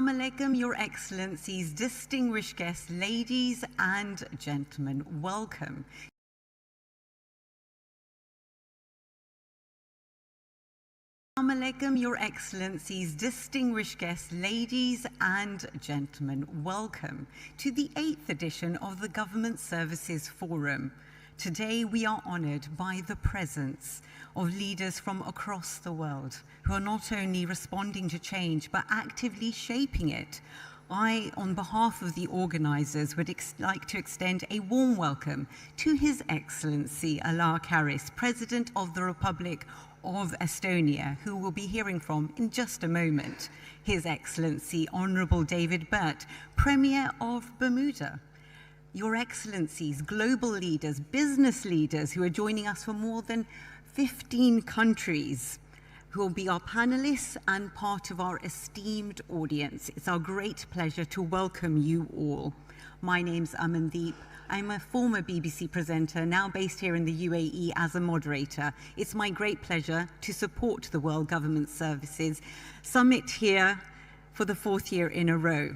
Assalamu alaikum, Your Excellencies, distinguished guests, ladies and gentlemen, welcome. Assalamu alaikum, Your Excellencies, distinguished guests, ladies and gentlemen, welcome to the 8th edition of the Government Services Forum. Today we are honoured by the presence of leaders from across the world who are not only responding to change but actively shaping it. I, on behalf of the organisers, would like to extend a warm welcome to His Excellency Ala Karis, President of the Republic of Estonia, who we'll be hearing from in just a moment, His Excellency Honourable David Burt, Premier of Bermuda, Your Excellencies, global leaders, business leaders who are joining us from more than 15 countries, who will be our panelists and part of our esteemed audience. It's our great pleasure to welcome you all. My name's Amandeep. I'm a former BBC presenter, now based here in the UAE as a moderator. It's my great pleasure to support the World Government Services Summit here for the 4th year in a row.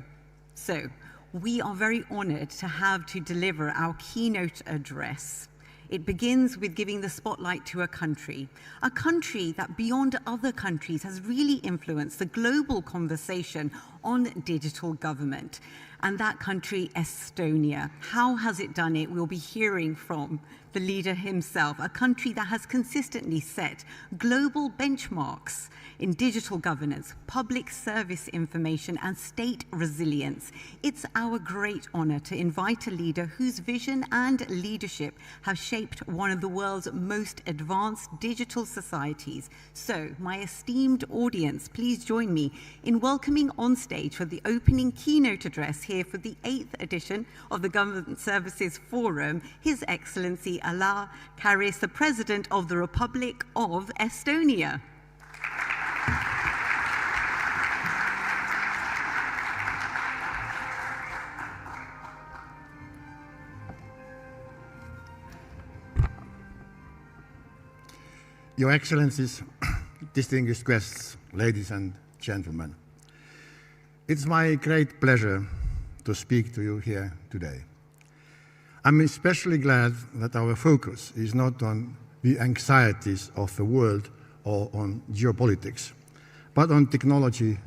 So, we are very honoured to deliver our keynote address. It begins with giving the spotlight to a country that beyond other countries has really influenced the global conversation on digital government. And that country, Estonia. How has it done it? We'll be hearing from the leader himself, a country that has consistently set global benchmarks in digital governance, public service information, and state resilience. It's our great honor to invite a leader whose vision and leadership have shaped one of the world's most advanced digital societies. So, my esteemed audience, please join me in welcoming on stage for the opening keynote address here for the 8th edition of the Government Services Forum, His Excellency Ala Karis, the President of the Republic of Estonia. Your Excellencies, distinguished guests, ladies and gentlemen, it's my great pleasure to speak to you here today. I'm especially glad that our focus is not on the anxieties of the world or on geopolitics, but on technology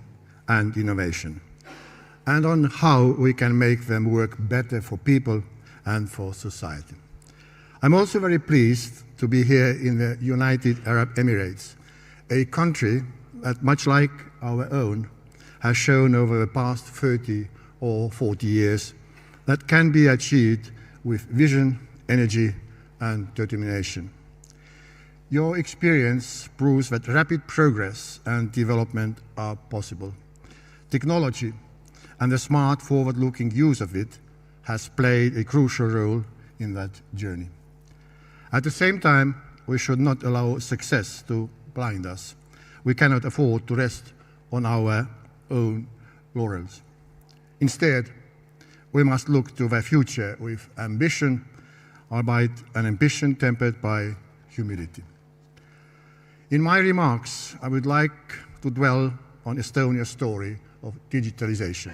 and innovation, and on how we can make them work better for people and for society. I'm also very pleased to be here in the United Arab Emirates, a country that, much like our own, has shown over the past 30 or 40 years that can be achieved with vision, energy, and determination. Your experience proves that rapid progress and development are possible. Technology and the smart, forward-looking use of it has played a crucial role in that journey. At the same time, we should not allow success to blind us. We cannot afford to rest on our own laurels. Instead, we must look to the future with ambition, albeit an ambition tempered by humility. In my remarks, I would like to dwell on Estonia's story of digitalization,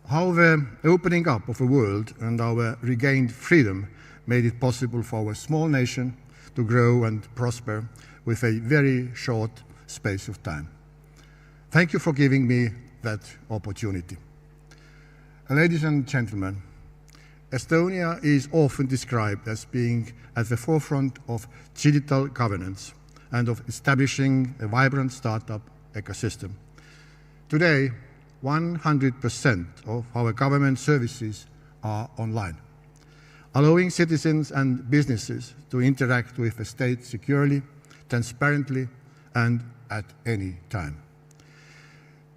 how the opening up of the world and our regained freedom made it possible for our small nation to grow and prosper with a very short space of time. Thank you for giving me that opportunity. Ladies and gentlemen, Estonia is often described as being at the forefront of digital governance and of establishing a vibrant startup ecosystem. Today, 100% of our government services are online, allowing citizens and businesses to interact with the state securely, transparently, and at any time.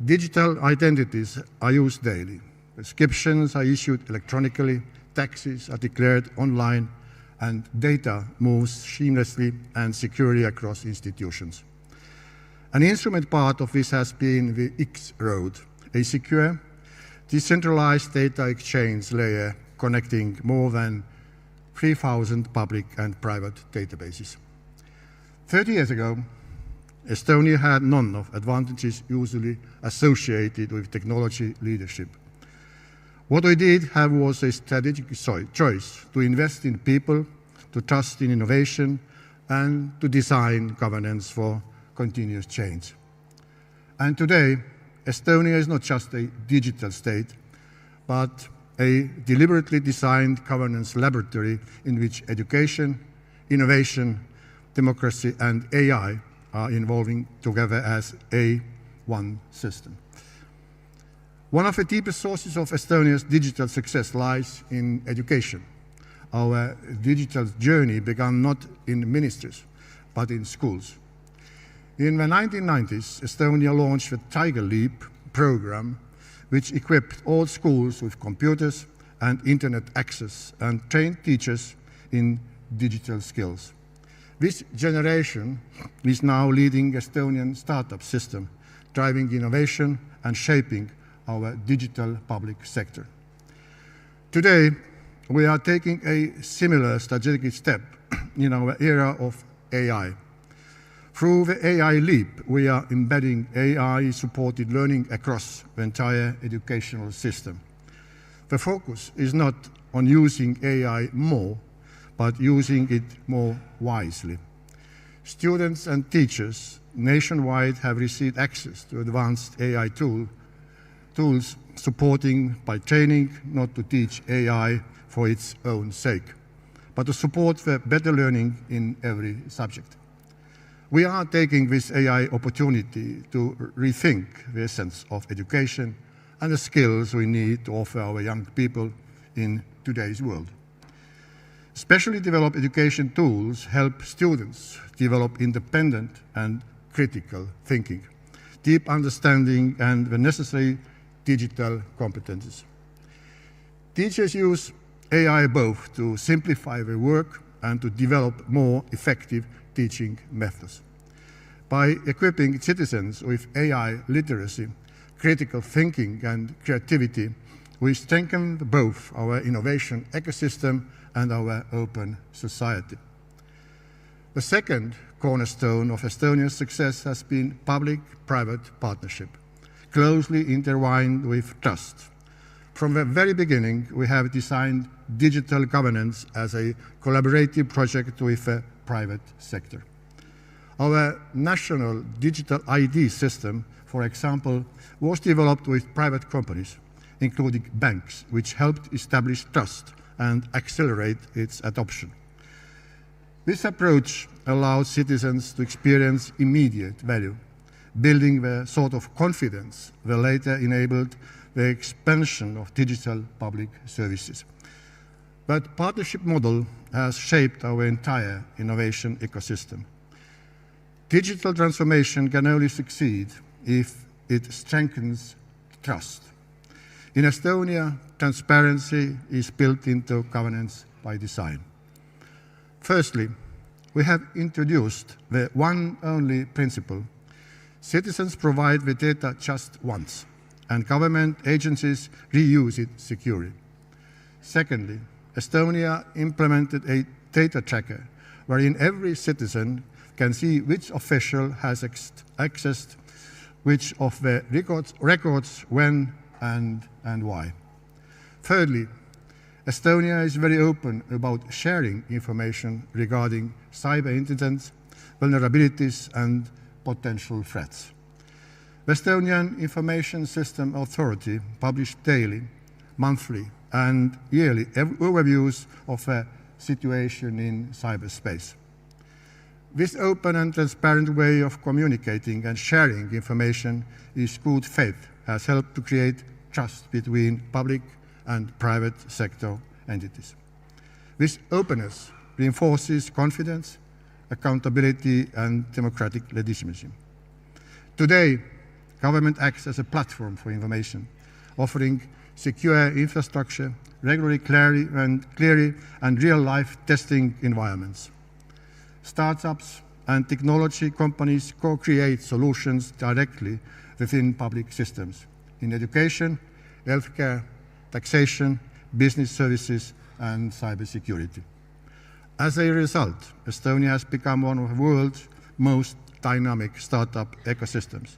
Digital identities are used daily. Prescriptions are issued electronically, taxes are declared online, and data moves seamlessly and securely across institutions. An instrument part of this has been the X-Road, a secure, decentralized data exchange layer connecting more than 3,000 public and private databases. 30 years ago, Estonia had none of advantages usually associated with technology leadership. What we did have was a strategic choice to invest in people, to trust in innovation, and to design governance for continuous change. And today, Estonia is not just a digital state, but a deliberately designed governance laboratory in which education, innovation, democracy, and AI are evolving together as one system. One of the deepest sources of Estonia's digital success lies in education. Our digital journey began not in ministries, but in schools. In the 1990s, Estonia launched the Tiger Leap program, which equipped all schools with computers and internet access and trained teachers in digital skills. This generation is now leading Estonian startup system, driving innovation and shaping our digital public sector. Today, we are taking a similar strategic step in our era of AI. Through the AI Leap, we are embedding AI-supported learning across the entire educational system. The focus is not on using AI more, but using it more wisely. Students and teachers nationwide have received access to advanced AI tools supporting by training not to teach AI for its own sake, but to support the better learning in every subject. We are taking this AI opportunity to rethink the essence of education and the skills we need to offer our young people in today's world. Specially developed education tools help students develop independent and critical thinking, deep understanding, and the necessary digital competences. Teachers use AI both to simplify their work and to develop more effective teaching methods. By equipping citizens with AI literacy, critical thinking, and creativity, we strengthen both our innovation ecosystem and our open society. The second cornerstone of Estonia's success has been public-private partnership, closely intertwined with trust. From the very beginning, we have designed digital governance as a collaborative project with the private sector. Our national digital ID system, for example, was developed with private companies, including banks, which helped establish trust and accelerate its adoption. This approach allows citizens to experience immediate value, building the sort of confidence that later enabled the expansion of digital public services. That partnership model has shaped our entire innovation ecosystem. Digital transformation can only succeed if it strengthens trust. In Estonia, transparency is built into governance by design. Firstly, we have introduced the one only principle. Citizens provide the data just once, and government agencies reuse it securely. Secondly, Estonia implemented a data tracker wherein every citizen can see which official has accessed which of the records when and why. Thirdly, Estonia is very open about sharing information regarding cyber incidents, vulnerabilities, and potential threats. The Estonian Information System Authority published daily, monthly, and yearly overviews of the situation in cyberspace. This open and transparent way of communicating and sharing information is good faith, has helped to create trust between public and private sector entities. This openness reinforces confidence, accountability, and democratic legitimacy. Today, government acts as a platform for information, offering secure infrastructure, regularly clear and real-life testing environments. Startups and technology companies co-create solutions directly within public systems in education, healthcare, taxation, business services, and cybersecurity. As a result, Estonia has become one of the world's most dynamic startup ecosystems.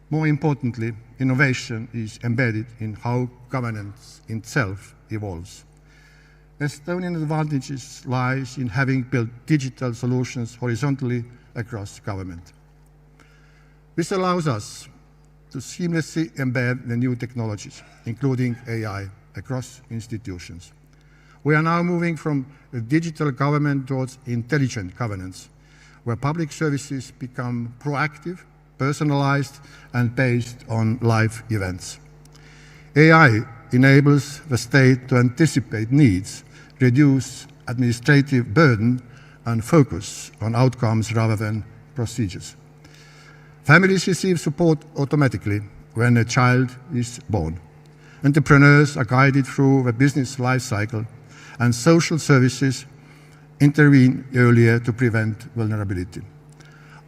More importantly, innovation is embedded in how governance itself evolves. Estonian advantages lies in having built digital solutions horizontally across government. This allows us to seamlessly embed the new technologies, including AI, across institutions. We are now moving from a digital government towards intelligent governance, where public services become proactive, personalized, and based on live events. AI enables the state to anticipate needs, reduce administrative burden, and focus on outcomes rather than procedures. Families receive support automatically when a child is born. Entrepreneurs are guided through the business life cycle, and social services intervene earlier to prevent vulnerability.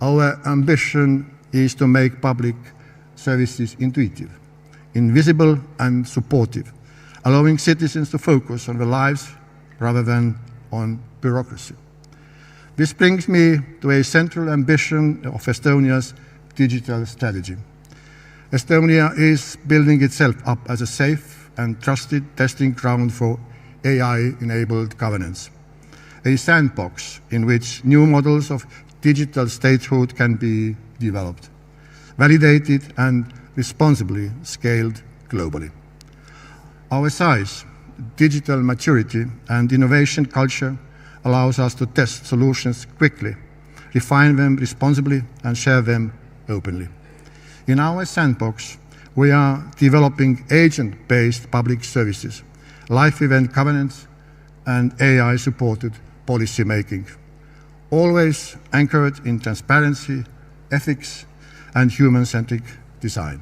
Our ambition is to make public services intuitive, invisible, and supportive, allowing citizens to focus on their lives rather than on bureaucracy. This brings me to a central ambition of Estonia's digital strategy. Estonia is building itself up as a safe and trusted testing ground for AI-enabled governance, a sandbox in which new models of digital statehood can be developed, validated, and responsibly scaled globally. Our size, digital maturity, and innovation culture allows us to test solutions quickly, refine them responsibly, and share them openly. In our sandbox, we are developing agent-based public services, live event governance, and AI-supported policy making, always anchored in transparency, ethics, and human-centric design.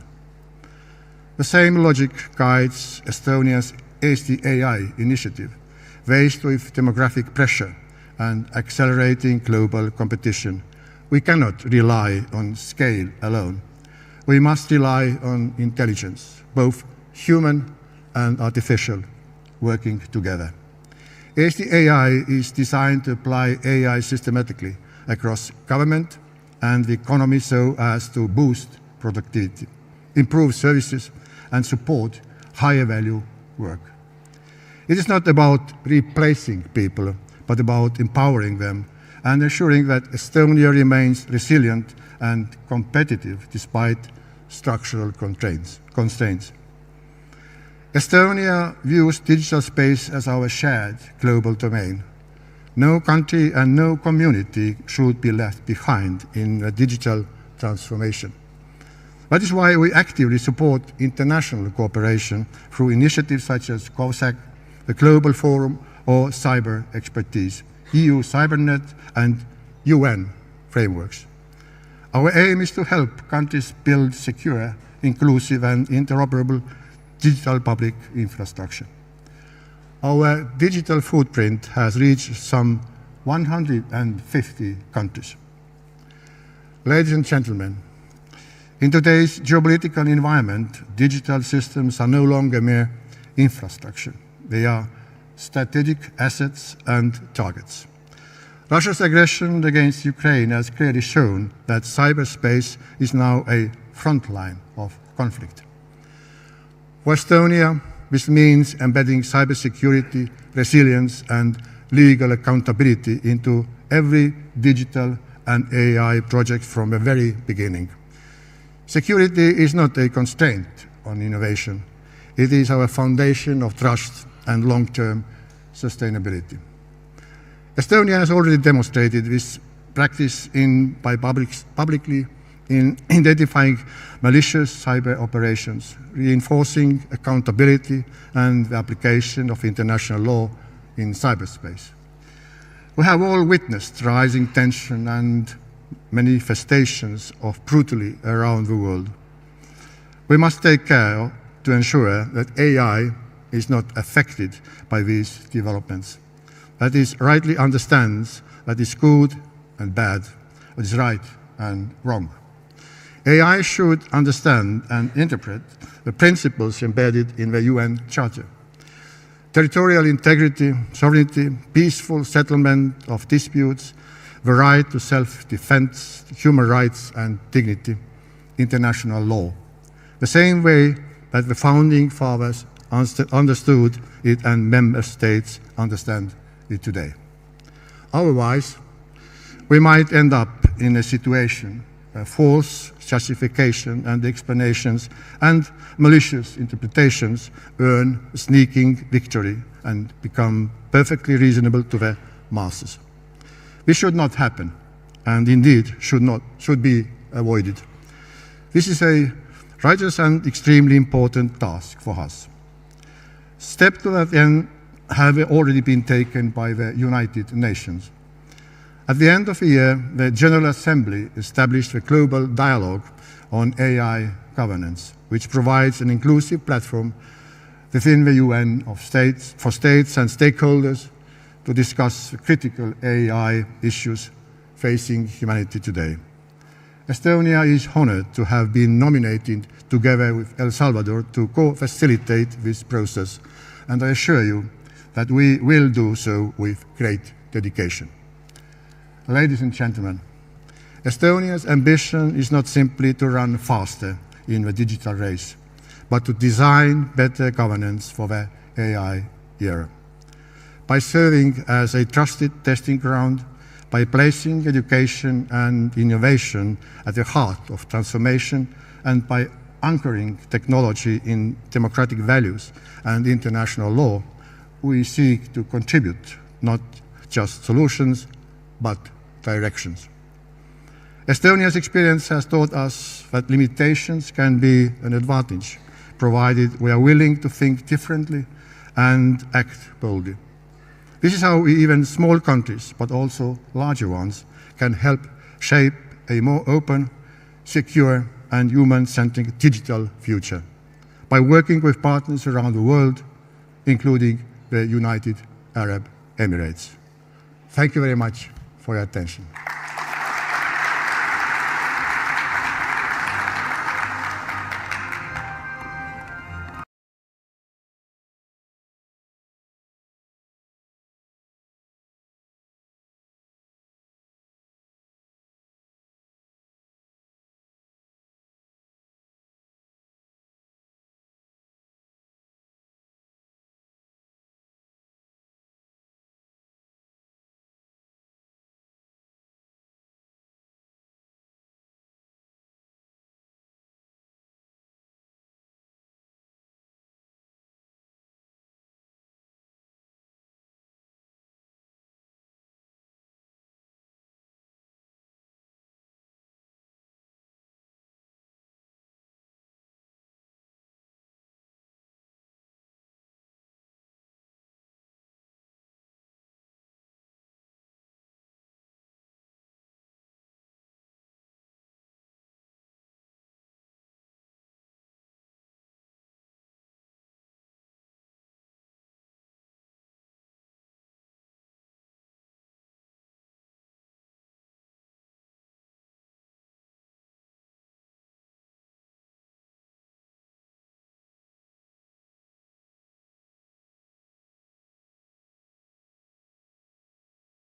The same logic guides Estonia's AI initiative, faced with demographic pressure and accelerating global competition. We cannot rely on scale alone. We must rely on intelligence, both human and artificial, working together. AI is designed to apply AI systematically across government and the economy so as to boost productivity, improve services, and support higher value work. It is not about replacing people, but about empowering them and ensuring that Estonia remains resilient and competitive despite structural constraints. Estonia views digital space as our shared global domain. No country and no community should be left behind in a digital transformation. That is why we actively support international cooperation through initiatives such as COSAC, the Global Forum, or Cyber Expertise, EU CyberNet, and UN frameworks. Our aim is to help countries build secure, inclusive, and interoperable digital public infrastructure. Our digital footprint has reached some 150 countries. Ladies and gentlemen, in today's geopolitical environment, digital systems are no longer mere infrastructure. They are strategic assets and targets. Russia's aggression against Ukraine has clearly shown that cyberspace is now a front line of conflict. For Estonia, this means embedding cybersecurity, resilience, and legal accountability into every digital and AI project from the very beginning. Security is not a constraint on innovation. It is our foundation of trust and long-term sustainability. Estonia has already demonstrated this practice by publicly in identifying malicious cyber operations, reinforcing accountability and the application of international law in cyberspace. We have all witnessed rising tension and manifestations of brutality around the world. We must take care to ensure that AI is not affected by these developments, that it rightly understands that is good and bad, what is right and wrong. AI should understand and interpret the principles embedded in the UN Charter. Territorial integrity, sovereignty, peaceful settlement of disputes, the right to self-defense, human rights and dignity, international law, the same way that the founding fathers understood it and member states understand it today. Otherwise, we might end up in a situation where false justification and explanations and malicious interpretations earn a sneaking victory and become perfectly reasonable to the masses. This should not happen, and indeed should be avoided. This is a righteous and extremely important task for us. Steps to that end have already been taken by the United Nations. At the end of the year, the General Assembly established a global dialogue on AI governance, which provides an inclusive platform within the UN for states and stakeholders to discuss critical AI issues facing humanity today. Estonia is honored to have been nominated together with El Salvador to co-facilitate this process, and I assure you that we will do so with great dedication. Ladies and gentlemen, Estonia's ambition is not simply to run faster in the digital race, but to design better governance for the AI era. By serving as a trusted testing ground, by placing education and innovation at the heart of transformation, and by anchoring technology in democratic values and international law, we seek to contribute not just solutions, but directions. Estonia's experience has taught us that limitations can be an advantage, provided we are willing to think differently and act boldly. This is how even small countries, but also larger ones, can help shape a more open, secure, and human-centric digital future by working with partners around the world, including the United Arab Emirates. Thank you very much for your attention.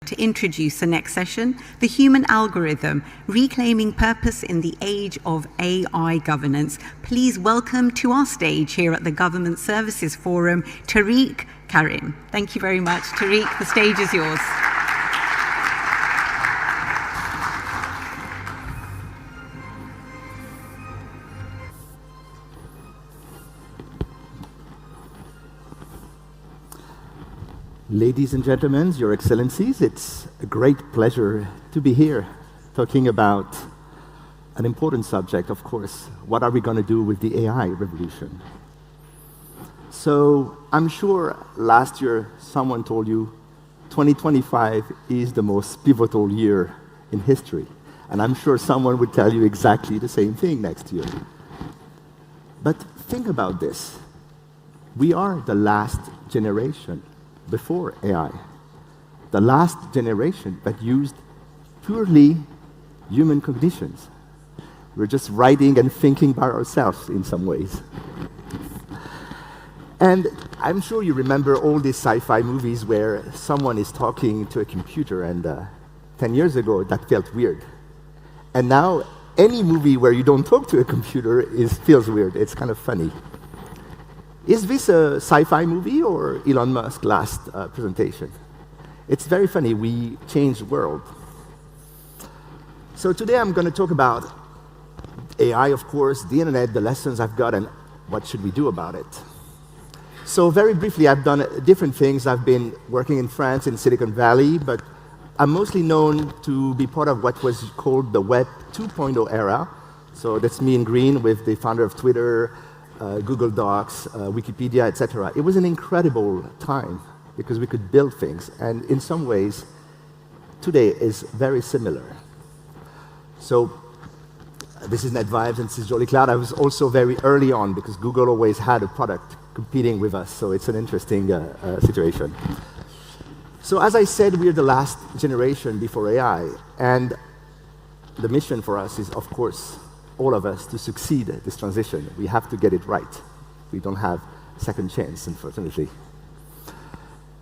To introduce the next session, The Human Algorithm, Reclaiming Purpose in the Age of AI Governance. Please welcome to our stage here at the Government Services Forum, Tariq Karim. Thank you very much, Tariq. The stage is yours. Ladies and gentlemen, Your Excellencies, it's a great pleasure to be here talking about an important subject, of course. What are we going to do with the AI revolution? So I'm sure last year someone told you 2025 is the most pivotal year in history. And I'm sure someone would tell you exactly the same thing next year. But think about this. We are the last generation before AI, the last generation that used purely human cognitions. We're just writing and thinking by ourselves in some ways. And I'm sure you remember all these sci-fi movies where someone is talking to a computer and 10 years ago, that felt weird. And now, any movie where you don't talk to a computer feels weird. It's kind of funny. Is this a sci-fi movie or Elon Musk's last presentation? It's very funny. We changed the world. So today I'm going to talk about AI, of course, the internet, the lessons I've got, and what should we do about it. So very briefly, I've done different things. I've been working in France, in Silicon Valley, but I'm mostly known to be part of what was called the Web 2.0 era. So that's me in green with the founder of Twitter, Google Docs, Wikipedia, etc. It was an incredible time because we could build things. And in some ways, today is very similar. So this is NetVibes and this is Jolly Cloud. I was also very early on because Google always had a product competing with us. So it's an interesting situation. So as I said, we're the last generation before AI. And the mission for us is, of course, all of us to succeed at this transition. We have to get it right. We don't have a second chance, unfortunately.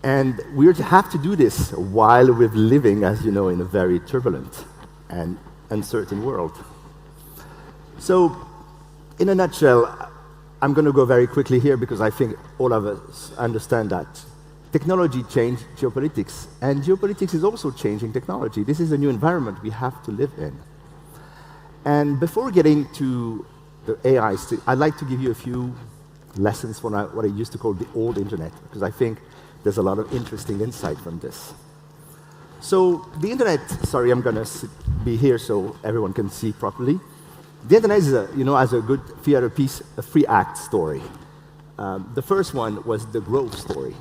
And we have to do this while we're living, as you know, in a very turbulent and uncertain world. So, in a nutshell, I'm going to go very quickly here because I think all of us understand that technology changed geopolitics, and geopolitics is also changing technology. This is a new environment we have to live in. And before getting to the AI, I'd like to give you a few lessons from what I used to call the old internet, because I think there's a lot of interesting insight from this. So the internet, sorry, I'm going to be here so everyone can see properly. The internet is, as a good theater piece, a three-act story. The first one was the growth story.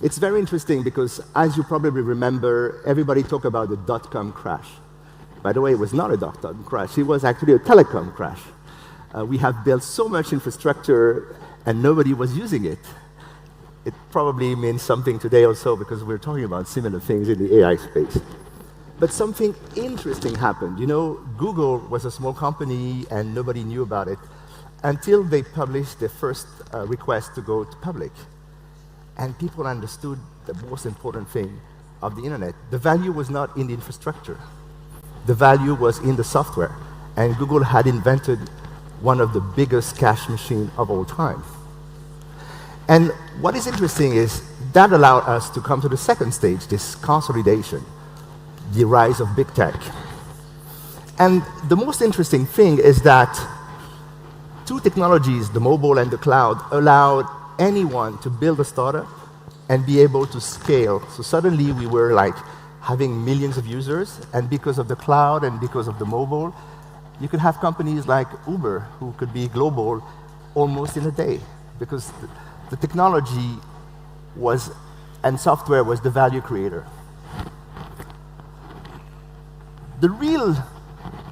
It's very interesting because, as you probably remember, everybody talked about the dot-com crash. By the way, it was not a dot-com crash. It was actually a telecom crash. We have built so much infrastructure, and nobody was using it. It probably means something today also because we're talking about similar things in the AI space. But something interesting happened. Google was a small company, and nobody knew about it until they published their first request to go to public. And people understood the most important thing of the internet. The value was not in the infrastructure. The value was in the software. And Google had invented one of the biggest cache machines of all time. And what is interesting is that allowed us to come to the second stage, this consolidation, the rise of big tech. And the most interesting thing is that two technologies, the mobile and the cloud, allowed anyone to build a startup and be able to scale. So suddenly we were like having millions of users, and because of the cloud and because of the mobile, you could have companies like Uber who could be global almost in a day because the technology was, and software was the value creator. The real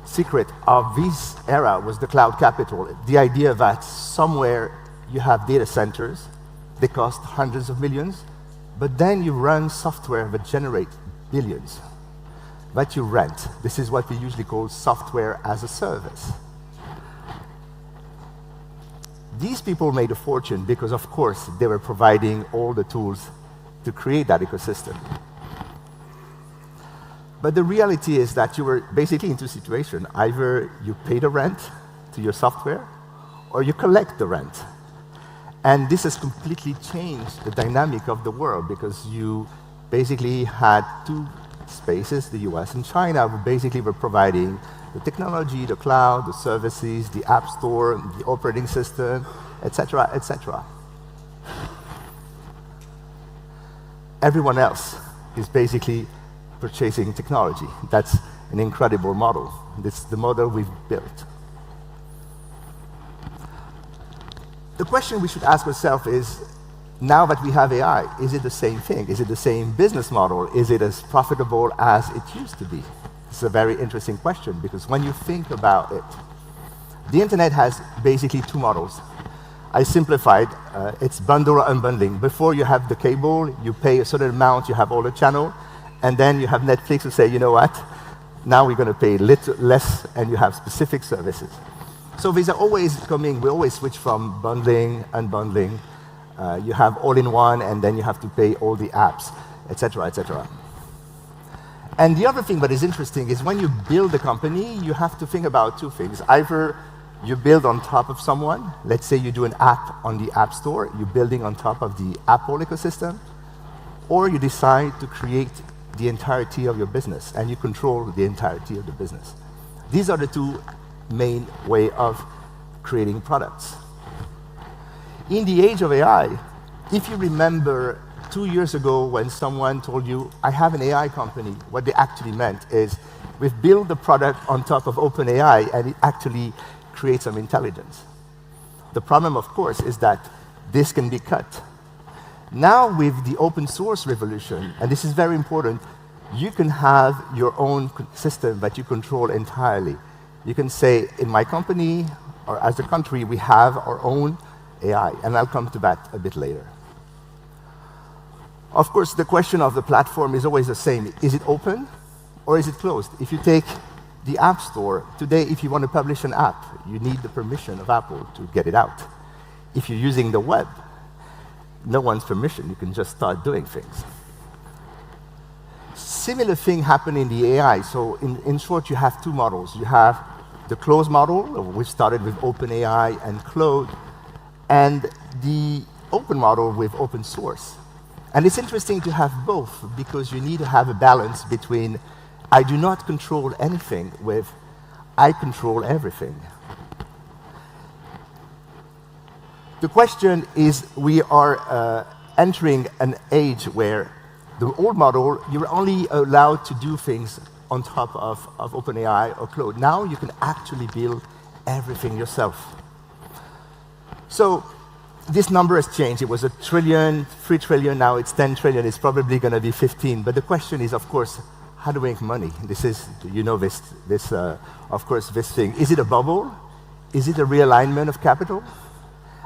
secret of this era was the cloud capital, the idea that somewhere you have data centers, they cost hundreds of millions, but then you run software that generates billions, that you rent. This is what we usually call software as a service. These people made a fortune because, of course, they were providing all the tools to create that ecosystem. But the reality is that you were basically in two situations. Either you pay the rent to your software, or you collect the rent. And this has completely changed the dynamic of the world because you basically had two spaces, the US and China, who basically were providing the technology, the cloud, the services, the app store, the operating system, etc., etc. Everyone else is basically purchasing technology. That's an incredible model. It's the model we've built. The question we should ask ourselves is, now that we have AI, is it the same thing? Is it the same business model? Is it as profitable as it used to be? It's a very interesting question because when you think about it, the internet has basically two models. I simplified, it's bundle or unbundling. Before you have the cable, you pay a certain amount, you have all the channel, and then you have Netflix who say, you know what, now we're going to pay less and you have specific services. So these are always coming, we always switch from bundling, unbundling. You have all-in-one, and then you have to pay all the apps, etc., etc. And the other thing that is interesting is when you build a company, you have to think about two things. Either you build on top of someone. Let's say you do an app on the App Store. You're building on top of the Apple ecosystem. Or you decide to create the entirety of your business, and you control the entirety of the business. These are the two main ways of creating products. In the age of AI, if you remember 2 years ago when someone told you, I have an AI company, what they actually meant is, we've built the product on top of OpenAI, and it actually creates some intelligence. The problem, of course, is that this can be cut. Now, with the open source revolution, and this is very important, you can have your own system that you control entirely. You can say, in my company, or as a country, we have our own AI, and I'll come to that a bit later. Of course, the question of the platform is always the same. Is it open, or is it closed? If you take the App Store, today, if you want to publish an app, you need the permission of Apple to get it out. If you're using the web, no one's permission, you can just start doing things. Similar thing happened in the AI. So in short, you have two models. You have the closed model, which started with OpenAI and Claude, and the open model with open source. And it's interesting to have both, because you need to have a balance between I do not control anything with I control everything. The question is, we are entering an age where the old model, you were only allowed to do things on top of OpenAI or Claude. Now you can actually build everything yourself. So this number has changed. It was 1 trillion, 3 trillion, now it's 10 trillion. It's probably going to be 15. But the question is, of course, how do we make money? This is, you know, of course, this thing. Is it a bubble? Is it a realignment of capital?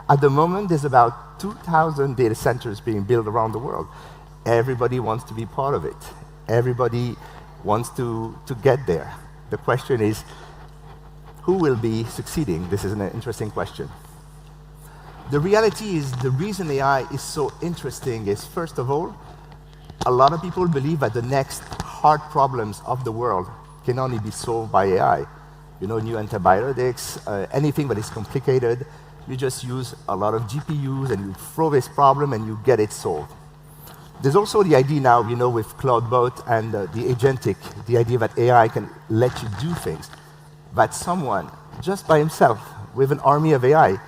At the moment, there's about 2,000 data centers being built around the world. Everybody wants to be part of it. Everybody wants to get there. The question is, who will be succeeding? This is an interesting question. The reality is, the reason AI is so interesting is, first of all, a lot of people believe that the next hard problems of the world can only be solved by AI. You know, new antibiotics, anything that is complicated, you just use a lot of GPUs and you throw this problem and you get it solved. There's also the idea now, you know, with Cloudbot and the agentic, the idea that AI can let you do things, that someone, just by himself, with an army of AI,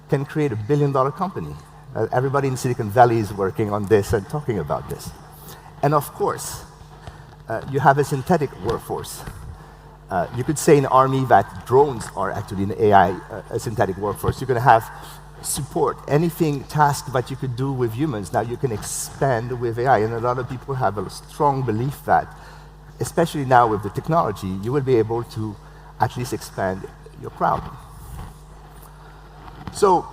can create a billion-dollar company. Everybody in Silicon Valley is working on this and talking about this. And of course, you have a synthetic workforce. You could say in army that drones are actually an AI, a synthetic workforce. You're going to have support, anything, task that you could do with humans, now you can expand with AI. And a lot of people have a strong belief that, especially now with the technology, you will be able to at least expand your crowd. So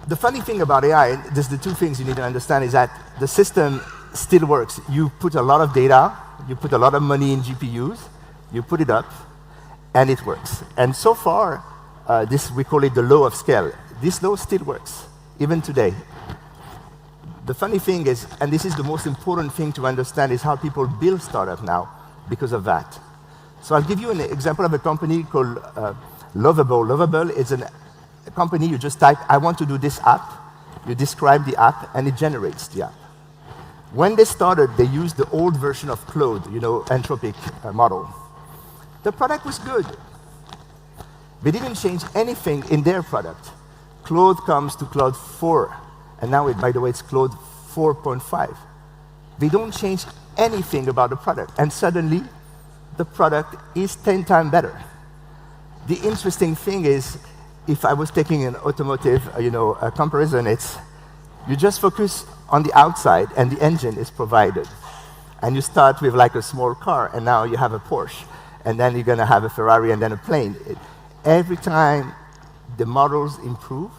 the funny thing about AI, and there's the two things you need to understand, is that the system still works. You put a lot of data, you put a lot of money in GPUs, you put it up, and it works. And so far, we call it the law of scale. This law still works, even today. The funny thing is, and this is the most important thing to understand, is how people build startups now because of that. So I'll give you an example of a company called Lovable. Lovable is a company, you just type, I want to do this app, you describe the app, and it generates the app. When they started, they used the old version of Claude, you know, anthropic model. The product was good. They didn't change anything in their product. Claude comes to Claude 4, and now, by the way, it's Claude 4.5. They don't change anything about the product, and suddenly, the product is 10 times better. The interesting thing is, if I was taking an automotive, comparison, it's you just focus on the outside, and the engine is provided. And you start with like a small car, and now you have a Porsche, and then you're going to have a Ferrari, and then a plane. Every time the models improve,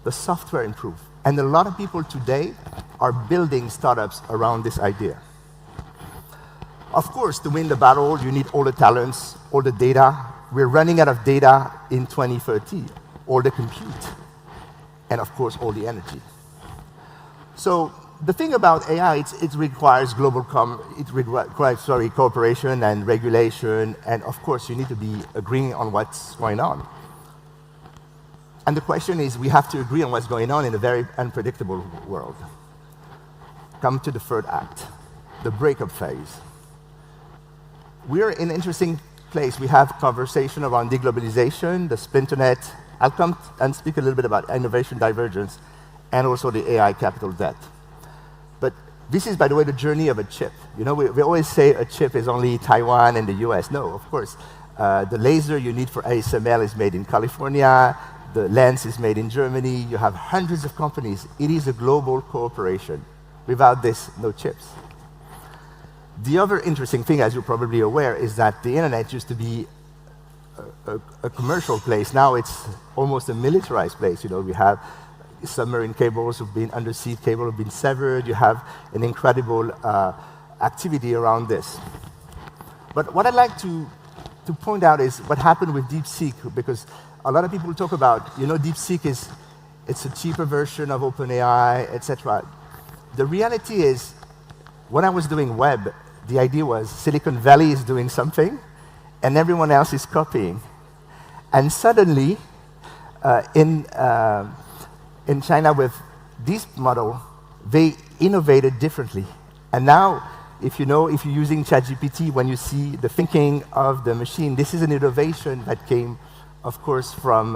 the software improves. And a lot of people today are building startups around this idea. Of course, to win the battle, you need all the talents, all the data. We're running out of data in 2030, all the compute, and of course, all the energy. So the thing about AI, it requires cooperation and regulation, and of course you need to be agreeing on what's going on. And the question is, we have to agree on what's going on in a very unpredictable world. Come to the third act, the breakup phase. We're in an interesting place. We have conversation around deglobalization, the splinternet. I'll come and speak a little bit about innovation divergence and also the AI capital debt. But this is, by the way, the journey of a chip. You know, we always say a chip is only Taiwan and the US. No, of course. The laser you need for ASML is made in California. The lens is made in Germany. You have hundreds of companies. It is a global cooperation. Without this, no chips. The other interesting thing, as you're probably aware, is that the internet used to be a commercial place. Now it's almost a militarized place. You know, we have submarine cables have been, undersea cable have been severed. You have an incredible activity around this. But what I'd like to point out is what happened with DeepSeek, because a lot of people talk about, you know, DeepSeek it's a cheaper version of OpenAI, etc. The reality is, when I was doing web, the idea was Silicon Valley is doing something, and everyone else is copying. And suddenly, in China with this model, they innovated differently. And now, if you're using ChatGPT, when you see the thinking of the machine, this is an innovation that came, of course, from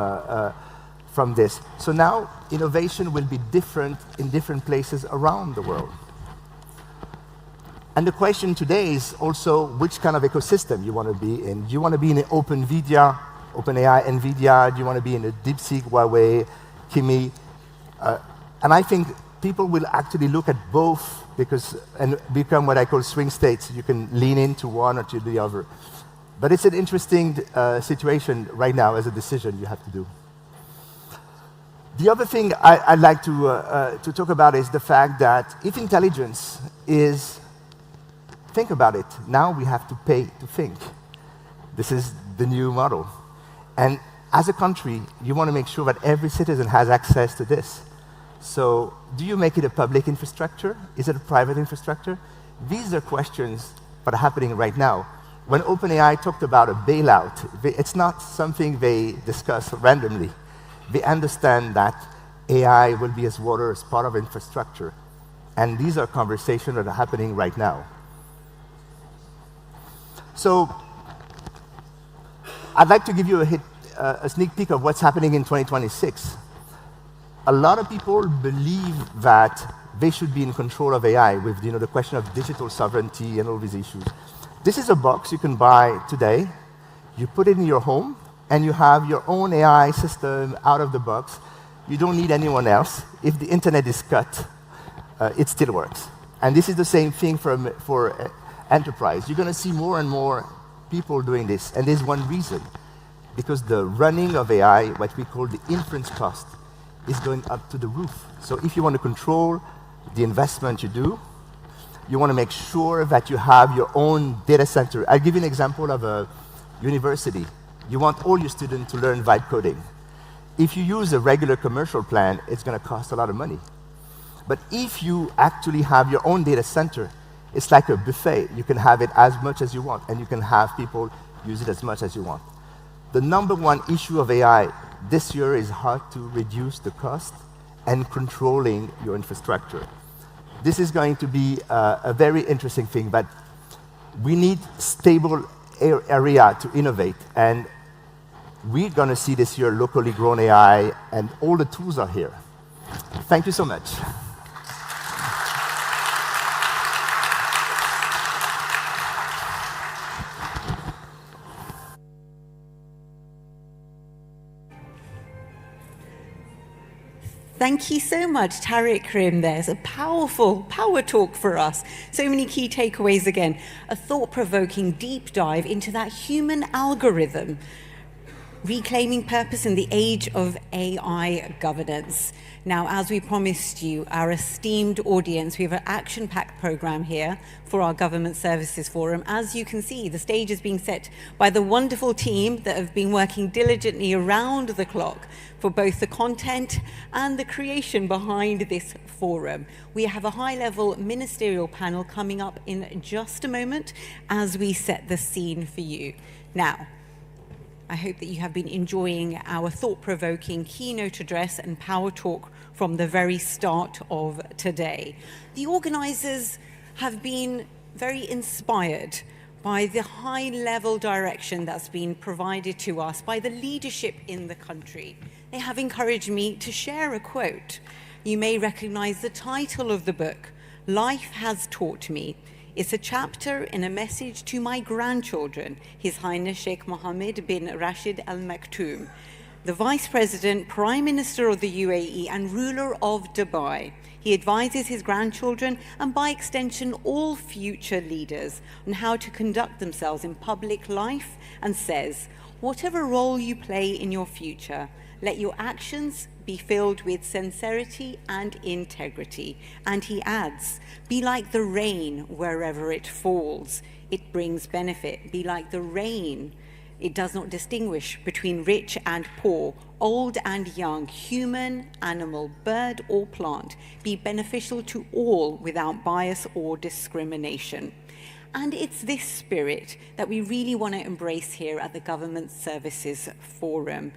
this. So now, innovation will be different in different places around the world. And the question today is also which kind of ecosystem you want to be in. Do you want to be in an OpenAI, NVIDIA? Do you want to be in a DeepSeek, Huawei, Kimi? And I think people will actually look at both and become what I call swing states. You can lean into one or to the other. But it's an interesting situation right now as a decision you have to do. The other thing I'd like to talk about is the fact that if intelligence is, think about it, now we have to pay to think. This is the new model. And as a country, you want to make sure that every citizen has access to this. So do you make it a public infrastructure? Is it a private infrastructure? These are questions that are happening right now. When OpenAI talked about a bailout, it's not something they discuss randomly. They understand that AI will be as water, as part of infrastructure. And these are conversations that are happening right now. So I'd like to give you a sneak peek of what's happening in 2026. A lot of people believe that they should be in control of AI with the question of digital sovereignty and all these issues. This is a box you can buy today. You put it in your home, and you have your own AI system out of the box. You don't need anyone else. If the internet is cut, it still works. And this is the same thing for enterprise. You're going to see more and more people doing this. And there's one reason. Because the running of AI, what we call the inference cost, is going up to the roof. So if you want to control the investment you do, you want to make sure that you have your own data center. I'll give you an example of a university. You want all your students to learn vibe coding. If you use a regular commercial plan, it's going to cost a lot of money. But if you actually have your own data center, it's like a buffet. You can have it as much as you want, and you can have people use it as much as you want. The number one issue of AI this year is how to reduce the cost and controlling your infrastructure. This is going to be a very interesting thing, but we need stable area to innovate. And we're going to see this year locally grown AI, and all the tools are here. Thank you so much. Thank you so much, Tariq Krim. There's a powerful power talk for us. So many key takeaways again. A thought-provoking deep dive into that human algorithm. Reclaiming Purpose in the Age of AI Governance. Now, as we promised you, our esteemed audience, we have an action-packed program here for our Government Services Forum. As you can see, the stage is being set by the wonderful team that have been working diligently around the clock for both the content and the creation behind this forum. We have a high-level ministerial panel coming up in just a moment as we set the scene for you. Now, I hope that you have been enjoying our thought-provoking keynote address and power talk from the very start of today. The organizers have been very inspired by the high-level direction that's been provided to us by the leadership in the country. They have encouraged me to share a quote. You may recognize the title of the book, Life Has Taught Me. It's a chapter in a message to my grandchildren, His Highness Sheikh Mohammed bin Rashid Al Maktoum, the Vice President, Prime Minister of the UAE and ruler of Dubai. He advises his grandchildren and by extension all future leaders on how to conduct themselves in public life and says, whatever role you play in your future, let your actions be filled with sincerity and integrity. And he adds, be like the rain wherever it falls. It brings benefit. Be like the rain. It does not distinguish between rich and poor, old and young, human, animal, bird or plant. Be beneficial to all without bias or discrimination. And it's this spirit that we really want to embrace here at the Government Services Forum,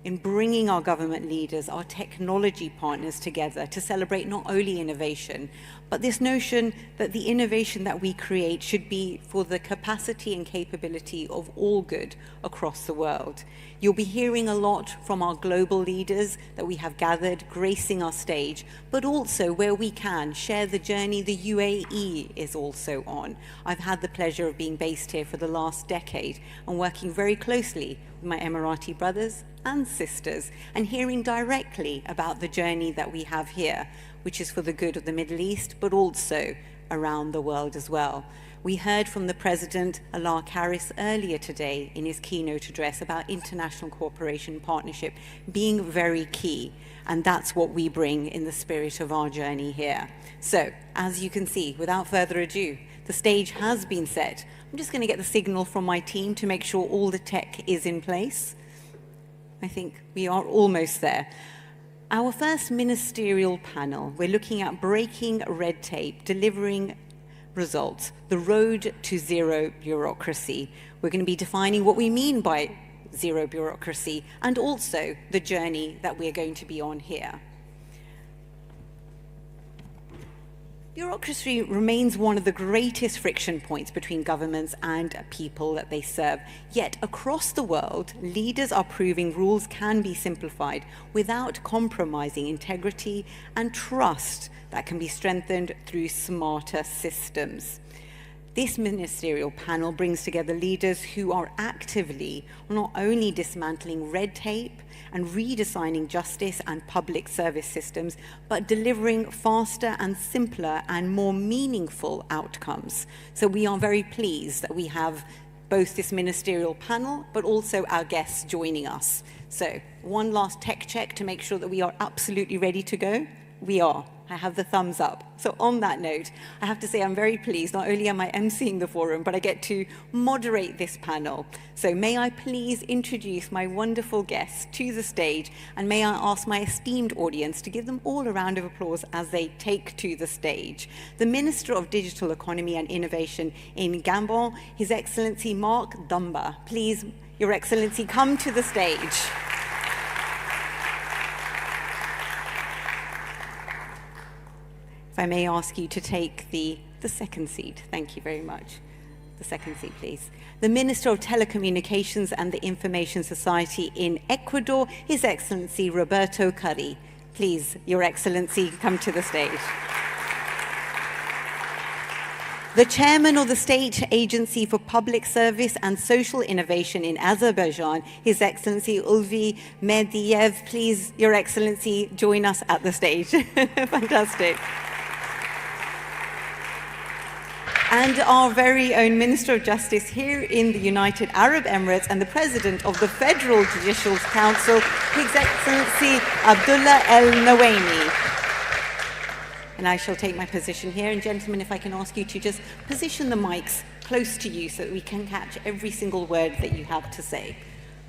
in bringing our government leaders, our technology partners together to celebrate not only innovation, but this notion that the innovation that we create should be for the capacity and capability of all good across the world. You'll be hearing a lot from our global leaders that we have gathered gracing our stage, but also where we can share the journey the UAE is also on. I've had the pleasure of being based here for the last decade and working very closely with my Emirati brothers and sisters and hearing directly about the journey that we have here, which is for the good of the Middle East, but also around the world as well. We heard from the President, Allah Karis, earlier today in his keynote address about international cooperation partnership being very key, and that's what we bring in the spirit of our journey here. So, as you can see, without further ado, the stage has been set. I'm just going to get the signal from my team to make sure all the tech is in place. I think we are almost there. Our first ministerial panel, we're looking at breaking red tape, delivering results, the road to zero bureaucracy. We're going to be defining what we mean by zero bureaucracy and also the journey that we're going to be on here. Bureaucracy remains one of the greatest friction points between governments and people that they serve. Yet across the world, leaders are proving rules can be simplified without compromising integrity and trust that can be strengthened through smarter systems. This ministerial panel brings together leaders who are actively not only dismantling red tape and redesigning justice and public service systems, but delivering faster and simpler and more meaningful outcomes. So we are very pleased that we have both this ministerial panel, but also our guests joining us. So one last tech check to make sure that we are absolutely ready to go. We are. I have the thumbs up. So on that note, I have to say I'm very pleased. Not only am I emceeing the forum, but I get to moderate this panel. So may I please introduce my wonderful guests to the stage, and may I ask my esteemed audience to give them all a round of applause as they take to the stage. The Minister of Digital Economy and Innovation in Gabon, His Excellency Mark Dumba. Please, Your Excellency, come to the stage. If I may ask you to take the second seat. Thank you very much. The second seat, please. The Minister of Telecommunications and the Information Society in Ecuador, His Excellency Roberto Curry. Please, Your Excellency, come to the stage. The Chairman of the State Agency for Public Service and Social Innovation in Azerbaijan, His Excellency Ulvi Mediev. Please, Your Excellency, join us at the stage. Fantastic. and our very own Minister of Justice here in the United Arab Emirates and the President of the Federal Judicial Council, His Excellency Abdullah El Nawaini. And I shall take my position here. And gentlemen, if I can ask you to just position the mics close to you so that we can catch every single word that you have to say.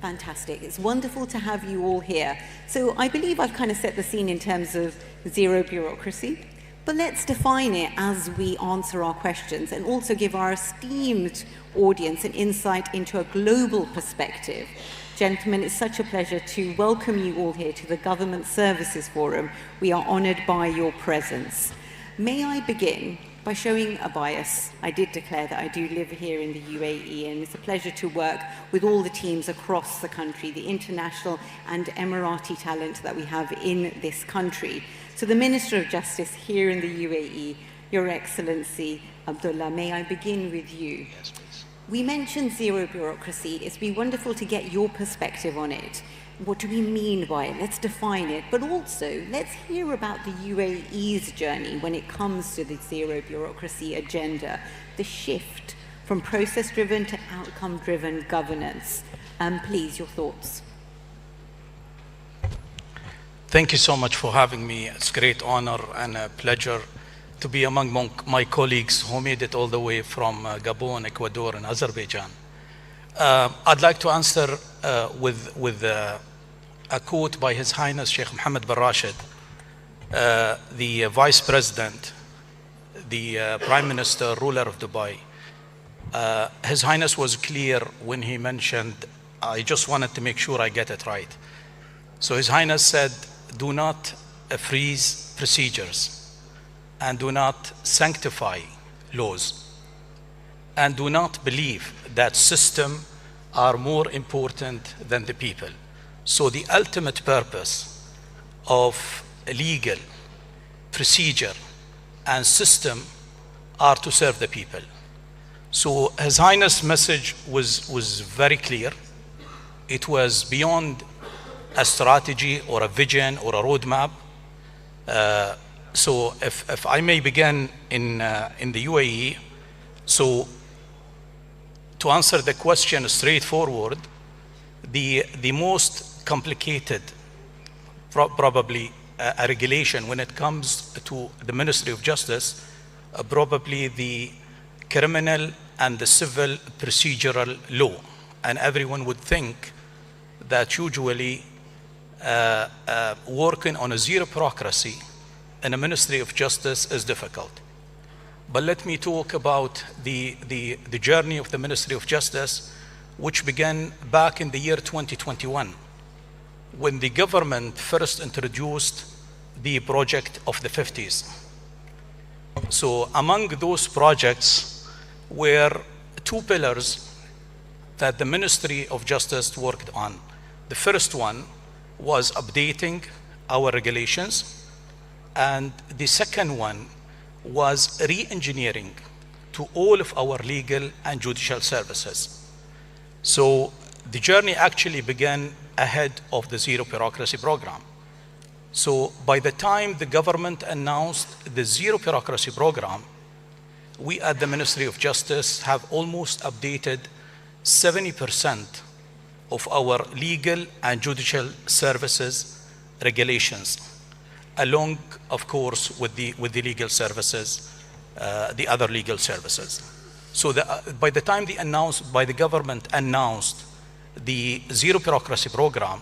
Fantastic. It's wonderful to have you all here. So I believe I've kind of set the scene in terms of zero bureaucracy, but let's define it as we answer our questions and also give our esteemed audience an insight into a global perspective. Gentlemen, it's such a pleasure to welcome you all here to the Government Services Forum. We are honoured by your presence. May I begin by showing a bias? I did declare that I do live here in the UAE, and it's a pleasure to work with all the teams across the country, the international and Emirati talent that we have in this country. So the Minister of Justice here in the UAE, Your Excellency Abdullah, may I begin with you? Yes, please. We mentioned zero bureaucracy. It's been wonderful to get your perspective on it. What do we mean by it? Let's define it. But also, let's hear about the UAE's journey when it comes to the zero bureaucracy agenda, the shift from process-driven to outcome-driven governance. Please, your thoughts. Thank you so much for having me. It's a great honor and a pleasure to be among my colleagues who made it all the way from Gabon, Ecuador, and Azerbaijan. I'd like to answer with a quote by His Highness Sheikh Mohammed bin Rashid, the Vice President, the Prime Minister, ruler of Dubai. His Highness was clear when he mentioned, I just wanted to make sure I get it right. So His Highness said, do not freeze procedures, and do not sanctify laws, and do not believe that systems are more important than the people. So the ultimate purpose of legal procedure and system are to serve the people. So His Highness' message was very clear. It was beyond a strategy or a vision or a roadmap. So if I may begin in the UAE, so to answer the question straightforward, the most complicated, probably a regulation when it comes to the Ministry of Justice, probably the criminal and the civil procedural law. And everyone would think that usually working on a zero bureaucracy in a Ministry of Justice is difficult. But let me talk about the journey of the Ministry of Justice, which began back in the year 2021, when the government first introduced the project of the 50s. So among those projects were two pillars that the Ministry of Justice worked on. The first one was updating our regulations, and the second one was re-engineering to all of our legal and judicial services. So the journey actually began ahead of the zero bureaucracy program. So by the time the government announced the zero bureaucracy program, we at the Ministry of Justice have almost updated 70% of our legal and judicial services regulations, along, of course, with the legal services, the other legal services. So by the time the government announced the zero bureaucracy program,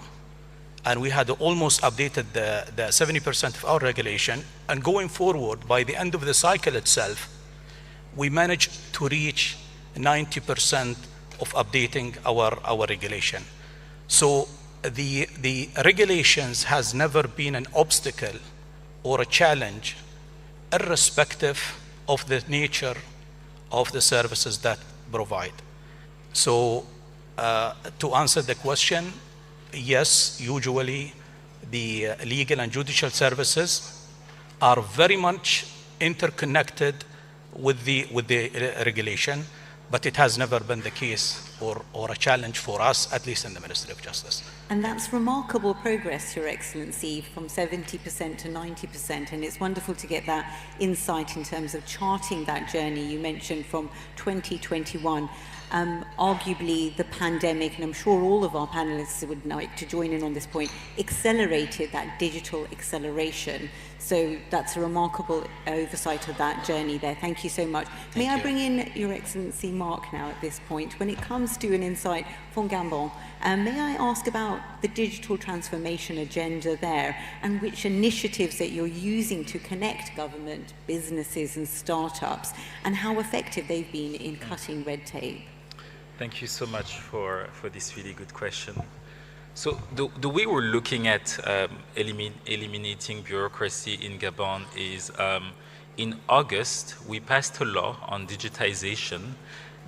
and we had almost updated the 70% of our regulation, and going forward, by the end of the cycle itself, we managed to reach 90% of updating our regulation. So the regulations has never been an obstacle or a challenge, irrespective of the nature of the services that provide. So to answer the question, yes, usually the legal and judicial services are very much interconnected with the regulation, but it has never been the case or a challenge for us, at least in the Ministry of Justice. And that's remarkable progress, Your Excellency, from 70% to 90%, and it's wonderful to get that insight in terms of charting that journey you mentioned from 2021. Arguably, the pandemic, and I'm sure all of our panelists would like to join in on this point, accelerated that digital acceleration. So that's a remarkable oversight of that journey there. Thank you so much. May I bring in Your Excellency Mark now at this point? When it comes to an insight from Gabon, may I ask about the digital transformation agenda there and which initiatives that you're using to connect government, businesses and startups, and how effective they've been in cutting red tape? Thank you so much for this really good question. So the way we're looking at eliminating bureaucracy in Gabon is in August, we passed a law on digitization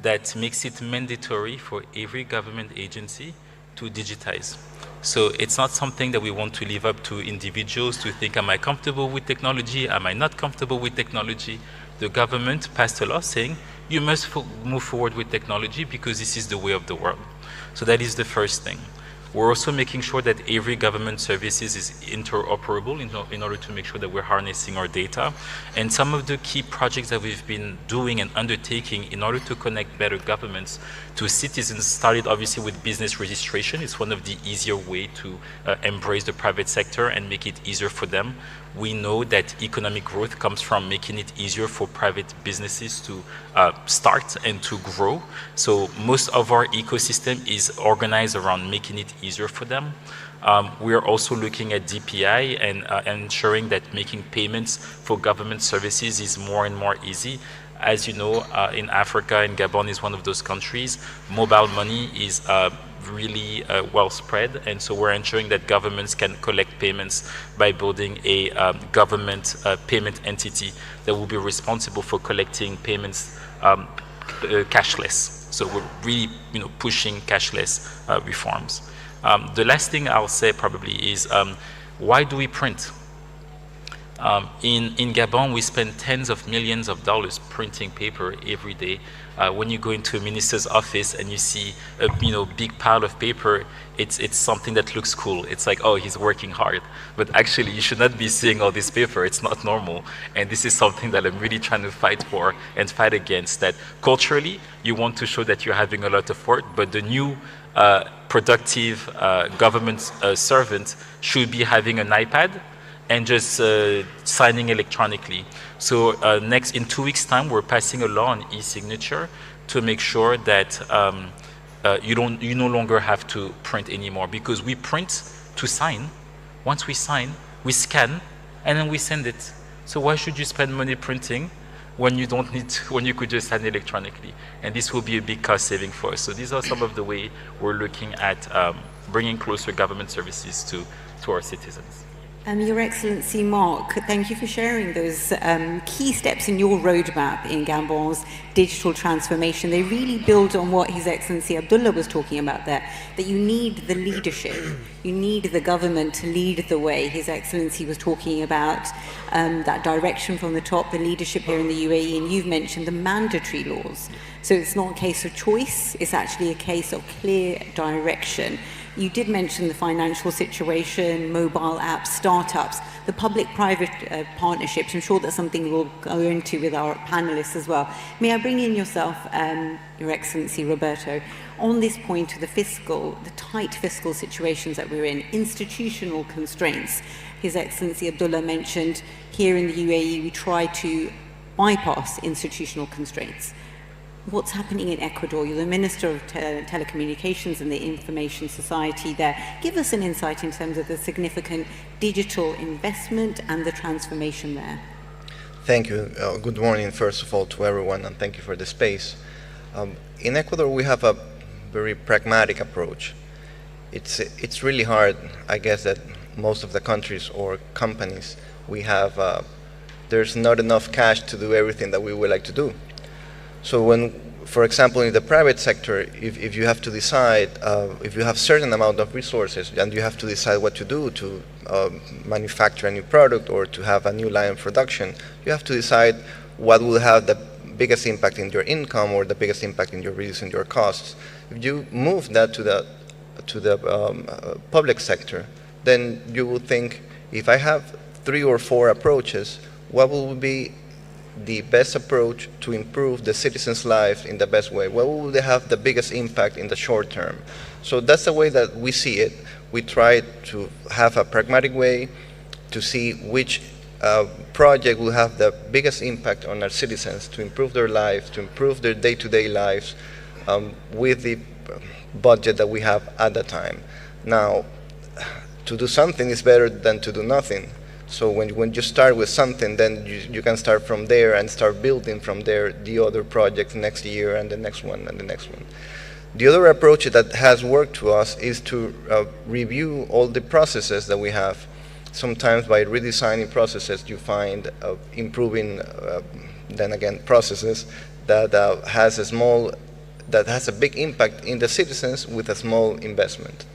that makes it mandatory for every government agency to digitize. So it's not something that we want to leave up to individuals to think, am I comfortable with technology? Am I not comfortable with technology? The government passed a law saying, you must move forward with technology because this is the way of the world. So that is the first thing. We're also making sure that every government services is interoperable in order to make sure that we're harnessing our data. And some of the key projects that we've been doing and undertaking in order to connect better governments to citizens started obviously with business registration. It's one of the easier ways to embrace the private sector and make it easier for them. We know that economic growth comes from making it easier for private businesses to start and to grow. So most of our ecosystem is organized around making it easier for them. We are also looking at DPI and ensuring that making payments for government services is more and more easy. As you know, in Africa, and Gabon is one of those countries, mobile money is really well spread, and so we're ensuring that governments can collect payments by building a government payment entity that will be responsible for collecting payments cashless. So we're really, pushing cashless reforms. The last thing I'll say probably is why do we print? In Gabon, we spend tens of millions of dollars printing paper every day. When you go into a minister's office and you see a big pile of paper, it's something that looks cool. It's like, oh, he's working hard. But actually, you should not be seeing all this paper. It's not normal. And this is something that I'm really trying to fight for and fight against. That culturally, you want to show that you're having a lot of work, but the new productive government servant should be having an iPad and just signing electronically. So in 2 weeks' time, we're passing a law on e-signature to make sure that you no longer have to print anymore, because we print to sign. Once we sign, we scan, and then we send it. So why should you spend money printing when you don't need when you could just sign electronically? And this will be a big cost saving for us. So these are some of the ways we're looking at bringing closer government services to our citizens. Your Excellency Mark, thank you for sharing those key steps in your roadmap in Gabon's digital transformation. They really build on what His Excellency Abdullah was talking about there, that you need the leadership, you need the government to lead the way. His Excellency was talking about that direction from the top, the leadership here in the UAE, and you've mentioned the mandatory laws. So it's not a case of choice, it's actually a case of clear direction. You did mention the financial situation, mobile apps, startups, the public-private partnerships. I'm sure that's something we'll go into with our panelists as well. May I bring in yourself, Your Excellency Roberto, on this point of the tight fiscal situations that we're in, institutional constraints. His Excellency Abdullah mentioned here in the UAE we try to bypass institutional constraints. What's happening in Ecuador? You're the Minister of Telecommunications and the Information Society there. Give us an insight in terms of the significant digital investment and the transformation there. Thank you. Good morning, first of all, to everyone, and thank you for the space. In Ecuador, we have a very pragmatic approach. It's really hard, I guess, that most of the countries or companies we have, there's not enough cash to do everything that we would like to do. So when, for example, in the private sector, if you have to decide, if you have certain amount of resources and you have to decide what to do to manufacture a new product or to have a new line of production, you have to decide what will have the biggest impact in your income or the biggest impact in your reducing your costs. If you move that to the public sector, then you will think, if I have 3 or 4 approaches, what will be the best approach to improve the citizens' lives in the best way? What will they have the biggest impact in the short term? So that's the way that we see it. We try to have a pragmatic way to see which project will have the biggest impact on our citizens to improve their lives, to improve their day-to-day lives with the budget that we have at the time. Now, to do something is better than to do nothing. So when you start with something, then you can start from there and start building from there the other projects next year and the next one and the next one. The other approach that has worked to us is to review all the processes that we have. Sometimes by redesigning processes, you find improving, then again, processes that has a big impact in the citizens with a small investment.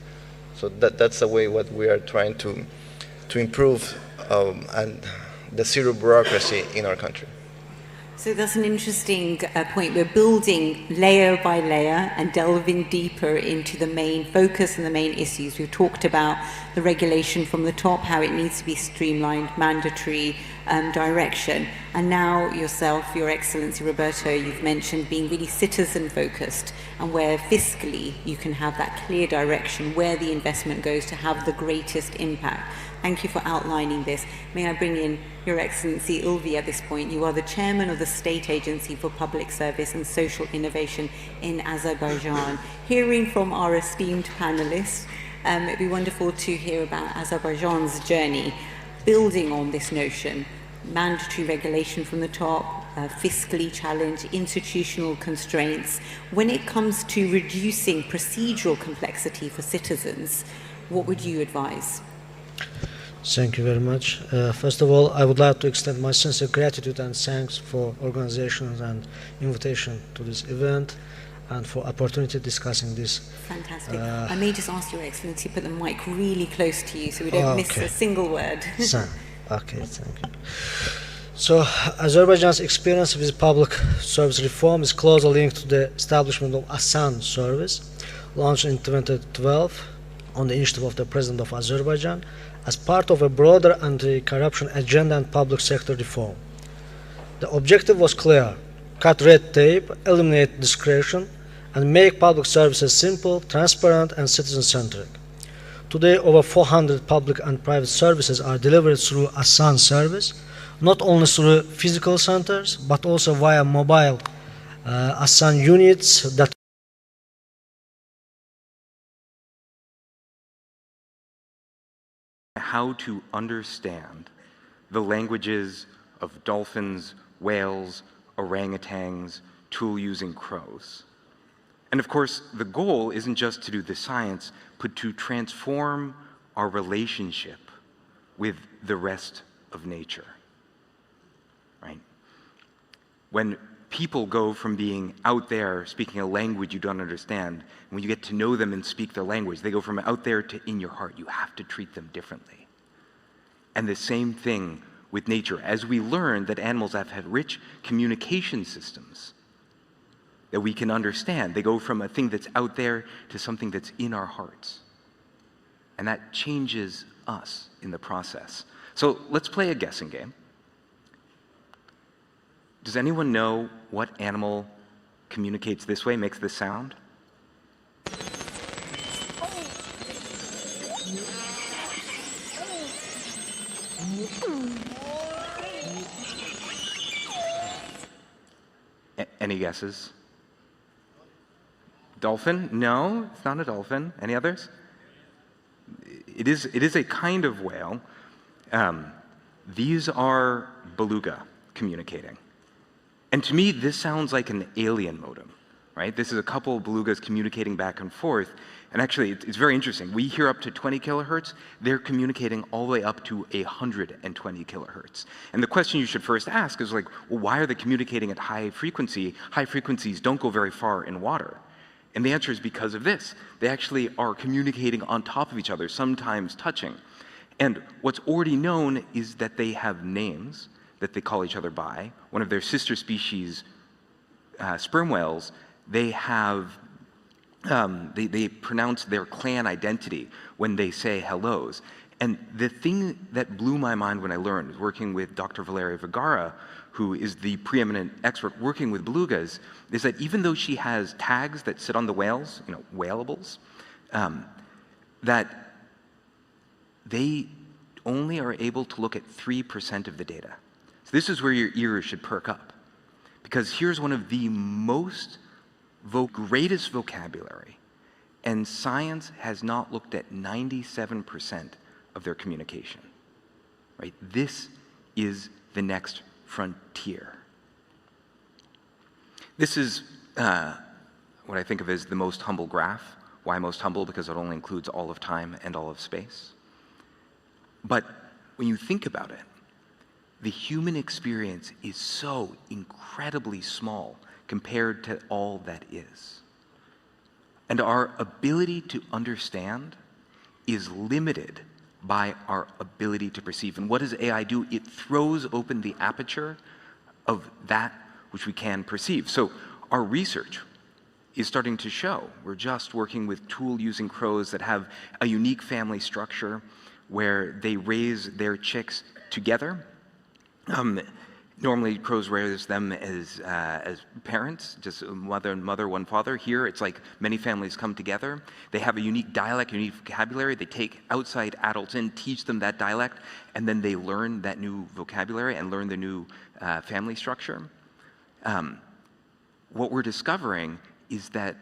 So that's the way what we are trying to improve and the zero bureaucracy in our country. So that's an interesting point. We're building layer by layer and delving deeper into the main focus and the main issues. We've talked about the regulation from the top, how it needs to be streamlined, mandatory direction. And now yourself, Your Excellency Roberto, you've mentioned being really citizen-focused and where fiscally you can have that clear direction where the investment goes to have the greatest impact. Thank you for outlining this. May I bring in Your Excellency Ulvi at this point. You are the chairman of the State Agency for Public Service and Social Innovation in Azerbaijan. Hearing from our esteemed panelists, it'd be wonderful to hear about Azerbaijan's journey, building on this notion, mandatory regulation from the top, fiscally challenged, institutional constraints. When it comes to reducing procedural complexity for citizens, what would you advise? Thank you very much. First of all, I would like to extend my sincere gratitude and thanks for organization and invitation to this event and for opportunity discussing this. Fantastic. I may just ask Your Excellency to put the mic really close to you so we don't miss a single word. Okay, thank you. So, Azerbaijan's experience with public service reform is closely linked to the establishment of ASAN service, launched in 2012 on the initiative of the President of Azerbaijan, as part of a broader anti-corruption agenda and public sector reform. The objective was clear: cut red tape, eliminate discretion, and make public services simple, transparent, and citizen-centric. Today, over 400 public and private services are delivered through ASAN service, not only through physical centers, but also via mobile ASAN units that how to understand the languages of dolphins, whales, orangutans, tool-using crows. And of course, the goal isn't just to do the science, but to transform our relationship with the rest of nature, right? When people go from being out there speaking a language you don't understand, when you get to know them and speak their language, they go from out there to in your heart. You have to treat them differently. And the same thing with nature. As we learn that animals have rich communication systems that we can understand, they go from a thing that's out there to something that's in our hearts. And that changes us in the process. So let's play a guessing game. Does anyone know what animal communicates this way, makes this sound? Any guesses? Dolphin? No, it's not a dolphin. Any others? It is a kind of whale. These are beluga communicating. And to me, this sounds like an alien modem, right? This is a couple of belugas communicating back and forth. And actually, it's very interesting. We hear up to 20 kilohertz. They're communicating all the way up to 120 kilohertz. And the question you should first ask is like, well, why are they communicating at high frequency? High frequencies don't go very far in water. And the answer is because of this. They actually are communicating on top of each other, sometimes touching. And what's already known is that they have names that they call each other by. One of their sister species sperm whales, they have, they pronounce their clan identity when they say hellos. And the thing that blew my mind when I learned, working with Dr. Valeria Vergara, who is the preeminent expert working with belugas, is that even though she has tags that sit on the whales, you know, whaleables, that they only are able to look at 3% of the data. So this is where your ears should perk up, because here's one of the most greatest vocabulary, and science has not looked at 97% of their communication, right? This is the next frontier. This is what I think of as the most humble graph. Why most humble? Because it only includes all of time and all of space. But when you think about it, the human experience is so incredibly small compared to all that is. And our ability to understand is limited by our ability to perceive. And what does AI do? It throws open the aperture of that which we can perceive. So our research is starting to show. We're just working with tool-using crows that have a unique family structure where they raise their chicks together. Normally, crows raise them as parents, just mother and mother, one father. Here, it's like many families come together. They have a unique dialect, unique vocabulary. They take outside adults in, teach them that dialect, and then they learn that new vocabulary and learn the new family structure. What we're discovering is that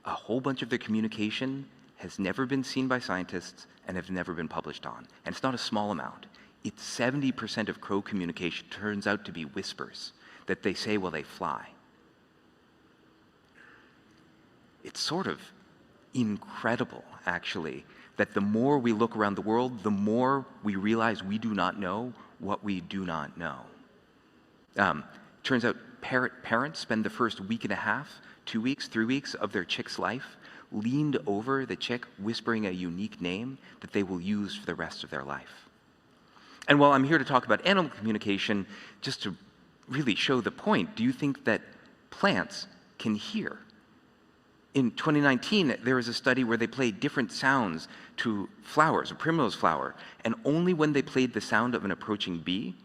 a whole bunch of their communication has never been seen by scientists and have never been published on. And it's not a small amount. It's 70% of crow communication turns out to be whispers that they say while they fly. It's sort of incredible, actually, that the more we look around the world, the more we realize we do not know what we do not know. Turns out parents spend the first week and a half, 2 weeks, 3 weeks of their chick's life leaned over the chick, whispering a unique name that they will use for the rest of their life. And while I'm here to talk about animal communication, just to really show the point, do you think that plants can hear? In 2019, there was a study where they played different sounds to flowers, a primrose flower, and only when they played the sound of an approaching bee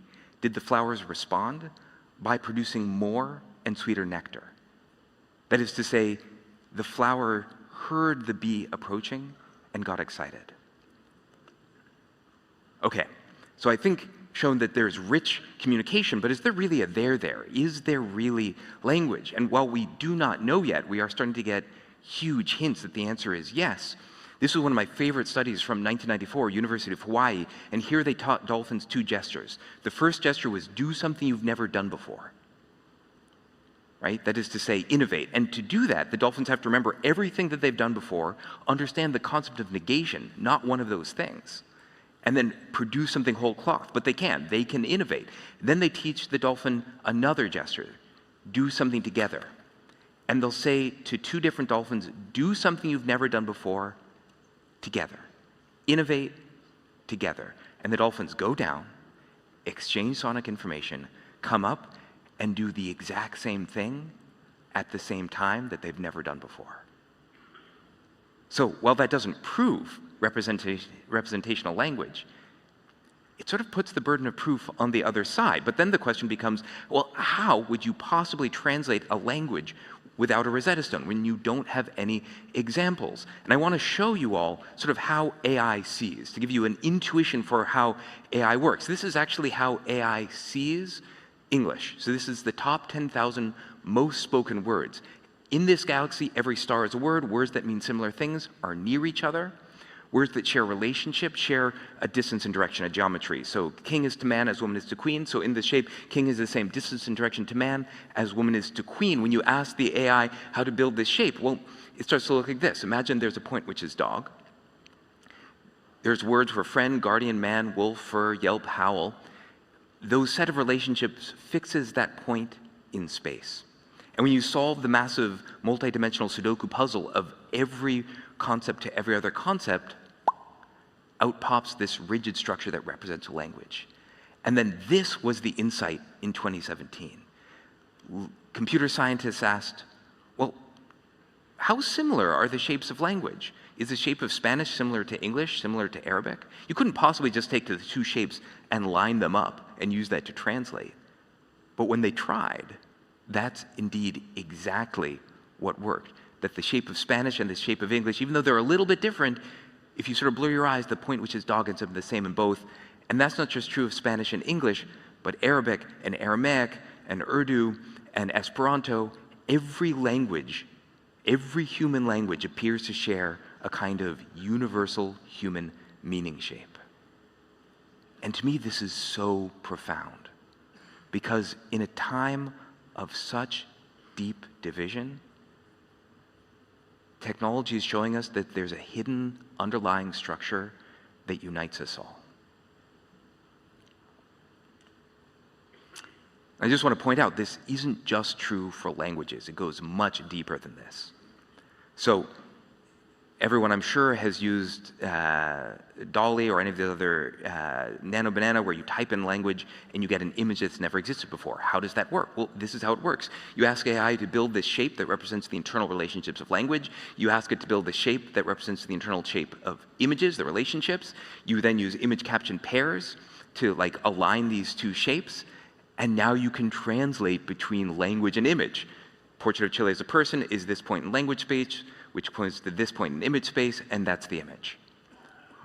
did the flowers respond by producing more and sweeter nectar. That is to say, the flower heard the bee approaching and got excited. Okay. So I think shown that there's rich communication, but is there really a there? Is there really language? And while we do not know yet, we are starting to get huge hints that the answer is yes. This was one of my favorite studies from 1994, University of Hawaii, and here they taught dolphins 2 gestures. The first gesture was do something you've never done before, right? That is to say, innovate. And to do that, the dolphins have to remember everything that they've done before, understand the concept of negation, not one of those things, and then produce something whole cloth. But they can innovate. Then they teach the dolphin another gesture, do something together. And they'll say to 2 different dolphins, do something you've never done before together. Innovate together. And the dolphins go down, exchange sonic information, come up, and do the exact same thing at the same time that they've never done before. So while that doesn't prove representational language, it sort of puts the burden of proof on the other side. But then the question becomes, well, how would you possibly translate a language without a Rosetta Stone when you don't have any examples? And I want to show you all sort of how AI sees, to give you an intuition for how AI works. This is actually how AI sees English. So this is the top 10,000 most spoken words. In this galaxy, every star is a word. Words that mean similar things are near each other. Words that share relationship share a distance and direction, a geometry. So king is to man as woman is to queen. So in this shape, king is the same distance and direction to man as woman is to queen. When you ask the AI how to build this shape, well, it starts to look like this. Imagine there's a point which is dog. There's words for friend, guardian, man, wolf, fur, yelp, howl. Those set of relationships fixes that point in space. And when you solve the massive multidimensional Sudoku puzzle of every concept to every other concept, out pops this rigid structure that represents a language. And then this was the insight in 2017. computer scientists asked, well, how similar are the shapes of language? Is the shape of Spanish similar to English, similar to Arabic? You couldn't possibly just take the two shapes and line them up and use that to translate. But when they tried, that's indeed exactly what worked. That the shape of Spanish and the shape of English, even though they're a little bit different, if you sort of blur your eyes, the point which is dog ends up the same in both. And that's not just true of Spanish and English, but Arabic and Aramaic and Urdu and Esperanto. Every language, every human language appears to share a kind of universal human meaning shape. And to me, this is so profound, because in a time of such deep division, technology is showing us that there's a hidden underlying structure that unites us all. I just want to point out, this isn't just true for languages. It goes much deeper than this. So everyone, I'm sure, has used DALL-E or any of the other Nano Banana, where you type in language and you get an image that's never existed before. How does that work? Well, this is how it works. You ask AI to build this shape that represents the internal relationships of language. You ask it to build the shape that represents the internal shape of images, the relationships. You then use image caption pairs to align these two shapes. And now you can translate between language and image. Portrait of Chile as a person is this point in language space, which points to this point in image space, and that's the image.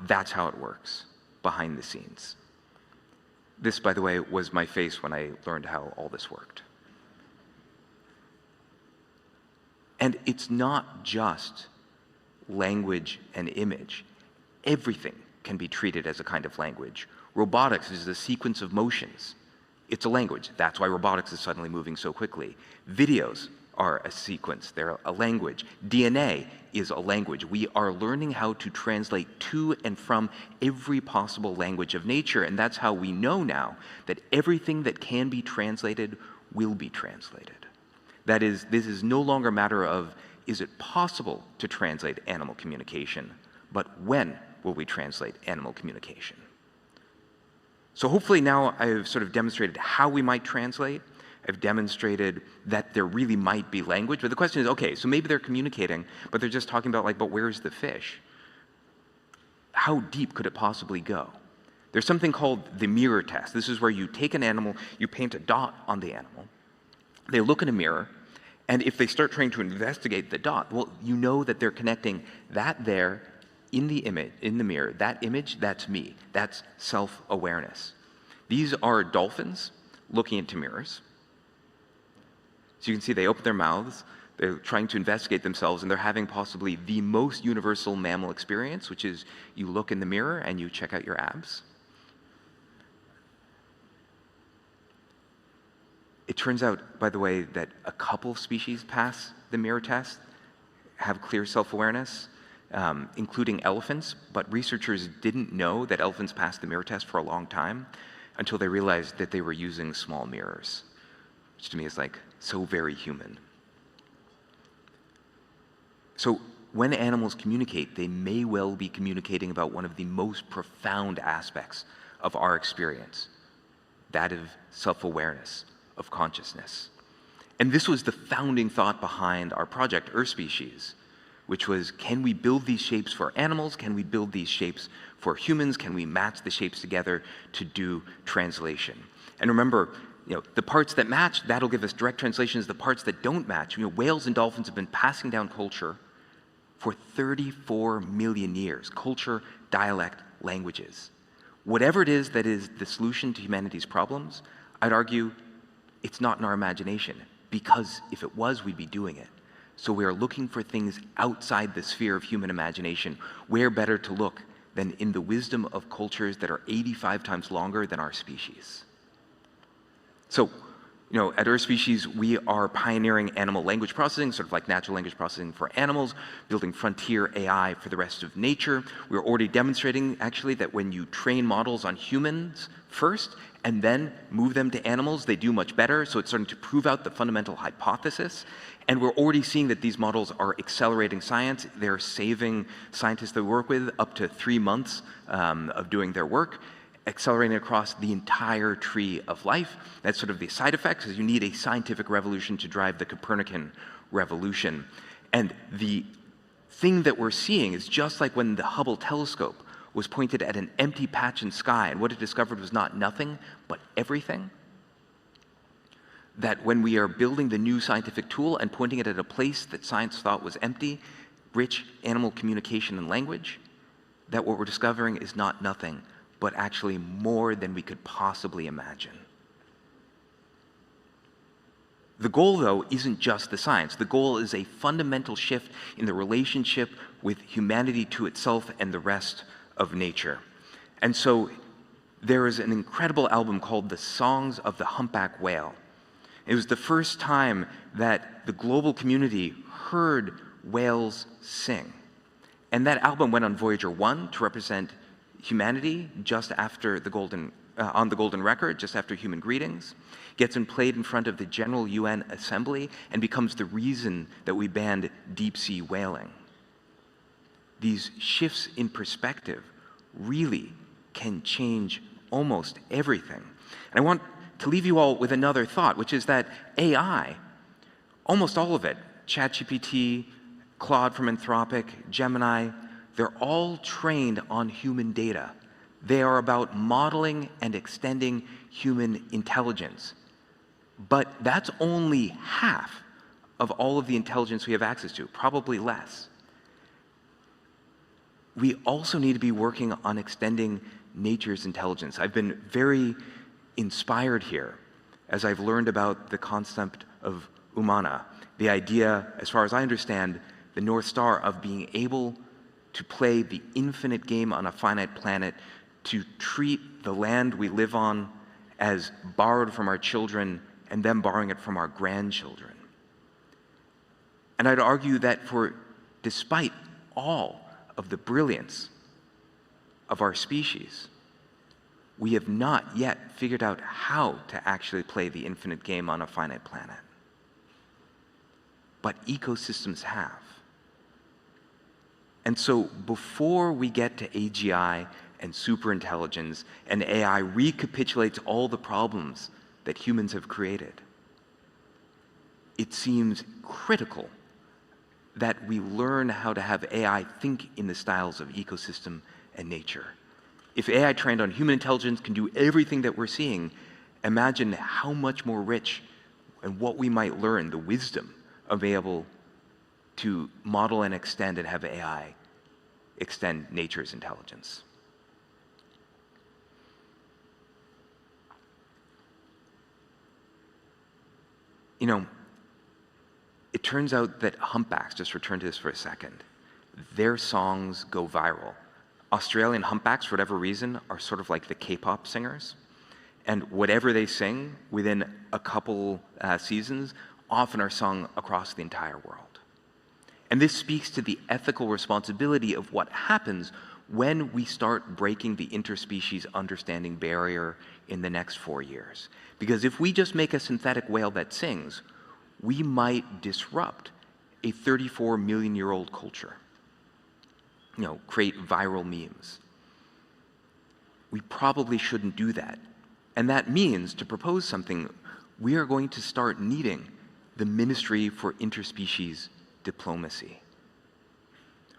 That's how it works behind the scenes. This, by the way, was my face when I learned how all this worked. And it's not just language and image. Everything can be treated as a kind of language. Robotics is a sequence of motions. It's a language. That's why robotics is suddenly moving so quickly. Videos are a sequence, they're a language. DNA is a language. We are learning how to translate to and from every possible language of nature, and that's how we know now that everything that can be translated will be translated. That is, this is no longer a matter of, is it possible to translate animal communication, but when will we translate animal communication? So hopefully now I've sort of demonstrated how we might translate. I've demonstrated that there really might be language, but the question is, okay, so maybe they're communicating, but they're just talking about but where's the fish? How deep could it possibly go? There's something called the mirror test. This is where you take an animal, you paint a dot on the animal, they look in a mirror, and if they start trying to investigate the dot, well, you know that they're connecting that there in the image, in the mirror, that image, that's me. That's self-awareness. These are dolphins looking into mirrors. So you can see they open their mouths, they're trying to investigate themselves, and they're having possibly the most universal mammal experience, which is you look in the mirror and you check out your abs. It turns out, by the way, that a couple of species pass the mirror test, have clear self-awareness, including elephants, but researchers didn't know that elephants passed the mirror test for a long time until they realized that they were using small mirrors, which to me is so very human. So when animals communicate, they may well be communicating about one of the most profound aspects of our experience, that of self-awareness, of consciousness. And this was the founding thought behind our project, Earth Species, which was, can we build these shapes for animals? Can we build these shapes for humans? Can we match the shapes together to do translation? And remember, the parts that match, that'll give us direct translations. The parts that don't match, whales and dolphins have been passing down culture for 34 million years. Culture, dialect, languages. Whatever it is that is the solution to humanity's problems, I'd argue it's not in our imagination, because if it was, we'd be doing it. So we are looking for things outside the sphere of human imagination. Where better to look than in the wisdom of cultures that are 85 times longer than our species? So, at Earth Species, we are pioneering animal language processing, sort of like natural language processing for animals, building frontier AI for the rest of nature. We're already demonstrating, actually, that when you train models on humans first and then move them to animals, they do much better. So it's starting to prove out the fundamental hypothesis. And we're already seeing that these models are accelerating science. They're saving scientists that we work with up to 3 months of doing their work. accelerating across the entire tree of life. That's sort of the side effect, is you need a scientific revolution to drive the Copernican revolution. And the thing that we're seeing is just like when the Hubble telescope was pointed at an empty patch in sky, and what it discovered was not nothing, but everything. That when we are building the new scientific tool and pointing it at a place that science thought was empty, rich animal communication and language, that what we're discovering is not nothing, but actually more than we could possibly imagine. The goal, though, isn't just the science. The goal is a fundamental shift in the relationship with humanity to itself and the rest of nature. And so there is an incredible album called The Songs of the Humpback Whale. It was the first time that the global community heard whales sing. And that album went on Voyager 1 to represent humanity just after the on the Golden Record, just after Human Greetings, gets played in front of the General UN Assembly, and becomes the reason that we banned deep-sea whaling. These shifts in perspective really can change almost everything. And I want to leave you all with another thought, which is that AI, almost all of it, ChatGPT, Claude from Anthropic, Gemini, they're all trained on human data. They are about modeling and extending human intelligence. But that's only half of all of the intelligence we have access to, probably less. We also need to be working on extending nature's intelligence. I've been very inspired here as I've learned about the concept of umana, the idea, as far as I understand, the North Star of being able to play the infinite game on a finite planet, to treat the land we live on as borrowed from our children and then borrowing it from our grandchildren. And I'd argue that despite all of the brilliance of our species, we have not yet figured out how to actually play the infinite game on a finite planet. But ecosystems have. And so before we get to AGI and superintelligence and AI recapitulates all the problems that humans have created, it seems critical that we learn how to have AI think in the styles of ecosystem and nature. If AI trained on human intelligence can do everything that we're seeing, imagine how much more rich and what we might learn, the wisdom of being able to model and extend and have AI extend nature's intelligence. You know, it turns out that humpbacks, just return to this for a second, their songs go viral. Australian humpbacks, for whatever reason, are sort of like the K-pop singers. And whatever they sing within a couple seasons often are sung across the entire world. And this speaks to the ethical responsibility of what happens when we start breaking the interspecies understanding barrier in the next 4 years. Because if we just make a synthetic whale that sings, we might disrupt a 34-million-year-old culture. You know, create viral memes. We probably shouldn't do that. And that means, to propose something, we are going to start needing the Ministry for Interspecies Diplomacy.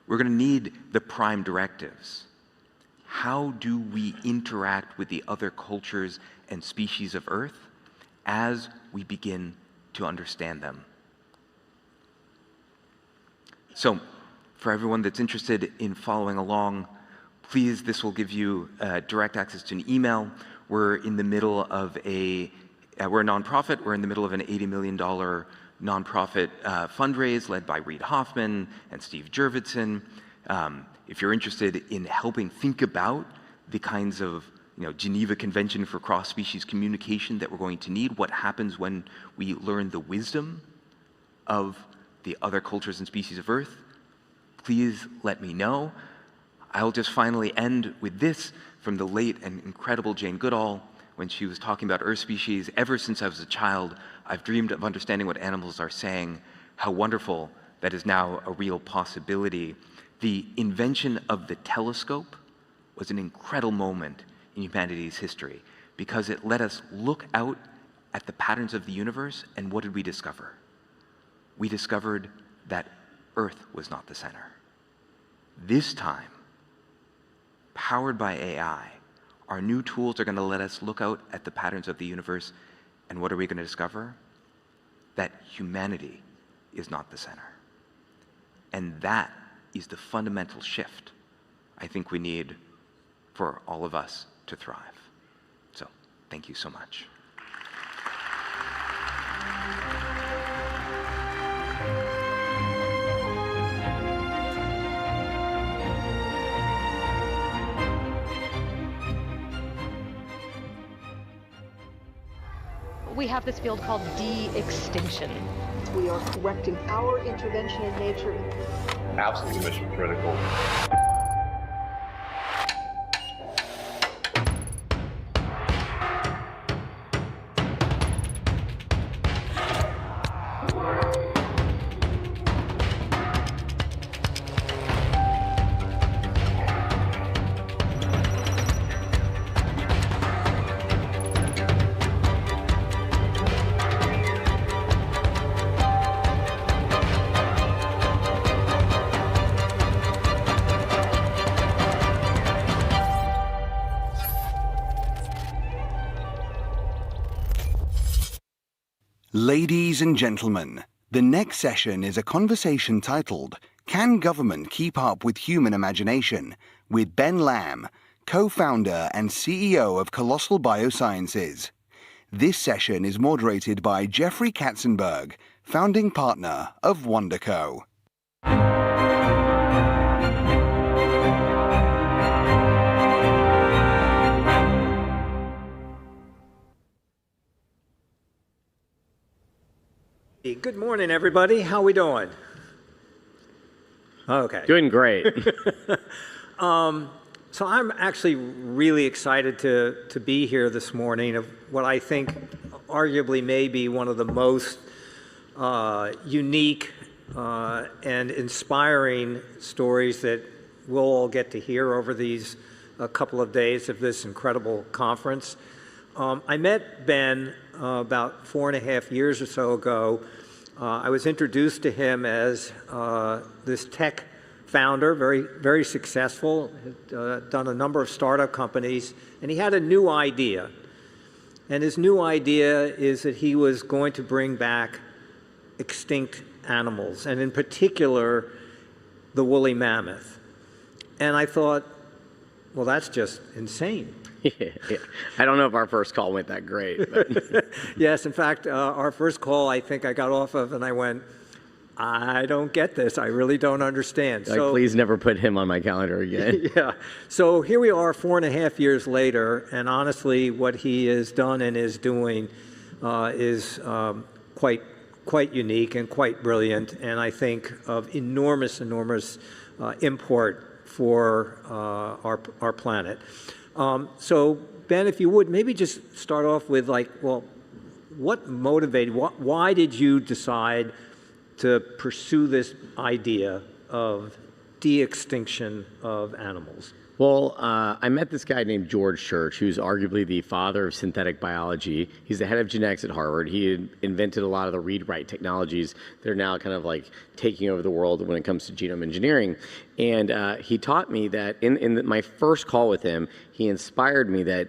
We're going to need the prime directives. How do we interact with the other cultures and species of Earth as we begin to understand them? So, for everyone that's interested in following along, please, this will give you direct access to an email. We're in the middle of we're a nonprofit. We're in the middle of an $80 million nonprofit fundraise led by Reid Hoffman and Steve Jurvetson. If you're interested in helping think about the kinds of Geneva Convention for cross-species communication that we're going to need, what happens when we learn the wisdom of the other cultures and species of Earth, please let me know. I'll just finally end with this from the late and incredible Jane Goodall when she was talking about Earth species. Ever since I was a child, I've dreamed of understanding what animals are saying. How wonderful that is now a real possibility. The invention of the telescope was an incredible moment in humanity's history because it let us look out at the patterns of the universe, and what did we discover? We discovered that Earth was not the center. This time, powered by AI, our new tools are going to let us look out at the patterns of the universe, and what are we going to discover? That humanity is not the center. And that is the fundamental shift I think we need for all of us to thrive. So, thank you so much. We have this field called de-extinction. We are correcting our intervention in nature. Absolutely mission critical. Ladies and gentlemen, the next session is a conversation titled, Can Government Keep Up with Human Imagination? With Ben Lamb, co-founder and CEO of Colossal Biosciences. This session is moderated by Jeffrey Katzenberg, founding partner of WonderCo. Good morning, everybody. How we doing? Okay. Doing great. So I'm actually really excited to be here this morning of what I think arguably may be one of the most unique and inspiring stories that we'll all get to hear over these couple of days of this incredible conference. I met Ben about 4.5 years or so ago. I was introduced to him as this tech founder, very successful, had done a number of startup companies, and he had a new idea. And his new idea is that he was going to bring back extinct animals, and in particular, the woolly mammoth. And I thought, well, that's just insane. Yeah. I don't know if our first call went that great. But. Yes, in fact, our first call I think I got off of and I went, I don't get this. I really don't understand. Like, please never put him on my calendar again. Yeah. So here we are 4.5 years later, and honestly, what he has done and is doing is quite unique and quite brilliant, and I think of enormous import for our planet. So Ben, if you would, maybe just start off with like, well, what motivated, why did you decide to pursue this idea of de-extinction of animals? Well, I met this guy named George Church, who's arguably the father of synthetic biology. He's the head of genetics at Harvard. He had invented a lot of the read-write technologies that are now kind of like taking over the world when it comes to genome engineering. And he taught me that in my first call with him, he inspired me that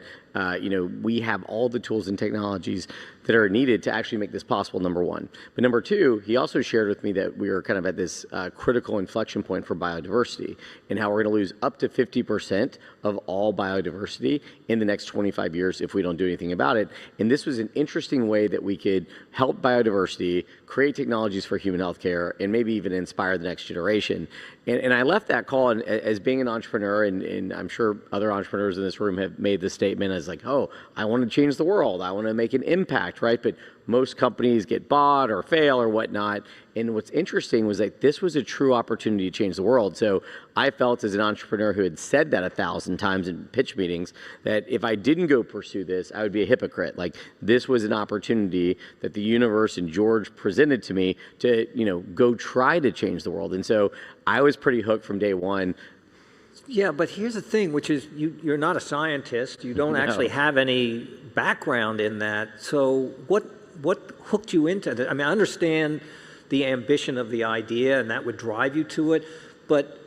we have all the tools and technologies that are needed to actually make this possible, number one. But number two, he also shared with me that we are kind of at this critical inflection point for biodiversity and how we're going to lose up to 50% of all biodiversity in the next 25 years if we don't do anything about it. And this was an interesting way that we could help biodiversity, create technologies for human healthcare, and maybe even inspire the next generation. And I left that call as being an entrepreneur, and I'm sure other entrepreneurs in this room have made this statement as like, oh, I want to change the world. I want to make an impact, right? But most companies get bought or fail or whatnot. And what's interesting was that this was a true opportunity to change the world. So I felt as an entrepreneur who had said that 1,000 times in pitch meetings, that if I didn't go pursue this, I would be a hypocrite. Like, this was an opportunity that the universe and George presented to me to, go try to change the world. And so I was pretty hooked from day one. Yeah, but here's the thing, which is you're not a scientist. You don't actually have any background in that. So what hooked you into that? I mean, I understand the ambition of the idea, and that would drive you to it. But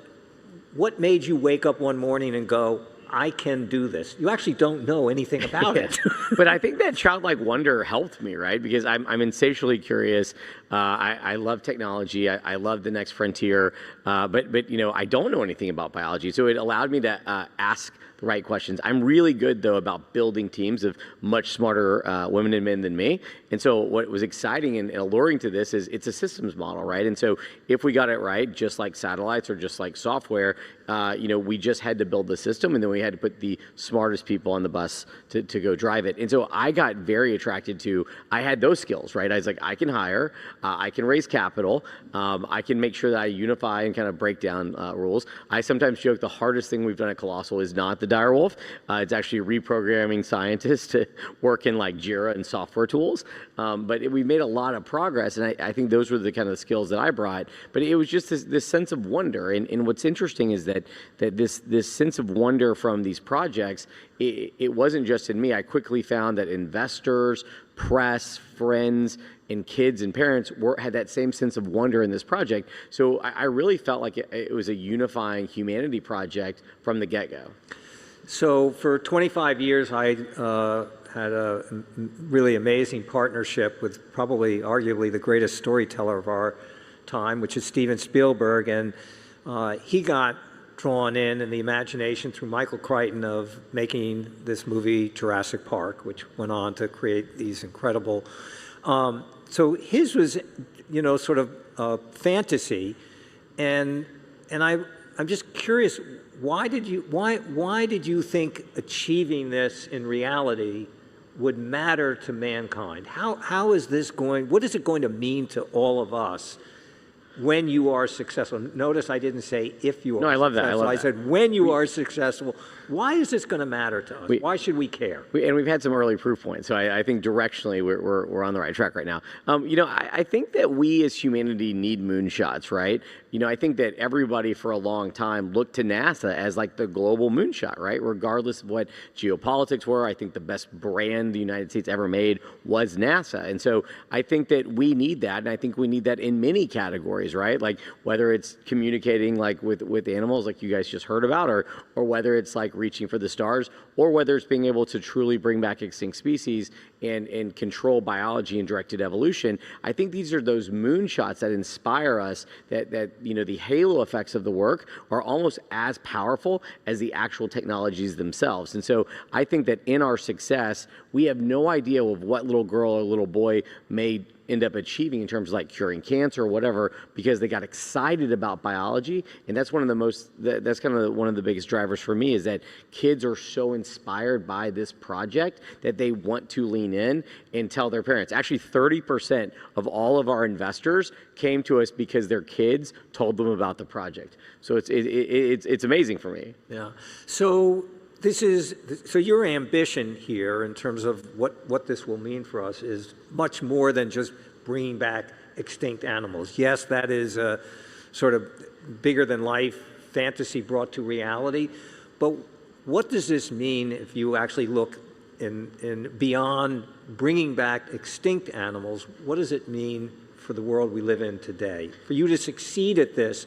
what made you wake up one morning and go, I can do this? You actually don't know anything about it. But I think that childlike wonder helped me, right? Because I'm insatiably curious. I love technology. I love the next frontier. But you know, I don't know anything about biology, so it allowed me to ask the right questions. I'm really good, though, about building teams of much smarter women and men than me. And so what was exciting and alluring to this is it's a systems model, right? And so if we got it right, just like satellites or just like software, you know, we just had to build the system, and then we had to put the smartest people on the bus to go drive it. And so I got very attracted to, I had those skills, right? I was like, I can hire, I can raise capital, I can make sure that I unify and kind of break down rules. I sometimes joke the hardest thing we've done at Colossal is not the dire wolf. It's actually reprogramming scientists to work in like Jira and software tools. But we made a lot of progress, and I think those were the kind of skills that I brought. But it was just this sense of wonder. And what's interesting is that this sense of wonder from these projects, it wasn't just in me. I quickly found that investors, press, friends, and kids and parents had that same sense of wonder in this project. So I really felt like it was a unifying humanity project from the get-go. So for 25 years, I had a really amazing partnership with probably arguably the greatest storyteller of our time, which is Steven Spielberg. And he got drawn in the imagination through Michael Crichton of making this movie Jurassic Park, which went on to create these incredible. So his was, you know, sort of fantasy, and I'm just curious, why did you think achieving this in reality would matter to mankind? How is this going? What is it going to mean to all of us when you are successful? Notice I didn't say if you are. No, I love that. I said when you are successful. Why is this going to matter to us? Why should we care? And we've had some early proof points, so I think directionally we're on the right track right now. You know, I think that we as humanity need moonshots, right? You know, I think that everybody for a long time looked to NASA as like the global moonshot, right? Regardless of what geopolitics were, I think the best brand the United States ever made was NASA. And so I think that we need that, and I think we need that in many categories, right? Like whether it's communicating like with animals like you guys just heard about, or whether it's like reaching for the stars, or whether it's being able to truly bring back extinct species and control biology and directed evolution. I think these are those moonshots that inspire us, that you know, the halo effects of the work are almost as powerful as the actual technologies themselves. And so I think that in our success, we have no idea of what little girl or little boy may end up achieving in terms of like curing cancer or whatever, because they got excited about biology. And that's one of the that's kind of one of the biggest drivers for me, is that kids are so inspired by this project that they want to lean in and tell their parents. Actually, 30% of all of our investors came to us because their kids told them about the project. So it's amazing for me. Yeah. So so your ambition here in terms of what this will mean for us is much more than just bringing back extinct animals. Yes, that is a sort of bigger than life fantasy brought to reality. But what does this mean if you actually look in beyond bringing back extinct animals? What does it mean for the world we live in today? For you to succeed at this,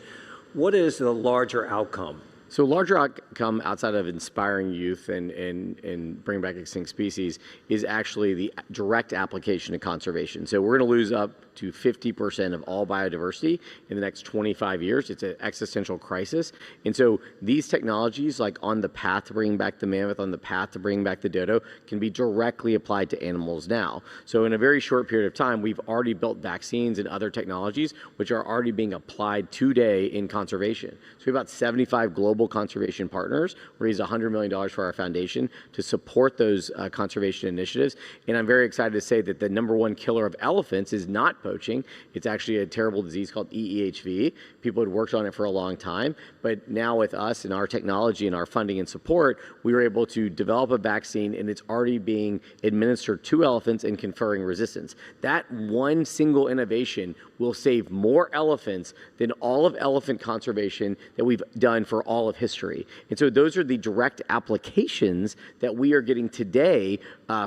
what is the larger outcome? So larger outcome outside of inspiring youth and bring back extinct species is actually the direct application of conservation. So we're going to lose up to 50% of all biodiversity in the next 25 years. It's an existential crisis. And so these technologies, like on the path to bring back the mammoth, on the path to bring back the dodo, can be directly applied to animals now. So in a very short period of time, we've already built vaccines and other technologies which are already being applied today in conservation. So we have about 75 global conservation partners. We raised $100 million for our foundation to support those conservation initiatives. And I'm very excited to say that the #1 killer of elephants is not poaching. It's actually a terrible disease called EEHV. People had worked on it for a long time, but now with us and our technology and our funding and support, we were able to develop a vaccine, and it's already being administered to elephants and conferring resistance. That one single innovation will save more elephants than all of elephant conservation that we've done for all all of history. And so those are the direct applications that we are getting today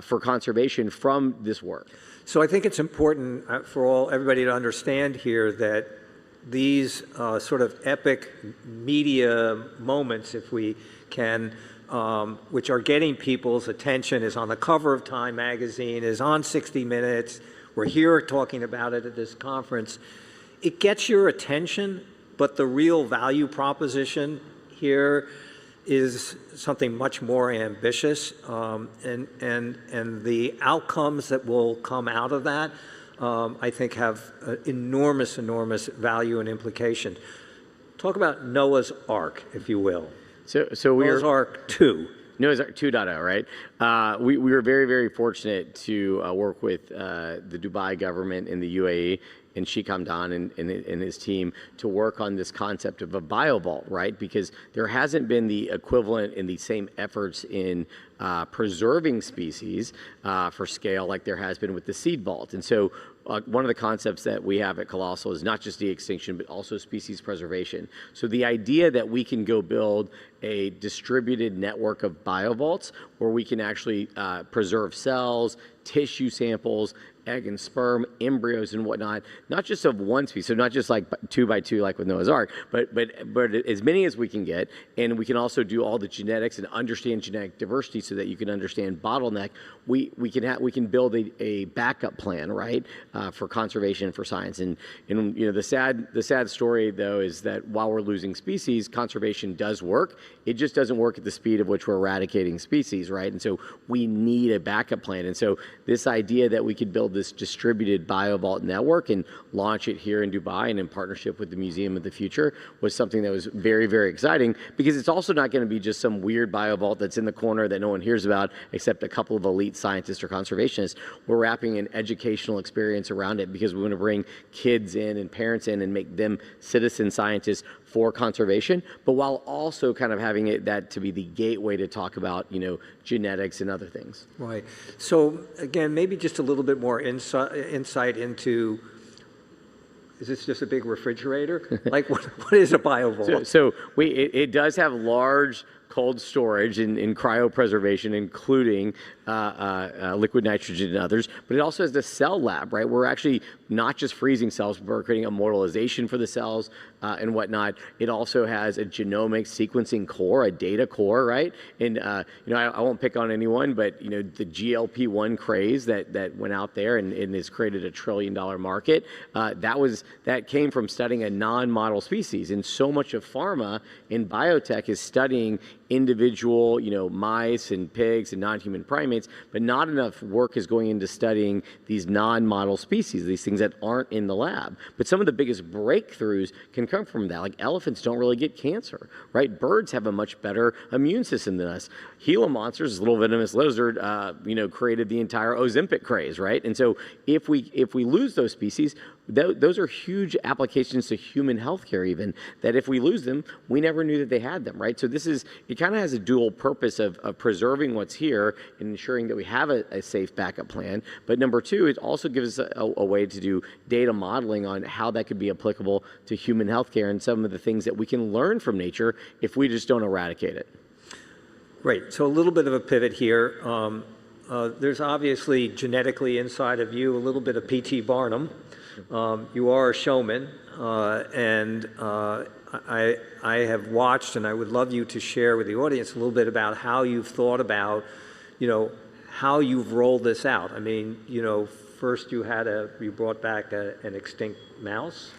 for conservation from this work. So I think it's important for everybody to understand here that these sort of epic media moments, if we can, which are getting people's attention, is on the cover of Time magazine, is on 60 Minutes. We're here talking about it at this conference. It gets your attention, but the real value proposition here is something much more ambitious, and the outcomes that will come out of that, I think, have enormous value and implication. Talk about Noah's Ark, if you will. So Noah's Ark 2. Noah's Ark 2.0, right? We were very fortunate to work with the Dubai government in the UAE and Sheikh Hamdan and his team to work on this concept of a biovault, right? Because there hasn't been the equivalent in the same efforts in preserving species for scale like there has been with the seed vault. And so one of the concepts that we have at Colossal is not just de-extinction, but also species preservation. So the idea that we can go build a distributed network of biovaults where we can actually preserve cells, tissue samples, egg and sperm, embryos and whatnot, not just of one species, so not just like 2 by 2 like with Noah's Ark, but as many as we can get, and we can also do all the genetics and understand genetic diversity so that you can understand bottleneck. We can build a backup plan, right, for conservation, for science, and you know the sad story though is that while we're losing species, conservation does work. It just doesn't work at the speed of which we're eradicating species, right? And so we need a backup plan. And so this idea that we could build this distributed biovault network and launch it here in Dubai and in partnership with the Museum of the Future was something that was very exciting, because it's also not going to be just some weird biovault that's in the corner that no one hears about except a couple of elite scientists or conservationists. We're wrapping an educational experience around it because we want to bring kids in and parents in and make them citizen scientists for conservation, but while also kind of having that to be the gateway to talk about, you know, genetics and other things. Right. So again, maybe just a little bit more insight into, is this just a big refrigerator? Like what is a biovault? So it does have large cold storage and cryopreservation, including liquid nitrogen and others, but it also has the cell lab, right? We're actually not just freezing cells, but we're creating immortalization for the cells and whatnot. It also has a genomic sequencing core, a data core, right? And you know, I won't pick on anyone, but you know, the GLP-1 craze that went out there and has created a $1 trillion market, that came from studying a non-model species. And so much of pharma and biotech is studying individual, you know, mice and pigs and non-human primates, but not enough work is going into studying these non-model species, these things that aren't in the lab. But some of the biggest breakthroughs can come from that. Like elephants don't really get cancer, right? Birds have a much better immune system than us. Gila monsters, this little venomous lizard, you know, created the entire Ozempic craze, right? And so if we lose those species, those are huge applications to human healthcare even, that if we lose them, we never knew that they had them, right? So it kind of has a dual purpose of preserving what's here and ensuring that we have a safe backup plan. But number two, it also gives us a way to do data modeling on how that could be applicable to human healthcare and some of the things that we can learn from nature if we just don't eradicate it. Great. So a little bit of a pivot here. There's obviously genetically inside of you a little bit of P.T. Barnum. You are a showman, and I have watched, and I would love you to share with the audience a little bit about how you've thought about, you know, how you've rolled this out. I mean, you know, first you brought back an extinct mouse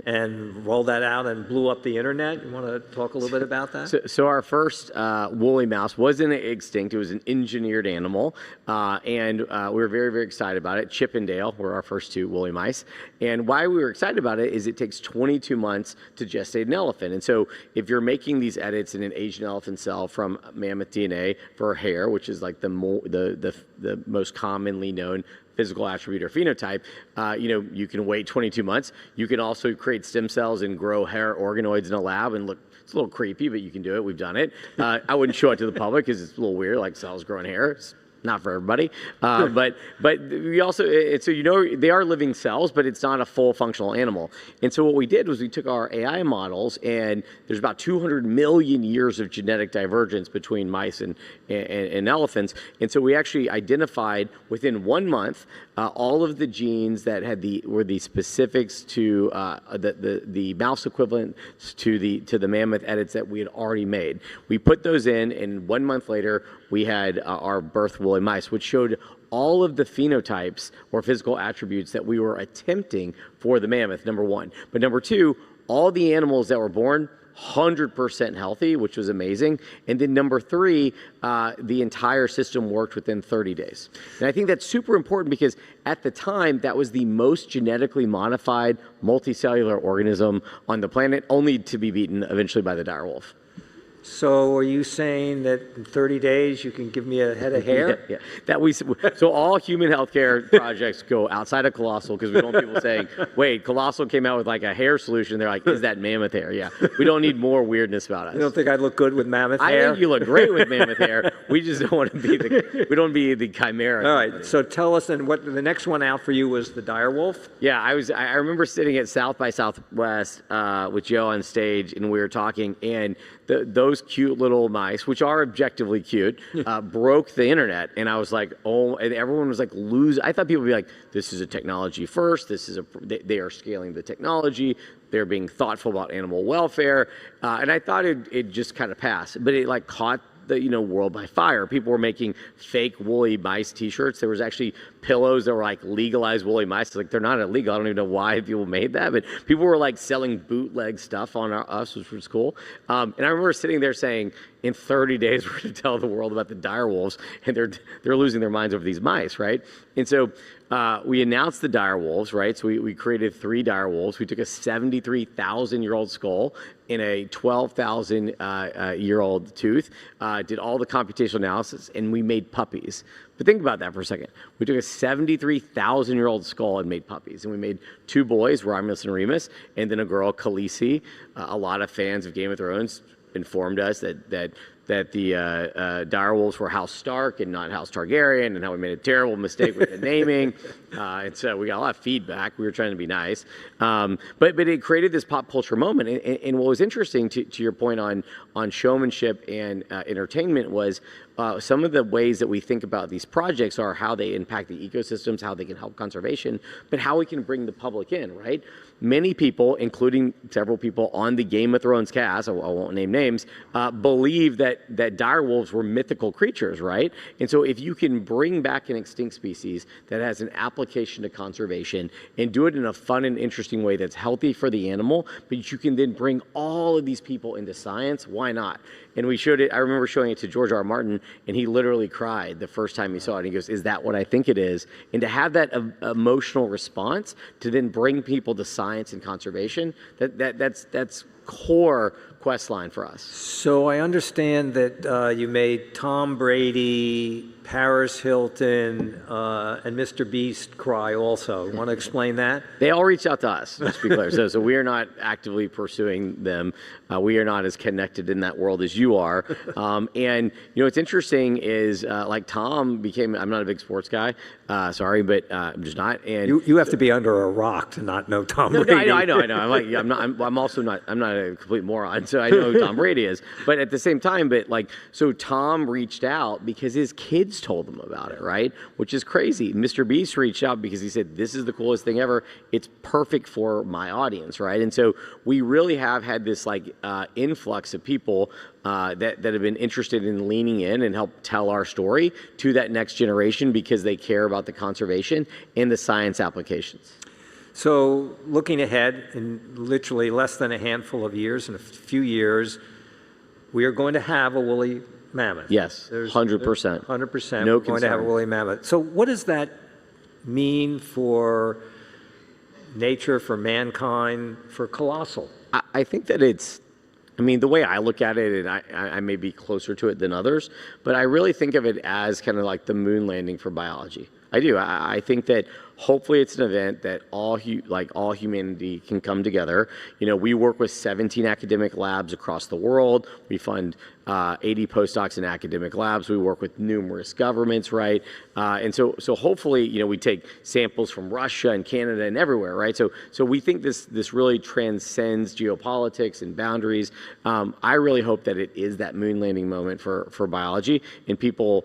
and rolled that out and blew up the internet. You want to talk a little bit about that? So our first woolly mouse wasn't extinct. It was an engineered animal, and we were very excited about it. Chip and Dale were our first two woolly mice. And why we were excited about it is it takes 22 months to gestate an elephant. And so if you're making these edits in an Asian elephant cell from mammoth DNA for hair, which is like the most commonly known physical attribute or phenotype, you know, you can wait 22 months. You can also create stem cells and grow hair organoids in a lab and look, it's a little creepy, but you can do it. We've done it. I wouldn't show it to the public because it's a little weird, like cells growing hair. It's not for everybody. But we also, so they are living cells, but it's not a full functional animal. And so what we did was we took our AI models, and there's about 200 million years of genetic divergence between mice and elephants. And so we actually identified within 1 month all of the genes that were the specifics to the mouse equivalent to the mammoth edits that we had already made. We put those in, and 1 month later we had our birth woolly mice, which showed all of the phenotypes or physical attributes that we were attempting for the mammoth, number one. But number two, all the animals that were born 100% healthy, which was amazing. And then number three, the entire system worked within 30 days. And I think that's super important because at the time, that was the most genetically modified multicellular organism on the planet, only to be beaten eventually by the dire wolf. So are you saying that in 30 days you can give me a head of hair? Yeah. So all human healthcare projects go outside of Colossal because we don't want people saying, wait, Colossal came out with like a hair solution. They're like, is that mammoth hair? Yeah. We don't need more weirdness about us. You don't think I'd look good with mammoth hair? I think you look great with mammoth hair. We just don't want to be we don't be the chimera. All right. So tell us then, what the next one out for you was the dire wolf? Yeah. I remember sitting at South by Southwest with Joe on stage, and we were talking, and those cute little mice, which are objectively cute, broke the internet. And I was like, oh, and everyone was like, I thought people would be like, this is a technology first. They are scaling the technology. They're being thoughtful about animal welfare. And I thought it just kind of passed, but it like caught the world by fire. People were making fake woolly mice t-shirts. There was actually pillows that were like legalized woolly mice. Like, they're not illegal. I don't even know why people made that, but people were like selling bootleg stuff on us, which was cool. And I remember sitting there saying, in 30 days, we're going to tell the world about the dire wolves, and they're losing their minds over these mice, right? And so we announced the dire wolves, right? So we created 3 dire wolves. We took a 73,000-year-old skull in a 12,000-year-old tooth, did all the computational analysis, and we made puppies. But think about that for a second. We took a 73,000-year-old skull and made puppies. And we made 2 boys, Romulus and Remus, and then a girl, Khaleesi. A lot of fans of Game of Thrones informed us that the dire wolves were House Stark and not House Targaryen, and how we made a terrible mistake with the naming. And so we got a lot of feedback. We were trying to be nice. But it created this pop culture moment. And what was interesting to your point on showmanship and entertainment was some of the ways that we think about these projects are how they impact the ecosystems, how they can help conservation, but how we can bring the public in, right? Many people, including several people on the Game of Thrones cast, I won't name names, believe that dire wolves were mythical creatures, right? And so if you can bring back an extinct species that has an application to conservation and do it in a fun and interesting way that's healthy for the animal, but you can then bring all of these people into science, why not? And we showed it, I remember showing it to George R. R. Martin, and he literally cried the first time he saw it. He goes, is that what I think it is? And to have that emotional response to then bring people to science and conservation, that's core quest line for us. So I understand that you made Tom Brady, Paris Hilton, and Mr. Beast cry also. Want to explain that? They all reached out to us, let's be clear. So we are not actively pursuing them. We are not as connected in that world as you are. And what's interesting is like Tom became, I'm not a big sports guy, sorry, but I'm just not. And you have to be under a rock to not know Tom Brady. I know. I'm not a complete moron, so I know who Tom Brady is. But at the same time, so Tom reached out because his kids told him about it, right? Which is crazy. Mr. Beast reached out because he said, this is the coolest thing ever. It's perfect for my audience, right? And so we really have had this influx of people that have been interested in leaning in and help tell our story to that next generation because they care about the conservation and the science applications. So looking ahead, in literally less than a handful of years, in a few years, we are going to have a woolly mammoth. Yes, 100%. 100%. No we're going to have a woolly mammoth. So what does that mean for nature, for mankind, for Colossal? I think that the way I look at it, and I may be closer to it than others, but I really think of it as kind of like the moon landing for biology. I do. I think that Hopefully it's an event that all humanity can come together. We work with 17 academic labs across the world. We fund 80 postdocs in academic labs. We work with numerous governments, right? And so hopefully, we take samples from Russia and Canada and everywhere, right? So we think this really transcends geopolitics and boundaries. I really hope that it is that moon landing moment for biology, and people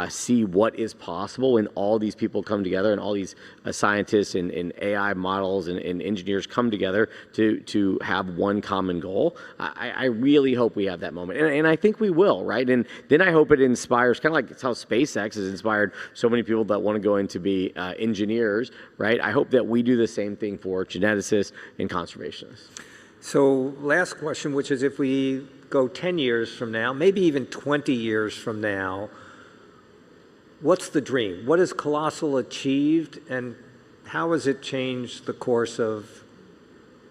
see what is possible when all these people come together and all these scientists and AI models and engineers come together to have one common goal. I really hope we have that moment. And I think we will, right? And then I hope it inspires, kind of like how SpaceX has inspired so many people that want to go into be engineers, right? I hope that we do the same thing for geneticists and conservationists. So last question, which is if we go 10 years from now, maybe even 20 years from now, what's the dream? What has Colossal achieved, and how has it changed the course of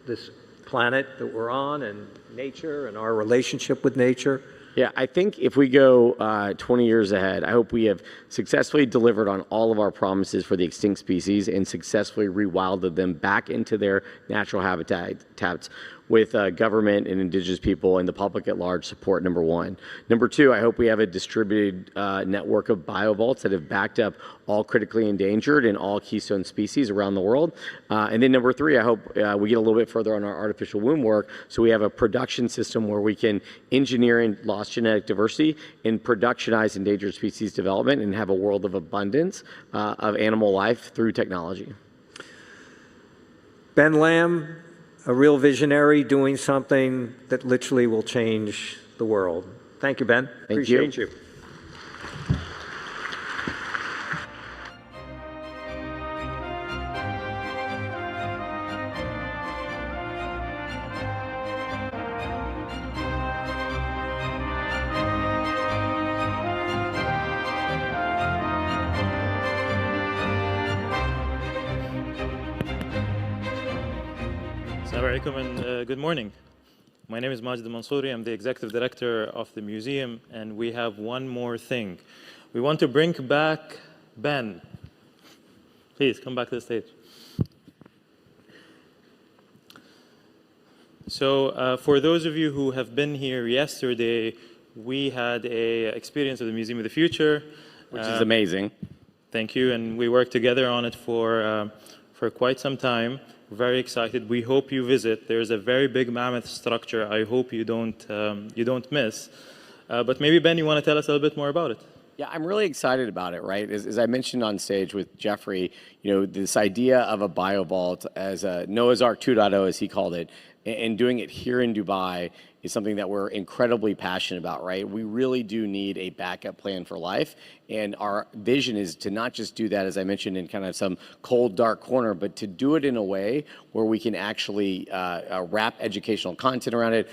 this planet that we're on and nature and our relationship with nature? Yeah, I think if we go 20 years ahead, I hope we have successfully delivered on all of our promises for the extinct species and successfully rewilded them back into their natural habitats with government and indigenous people and the public at large support, number one. Number two, I hope we have a distributed network of biovaults that have backed up all critically endangered and all keystone species around the world. And then number three, I hope we get a little bit further on our artificial womb work, so we have a production system where we can engineer in lost genetic diversity and productionize endangered species development and have a world of abundance of animal life through technology. Ben Lamb, a real visionary doing something that literally will change the world. Thank you, Ben. Appreciate you. And good morning. My name is Majid Mansouri. I'm the executive director of the museum, and we have one more thing. We want to bring back Ben. Please come back to the stage. So for those of you who have been here yesterday, we had a experience of the Museum of the Future. Which is amazing. Thank you, and we worked together on it for quite some time. We're very excited. We hope you visit. There's a very big mammoth structure. I hope you don't miss. But maybe, Ben, you want to tell us a little bit more about it? Yeah, I'm really excited about it, right? As I mentioned on stage with Jeffrey, this idea of a biovault as a Noah's Ark 2.0, as he called it, and doing it here in Dubai is something that we're incredibly passionate about, right? We really do need a backup plan for life. And our vision is to not just do that, as I mentioned, in kind of some cold, dark corner, but to do it in a way where we can actually wrap educational content around it,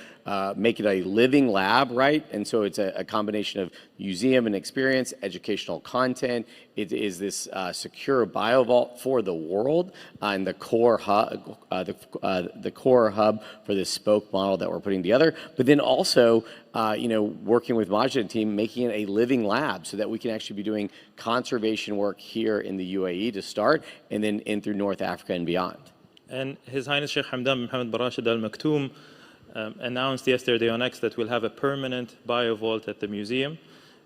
make it a living lab, right? And so it's a combination of museum and experience, educational content. It is this secure biovault for the world and the core hub, the core hub for this spoke model that we're putting together. But then also, working with Majid and team, making it a living lab so that we can actually be doing conservation work here in the UAE to start, and then in through North Africa and beyond. And His Highness Sheikh Hamdan Mohammed Barashid Al Maktoum announced yesterday on X that we'll have a permanent biovault at the museum.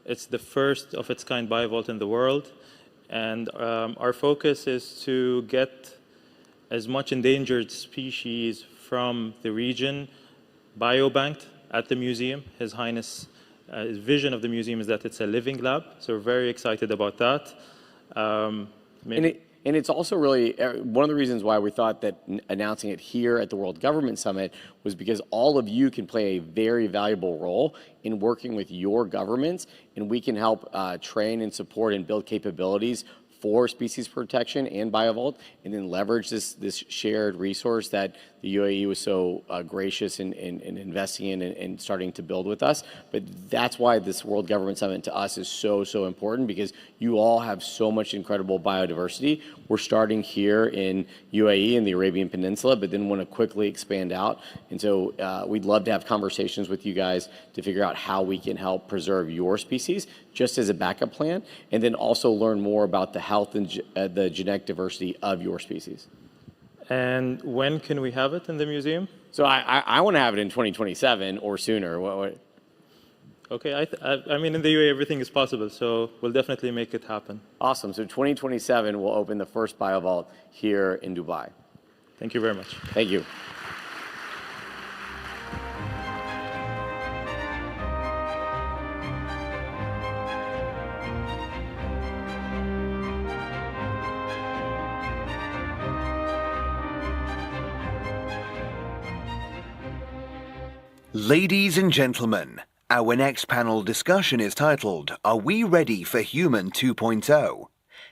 It's the first of its kind biovault in the world. And our focus is to get as much endangered species from the region biobanked at the museum. His Highness, his vision of the museum is that it's a living lab. So we're very excited about that. And it's also really one of the reasons why we thought that announcing it here at the World Government Summit was because all of you can play a very valuable role in working with your governments, and we can help train and support and build capabilities for species protection and biovault, and then leverage this shared resource that the UAE was so gracious in investing in and starting to build with us. But that's why this World Government Summit to us is so important, because you all have so much incredible biodiversity. We're starting here in UAE in the Arabian Peninsula, but then want to quickly expand out. And so we'd love to have conversations with you guys to figure out how we can help preserve your species just as a backup plan, and then also learn more about the health health and the genetic diversity of your species. And when can we have it in the museum? So I want to have it in 2027 or sooner. Okay, I mean, in the UAE, everything is possible, so we'll definitely make it happen. Awesome. So 2027, we'll open the first BioVault here in Dubai. Thank you very much. Thank you. Ladies and gentlemen, our next panel discussion is titled, Are We Ready for Human 2.0?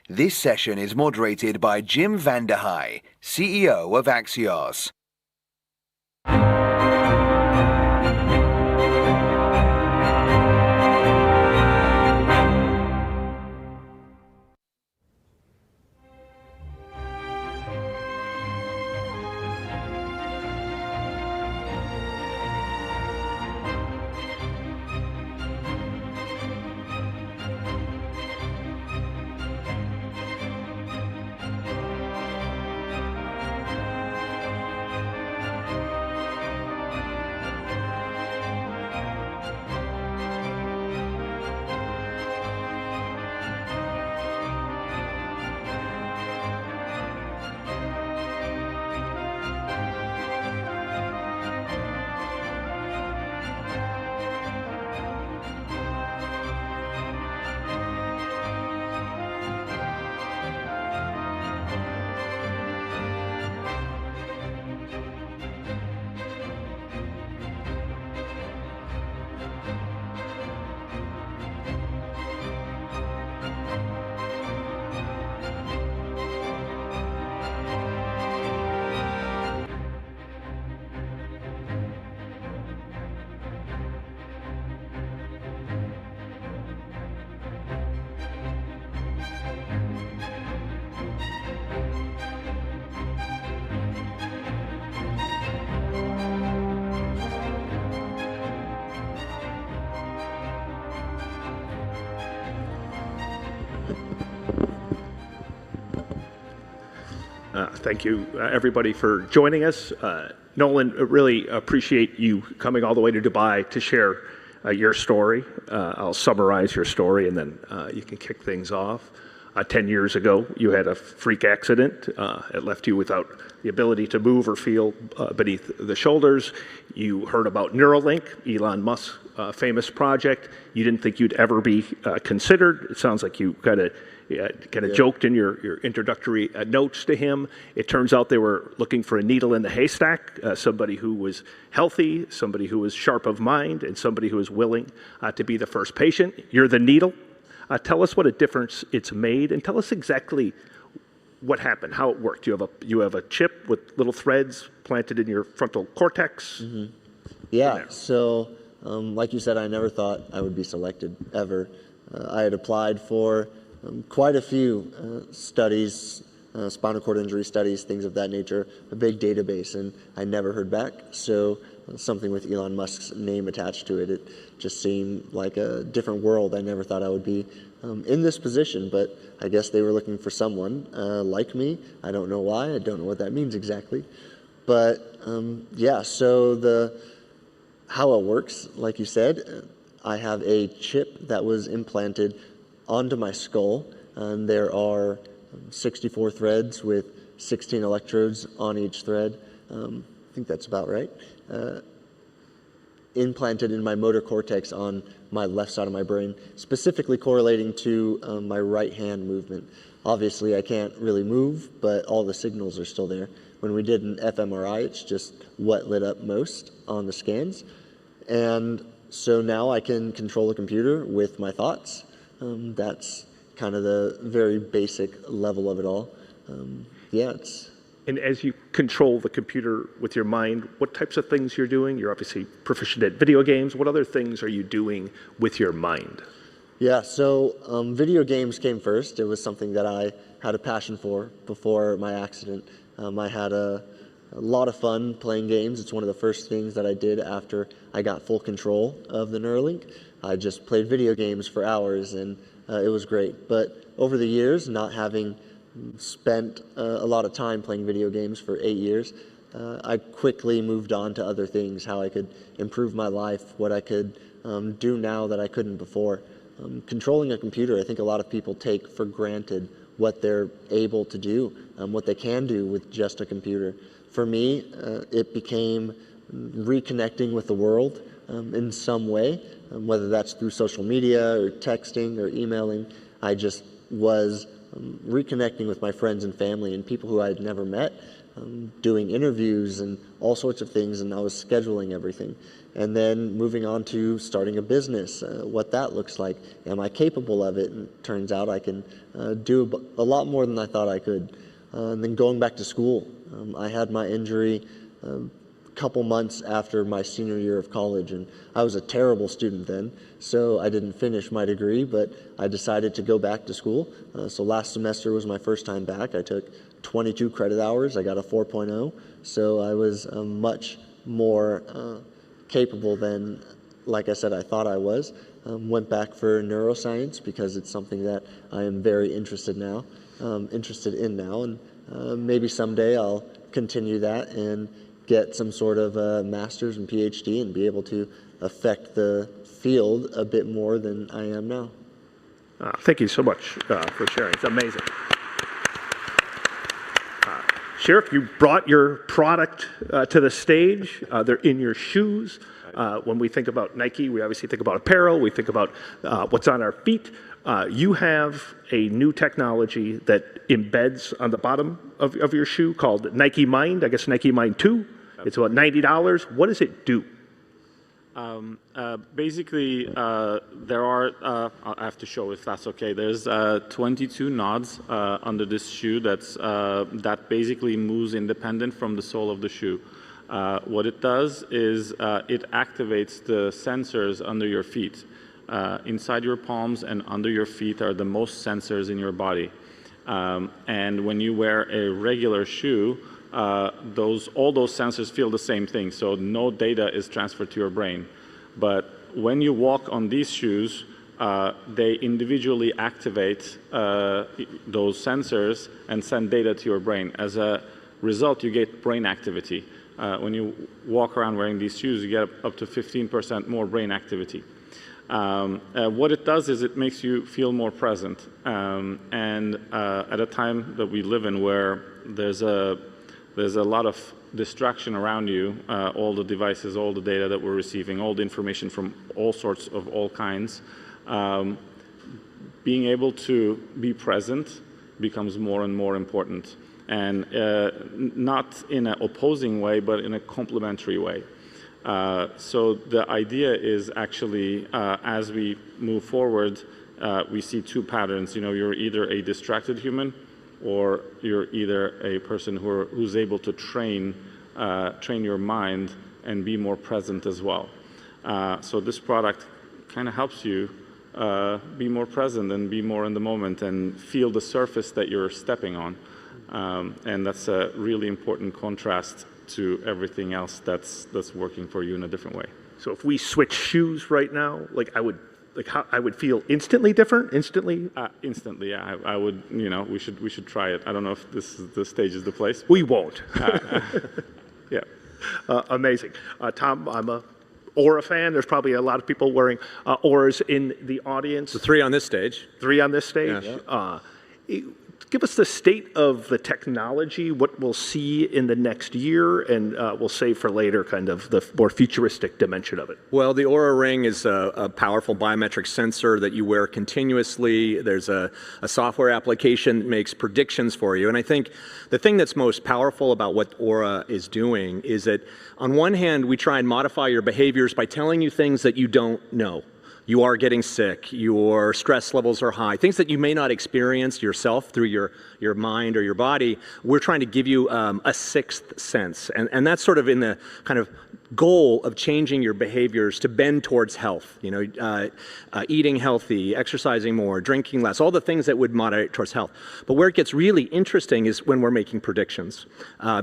This session is moderated by Jim Vanderhei, CEO of Axios. Thank you, everybody, for joining us. Nolan, really appreciate you coming all the way to Dubai to share your story. I'll summarize your story, and then you can kick things off. 10 years ago, you had a freak accident. It left you without the ability to move or feel beneath the shoulders. You heard about Neuralink, Elon Musk's famous project. You didn't think you'd ever be considered. It sounds like you kind of joked in your introductory notes to him. It turns out they were looking for a needle in the haystack, somebody who was healthy, somebody who was sharp of mind, and somebody who was willing to be the first patient. You're the needle. Tell us what a difference it's made, and tell us exactly what happened, how it worked. You have a chip with little threads planted in your frontal cortex. Mm-hmm. Yeah, so like you said, I never thought I would be selected, ever. I had applied for quite a few studies, spinal cord injury studies, things of that nature, a big database, and I never heard back. So something with Elon Musk's name attached to it, it just seemed like a different world. I never thought I would be in this position, but I guess they were looking for someone like me. I don't know why. I don't know what that means exactly. But yeah, so how it works, like you said, I have a chip that was implanted onto my skull, and there are 64 threads with 16 electrodes on each thread. I think that's about right. Implanted in my motor cortex on my left side of my brain, specifically correlating to my right hand movement. Obviously, I can't really move, but all the signals are still there. When we did an fMRI, it's just what lit up most on the scans. And so now I can control the computer with my thoughts. That's kind of the very basic level of it all. Yeah, it's... And as you control the computer with your mind, what types of things you're doing? You're obviously proficient at video games. What other things are you doing with your mind? Yeah, so video games came first. It was something that I had a passion for before my accident. I had a lot of fun playing games. It's one of the first things that I did after I got full control of the Neuralink. I just played video games for hours, and it was great. But over the years, not having spent a lot of time playing video games for 8 years, I quickly moved on to other things, how I could improve my life, what I could do now that I couldn't before. Controlling a computer, I think a lot of people take for granted what they're able to do, what they can do with just a computer. For me, it became reconnecting with the world in some way, whether that's through social media or texting or emailing. I just was reconnecting with my friends and family and people who I had never met, doing interviews and all sorts of things, and I was scheduling everything. And then moving on to starting a business, what that looks like. Am I capable of it? And it turns out I can do a lot more than I thought I could. And then going back to school, I had my injury a couple months after my senior year of college, and I was a terrible student then, so I didn't finish my degree, but I decided to go back to school. So last semester was my first time back. I took 22 credit hours. I got a 4.0, so I was much more capable than, like I said, I thought I was. Went back for neuroscience because it's something that I am very interested in now, and maybe someday I'll continue that and get some sort of a master's and PhD and be able to affect the field a bit more than I am now. Thank you so much for sharing. It's amazing. Sheriff, you brought your product to the stage. They're in your shoes. When we think about Nike, we obviously think about apparel. We think about what's on our feet. You have a new technology that embeds on the bottom of your shoe called Nike Mind. I guess Nike Mind 2. It's about $90. What does it do? Basically, there are, I have to show if that's okay, there's 22 nodes under this shoe that basically moves independent from the sole of the shoe. What it does is it activates the sensors under your feet. Inside your palms and under your feet are the most sensors in your body. And when you wear a regular shoe, all those sensors feel the same thing, so no data is transferred to your brain. But when you walk on these shoes, they individually activate those sensors and send data to your brain. As a result, you get brain activity. When you walk around wearing these shoes, you get up to 15% more brain activity. What it does is it makes you feel more present. And at a time that we live in where there's a lot of distraction around you, all the devices, all the data that we're receiving, all the information from all sorts of all kinds, being able to be present becomes more and more important. And not in an opposing way, but in a complementary way. So the idea is actually, as we move forward, we see two patterns. You know, you're either a distracted human, or you're either a person who's able to train your mind and be more present as well. So this product kind of helps you be more present and be more in the moment and feel the surface that you're stepping on. And that's a really important contrast to everything else that's working for you in a different way. So if we switch shoes right now, I would feel instantly different. Instantly, yeah. I would. You know, we should try it. I don't know if the stage is the place. We won't. Yeah. Amazing, Tom. I'm a Aura fan. There's probably a lot of people wearing Auras in the audience. So 3 on this stage. 3 on this stage. Yeah. Give us the state of the technology, what we'll see in the next year, and we'll save for later kind of the more futuristic dimension of it. Well, the Aura Ring is a powerful biometric sensor that you wear continuously. There's a software application that makes predictions for you. And I think the thing that's most powerful about what Aura is doing is that on one hand, we try and modify your behaviors by telling you things that you don't know. You are getting sick, your stress levels are high, things that you may not experience yourself through your mind or your body. We're trying to give you a sixth sense, and that's sort of in the kind of goal of changing your behaviors to bend towards health, eating healthy, exercising more, drinking less, all the things that would moderate towards health. But where it gets really interesting is when we're making predictions.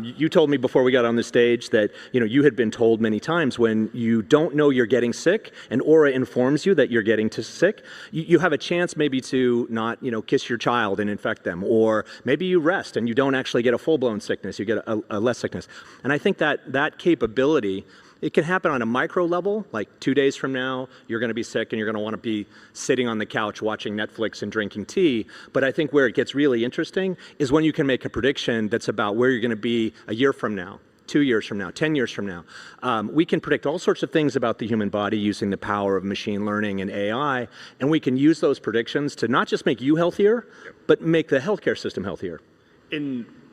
You told me before we got on the stage that you had been told many times when you don't know you're getting sick and Aura informs you that you're getting sick, you have a chance maybe to not kiss your child and infect them, or maybe you rest and you don't actually get a full-blown sickness, you get a less sickness. And I think that capability, it can happen on a micro level, like 2 days from now, you're going to be sick and you're going to want to be sitting on the couch watching Netflix and drinking tea. But I think where it gets really interesting is when you can make a prediction that's about where you're going to be a year from now, 2 years from now, 10 years from now. We can predict all sorts of things about the human body using the power of machine learning and AI, and we can use those predictions to not just make you healthier, but make the healthcare system healthier.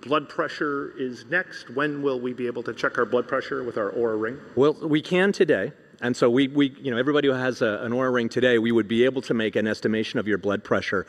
Blood pressure is next. When will we be able to check our blood pressure with our Aura ring? Well, we can today. And so everybody who has an Aura ring today, we would be able to make an estimation of your blood pressure.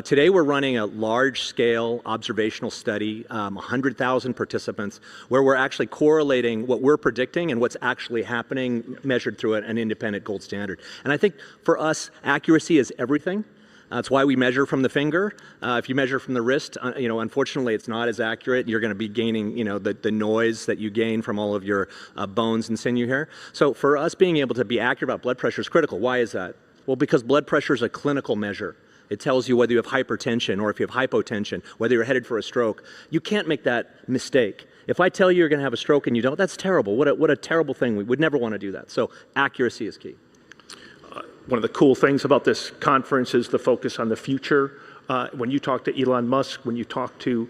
Today we're running a large-scale observational study, 100,000 participants, where we're actually correlating what we're predicting and what's actually happening measured through an independent gold standard. And I think for us, accuracy is everything. That's why we measure from the finger. If you measure from the wrist, unfortunately, it's not as accurate. You're going to be gaining, the noise that you gain from all of your bones and sinew here. So for us, being able to be accurate about blood pressure is critical. Why is that? Well, because blood pressure is a clinical measure. It tells you whether you have hypertension or if you have hypotension, whether you're headed for a stroke. You can't make that mistake. If I tell you you're going to have a stroke and you don't, that's terrible. What a terrible thing. We would never want to do that. So accuracy is key. One of the cool things about this conference is the focus on the future. When you talk to Elon Musk, when you talk to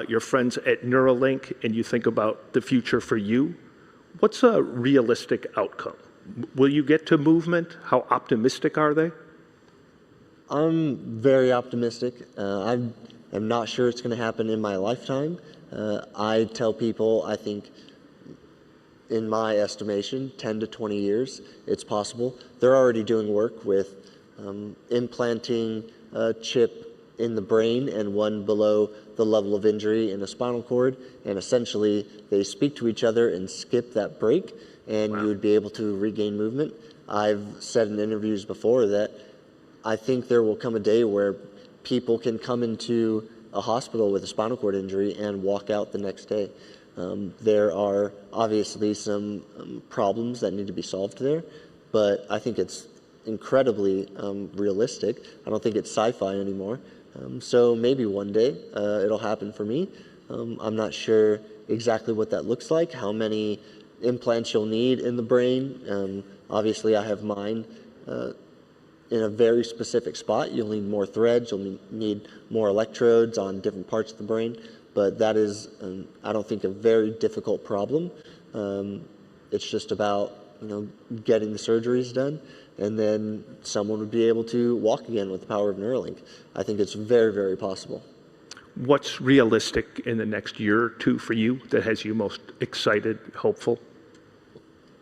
your friends at Neuralink, and you think about the future for you, what's a realistic outcome? Will you get to movement? How optimistic are they? I'm very optimistic. I'm not sure it's going to happen in my lifetime. I tell people, I think, in my estimation, 10 to 20 years, it's possible. They're already doing work with implanting a chip in the brain and one below the level of injury in a spinal cord, and essentially they speak to each other and skip that break, and you would be able to regain movement. I've said in interviews before that I think there will come a day where people can come into a hospital with a spinal cord injury and walk out the next day. There are obviously some problems that need to be solved there, but I think it's incredibly realistic. I don't think it's sci-fi anymore. So maybe one day it'll happen for me. I'm not sure exactly what that looks like, how many implants you'll need in the brain. Obviously, I have mine in a very specific spot. You'll need more threads, you'll need more electrodes on different parts of the brain. But that is, I don't think, a very difficult problem. It's just about getting the surgeries done, and then someone would be able to walk again with the power of Neuralink. I think it's very, very possible. What's realistic in the next year or two for you that has you most excited, hopeful?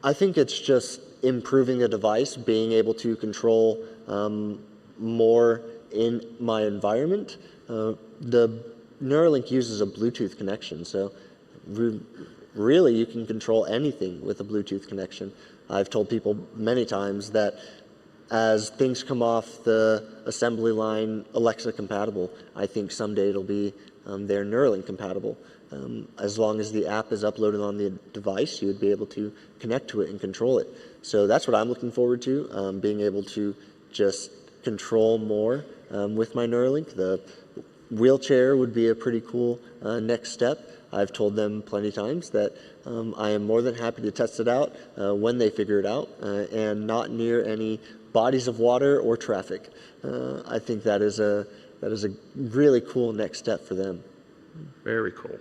I think it's just improving the device, being able to control more in my environment. The Neuralink uses a Bluetooth connection, so really you can control anything with a Bluetooth connection. I've told people many times that as things come off the assembly line Alexa compatible, I think someday it'll be they're Neuralink compatible. As long as the app is uploaded on the device, you would be able to connect to it and control it. So that's what I'm looking forward to, being able to just control more with my Neuralink. The wheelchair would be a pretty cool next step. I've told them plenty of times that I am more than happy to test it out when they figure it out and not near any bodies of water or traffic. I think that is a really cool next step for them. Very cool.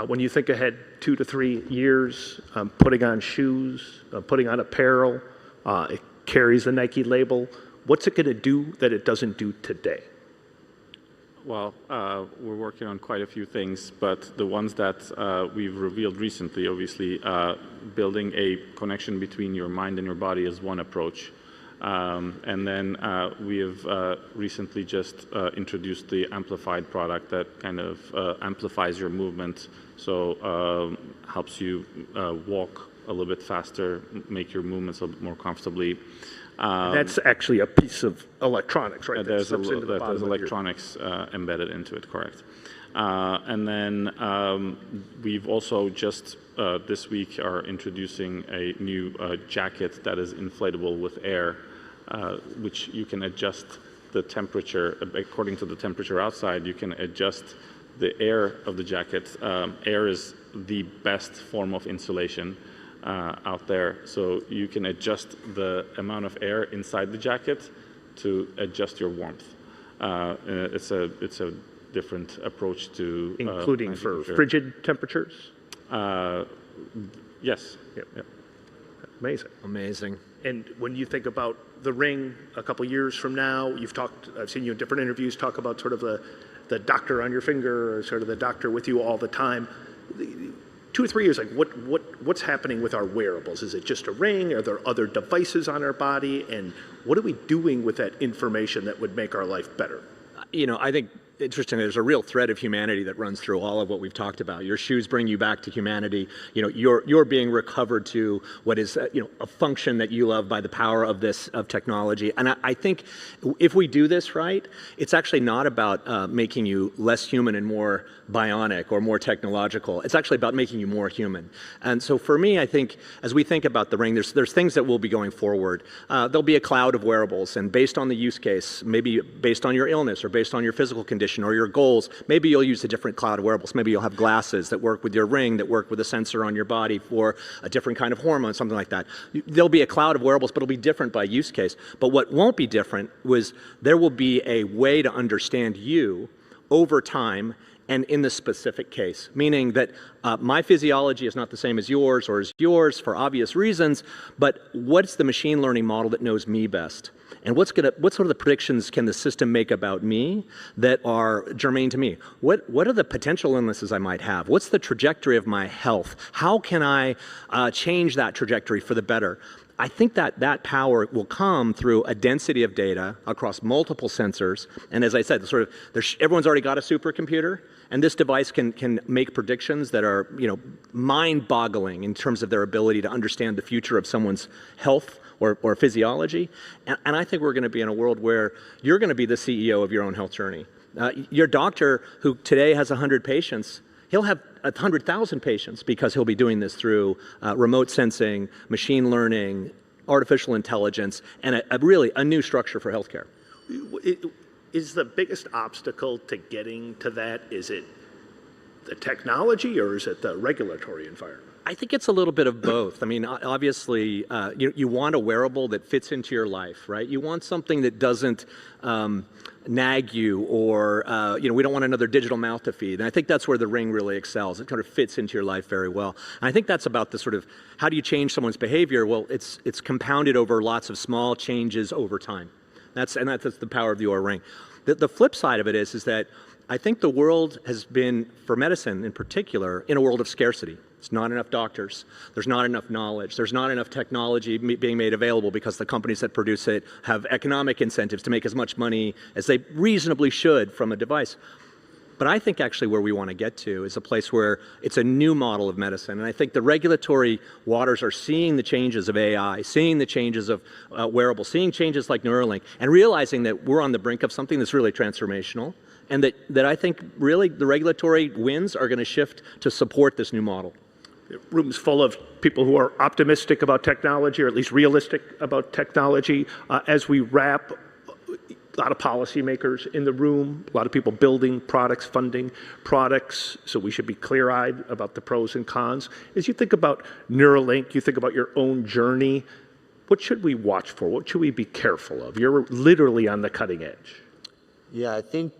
When you think ahead 2 to 3 years, putting on shoes, putting on apparel, it carries a Nike label. What's it going to do that it doesn't do today? Well, we're working on quite a few things, but the ones that we've revealed recently, obviously, building a connection between your mind and your body is one approach. And then we have recently just introduced the amplified product that kind of amplifies your movement, so helps you walk a little bit faster, make your movements a little bit more comfortably. That's actually a piece of electronics, right? There's electronics embedded into it, correct. And then we've also just this week are introducing a new jacket that is inflatable with air, which you can adjust the temperature according to the temperature outside. You can adjust the air of the jacket. Air is the best form of insulation out there, so you can adjust the amount of air inside the jacket to adjust your warmth. It's a different approach to including for frigid temperatures. Yes. Yep. Amazing. Amazing. And when you think about the ring a couple years from now, I've seen you in different interviews talk about sort of the doctor on your finger, or sort of the doctor with you all the time. 2 or 3 years, like what's happening with our wearables? Is it just a ring? Are there other devices on our body? And what are we doing with that information that would make our life better? I think interesting, there's a real thread of humanity that runs through all of what we've talked about. Your shoes bring you back to humanity. You're being recovered to what is a function that you love by the power of technology. And I think if we do this right, it's actually not about making you less human and more bionic or more technological. It's actually about making you more human. And so for me, I think as we think about the ring, there's things that will be going forward. There'll be a cloud of wearables, and based on the use case, maybe based on your illness or based on your physical condition or your goals, maybe you'll use a different cloud of wearables. Maybe you'll have glasses that work with your ring, that work with a sensor on your body for a different kind of hormone, something like that. There'll be a cloud of wearables, but it'll be different by use case. But what won't be different was there will be a way to understand you over time and in the specific case, meaning that my physiology is not the same as yours or as yours for obvious reasons, but what's the machine learning model that knows me best? And what sort of the predictions can the system make about me that are germane to me? What are the potential illnesses I might have? What's the trajectory of my health? How can I change that trajectory for the better? I think that power will come through a density of data across multiple sensors. And as I said, everyone's already got a supercomputer, and this device can make predictions that are mind-boggling in terms of their ability to understand the future of someone's health or physiology. And I think we're going to be in a world where you're going to be the CEO of your own health journey. Your doctor, who today has 100 patients, he'll have 100,000 patients because he'll be doing this through remote sensing, machine learning, artificial intelligence, and really a new structure for healthcare. Is the biggest obstacle to getting to that, is it the technology or is it the regulatory environment? I think it's a little bit of both. I mean, obviously, you want a wearable that fits into your life, right? You want something that doesn't nag you, or we don't want another digital mouth to feed. And I think that's where the ring really excels. It kind of fits into your life very well. And I think that's about the sort of, how do you change someone's behavior? Well, it's compounded over lots of small changes over time. That's the power of the Oura Ring. The flip side of it is that I think the world has been, for medicine in particular, in a world of scarcity. There's not enough doctors. There's not enough knowledge. There's not enough technology being made available because the companies that produce it have economic incentives to make as much money as they reasonably should from a device. But I think actually where we want to get to is a place where it's a new model of medicine. And I think the regulatory waters are seeing the changes of AI, seeing the changes of wearables, seeing changes like Neuralink, and realizing that we're on the brink of something that's really transformational. And that I think really the regulatory winds are going to shift to support this new model. Rooms full of people who are optimistic about technology, or at least realistic about technology. As we wrap, a lot of policymakers in the room, a lot of people building products, funding products, so we should be clear-eyed about the pros and cons. As you think about Neuralink, you think about your own journey, what should we watch for? What should we be careful of? You're literally on the cutting edge. Yeah, I think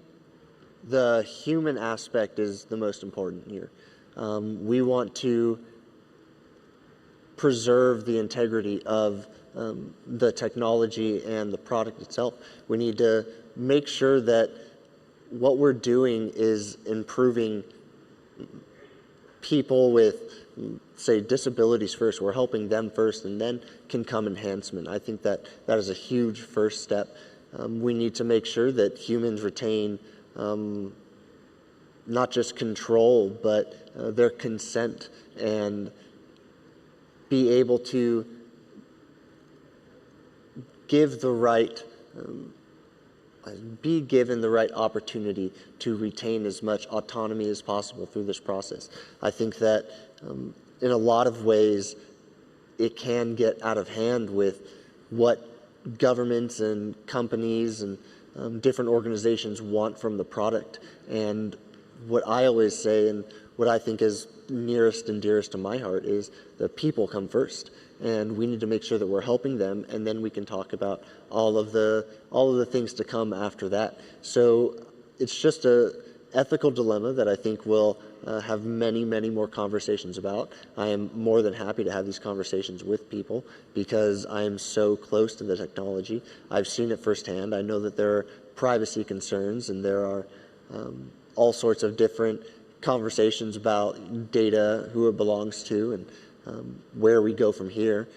the human aspect is the most important here. We want to preserve the integrity of the technology and the product itself. We need to make sure that what we're doing is improving people with, say, disabilities first. We're helping them first, and then can come enhancement. I think that is a huge first step. We need to make sure that humans retain not just control, but their consent and be able to give the right, be given the right opportunity to retain as much autonomy as possible through this process. I think that in a lot of ways, it can get out of hand with what governments and companies and different organizations want from the product. And what I always say, and what I think is nearest and dearest to my heart, is the people come first. And we need to make sure that we're helping them, and then we can talk about all of the things to come after that. So it's just a ethical dilemma that I think we'll have many, many more conversations about. I am more than happy to have these conversations with people because I am so close to the technology. I've seen it firsthand. I know that there are privacy concerns, and there are all sorts of different conversations about data, who it belongs to, and where we go from here.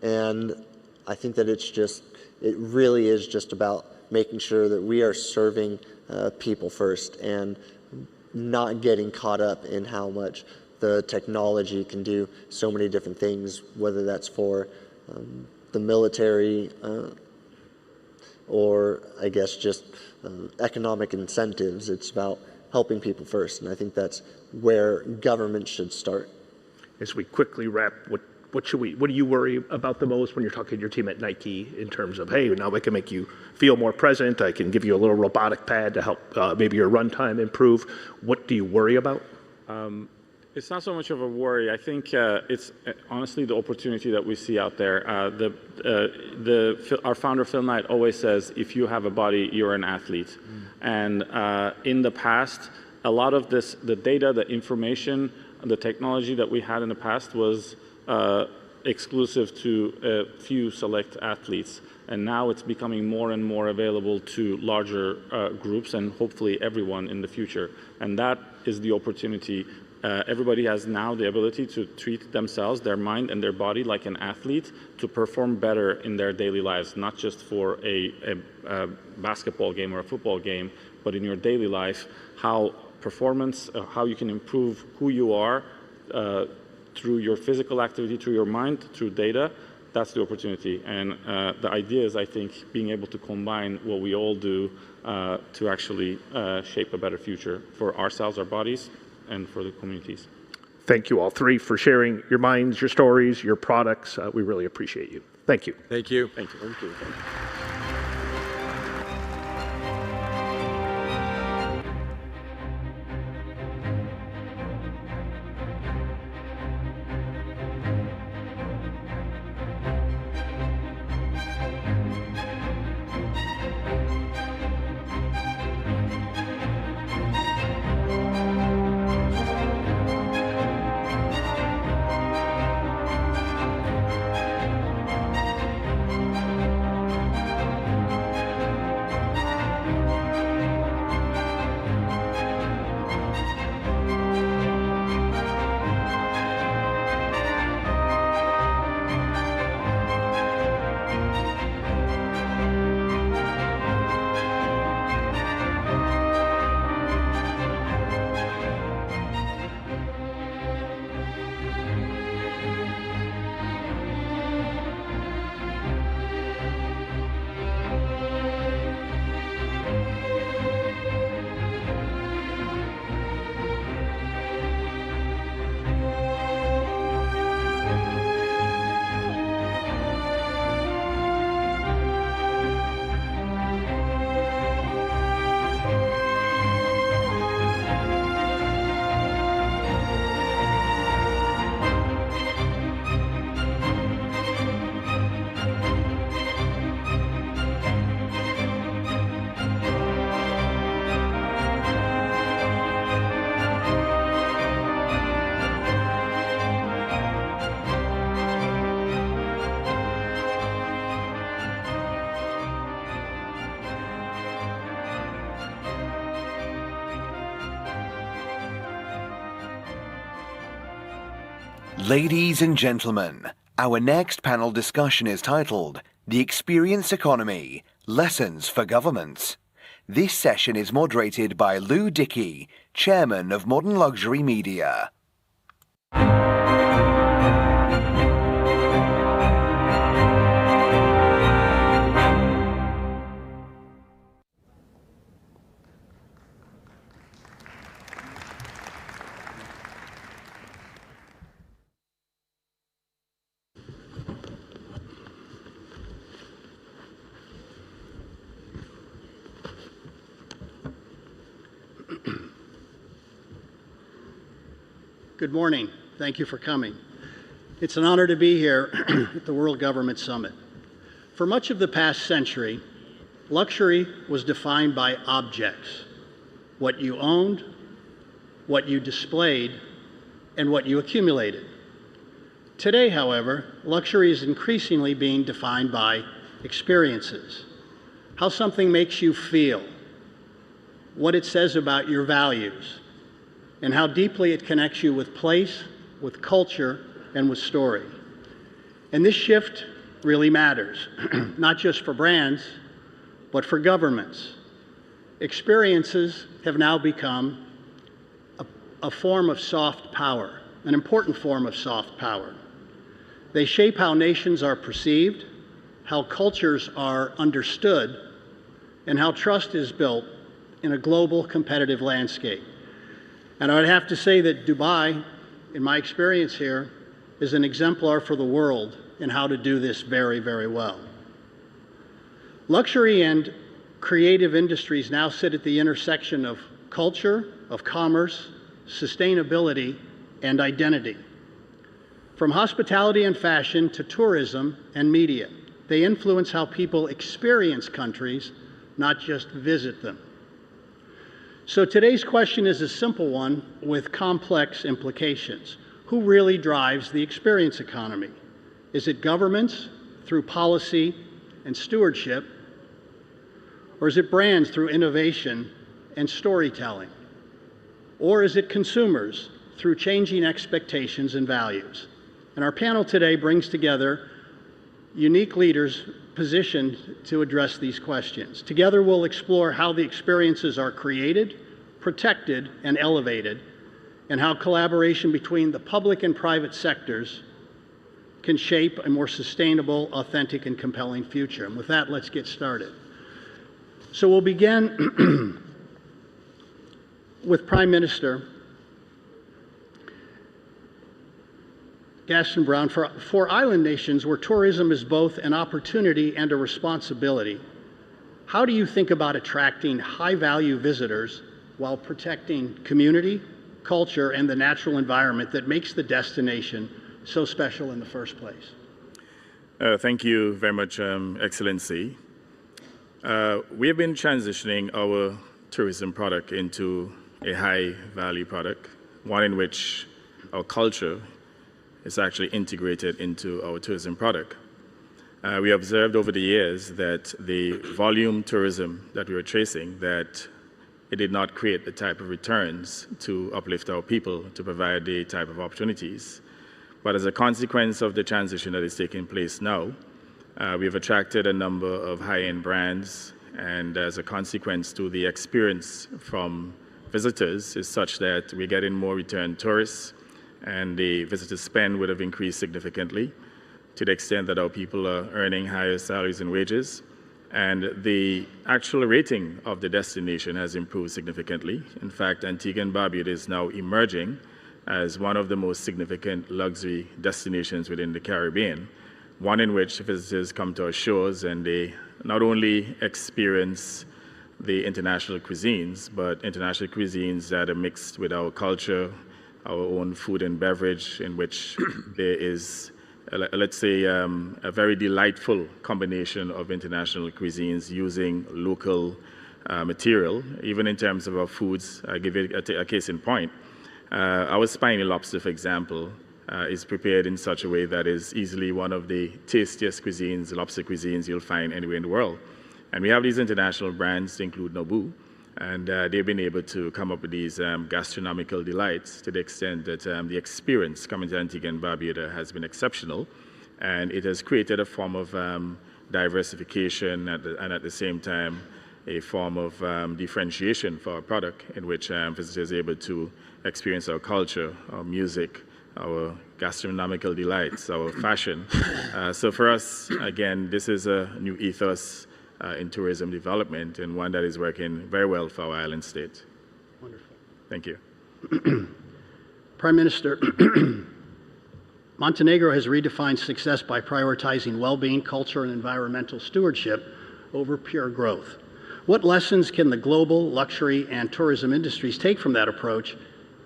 And I think that it really is just about making sure that we are serving people first and not getting caught up in how much the technology can do so many different things, whether that's for the military or I guess just economic incentives. It's about helping people first, and I think that's where government should start. As we quickly wrap, what do you worry about the most when you're talking to your team at Nike in terms of, hey, now I can make you feel more present, I can give you a little robotic pad to help maybe your runtime improve. What do you worry about? It's not so much of a worry. I think it's honestly the opportunity that we see out there. Our founder, Phil Knight, always says, if you have a body, you're an athlete. And in the past, a lot of the data, the information, the technology that we had in the past was exclusive to a few select athletes. And now it's becoming more and more available to larger groups and hopefully everyone in the future. And that is the opportunity. Everybody has now the ability to treat themselves, their mind and their body like an athlete to perform better in their daily lives, not just for a basketball game or a football game, but in your daily life, how performance, how you can improve who you are through your physical activity, through your mind, through data. That's the opportunity. And the idea is, I think, being able to combine what we all do to actually shape a better future for ourselves, our bodies, and for the communities. Thank you all three for sharing your minds, your stories, your products. We really appreciate you. Thank you. Thank you. Thank you. Thank you. Ladies and gentlemen, our next panel discussion is titled The Experience Economy, Lessons for Governments. This session is moderated by Lou Dickey, Chairman of Modern Luxury Media. Good morning. Thank you for coming. It's an honor to be here at the World Government Summit. For much of the past century, luxury was defined by objects, what you owned, what you displayed, and what you accumulated. Today, however, luxury is increasingly being defined by experiences, how something makes you feel, what it says about your values, and how deeply it connects you with place, with culture, and with story. And this shift really matters, not just for brands, but for governments. Experiences have now become a form of soft power, an important form of soft power. They shape how nations are perceived, how cultures are understood, and how trust is built in a global competitive landscape. And I would have to say that Dubai, in my experience here, is an exemplar for the world in how to do this very, very well. Luxury and creative industries now sit at the intersection of culture, of commerce, sustainability, and identity. From hospitality and fashion to tourism and media, they influence how people experience countries, not just visit them. So today's question is a simple one with complex implications. Who really drives the experience economy? Is it governments through policy and stewardship? Or is it brands through innovation and storytelling? Or is it consumers through changing expectations and values? And our panel today brings together unique leaders positioned to address these questions. Together we'll explore how the experiences are created, protected, and elevated, and how collaboration between the public and private sectors can shape a more sustainable, authentic, and compelling future. And with that, let's get started. So we'll begin with Prime Minister Gaston Brown. For island nations where tourism is both an opportunity and a responsibility, how do you think about attracting high-value visitors while protecting community, culture, and the natural environment that makes the destination so special in the first place? Thank you very much, Excellency. We have been transitioning our tourism product into a high-value product, one in which our culture is actually integrated into our tourism product. We observed over the years that the volume tourism that we were tracing, that it did not create the type of returns to uplift our people, to provide the type of opportunities. But as a consequence of the transition that is taking place now, we've attracted a number of high-end brands, and as a consequence to the experience from visitors is such that we're getting more return tourists, and the visitor spend would have increased significantly to the extent that our people are earning higher salaries and wages. And the actual rating of the destination has improved significantly. In fact, Antigua and Barbuda is now emerging as one of the most significant luxury destinations within the Caribbean, one in which visitors come to our shores and they not only experience the international cuisines, but international cuisines that are mixed with our culture, our own food and beverage, in which there is, let's say, a very delightful combination of international cuisines using local material, even in terms of our foods. I'll give you a case in point. Our spiny lobster, for example, is prepared in such a way that is easily one of the tastiest cuisines, lobster cuisines you'll find anywhere in the world. And we have these international brands to include Nobu, and they've been able to come up with these gastronomical delights to the extent that the experience coming to Antigua and Barbuda has been exceptional, and it has created a form of diversification and at the same time a form of differentiation for our product, in which visitors are able to experience our culture, our music, our gastronomical delights, our fashion. So for us, again, this is a new ethos in tourism development, and one that is working very well for our island state. Wonderful. Thank you. Prime Minister, Montenegro has redefined success by prioritizing well-being, culture, and environmental stewardship over pure growth. What lessons can the global luxury and tourism industries take from that approach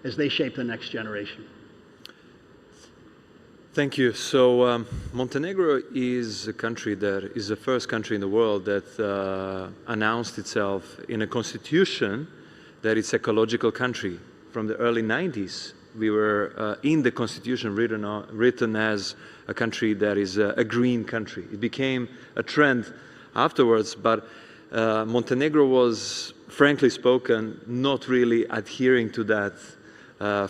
as they shape the next generation? Thank you. So Montenegro is a country that is the first country in the world that announced itself in a constitution that it's an ecological country. From the early 90s, we were in the constitution written as a country that is a green country. It became a trend afterwards, but Montenegro was, frankly spoken, not really adhering to that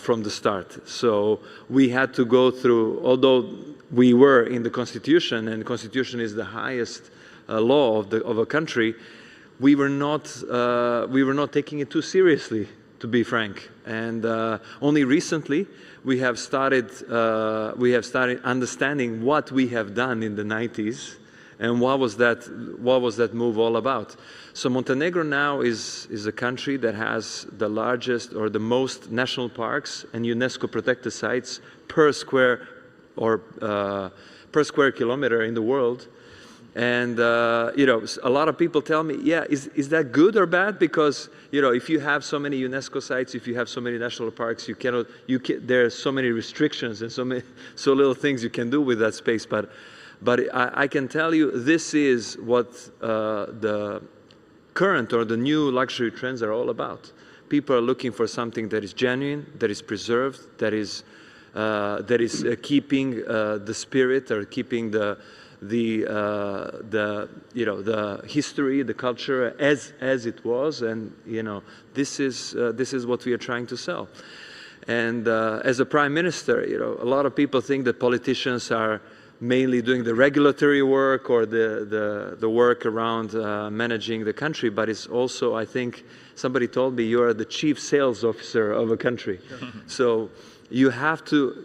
from the start. So we had to go through, although we were in the constitution, and the constitution is the highest law of a country, we were not taking it too seriously, to be frank. And only recently we have started understanding what we have done in the 90s and what was that move all about. So Montenegro now is a country that has the largest or the most national parks and UNESCO protected sites per square kilometer in the world. And you know, a lot of people tell me, yeah, is that good or bad? Because you know, if you have so many UNESCO sites, if you have so many national parks, there are so many restrictions and so little things you can do with that space. But I can tell you, this is what the current or the new luxury trends are all about. People are looking for something that is genuine, that is preserved, that is keeping the spirit or keeping the history, the culture as it was, and you know, this is what we are trying to sell. And as a prime minister, you know, a lot of people think that politicians are mainly doing the regulatory work or the work around managing the country, but it's also, I think, somebody told me, you are the chief sales officer of a country. So you have to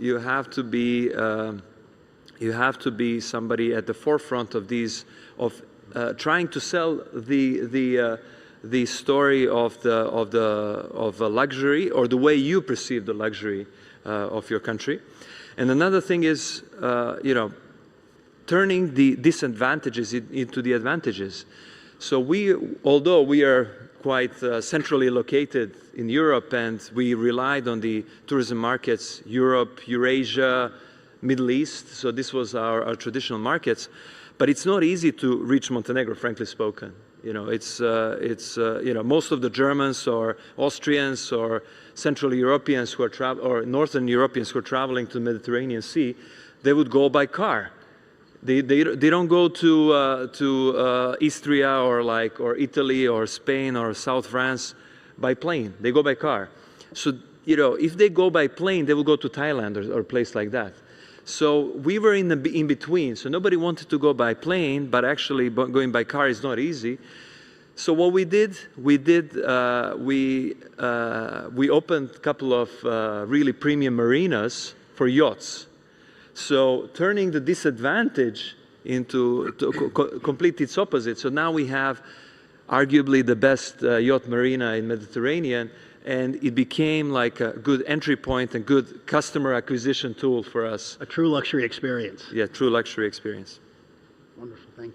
be somebody at the forefront of these, trying to sell the story of a luxury, or the way you perceive the luxury of your country. And another thing is, you know, turning the disadvantages into the advantages. So although we are quite centrally located in Europe, and we relied on the tourism markets, Europe, Eurasia, Middle East, so this was our traditional markets, but it's not easy to reach Montenegro, frankly spoken. You know, you know, most of the Germans or Austrians or Central Europeans who are or Northern Europeans who are traveling to the Mediterranean Sea, they would go by car. They don't go to Istria or Italy or Spain or South France by plane. They go by car. So you know, if they go by plane, they will go to Thailand or a place like that. So we were in between. So nobody wanted to go by plane, but actually going by car is not easy. So what we did, we opened a couple of really premium marinas for yachts. So turning the disadvantage into complete its opposite. So now we have arguably the best yacht marina in Mediterranean, and it became like a good entry point and good customer acquisition tool for us. A true luxury experience. Yeah, true luxury experience. Wonderful, thank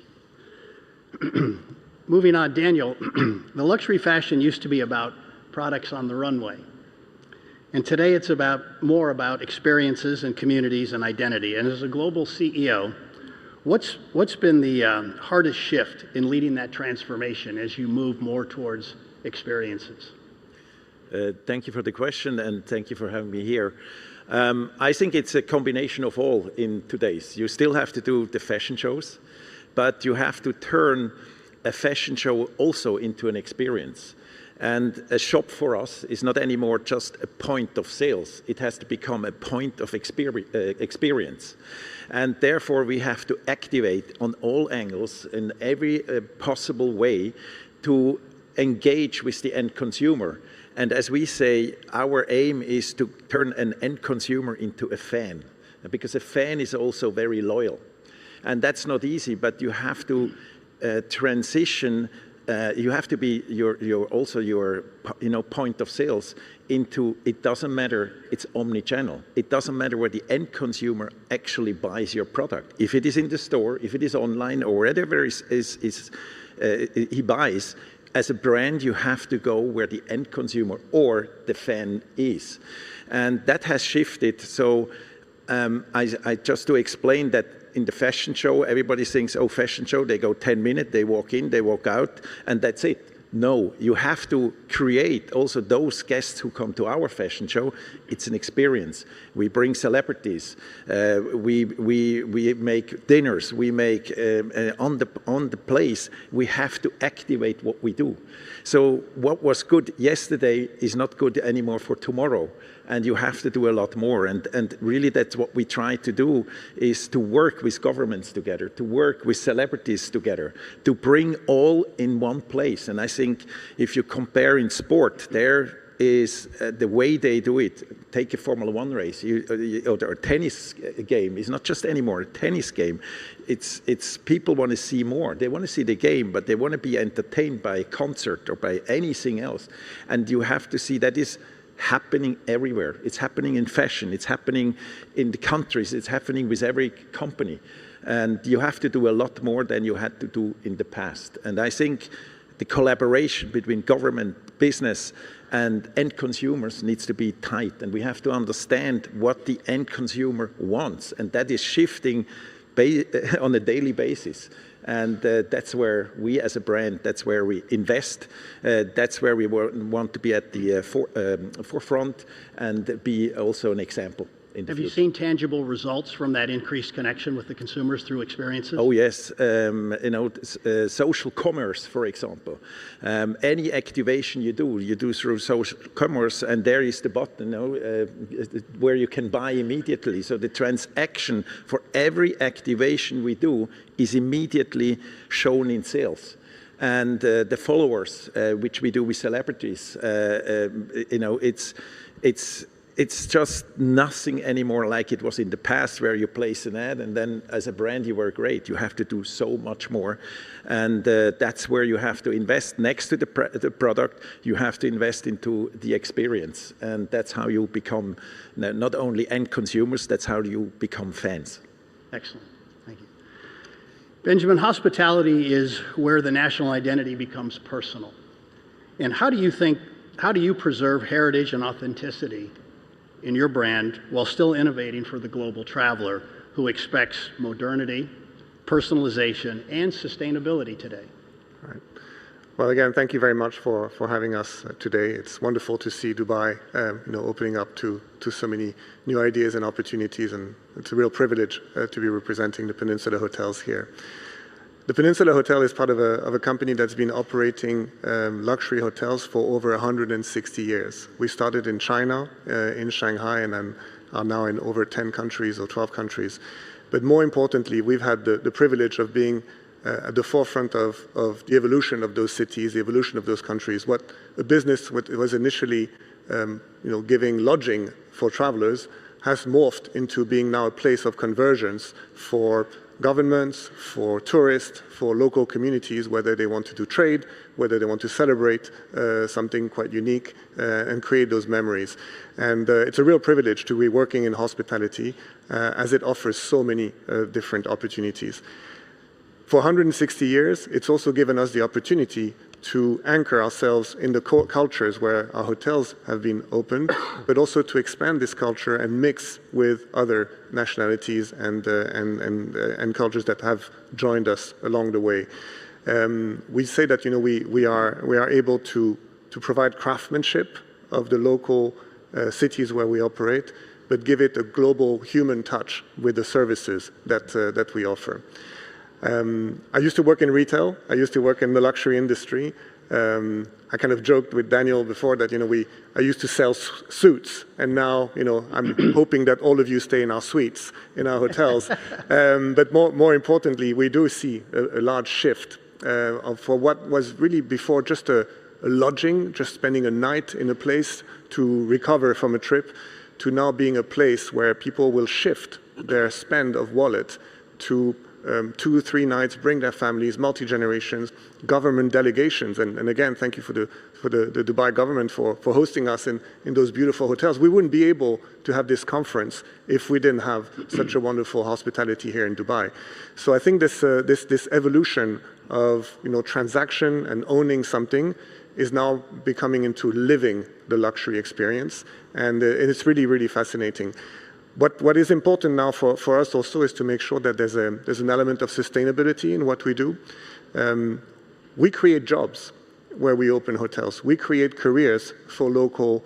you. Moving on, Daniel, the luxury fashion used to be about products on the runway. And today it's more about experiences and communities and identity. And as a global CEO, what's been the hardest shift in leading that transformation as you move more towards experiences? Thank you for the question, and thank you for having me here. I think it's a combination of all in today's. You still have to do the fashion shows, but you have to turn a fashion show also into an experience. And a shop for us is not anymore just a point of sales. It has to become a point of experience. And therefore, we have to activate on all angles in every possible way to engage with the end consumer. And as we say, our aim is to turn an end consumer into a fan, because a fan is also very loyal. And that's not easy, but you have to transition. You have to be your point of sales into, it doesn't matter, it's omni-channel. It doesn't matter where the end consumer actually buys your product. If it is in the store, if it is online, or wherever he buys, as a brand, you have to go where the end consumer or the fan is. And that has shifted. So I just to explain that in the fashion show, everybody thinks, oh, fashion show, they go 10 minutes, they walk in, they walk out, and that's it. No, you have to create also those guests who come to our fashion show. It's an experience. We bring celebrities. We make dinners. We make on the place. We have to activate what we do. So what was good yesterday is not good anymore for tomorrow. And you have to do a lot more. And really that's what we try to do, is to work with governments together, to work with celebrities together, to bring all in one place. And I think if you compare in sport, there is the way they do it. Take a Formula One race or a tennis game. It's not just anymore a tennis game. It's people want to see more. They want to see the game, but they want to be entertained by a concert or by anything else. And you have to see that is happening everywhere. It's happening in fashion. It's happening in the countries. It's happening with every company. And you have to do a lot more than you had to do in the past. And I think the collaboration between government, business, and end consumers needs to be tight. And we have to understand what the end consumer wants. And that is shifting on a daily basis. And that's where we as a brand, that's where we invest. That's where we want to be at the forefront and be also an example. Have you seen tangible results from that increased connection with the consumers through experiences? Oh yes, social commerce, for example. Any activation you do through social commerce, and there is the button, where you can buy immediately. So the transaction for every activation we do is immediately shown in sales. And the followers, which we do with celebrities, it's just nothing anymore like it was in the past, where you place an ad and then as a brand you were great. You have to do so much more, and that's where you have to invest. Next to the product, you have to invest into the experience, and that's how you become not only end consumers, that's how you become fans. Excellent, thank you. Benjamin, hospitality is where the national identity becomes personal. And how do you preserve heritage and authenticity in your brand while still innovating for the global traveler who expects modernity, personalization, and sustainability today? All right. Well, again, thank you very much for having us today. It's wonderful to see Dubai, opening up to so many new ideas and opportunities, and it's a real privilege to be representing the Peninsula Hotels here. The Peninsula Hotel is part of a company that's been operating luxury hotels for over 160 years. We started in China, in Shanghai, and then are now in over 10 countries or 12 countries. But more importantly, we've had the privilege of being at the forefront of the evolution of those cities, the evolution of those countries. What a business was initially giving lodging for travelers has morphed into being now a place of convergence for governments, for tourists, for local communities, whether they want to do trade, whether they want to celebrate something quite unique and create those memories. And it's a real privilege to be working in hospitality as it offers so many different opportunities. For 160 years, it's also given us the opportunity to anchor ourselves in the cultures where our hotels have been opened, but also to expand this culture and mix with other nationalities and cultures that have joined us along the way. We say that we are able to provide craftsmanship of the local cities where we operate, but give it a global human touch with the services that we offer. I used to work in retail. I used to work in the luxury industry. I kind of joked with Daniel before that I used to sell suits, and now I'm hoping that all of you stay in our suites, in our hotels. But more importantly, we do see a large shift for what was really before just a lodging, just spending a night in a place to recover from a trip, to now being a place where people will shift their spend of wallet to 2 or 3 nights, bring their families, multi-generations, government delegations. And again, thank you for the Dubai government for hosting us in those beautiful hotels. We wouldn't be able to have this conference if we didn't have such a wonderful hospitality here in Dubai. So I think this evolution of transaction and owning something is now becoming into living the luxury experience, and it's really, really fascinating. What is important now for us also is to make sure that there's an element of sustainability in what we do. We create jobs where we open hotels. We create careers for local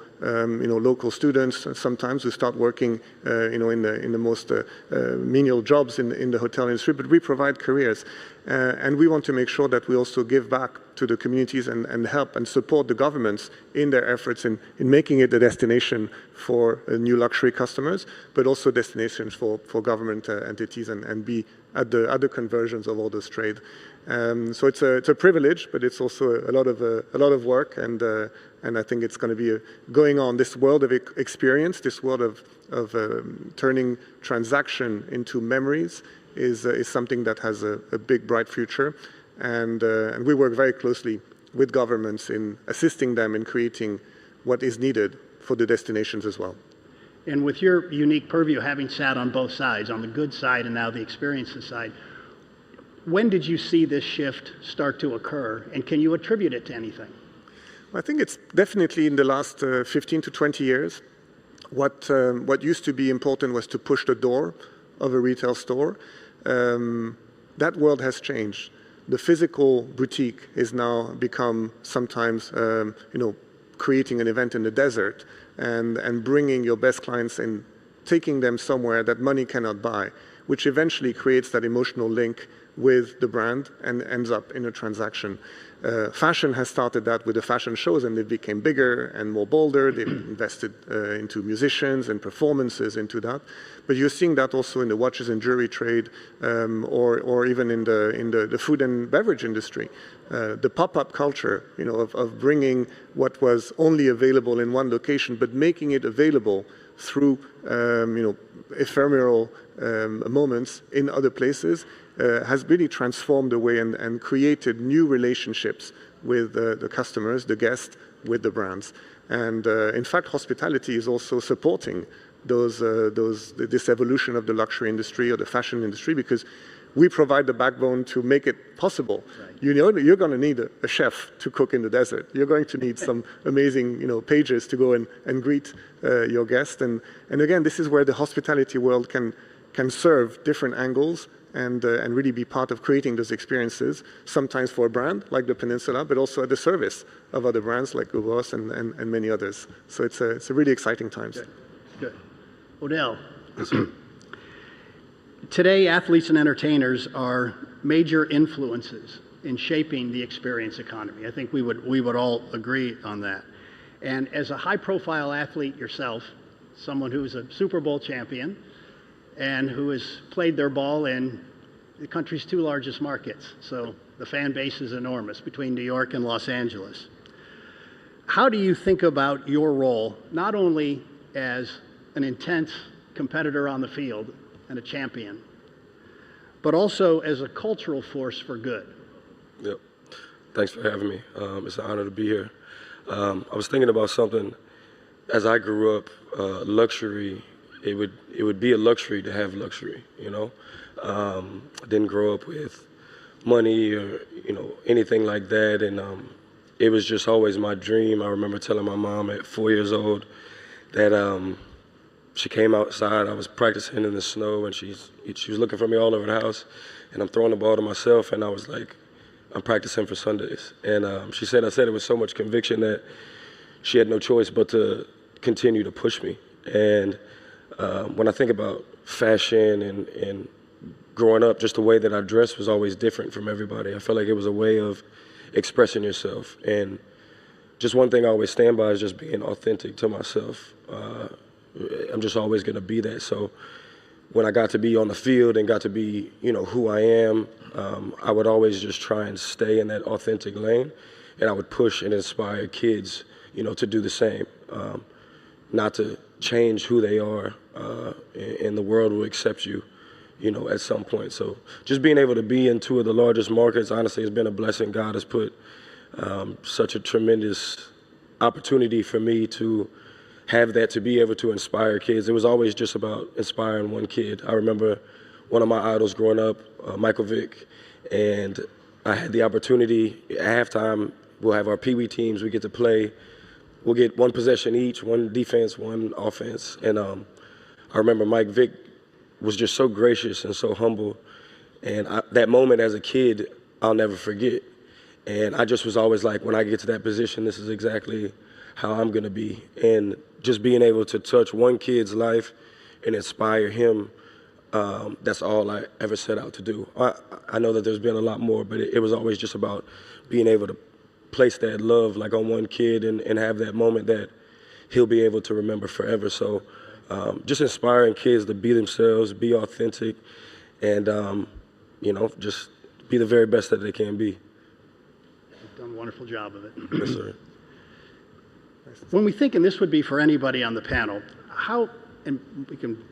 students. Sometimes who start working, in the most menial jobs in the hotel industry. But we provide careers, and we want to make sure that we also give back to the communities and help and support the governments in their efforts in making it a destination for new luxury customers, but also destinations for government entities and be at the conversions of all this trade. So it's a privilege, but it's also a lot of work, and I think it's going to be going on. This world of experience, this world of turning transaction into memories is something that has a big, bright future, and we work very closely with governments in assisting them in creating what is needed for the destinations as well. And with your unique purview, having sat on both sides, on the good side and now the experiences side, when did you see this shift start to occur, and can you attribute it to anything? I think it's definitely in the last 15 to 20 years. What used to be important was to push the door of a retail store. That world has changed. The physical boutique is now become sometimes, creating an event in the desert and bringing your best clients and taking them somewhere that money cannot buy, which eventually creates that emotional link with the brand and ends up in a transaction. Fashion has started that with the fashion shows, and they became bigger and more bolder. They've invested into musicians and performances into that. But you're seeing that also in the watches and jewelry trade, or even in the food and beverage industry. The pop-up culture, of bringing what was only available in one location, but making it available through, ephemeral moments in other places, has really transformed the way and created new relationships with the customers, the guests, with the brands. And in fact, hospitality is also supporting this evolution of the luxury industry or the fashion industry, because we provide the backbone to make it possible. Right. You're going to need a chef to cook in the desert. You're going to need some amazing, pages to go and greet your guests. And again, this is where the hospitality world can serve different angles and really be part of creating those experiences, sometimes for a brand like the Peninsula, but also at the service of other brands like Ubos and many others. So it's a really exciting times. Good. Odell. Yes, sir. Today, athletes and entertainers are major influences in shaping the experience economy. I think we would all agree on that. And as a high-profile athlete yourself, someone who's a Super Bowl champion, and who has played their ball in the country's two largest markets. So the fan base is enormous between New York and Los Angeles. How do you think about your role, not only as an intense competitor on the field and a champion, but also as a cultural force for good? Yep. Thanks for having me. It's an honor to be here. I was thinking about something. As I grew up, luxury, it would be a luxury to have luxury, I didn't grow up with money or, anything like that. And it was just always my dream. I remember telling my mom at 4 years old that she came outside. I was practicing in the snow, and she was looking for me all over the house. And I'm throwing the ball to myself, and I was like, I'm practicing for Sundays. And she said, I said it with so much conviction that she had no choice but to continue to push me. And when I think about fashion and growing up, just the way that I dressed was always different from everybody. I felt like it was a way of expressing yourself. And just one thing I always stand by is just being authentic to myself. I'm just always going to be that. So when I got to be on the field and got to be, who I am, I would always just try and stay in that authentic lane. And I would push and inspire kids, to do the same. Not to change who they are, and the world will accept you, at some point. So just being able to be in two of the largest markets, honestly, has been a blessing. God has put such a tremendous opportunity for me to have that, to be able to inspire kids. It was always just about inspiring one kid. I remember one of my idols growing up, Michael Vick, and I had the opportunity at halftime. We'll have our Pee Wee teams. We get to play. We'll get one possession each, one defense, one offense. And I remember Mike Vick was just so gracious and so humble. And that moment as a kid, I'll never forget. And I just was always like, when I get to that position, this is exactly how I'm gonna be. And just being able to touch one kid's life and inspire him, that's all I ever set out to do. I know that there's been a lot more, but it was always just about being able to place that love like on one kid and have that moment that he'll be able to remember forever. So just inspiring kids to be themselves, be authentic, and you know, just be the very best that they can be. You've done a wonderful job of it. Yes, sir. When we think, and this would be for anybody on the panel, how, and we can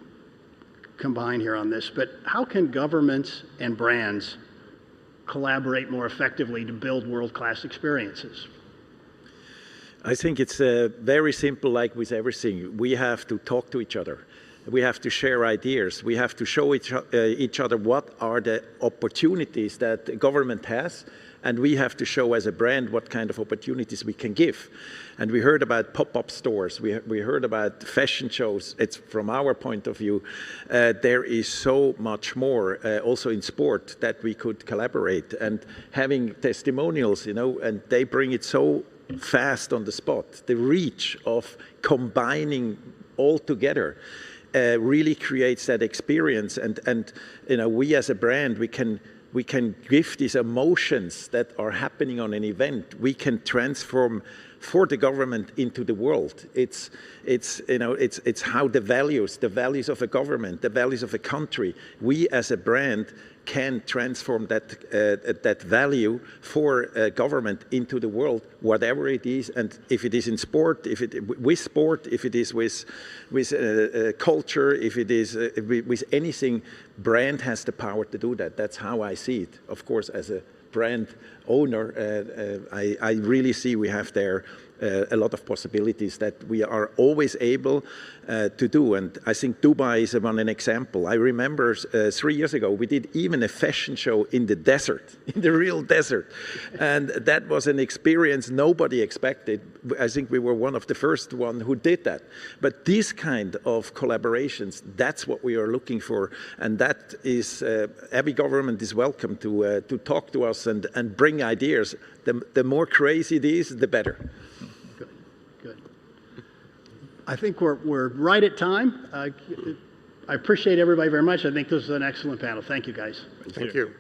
combine here on this, but how can governments and brands collaborate more effectively to build world-class experiences? I think it's very simple, like with everything. We have to talk to each other. We have to share ideas. We have to show each other what are the opportunities that the government has, and we have to show as a brand what kind of opportunities we can give. And we heard about pop-up stores. We heard about fashion shows. It's from our point of view, there is so much more also in sport that we could collaborate, and having testimonials, you know, and they bring it so fast on the spot. The reach of combining all together really creates that experience, and you know, we as a brand, we can give these emotions that are happening on an event. We can transform for the government into the world. It's you know, it's how the values of a government, the values of a country, we as a brand can transform that value for government into the world, whatever it is. And if it is in sport, if it is with culture, if it is with anything, brand has the power to do that. That's how I see it. Of course, as a brand owner, I really see we have there a lot of possibilities that we are always able to do. And I think Dubai is an example. I remember 3 years ago, we did even a fashion show in the desert, in the real desert. And that was an experience nobody expected. I think we were one of the first one who did that. But this kind of collaborations, that's what we are looking for. And that is, every government is welcome to talk to us and bring ideas. The more crazy it is, the better. Good. I think we're right at time. I appreciate everybody very much. I think this is an excellent panel. Thank you, guys. Thank you.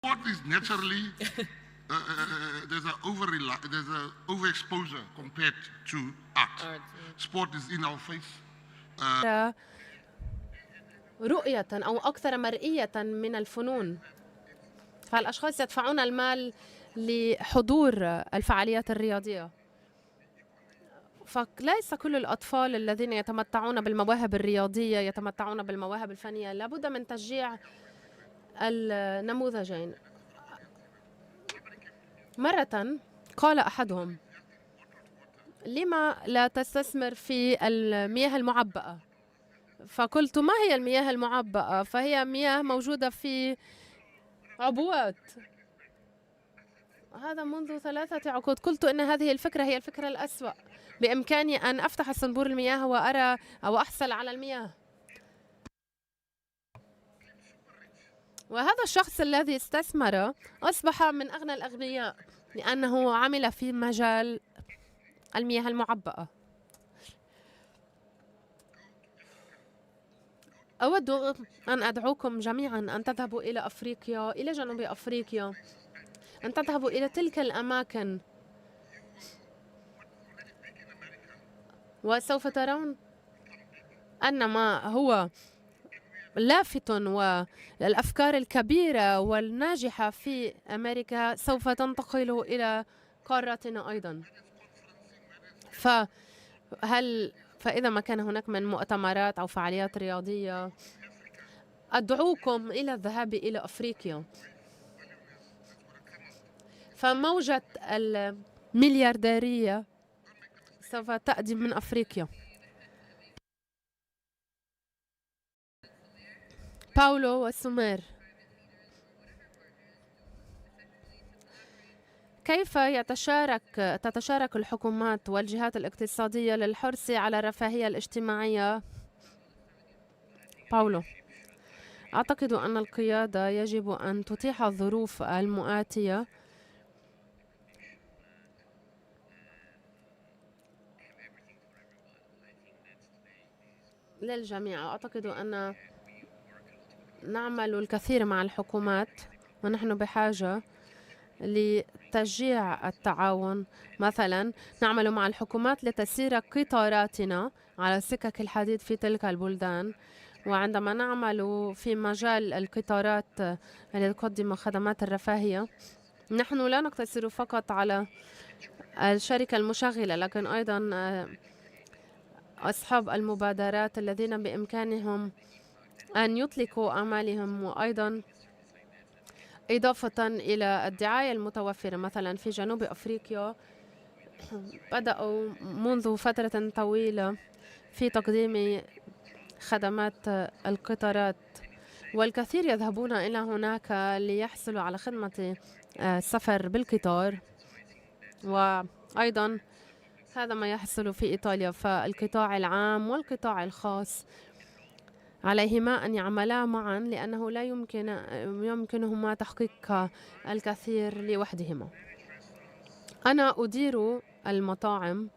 Sport is naturally there's an overexposure compared to art. Sport is in our face. رؤية أو أكثر مرئية من الفنون، فالأشخاص يدفعون المال لحضور الفعاليات الرياضية. فليس كل الأطفال الذين يتمتعون بالمواهب الرياضية يتمتعون بالمواهب الفنية. لابد من تشجيع النموذجين. مرة قال أحدهم: لما لا تستثمر في المياه المعبأة؟ فقلت: ما هي المياه المعبأة؟ فهي مياه موجودة في عبوات. هذا منذ 3 عقود. قلت إن هذه الفكرة هي الفكرة الأسوأ. بإمكاني أن أفتح صنبور المياه وأرى أو أحصل على المياه. وهذا الشخص الذي استثمر أصبح من أغنى الأغنياء لأنه عمل في مجال المياه المعبأة. أود أن أدعوكم جميعا أن تذهبوا إلى أفريقيا، إلى جنوب أفريقيا، أن تذهبوا إلى تلك الأماكن، وسوف ترون أن ما هو لافت والأفكار الكبيرة والناجحة في أمريكا سوف تنتقل إلى قارتنا أيضا. فإذا ما كان هناك من مؤتمرات أو فعاليات رياضية، أدعوكم إلى الذهاب إلى أفريقيا. فموجة المليارديرية سوف تأتي من أفريقيا. باولو وسومير: كيف تتشارك الحكومات والجهات الاقتصادية للحرص على الرفاهية الاجتماعية؟ باولو: أعتقد أن القيادة يجب أن تتيح الظروف المؤاتية للجميع. أعتقد أن نعمل الكثير مع الحكومات، ونحن بحاجة لتشجيع التعاون. مثلا نعمل مع الحكومات لتسير قطاراتنا على سكك الحديد في تلك البلدان. وعندما نعمل في مجال القطارات التي تقدم خدمات الرفاهية، نحن لا نقتصر فقط على الشركة المشغلة، لكن أيضا أصحاب المبادرات الذين بإمكانهم أن يطلقوا أعمالهم. وأيضا إضافة إلى الدعاية المتوفرة، مثلا في جنوب أفريقيا بدأوا منذ فترة طويلة في تقديم خدمات القطارات، والكثير يذهبون إلى هناك ليحصلوا على خدمة السفر بالقطار. وأيضا هذا ما يحصل في إيطاليا. فالقطاع العام والقطاع الخاص عليهما أن يعملا معا، لأنه لا يمكنهما تحقيق الكثير لوحدهما. أنا أدير المطاعم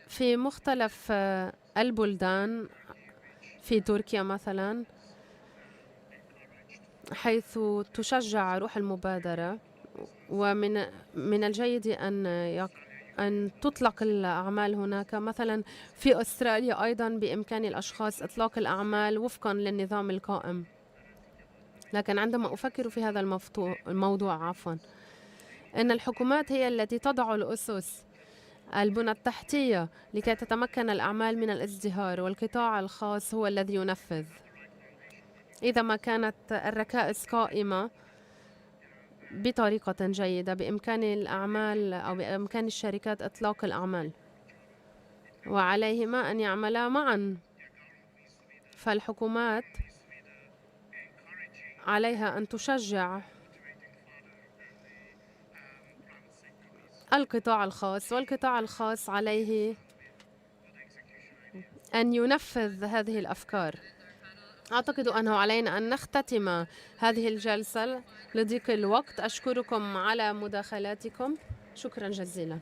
في مختلف البلدان، في تركيا مثلا، حيث تشجع روح المبادرة. ومن الجيد أن تطلق الأعمال هناك. مثلا في أستراليا أيضا بإمكان الأشخاص إطلاق الأعمال وفقا للنظام القائم. لكن عندما أفكر في هذا الموضوع إن الحكومات هي التي تضع الأسس، البنى التحتية، لكي تتمكن الأعمال من الازدهار، والقطاع الخاص هو الذي ينفذ. إذا ما كانت الركائز قائمة بطريقة جيدة، بإمكان الأعمال أو بإمكان الشركات إطلاق الأعمال، وعليهما أن يعملا معا. فالحكومات عليها أن تشجع القطاع الخاص، والقطاع الخاص عليه أن ينفذ هذه الأفكار. أعتقد أنه علينا أن نختتم هذه الجلسة لضيق الوقت. أشكركم على مداخلاتكم. شكرا جزيلا.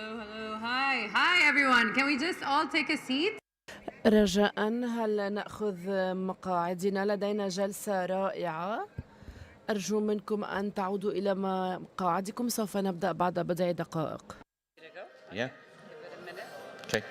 hello. Hi, everyone. Can we just all take a seat? رجاء هل نأخذ مقاعدنا؟ لدينا جلسة رائعة. أرجو منكم أن تعودوا إلى مقاعدكم. سوف نبدأ بعد بضع دقائق. Yeah. Okay.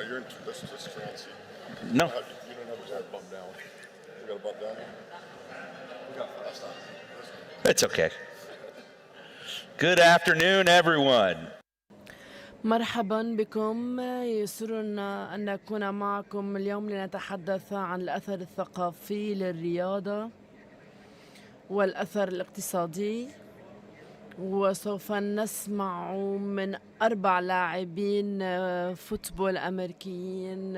You're in this fancy. No. You don't have to bump down. We got to bump down. We got fast on. It's okay. Good afternoon, everyone. مرحبا بكم. يسرنا أن نكون معكم اليوم لنتحدث عن الأثر الثقافي للرياضة والأثر الاقتصادي. وسوف نسمع من 4 لاعبين فوتبول أمريكيين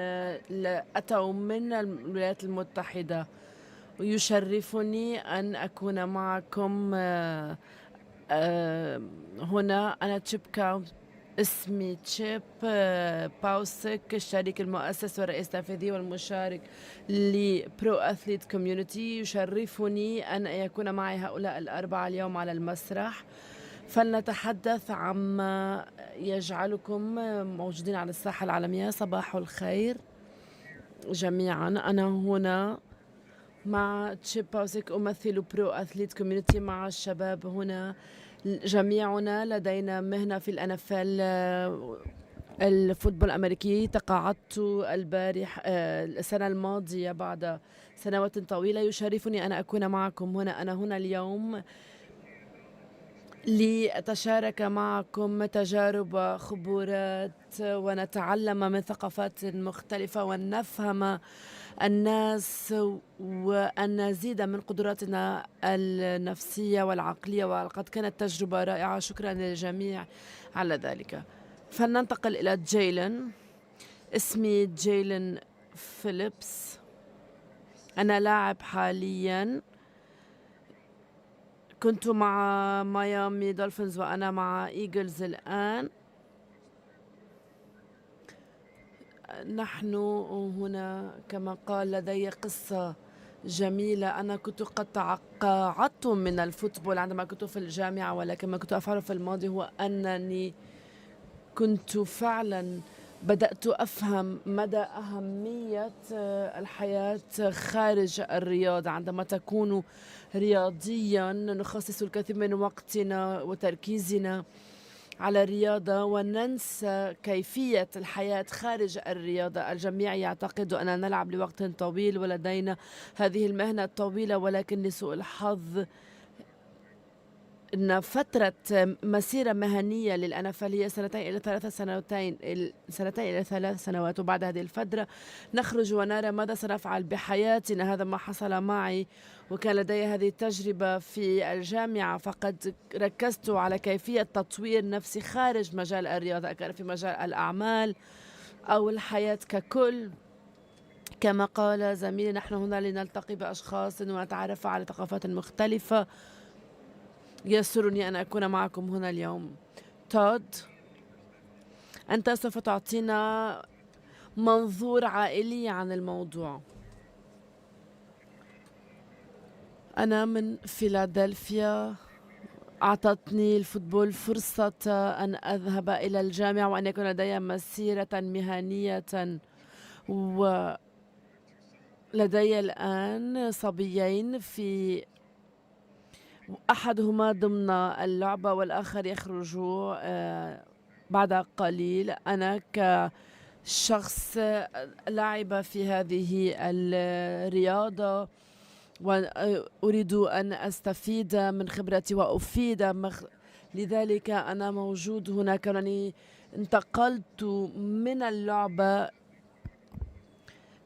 أتوا من الولايات المتحدة. ويشرفني أن أكون معكم هنا. أنا تشيب اسمي تشيب باوسك، الشريك المؤسس والرئيس التنفيذي والمشارك لبرو أثليت كوميونيتي. يشرفني أن يكون معي هؤلاء ال4 اليوم على المسرح، فلنتحدث عما يجعلكم موجودين على الساحة العالمية. صباح الخير جميعا. أنا هنا مع تشيب باوسك أمثل برو أثليت كوميونيتي مع الشباب هنا. جميعنا لدينا مهنة في الNFL الفوتبول الأمريكي. تقاعدت السنة الماضية بعد سنوات طويلة. يشرفني أن أكون معكم هنا. أنا هنا اليوم لأتشارك معكم تجارب، خبرات، ونتعلم من ثقافات مختلفة ونفهم الناس وأن نزيد من قدراتنا النفسية والعقلية. ولقد كانت تجربة رائعة. شكرا للجميع على ذلك. فلننتقل إلى جيلن. اسمي جيلن فيليبس. أنا لاعب حاليا. كنت مع ميامي دولفينز وأنا مع إيجلز الآن. نحن هنا كما قال لدي قصة جميلة. أنا كنت قد تقاعدت من الفوتبول عندما كنت في الجامعة، ولكن ما كنت أفعله في الماضي هو أنني كنت فعلا بدأت أفهم مدى أهمية الحياة خارج الرياضة. عندما تكون رياضيا نخصص الكثير من وقتنا وتركيزنا على الرياضة وننسى كيفية الحياة خارج الرياضة. الجميع يعتقد أننا نلعب لوقت طويل ولدينا هذه المهنة الطويلة، ولكن لسوء الحظ أن فترة مسيرة مهنية للNFL هي 2 إلى 3 سنوات. وبعد هذه الفترة نخرج ونرى ماذا سنفعل بحياتنا. هذا ما حصل معي، وكان لدي هذه التجربة في الجامعة. فقد ركزت على كيفية تطوير نفسي خارج مجال الرياضة، كان في مجال الأعمال أو الحياة ككل. كما قال زميلي، نحن هنا لنلتقي بأشخاص ونتعرف على ثقافات مختلفة. يسرني أن أكون معكم هنا اليوم. تود، أنت سوف تعطينا منظور عائلي عن الموضوع. أنا من فيلادلفيا. أعطتني الفوتبول فرصة أن أذهب إلى الجامعة وأن يكون لدي مسيرة مهنية. ولدي الآن صبيين، في أحدهما ضمن اللعبة والآخر يخرج بعد قليل. أنا كشخص لعب في هذه الرياضة وأريد أن أستفيد من خبرتي وأفيد، لذلك أنا موجود هنا. كونني انتقلت من اللعبة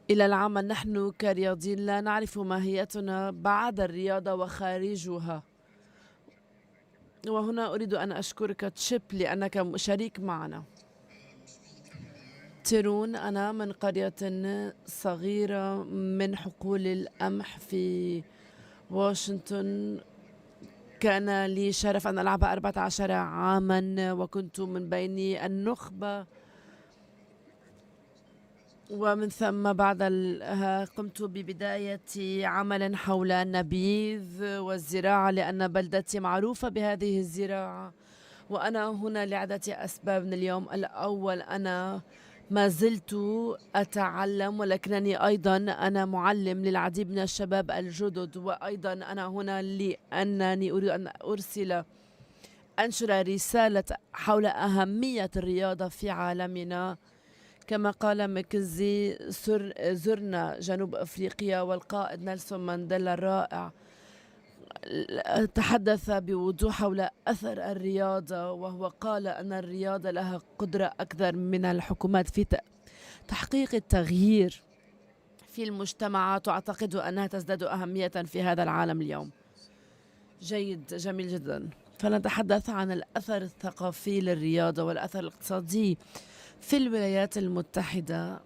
إلى العمل. نحن كرياضيين لا نعرف ماهيتنا بعد الرياضة وخارجها. وهنا أريد أن أشكرك تشيب لأنك شريك معنا. تيرون، أنا من قرية صغيرة من حقول القمح في واشنطن. كان لي شرف أن ألعب 14 عاما وكنت من بين النخبة، ومن ثم بعدها قمت ببداية عمل حول النبيذ والزراعة لأن بلدتي معروفة بهذه الزراعة. وأنا هنا لعدة أسباب. من اليوم الأول أنا ما زلت أتعلم، ولكنني أيضا أنا معلم للعديد من الشباب الجدد. وأيضا أنا هنا لأنني أريد أن أنشر رسالة حول أهمية الرياضة في عالمنا. كما قال ماكنزي، زرنا جنوب أفريقيا والقائد نيلسون مانديلا الرائع تحدث بوضوح حول أثر الرياضة، وهو قال أن الرياضة لها قدرة أكثر من الحكومات في تحقيق التغيير في المجتمعات، وأعتقد أنها تزداد أهمية في هذا العالم اليوم. جيد، جميل جدا. فنتحدث عن الأثر الثقافي للرياضة والأثر الاقتصادي. في الولايات المتحدة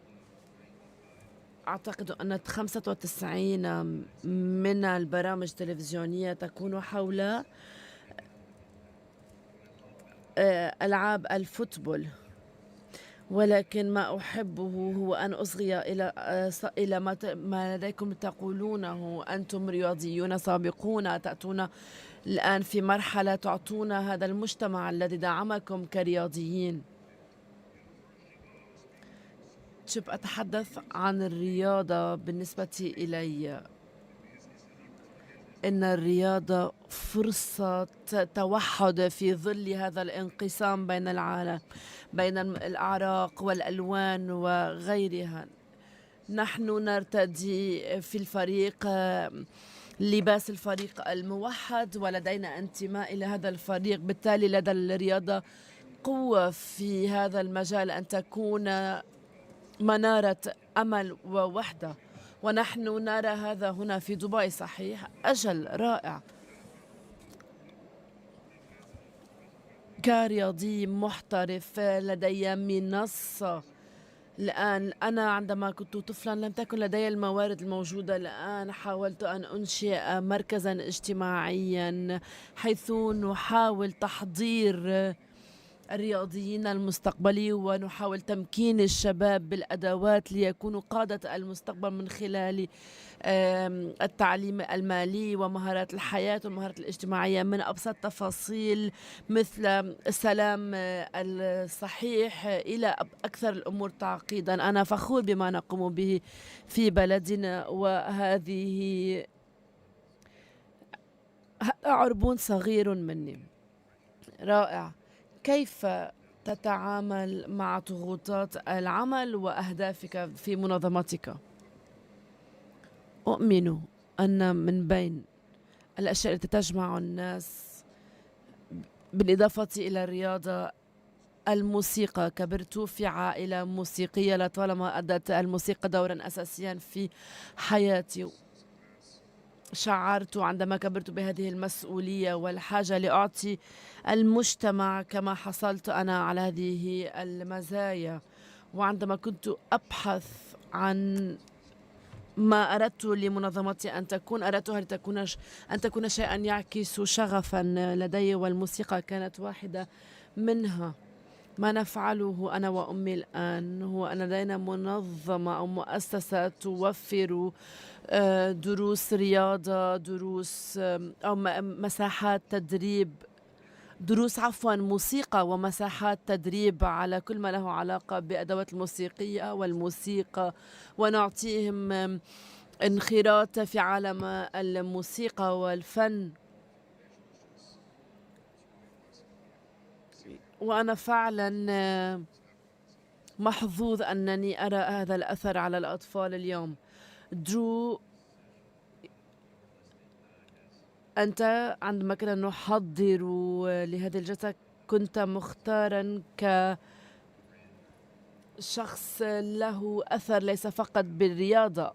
أعتقد أن 95 من البرامج التلفزيونية تكون حول ألعاب الفوتبول، ولكن ما أحبه هو أن أصغي إلى ما لديكم تقولونه. أنتم رياضيون سابقون، تأتون الآن في مرحلة تعطون هذا المجتمع الذي دعمكم كرياضيين. شوف، أتحدث عن الرياضة. بالنسبة إلي إن الرياضة فرصة توحد في ظل هذا الانقسام بين العالم، بين الأعراق والألوان وغيرها. نحن نرتدي في الفريق لباس الفريق الموحد ولدينا انتماء إلى هذا الفريق. بالتالي لدى الرياضة قوة في هذا المجال أن تكون منارة أمل ووحدة، ونحن نرى هذا هنا في دبي. صحيح، أجل، رائع. كرياضي محترف لدي منصة الآن. أنا عندما كنت طفلا لم تكن لدي الموارد الموجودة الآن. حاولت أن أنشئ مركزا اجتماعيا حيث نحاول تحضير الرياضيين المستقبلي ونحاول تمكين الشباب بالأدوات ليكونوا قادة المستقبل من خلال التعليم المالي ومهارات الحياة والمهارات الاجتماعية، من أبسط تفاصيل مثل السلام الصحيح إلى أكثر الأمور تعقيدا. أنا فخور بما نقوم به في بلدنا، وهذا عربون صغير مني. رائع. كيف تتعامل مع ضغوطات العمل وأهدافك في منظمتك؟ أؤمن أن من بين الأشياء التي تجمع الناس بالإضافة إلى الرياضة الموسيقى. كبرت في عائلة موسيقية، لطالما أدت الموسيقى دورا أساسيا في حياتي. شعرت عندما كبرت بهذه المسؤولية والحاجة لأعطي المجتمع كما حصلت أنا على هذه المزايا. وعندما كنت أبحث عن ما أردت لمنظمتي أن تكون، أردتها أن تكون شيئا يعكس شغفا لدي، والموسيقى كانت واحدة منها. ما نفعله أنا وأمي الآن هو أن لدينا منظمة أو مؤسسة توفر دروس رياضة، دروس أو مساحات تدريب، موسيقى ومساحات تدريب على كل ما له علاقة بأدوات الموسيقية والموسيقى، ونعطيهم انخراط في عالم الموسيقى والفن. وأنا فعلا محظوظ أنني أرى هذا الأثر على الأطفال اليوم. درو، أنت عندما كنا نحضر لهذه الجلسة كنت مختارا شخص له أثر ليس فقط بالرياضة.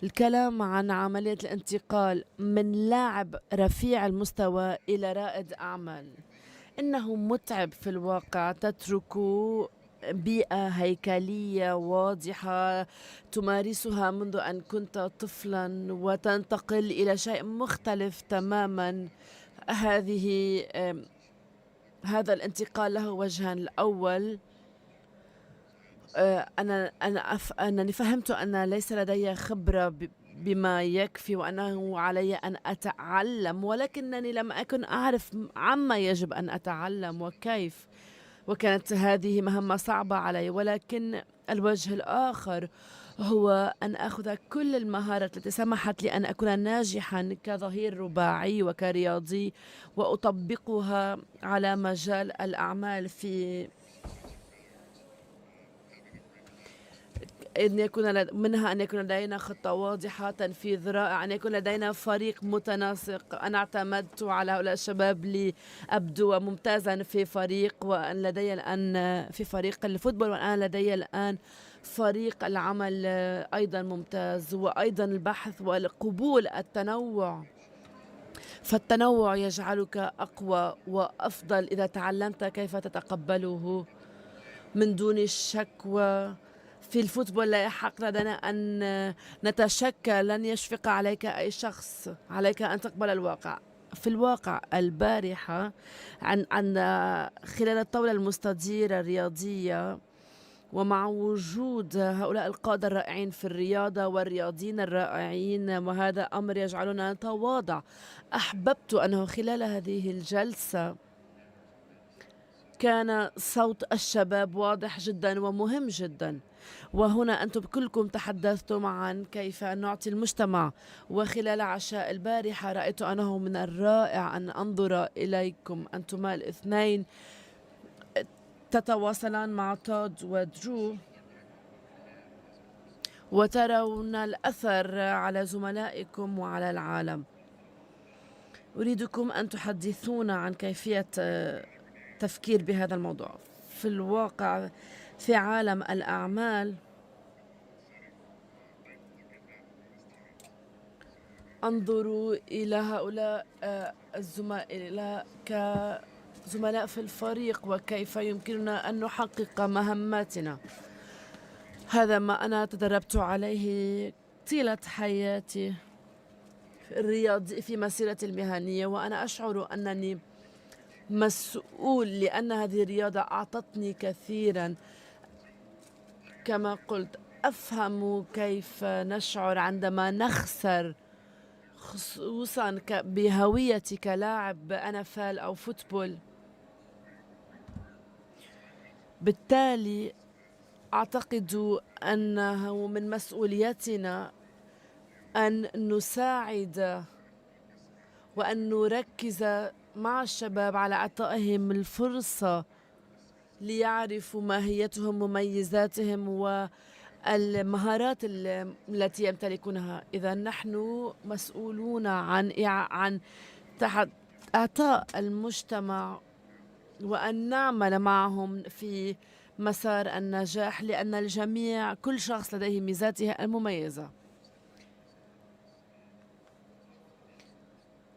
الكلام عن عملية الانتقال من لاعب رفيع المستوى إلى رائد أعمال إنه متعب في الواقع. تترك بيئة هيكلية واضحة تمارسها منذ أن كنت طفلا وتنتقل إلى شيء مختلف تماما. هذا الانتقال له وجهان. الأول أنني فهمت أن ليس لدي خبرة بما يكفي وأنه علي أن أتعلم، ولكنني لم أكن أعرف عما يجب أن أتعلم وكيف، وكانت هذه مهمة صعبة علي. ولكن الوجه الآخر هو أن أخذ كل المهارات التي سمحت لي أن أكون ناجحا كظهير رباعي وكرياضي وأطبقها على مجال الأعمال، في أن يكون منها أن يكون لدينا خطة واضحة، تنفيذ رائع، أن يكون لدينا فريق متناسق. أنا اعتمدت على هؤلاء الشباب لأبدو ممتازا في فريق، وأن لدي الآن في فريق الفوتبول، وأنا لدي الآن فريق العمل أيضا ممتاز، وأيضا البحث والقبول التنوع. فالتنوع يجعلك أقوى وأفضل إذا تعلمت كيف تتقبله من دون الشكوى. في الفوتبول لا يحق لنا أن نتشكى، لن يشفق عليك أي شخص، عليك أن تقبل الواقع. في الواقع البارحة خلال الطاولة المستديرة الرياضية، ومع وجود هؤلاء القادة الرائعين في الرياضة والرياضيين الرائعين، وهذا أمر يجعلنا نتواضع، أحببت أنه خلال هذه الجلسة كان صوت الشباب واضح جدا ومهم جدا. وهنا أنتم كلكم تحدثتم عن كيف نعطي المجتمع، وخلال عشاء البارحة رأيت أنه من الرائع أن أنظر إليكم أنتما الاثنين تتواصلان مع تود ودرو، وترون الأثر على زملائكم وعلى العالم. أريدكم أن تحدثونا عن كيفية تفكير بهذا الموضوع. في الواقع في عالم الأعمال أنظروا إلى هؤلاء الزملاء كزملاء في الفريق، وكيف يمكننا أن نحقق مهماتنا. هذا ما أنا تدربت عليه طيلة حياتي في مسيرتي المهنية، وأنا أشعر أنني مسؤول لأن هذه الرياضة أعطتني كثيرا. كما قلت، أفهم كيف نشعر عندما نخسر، خصوصا بهويتي كلاعب NFL أو فوتبول. بالتالي أعتقد أنه من مسؤوليتنا أن نساعد وأن نركز مع الشباب على إعطائهم الفرصة ليعرفوا ماهيتهم، مميزاتهم والمهارات التي يمتلكونها. إذا نحن مسؤولون عن إعطاء المجتمع وأن نعمل معهم في مسار النجاح، لأن الجميع كل شخص لديه ميزاته المميزة.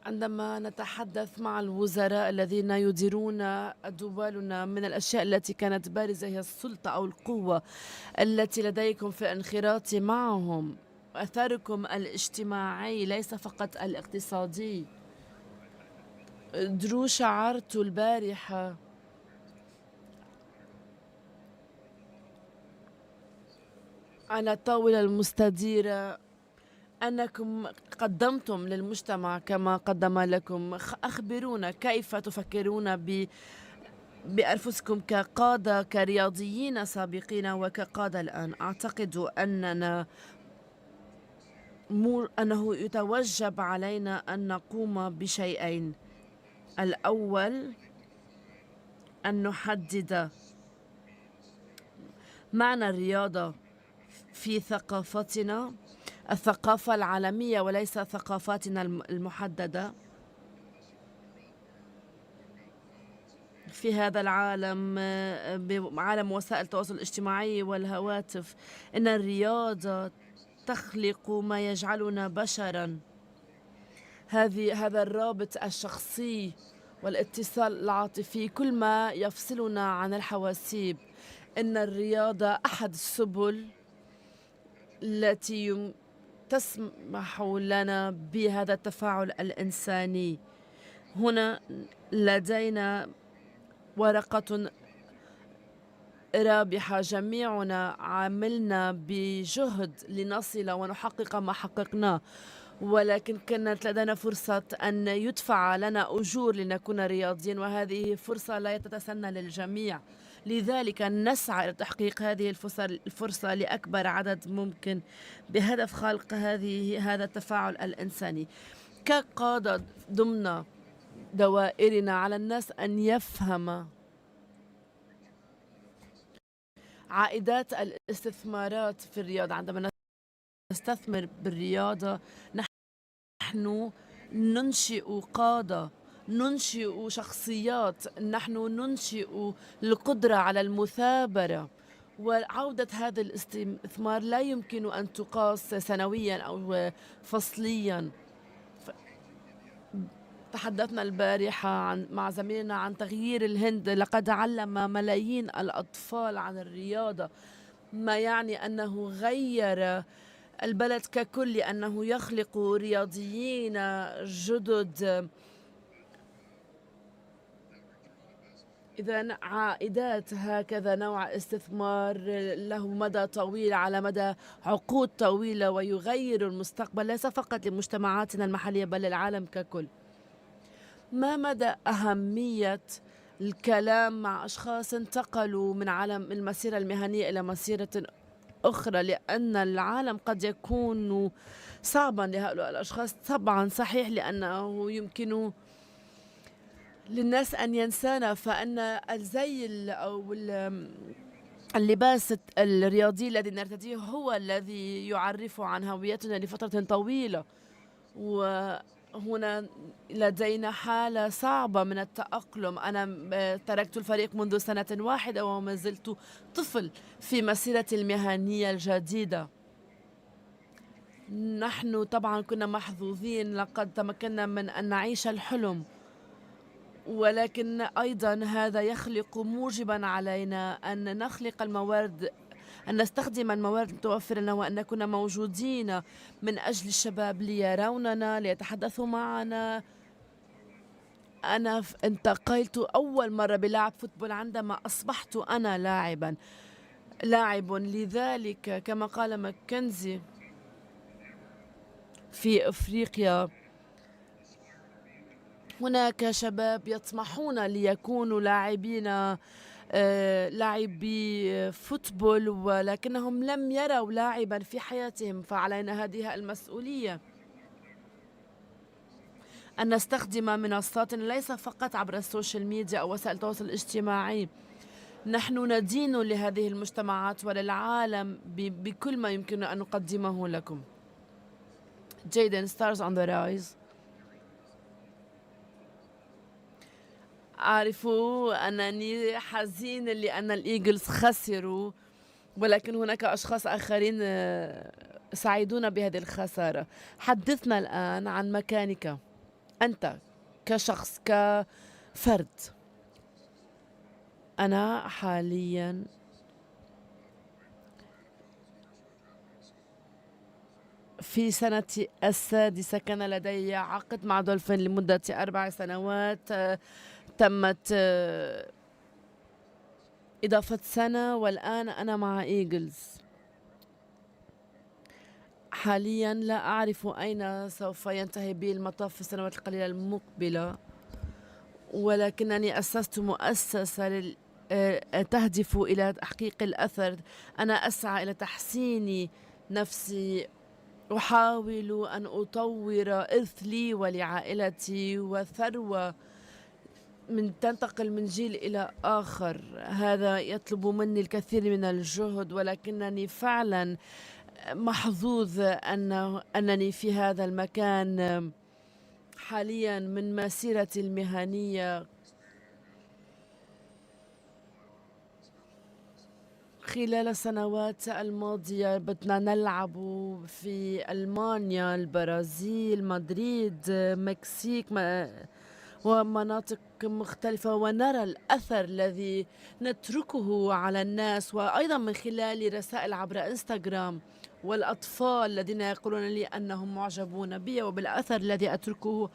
عندما نتحدث مع الوزراء الذين يديرون دولنا، من الأشياء التي كانت بارزة هي السلطة أو القوة التي لديكم في الانخراط معهم، أثركم الاجتماعي ليس فقط الاقتصادي. درو، شعرت البارحة على الطاولة المستديرة أنكم قدمتم للمجتمع كما قدم لكم. أخبرونا كيف تفكرون بأنفسكم كقادة، كرياضيين سابقين وكقادة الآن. أعتقد أنه يتوجب علينا أن نقوم بشيئين. الأول أن نحدد معنى الرياضة في ثقافتنا، الثقافة العالمية وليس ثقافاتنا المحددة. في هذا العالم بعالم وسائل التواصل الاجتماعي والهواتف. إن الرياضة تخلق ما يجعلنا بشرا. هذا الرابط الشخصي والاتصال العاطفي كل ما يفصلنا عن الحواسيب. إن الرياضة أحد السبل التي تسمح لنا بهذا التفاعل الإنساني. هنا لدينا ورقة رابحة، جميعنا عملنا بجهد لنصل ونحقق ما حققناه، ولكن كانت لدينا فرصة أن يدفع لنا أجور لنكون رياضيين، وهذه فرصة لا تتسنى للجميع. لذلك نسعى إلى تحقيق هذه الفرصة لأكبر عدد ممكن بهدف خلق هذا التفاعل الإنساني. كقادة ضمن دوائرنا على الناس أن يفهم عائدات الاستثمارات في الرياضة. عندما نستثمر بالرياضة نحن ننشئ قادة، ننشئ شخصيات، نحن ننشئ القدرة على المثابرة. وعودة هذا الاستثمار لا يمكن أن تقاس سنويا أو فصليا. تحدثنا البارحة مع زميلنا عن تغيير الهند. لقد علم ملايين الأطفال عن الرياضة، ما يعني أنه غير البلد ككل، لأنه يخلق رياضيين جدد. إذن عائدات هكذا نوع استثمار له مدى طويل على مدى عقود طويلة ويغير المستقبل ليس فقط لمجتمعاتنا المحلية بل للعالم ككل. ما مدى أهمية الكلام مع أشخاص انتقلوا من عالم المسيرة المهنية إلى مسيرة أخرى، لأن العالم قد يكون صعبا لهؤلاء الأشخاص؟ طبعا صحيح، لأنه يمكن للناس أن ينسانا، فأن الزي أو اللباس الرياضي الذي نرتديه هو الذي يعرف عن هويتنا لفترة طويلة. وهنا لدينا حالة صعبة من التأقلم. أنا تركت الفريق منذ سنة واحدة وما زلت طفل في مسيرتي المهنية الجديدة. نحن طبعا كنا محظوظين، لقد تمكنا من أن نعيش الحلم، ولكن أيضا هذا يخلق موجبا علينا أن نخلق الموارد، أن نستخدم الموارد المتوفرة لنا، وأن نكون موجودين من أجل الشباب ليروننا، ليتحدثوا معنا. أنا انتقلت أول مرة بلعب فوتبول عندما أصبحت أنا لاعب. لذلك كما قال ماكنزي في أفريقيا هناك شباب يطمحون ليكونوا لاعبي فوتبول، ولكنهم لم يروا لاعبا في حياتهم. فعلينا هذه المسؤولية أن نستخدم منصاتنا ليس فقط عبر السوشيال ميديا أو وسائل التواصل الاجتماعي. نحن ندين لهذه المجتمعات وللعالم بكل ما يمكن أن نقدمه لكم. جيدن stars on the rise. أعرف أنني حزين لأن الإيجلز خسروا، ولكن هناك أشخاص آخرين سعيدون بهذه الخسارة. حدثنا الآن عن مكانك أنت كشخص، كفرد. أنا حاليا في سنتي السادسة. كان لدي عقد مع دولفين لمدة 4 سنوات، تمت إضافة سنة، والآن أنا مع إيجلز. حاليا لا أعرف أين سوف ينتهي بي المطاف في السنوات القليلة المقبلة، ولكنني أسست مؤسسة تهدف إلى تحقيق الأثر. أنا أسعى إلى تحسين نفسي، أحاول أن أطور إرث لي ولعائلتي وثروة تنتقل من جيل إلى آخر. هذا يطلب مني الكثير من الجهد، ولكنني فعلا محظوظ أنني في هذا المكان حاليا. من مسيرتي المهنية خلال السنوات الماضية بدنا نلعب في ألمانيا، البرازيل، مدريد، مكسيك ومناطق مختلفة، ونرى الأثر الذي نتركه على الناس، وأيضا من خلال رسائل عبر إنستغرام، والأطفال الذين يقولون لي أنهم معجبون بي وبالأثر الذي أتركه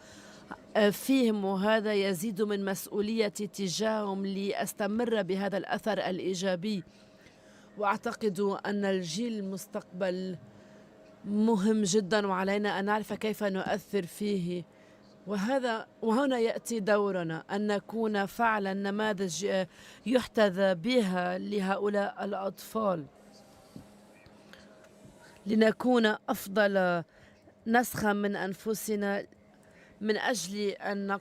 فيهم، وهذا يزيد من مسؤوليتي تجاههم لأستمر بهذا الأثر الإيجابي. وأعتقد أن الجيل المستقبل مهم جدا، وعلينا أن نعرف كيف نؤثر فيه. وهنا يأتي دورنا أن نكون فعلا نماذج يحتذى بها لهؤلاء الأطفال، لنكون أفضل نسخة من أنفسنا من أجل أن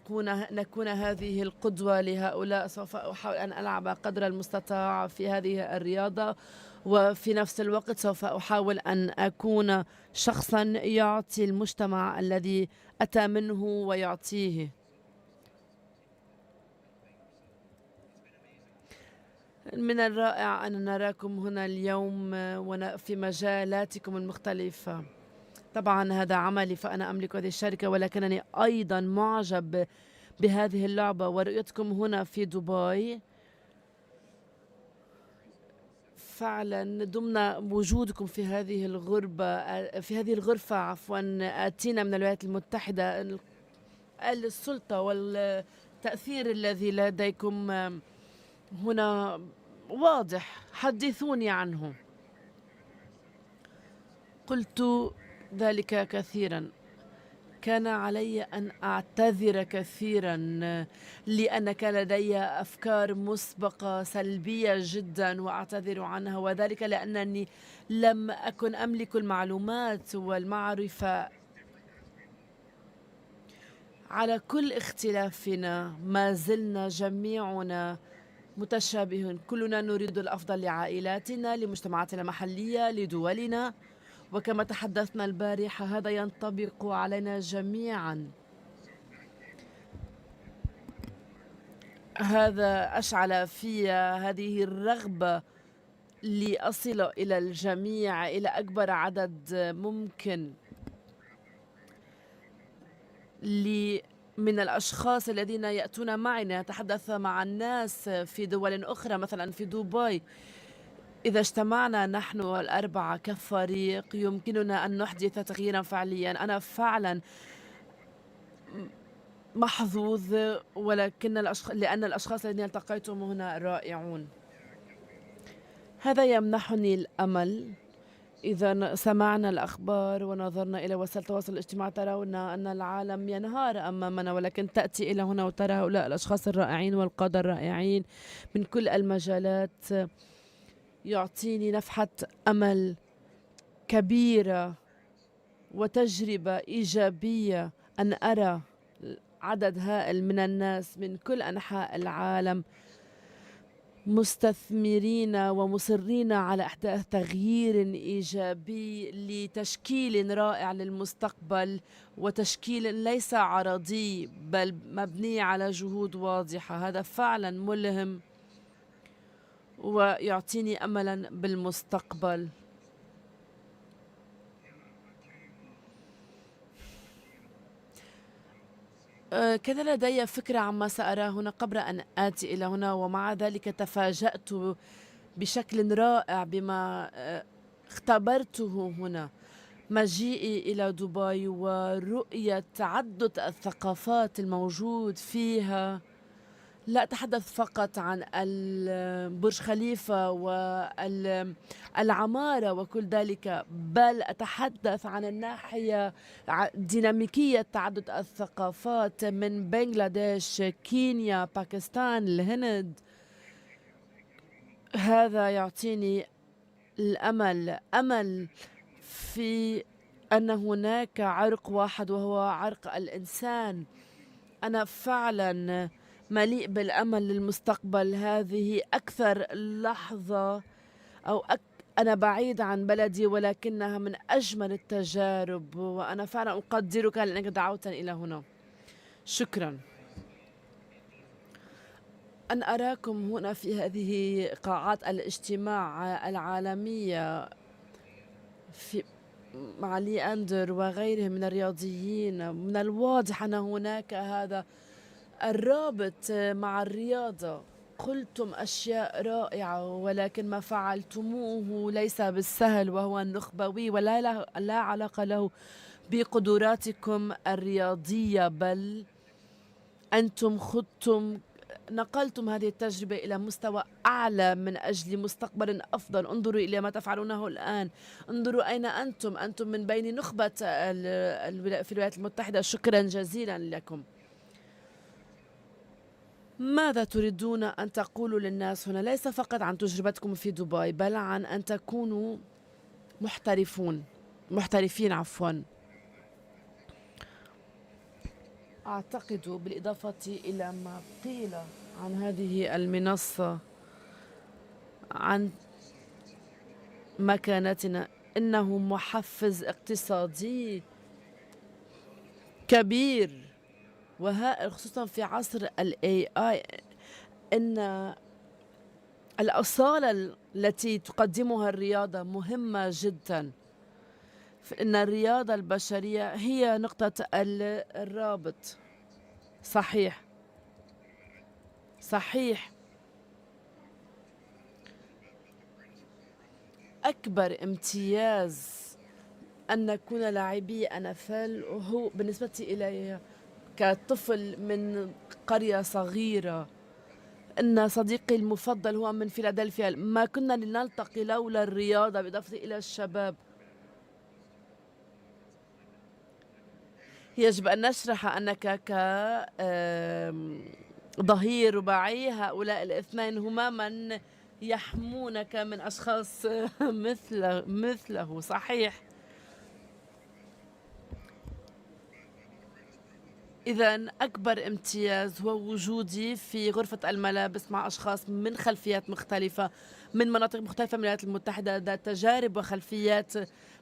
نكون هذه القدوة لهؤلاء. سوف أحاول أن ألعب قدر المستطاع في هذه الرياضة، وفي نفس الوقت سوف أحاول أن أكون شخصا يعطي المجتمع الذي أتى منه ويعطيه. من الرائع أن نراكم هنا اليوم في مجالاتكم المختلفة. طبعا هذا عملي فأنا أملك هذه الشركة، ولكنني أيضا معجب بهذه اللعبة ورؤيتكم هنا في دبي. فعلا ضمن وجودكم في هذه الغرفة آتينا من الولايات المتحدة، السلطة والتأثير الذي لديكم هنا واضح. حدثوني عنه. قلت ذلك كثيرا. كان علي أن أعتذر كثيرا لأن كان لدي أفكار مسبقة سلبية جدا، وأعتذر عنها، وذلك لأنني لم أكن أملك المعلومات والمعرفة. على كل اختلافنا ما زلنا جميعنا متشابهون، كلنا نريد الأفضل لعائلاتنا، لمجتمعاتنا المحلية، لدولنا، وكما تحدثنا البارحة هذا ينطبق علينا جميعا. هذا أشعل في هذه الرغبة لأصل إلى الجميع، إلى أكبر عدد ممكن من الأشخاص الذين يأتون معنا. نتحدث مع الناس في دول أخرى، مثلا في دبي. إذا اجتمعنا نحن الأربعة كفريق يمكننا أن نحدث تغييرا فعليا. أنا فعلا محظوظ، لأن الأشخاص الذين التقيتهم هنا رائعون. هذا يمنحني الأمل. إذا سمعنا الأخبار ونظرنا إلى وسائل التواصل الاجتماعي ترون أن العالم ينهار أمامنا، ولكن تأتي إلى هنا وترى هؤلاء الأشخاص الرائعين والقادة الرائعين من كل المجالات. يعطيني نفحة أمل كبيرة وتجربة إيجابية أن أرى عدد هائل من الناس من كل أنحاء العالم مستثمرين ومصرين على إحداث تغيير إيجابي لتشكيل رائع للمستقبل، وتشكيل ليس عرضي بل مبني على جهود واضحة. هذا فعلا ملهم ويعطيني أملا بالمستقبل. كان لدي فكرة عما سأراه هنا قبل أن آتي إلى هنا، ومع ذلك تفاجأت بشكل رائع بما اختبرته هنا. مجيئي إلى دبي ورؤية تعدد الثقافات الموجود فيها. لا أتحدث فقط عن برج خليفة والعمارة وكل ذلك، بل أتحدث عن الناحية ديناميكية تعدد الثقافات من بنغلاديش، كينيا، باكستان، الهند. هذا يعطيني أمل في أن هناك عرق واحد وهو عرق الإنسان. أنا فعلا مليء بالأمل للمستقبل. هذه أكثر لحظة أنا بعيد عن بلدي، ولكنها من أجمل التجارب، وأنا فعلا أقدرك لأنك دعوتني إلى هنا. شكرا. أن أراكم هنا في هذه قاعات الاجتماع العالمية مع لي أندر وغيرهم من الرياضيين. من الواضح أن هناك هذا الرابط مع الرياضة. قلتم أشياء رائعة، ولكن ما فعلتموه ليس بالسهل، وهو النخبوي لا علاقة له بقدراتكم الرياضية، بل أنتم نقلتم هذه التجربة إلى مستوى أعلى من أجل مستقبل أفضل. انظروا إلى ما تفعلونه الآن، انظروا أين أنتم من بين نخبة في الولايات المتحدة. شكرا جزيلا لكم. ماذا تريدون أن تقولوا للناس هنا؟ ليس فقط عن تجربتكم في دبي، بل عن أن تكونوا محترفين عفوا. أعتقد بالإضافة إلى ما قيل عن هذه المنصة عن مكانتنا، إنه محفز اقتصادي كبير وهائل، خصوصا في عصر ال AI. إن الأصالة التي تقدمها الرياضة مهمة جدا. إن الرياضة البشرية هي نقطة الرابط. صحيح. أكبر امتياز أن نكون لاعبي NFL هو بالنسبة إلي كطفل من قرية صغيرة. إن صديقي المفضل هو من فيلادلفيا. ما كنا لنلتقي لولا الرياضة، بالإضافة إلى الشباب. يجب أن نشرح أنك ظهير رباعي، هؤلاء الاثنين هما من يحمونك من أشخاص مثله. صحيح. إذن أكبر امتياز هو وجودي في غرفة الملابس مع أشخاص من خلفيات مختلفة، من مناطق مختلفة من الولايات المتحدة، ذات تجارب وخلفيات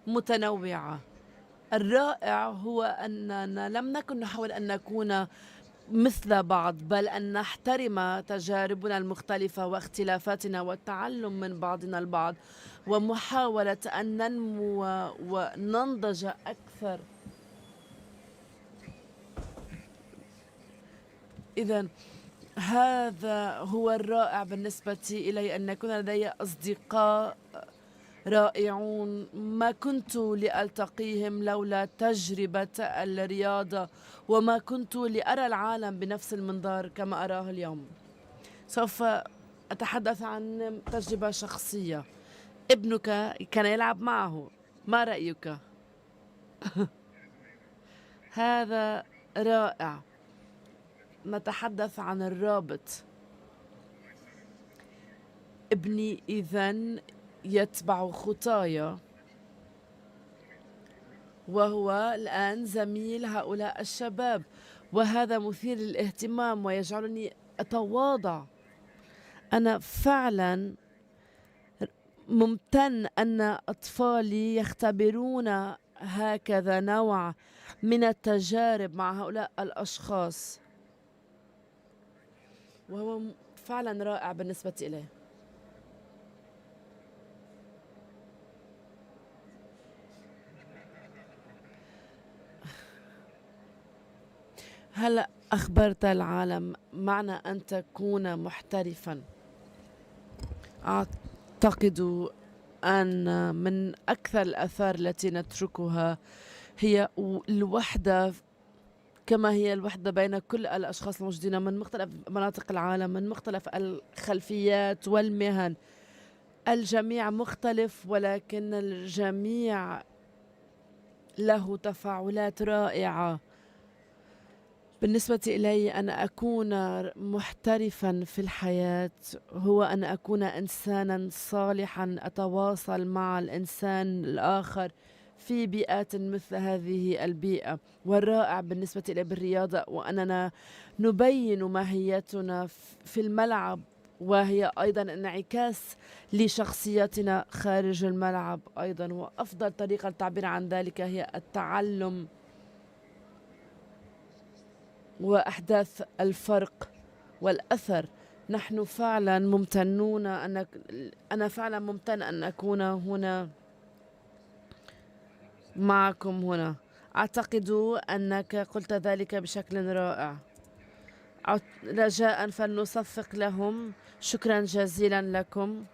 متنوعة. الرائع هو أننا لم نكن نحاول أن نكون مثل بعض، بل أن نحترم تجاربنا المختلفة واختلافاتنا والتعلم من بعضنا البعض، ومحاولة أن ننمو وننضج أكثر. إذن هذا هو الرائع بالنسبة إلي، أن يكون لدي أصدقاء رائعون ما كنت لألتقيهم لولا تجربة الرياضة، وما كنت لأرى العالم بنفس المنظار كما أراه اليوم. سوف أتحدث عن تجربة شخصية. ابنك كان يلعب معه، ما رأيك؟ هذا رائع. نتحدث عن الرابط. ابني إذن يتبع خطايا، وهو الآن زميل هؤلاء الشباب، وهذا مثير للاهتمام ويجعلني أتواضع. أنا فعلا ممتن أن أطفالي يختبرون هكذا نوع من التجارب مع هؤلاء الأشخاص، وهو فعلا رائع بالنسبة إليه. هل أخبرت العالم معنى أن تكون محترفا؟ أعتقد أن من أكثر الآثار التي نتركها هي الوحدة، كما هي الوحدة بين كل الأشخاص الموجودين من مختلف مناطق العالم، من مختلف الخلفيات والمهن. الجميع مختلف، ولكن الجميع له تفاعلات رائعة. بالنسبة إلي أن أكون محترفا في الحياة هو أن أكون إنسانا صالحا أتواصل مع الإنسان الآخر في بيئات مثل هذه البيئة. والرائع بالنسبة إلي بالرياضة وأننا نبين ماهيتنا في الملعب، وهي أيضا انعكاس لشخصيتنا خارج الملعب أيضا. وأفضل طريقة للتعبير عن ذلك هي التعلم وأحداث الفرق والأثر نحن فعلا ممتنون أنا فعلا ممتن أن أكون هنا معكم هنا. أعتقد أنك قلت ذلك بشكل رائع. رجاء فلنصفق لهم. شكرا جزيلا لكم.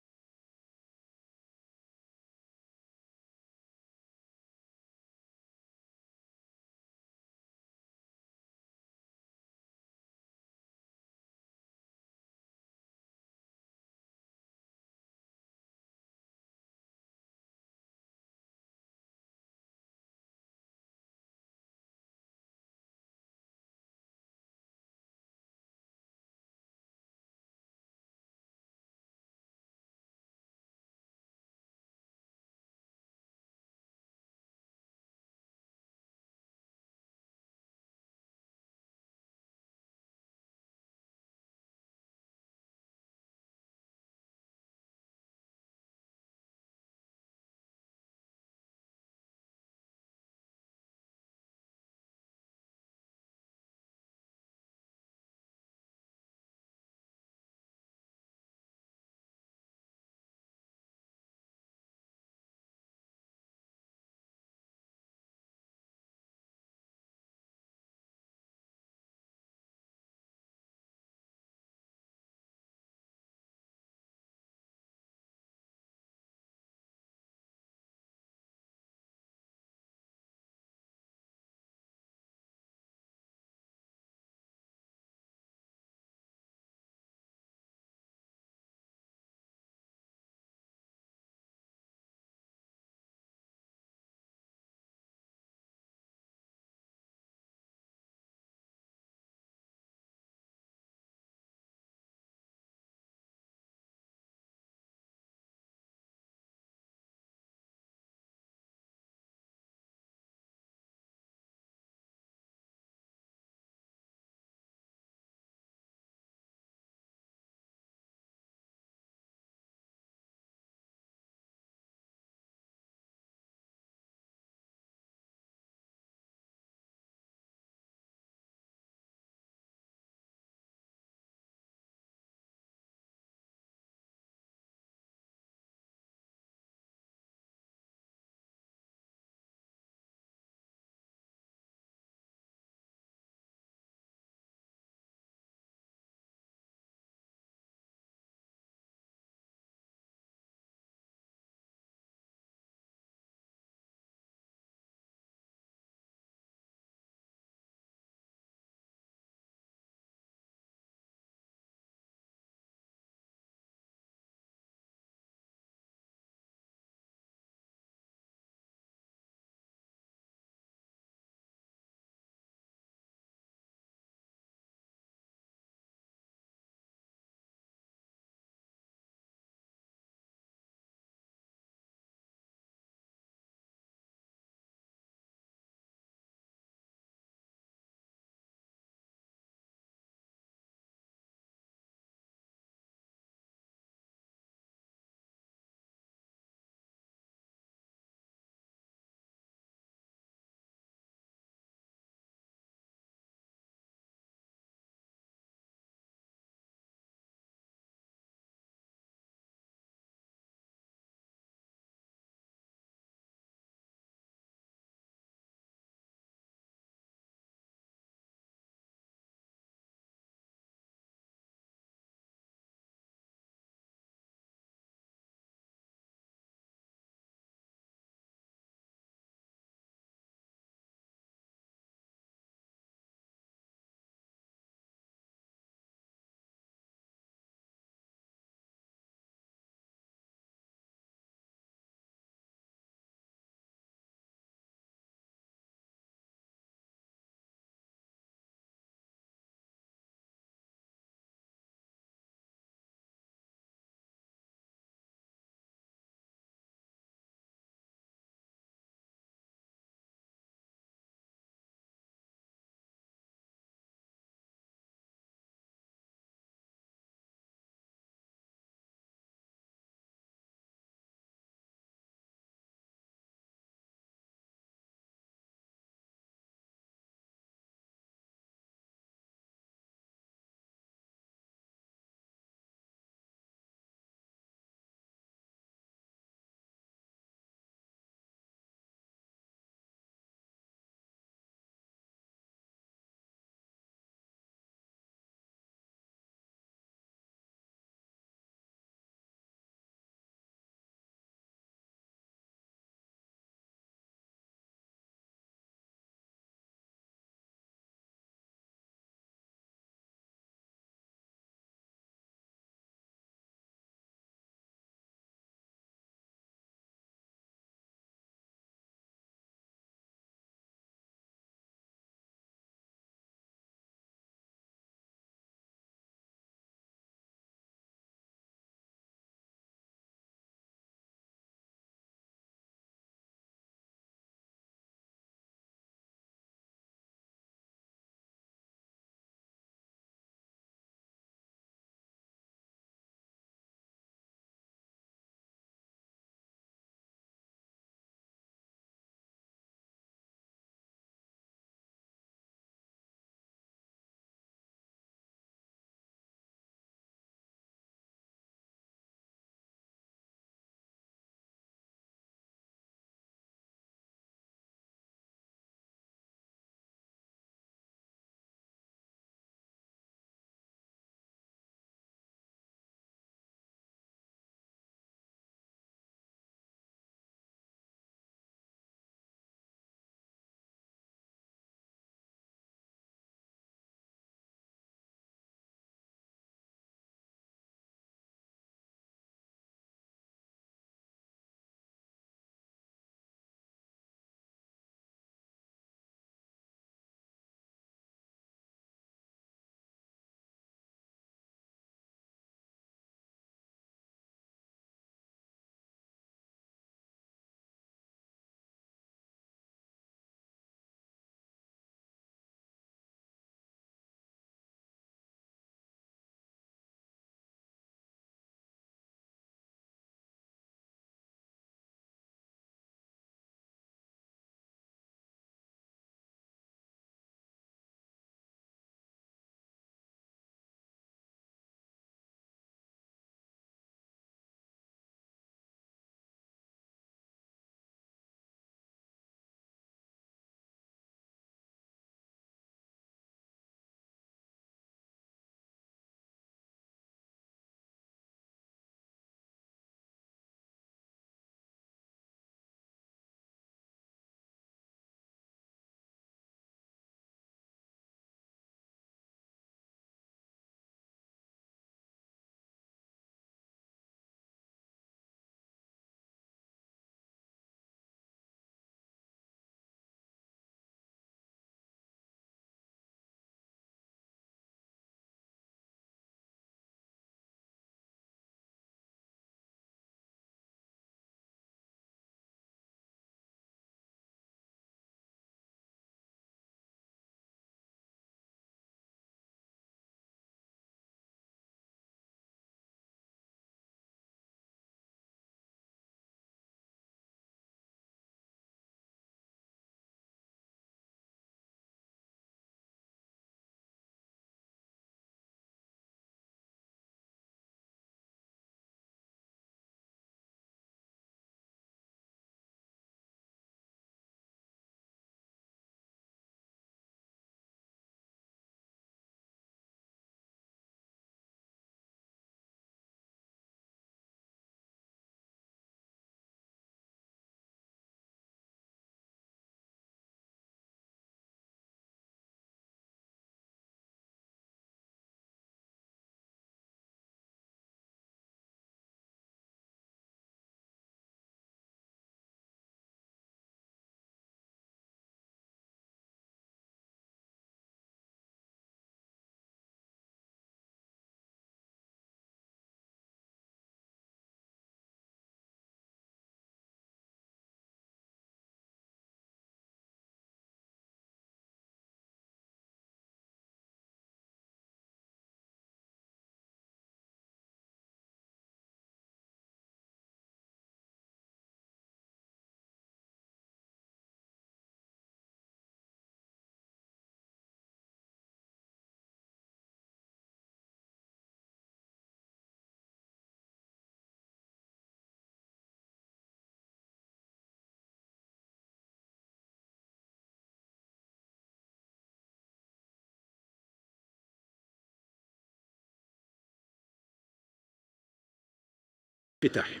افتتاح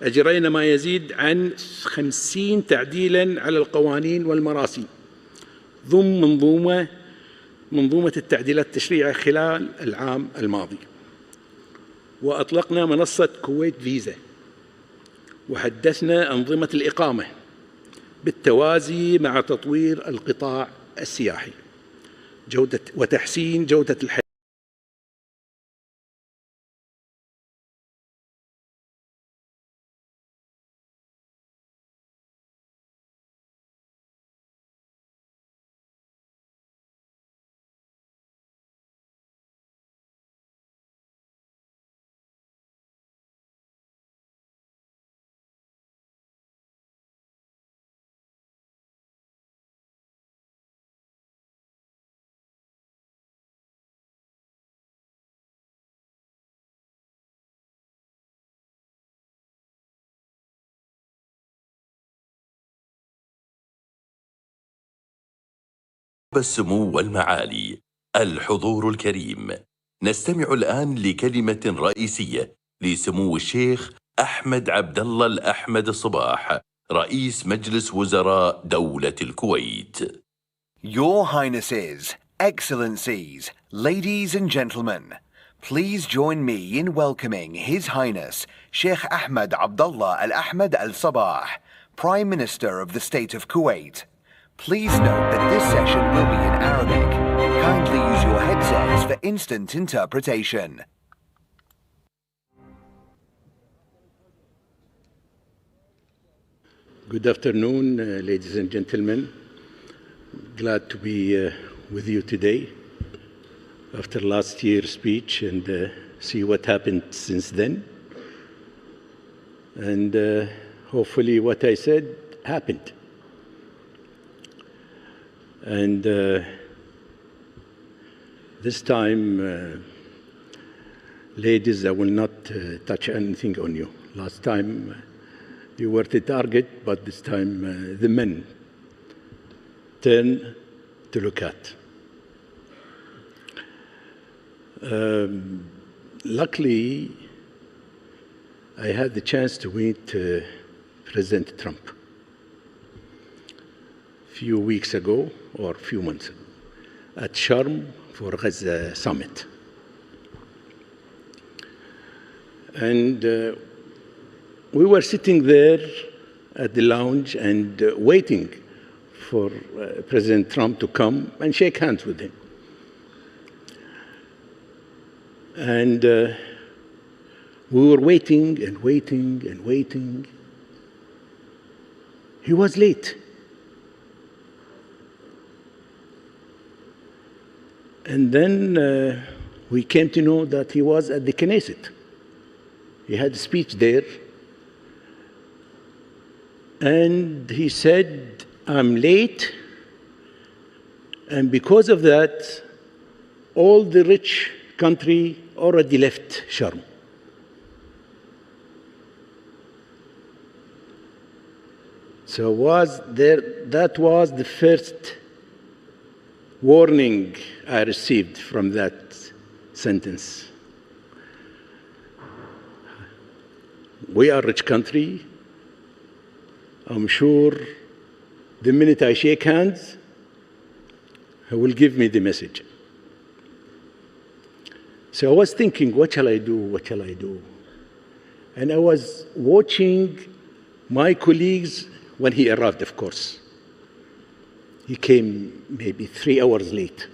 أجرينا ما يزيد عن 50 تعديلا على القوانين والمراسيم ضمن منظومة التعديلات التشريعية خلال العام الماضي، وأطلقنا منصة كويت فيزا، وحدثنا أنظمة الإقامة بالتوازي مع تطوير القطاع السياحي وتحسين جودة الحياة. السمو والمعالي، الحضور الكريم، نستمع الآن لكلمة رئيسية لسمو الشيخ أحمد عبد الله الأحمد الصباح، رئيس مجلس وزراء دولة الكويت. Your Highnesses, Excellencies, ladies and gentlemen, please join me in welcoming His Highness Sheikh Ahmed Abdullah Al-Ahmed Al-Sabah, Prime Minister of the State of Kuwait. Please note that this session will be in Arabic. Kindly use your headsets for instant interpretation. Good afternoon, ladies and gentlemen. Glad to be with you today after last year's speech and see what happened since then. And hopefully what I said happened. And this time, ladies, I will not touch anything on you. Last time you were the target, but this time the men turn to look at. Luckily, I had the chance to meet President Trump a few weeks ago or a few months ago at Sharm for Gaza Summit. And we were sitting there at the lounge and waiting for President Trump to come and shake hands with him. And we were waiting and waiting and waiting. He was late. And then we came to know that he was at the Knesset. He had a speech there. And he said, I'm late. And because of that, all the rich country already left Sharm. So that was the first warning I received from that sentence. We are a rich country. I'm sure the minute I shake hands, he will give me the message. So I was thinking, what shall I do? What shall I do? And I was watching my colleagues when he arrived, of course. He came maybe 3 hours late.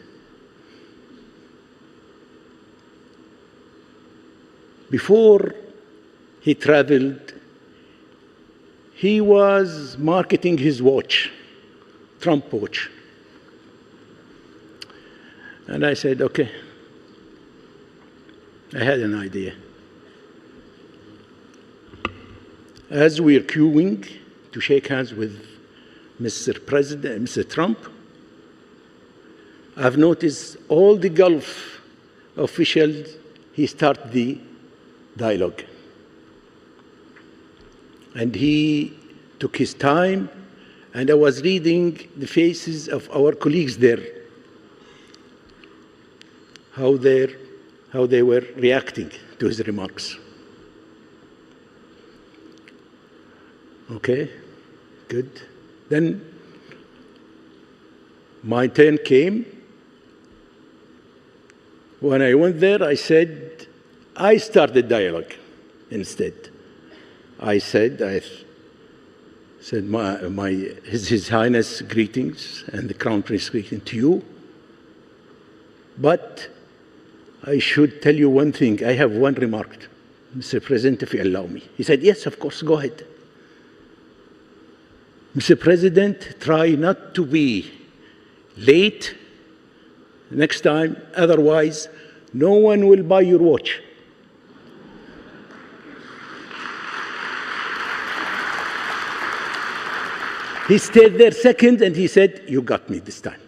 Before he traveled, he was marketing his watch, Trump watch. And I said, okay, I had an idea. As we're queuing to shake hands with Mr. Trump, I've noticed all the Gulf officials, he started the dialogue. And he took his time, and I was reading the faces of our colleagues there, how they were reacting to his remarks. Okay, good. Then my turn came. When I went there, I said, I started dialogue instead. I said, His Highness greetings and the Crown Prince greeting to you. But I should tell you one thing. I have one remark. Mr. President, if you allow me. He said, yes, of course, go ahead. Mr. President, try not to be late next time. Otherwise, no one will buy your watch. He stayed there second and he said, you got me this time.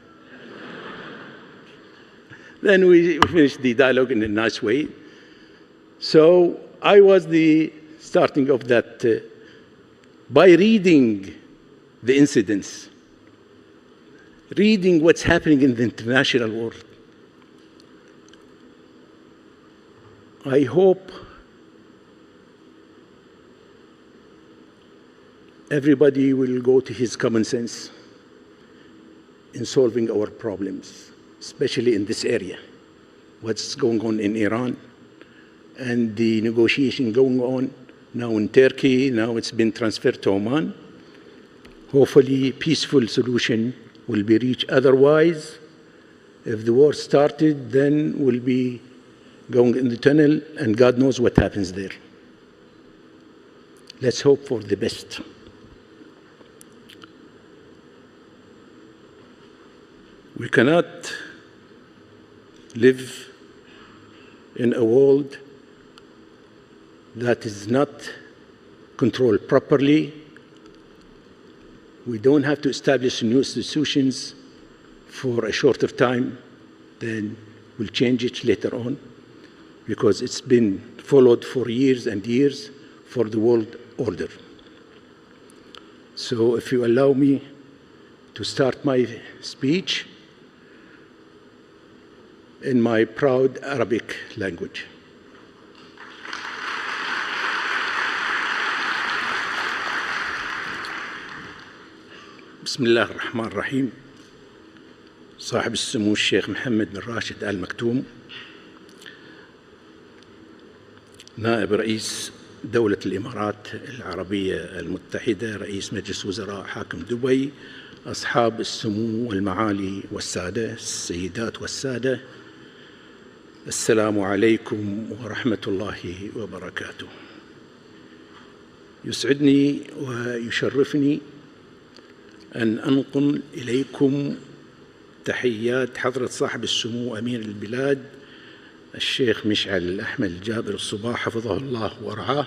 Then we finished the dialogue in a nice way. So I was the starting of that by reading the incidents, reading what's happening in the international world. I hope everybody will go to his common sense in solving our problems, especially in this area. What's going on in Iran and the negotiation going on now in Turkey, now it's been transferred to Oman. Hopefully, peaceful solution will be reached. Otherwise, if the war started, then we'll be going in the tunnel, and God knows what happens there. Let's hope for the best. We cannot live in a world that is not controlled properly. We don't have to establish new institutions for a shorter time, then we'll change it later on, because it's been followed for years and years for the world order. So if you allow me to start my speech in my proud Arabic language. بسم الله الرحمن الرحيم. صاحب السمو الشيخ محمد بن راشد آل مكتوم، نائب رئيس دولة الإمارات العربية المتحدة، رئيس مجلس وزراء حاكم دبي، أصحاب السمو والمعالي والسادة، السيدات والسادة، السلام عليكم ورحمة الله وبركاته. يسعدني ويشرفني أن أنقل إليكم تحيات حضرة صاحب السمو أمير البلاد الشيخ مشعل أحمد الجابر الصباح حفظه الله ورعاه،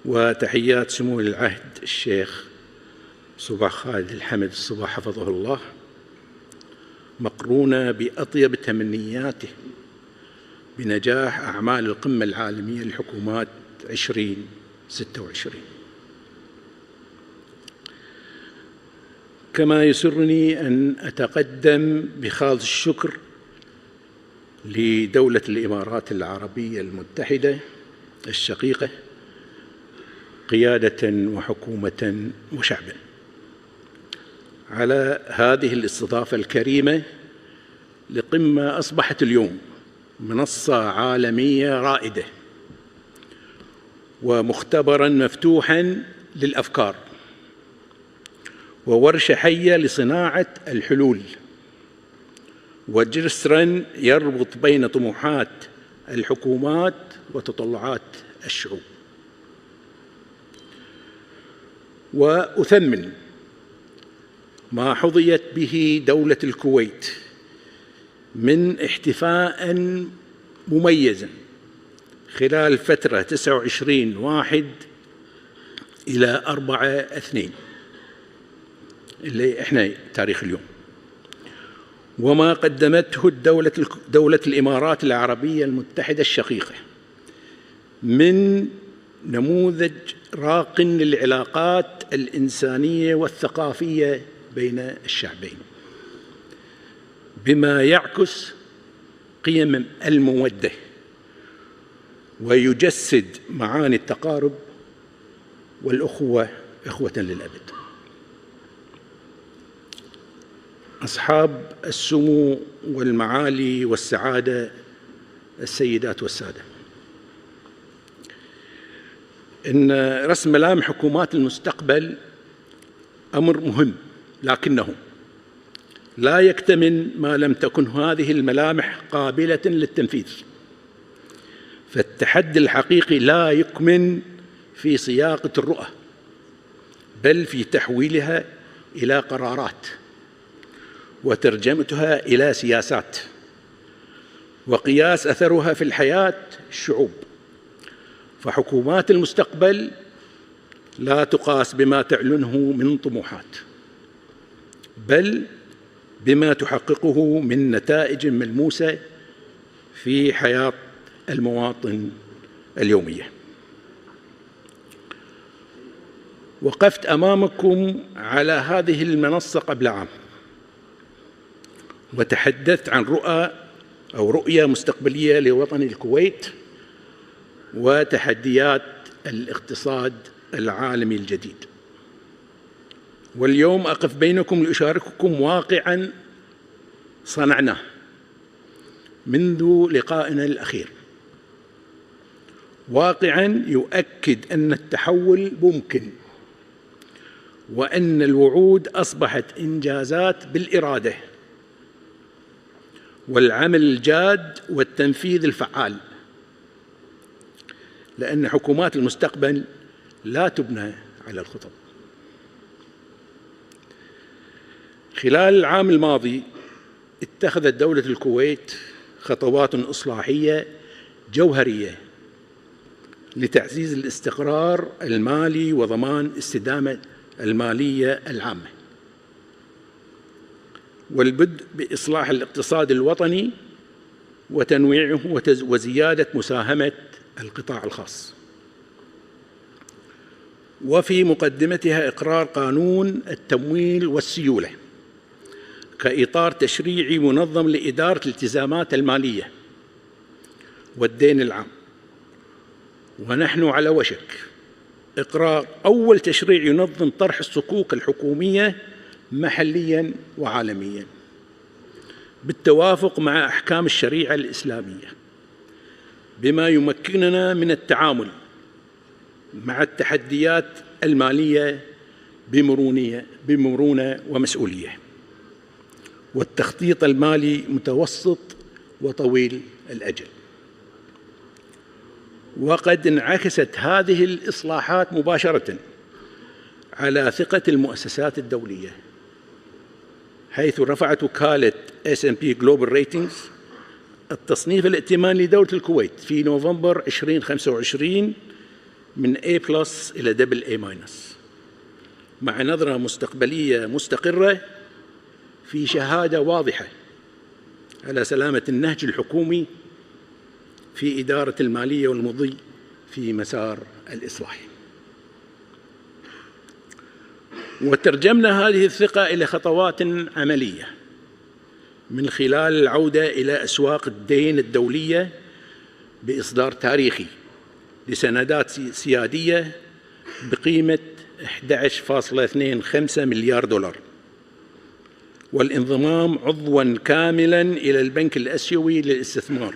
وتحيات سمو العهد الشيخ صباح خالد الحمد الصباح حفظه الله، مقرونة بأطيب تمنياته بنجاح أعمال القمة العالمية للحكومات 2026. كما يسرني أن أتقدم بخالص الشكر لدولة الإمارات العربية المتحدة الشقيقة قيادة وحكومة وشعبا على هذه الاستضافة الكريمة لقمة أصبحت اليوم منصة عالمية رائدة ومختبرا مفتوحا للأفكار وورشة حية لصناعة الحلول وجسرا يربط بين طموحات الحكومات وتطلعات الشعوب. وأثمن ما حظيت به دولة الكويت من احتفاء مميزا خلال فترة 29/1 إلى 4/2 اللي احنا تاريخ اليوم، وما قدمته دولة الإمارات العربية المتحدة الشقيقة من نموذج راق للعلاقات الإنسانية والثقافية بين الشعبين، بما يعكس قيم المودة ويجسد معاني التقارب والأخوة إخوة للأبد. أصحاب السمو والمعالي والسعادة، السيدات والسادة، إن رسم ملامح حكومات المستقبل أمر مهم، لكنه لا يكتمل ما لم تكن هذه الملامح قابلة للتنفيذ. فالتحدي الحقيقي لا يكمن في صياغة الرؤى، بل في تحويلها إلى قرارات وترجمتها إلى سياسات وقياس أثرها في الحياة الشعوب. فحكومات المستقبل لا تقاس بما تعلنه من طموحات، بل بما تحققه من نتائج ملموسة في حياة المواطن اليومية. وقفت أمامكم على هذه المنصة قبل عام وتحدثت عن رؤية مستقبلية لوطن الكويت وتحديات الاقتصاد العالمي الجديد. واليوم أقف بينكم لأشارككم واقعاً صنعناه منذ لقائنا الأخير، واقعاً يؤكد أن التحول ممكن، وأن الوعود أصبحت إنجازات بالإرادة والعمل الجاد والتنفيذ الفعال. لأن حكومات المستقبل لا تبنى على الخطب. خلال العام الماضي اتخذت دولة الكويت خطوات إصلاحية جوهرية لتعزيز الاستقرار المالي وضمان الاستدامة المالية العامة، والبدء بإصلاح الاقتصاد الوطني وتنويعه وزيادة مساهمة القطاع الخاص. وفي مقدمتها إقرار قانون التمويل والسيولة كإطار تشريعي منظم لإدارة الالتزامات المالية والدين العام. ونحن على وشك إقرار أول تشريع ينظم طرح الصكوك الحكومية محلياً وعالمياً بالتوافق مع أحكام الشريعة الإسلامية، بما يمكننا من التعامل مع التحديات المالية بمرونة ومسؤولية، والتخطيط المالي متوسط وطويل الأجل. وقد انعكست هذه الإصلاحات مباشرة على ثقة المؤسسات الدولية، حيث رفعت وكالة S&P Global Ratings التصنيف الائتماني لدولة الكويت في نوفمبر 2025 من A+ إلى AA- مع نظرة مستقبلية مستقرة في شهادة واضحة على سلامة النهج الحكومي في إدارة المالية والمضي في مسار الإصلاح. وترجمنا هذه الثقة إلى خطوات عملية من خلال العودة إلى أسواق الدين الدولية بإصدار تاريخي لسندات سيادية بقيمة 11.25 مليار دولار، والانضمام عضواً كاملاً إلى البنك الآسيوي للاستثمار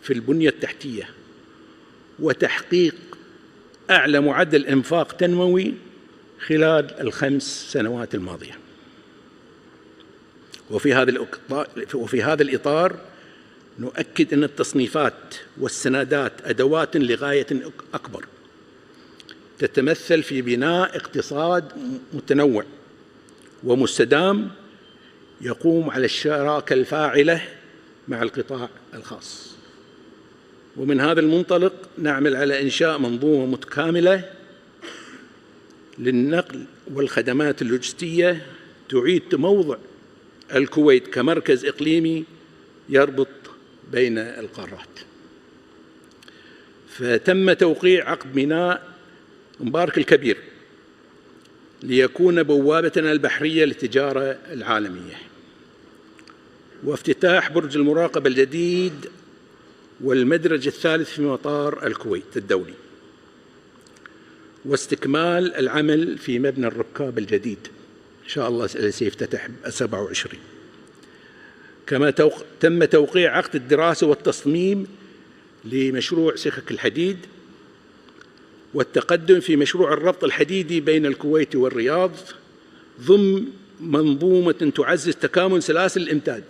في البنية التحتية، وتحقيق أعلى معدل إنفاق تنموي خلال ال5 سنوات الماضية. وفي هذا الإطار نؤكد أن التصنيفات والسندات أدوات لغاية أكبر تتمثل في بناء اقتصاد متنوع ومستدام يقوم على الشراكة الفاعلة مع القطاع الخاص. ومن هذا المنطلق نعمل على إنشاء منظومة متكاملة للنقل والخدمات اللوجستية تعيد موضع الكويت كمركز إقليمي يربط بين القارات. فتم توقيع عقد ميناء مبارك الكبير ليكون بوابتنا البحرية للتجارة العالمية، وافتتاح برج المراقبة الجديد والمدرج الثالث في مطار الكويت الدولي، واستكمال العمل في مبنى الركاب الجديد إن شاء الله الذي سيفتتح 27. كما تم توقيع عقد الدراسة والتصميم لمشروع سكك الحديد والتقدم في مشروع الربط الحديدي بين الكويت والرياض ضمن منظومة تعزز تكامل سلاسل الإمداد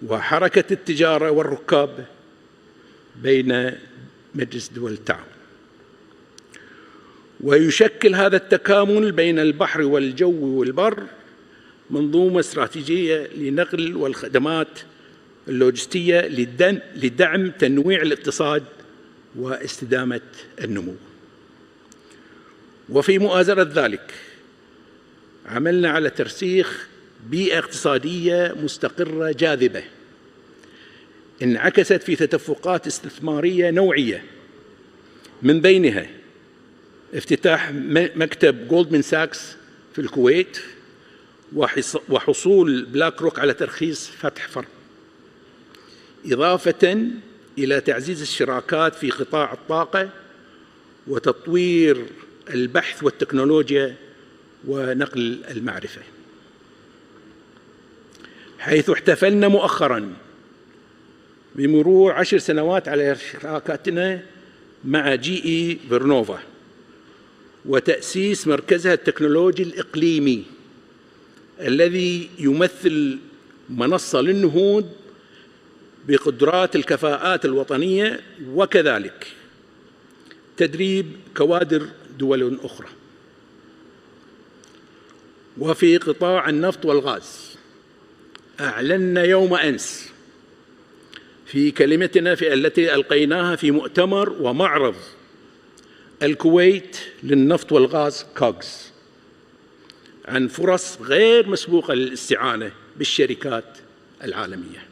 وحركة التجارة والركاب بين مجلس دول التعاون. ويشكل هذا التكامل بين البحر والجو والبر منظومة استراتيجية لنقل والخدمات اللوجستية لدعم تنويع الاقتصاد واستدامة النمو. وفي مؤازرة ذلك عملنا على ترسيخ بيئة اقتصادية مستقرة جاذبة انعكست في تدفقات استثمارية نوعية، من بينها افتتاح مكتب جولدمان ساكس في الكويت وحصول بلاك روك على ترخيص فتح فرع، إضافة إلى تعزيز الشراكات في قطاع الطاقة وتطوير البحث والتكنولوجيا ونقل المعرفة، حيث احتفلنا مؤخراً بمرور 10 سنوات على شراكتنا مع GE فيرنوفا وتأسيس مركزها التكنولوجي الإقليمي الذي يمثل منصة للنهوض بقدرات الكفاءات الوطنية وكذلك تدريب كوادر دول أخرى. وفي قطاع النفط والغاز أعلنا يوم أمس في كلمتنا التي ألقيناها في مؤتمر ومعرض الكويت للنفط والغاز كوغز عن فرص غير مسبوقة للاستعانة بالشركات العالمية.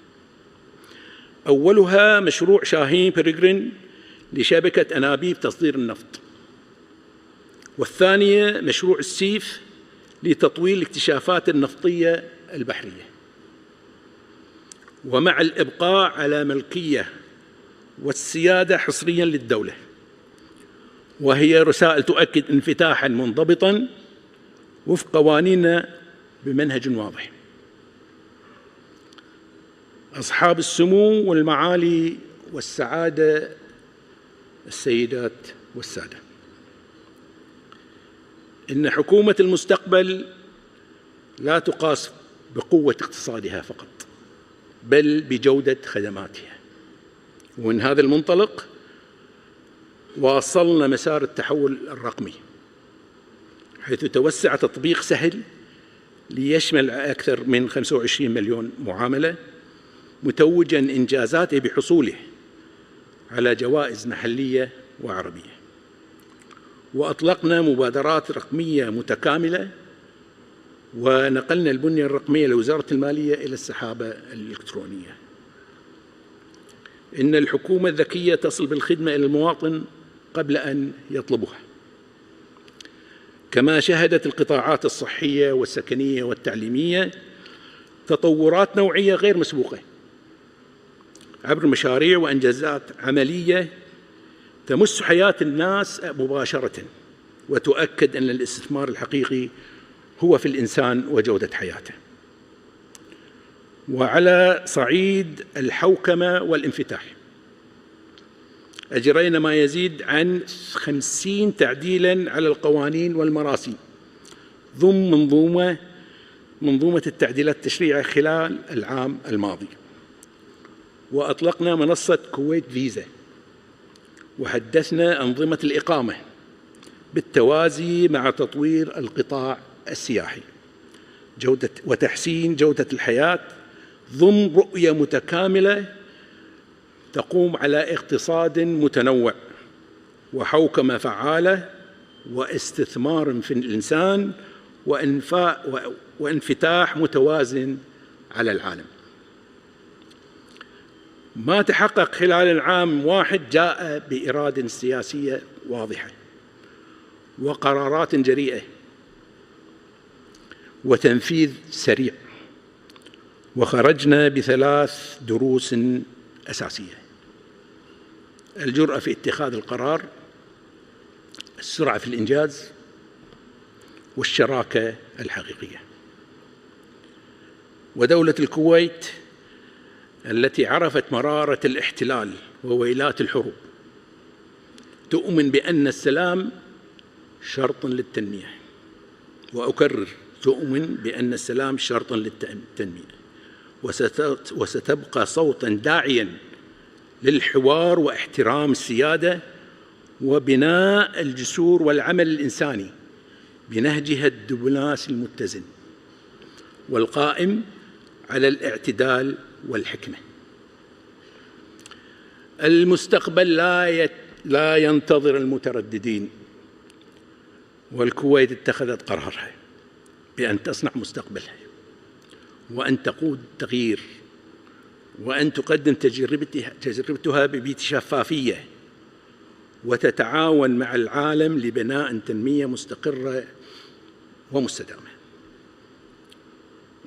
أولها مشروع شاهين بيرغرين لشبكة أنابيب تصدير النفط، والثانية مشروع السيف لتطوير الاكتشافات النفطية البحرية، ومع الإبقاء على ملكية والسيادة حصرياً للدولة، وهي رسائل تؤكد انفتاحاً منضبطاً وفق قوانيننا بمنهج واضح. أصحاب السمو والمعالي والسعادة، السيدات والسادة، إن حكومة المستقبل لا تقاس بقوة اقتصادها فقط بل بجودة خدماتها. ومن هذا المنطلق واصلنا مسار التحول الرقمي، حيث توسع تطبيق سهل ليشمل أكثر من 25 مليون معاملة، متوجاً إنجازاته بحصوله على جوائز محلية وعربية. وأطلقنا مبادرات رقمية متكاملة، ونقلنا البنية الرقمية لوزارة المالية إلى السحابة الإلكترونية. إن الحكومة الذكية تصل بالخدمة إلى المواطن قبل أن يطلبها. كما شهدت القطاعات الصحية والسكنية والتعليمية تطورات نوعية غير مسبوقة عبر مشاريع وإنجازات عملية تمس حياة الناس مباشرة، وتؤكد أن الاستثمار الحقيقي هو في الإنسان وجودة حياته. وعلى صعيد الحوكمة والانفتاح أجرينا ما يزيد عن 50 تعديلاً على القوانين والمراسيم ضمن منظومة التعديلات التشريعية خلال العام الماضي. وأطلقنا منصة كويت فيزا، وحدثنا أنظمة الإقامة بالتوازي مع تطوير القطاع السياحي وتحسين جودة الحياة ضمن رؤية متكاملة تقوم على اقتصاد متنوع وحوكمة فعالة واستثمار في الإنسان وانفتاح متوازن على العالم. ما تحقق خلال العام واحد جاء بإرادة سياسية واضحة وقرارات جريئة وتنفيذ سريع، وخرجنا بثلاث دروس أساسية: الجرأة في اتخاذ القرار، السرعة في الإنجاز والشراكة الحقيقية. ودولة الكويت التي عرفت مرارة الاحتلال وويلات الحروب تؤمن بأن السلام شرط للتنمية، وأكرر تؤمن بأن السلام شرط للتنمية، وستبقى صوتا داعيا للحوار واحترام السيادة وبناء الجسور والعمل الإنساني بنهجها الدبلوماسي المتزن والقائم على الاعتدال والحكمة. المستقبل لا ينتظر المترددين، والكويت اتخذت قرارها بأن تصنع مستقبلها وأن تقود التغيير وأن تقدم تجربتها بشفافية وتتعاون مع العالم لبناء تنمية مستقرة ومستدامة.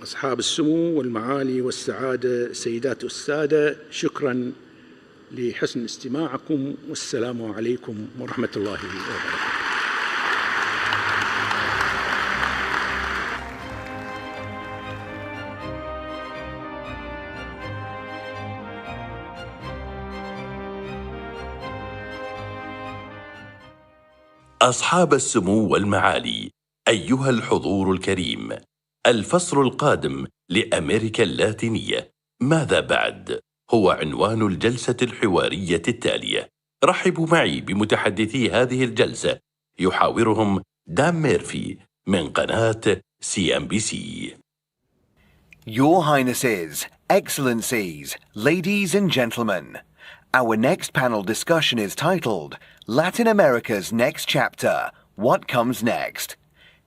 أصحاب السمو والمعالي والسعادة، سيدات والسادة، شكرا لحسن استماعكم، والسلام عليكم ورحمة الله وبركاته. أصحاب السمو والمعالي، أيها الحضور الكريم، الفصل القادم لأمريكا اللاتينية ماذا بعد؟ هو عنوان الجلسة الحوارية التالية. رحبوا معي بمتحدثي هذه الجلسة، يحاورهم دان ميرفي من قناة CNBC. Your Highnesses, Excellencies, Ladies and Gentlemen, our next panel discussion is titled Latin America's Next Chapter, What Comes Next?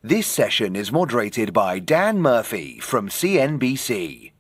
This session is moderated by Dan Murphy from CNBC.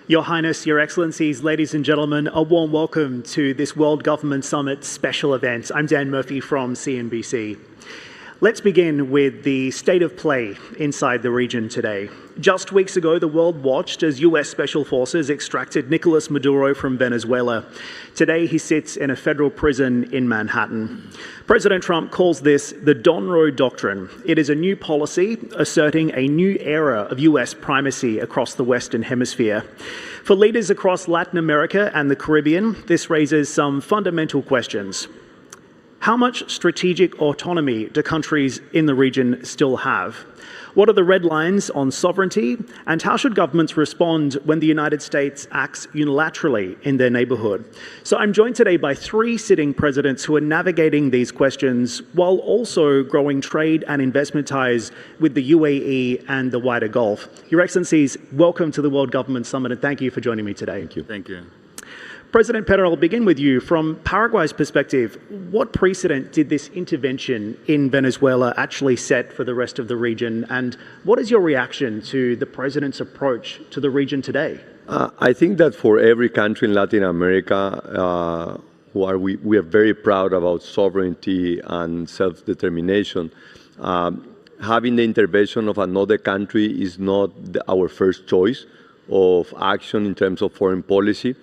Your Highness, Your Excellencies, ladies and gentlemen, a warm welcome to this World Government Summit special event. I'm Dan Murphy from CNBC. Let's begin with the state of play inside the region today. Just weeks ago, the world watched as US Special Forces extracted Nicolas Maduro from Venezuela. Today, he sits in a federal prison in Manhattan. President Trump calls this the Donroe Doctrine. It is a new policy asserting a new era of US primacy across the Western Hemisphere. For leaders across Latin America and the Caribbean, this raises some fundamental questions. How much strategic autonomy do countries in the region still have? What are the red lines on sovereignty? And how should governments respond when the United States acts unilaterally in their neighborhood? So I'm joined today by three sitting presidents who are navigating these questions while also growing trade and investment ties with the UAE and the wider Gulf. Your Excellencies, welcome to the World Government Summit, and thank you for joining me today. Thank you. Thank you. President Pedro, I'll begin with you. From Paraguay's perspective, what precedent did this intervention in Venezuela actually set for the rest of the region? And what is your reaction to the President's approach to the region today? I think that for every country in Latin America, we are very proud about sovereignty and self-determination. Having the intervention of another country is not our first choice of action in terms of foreign policy.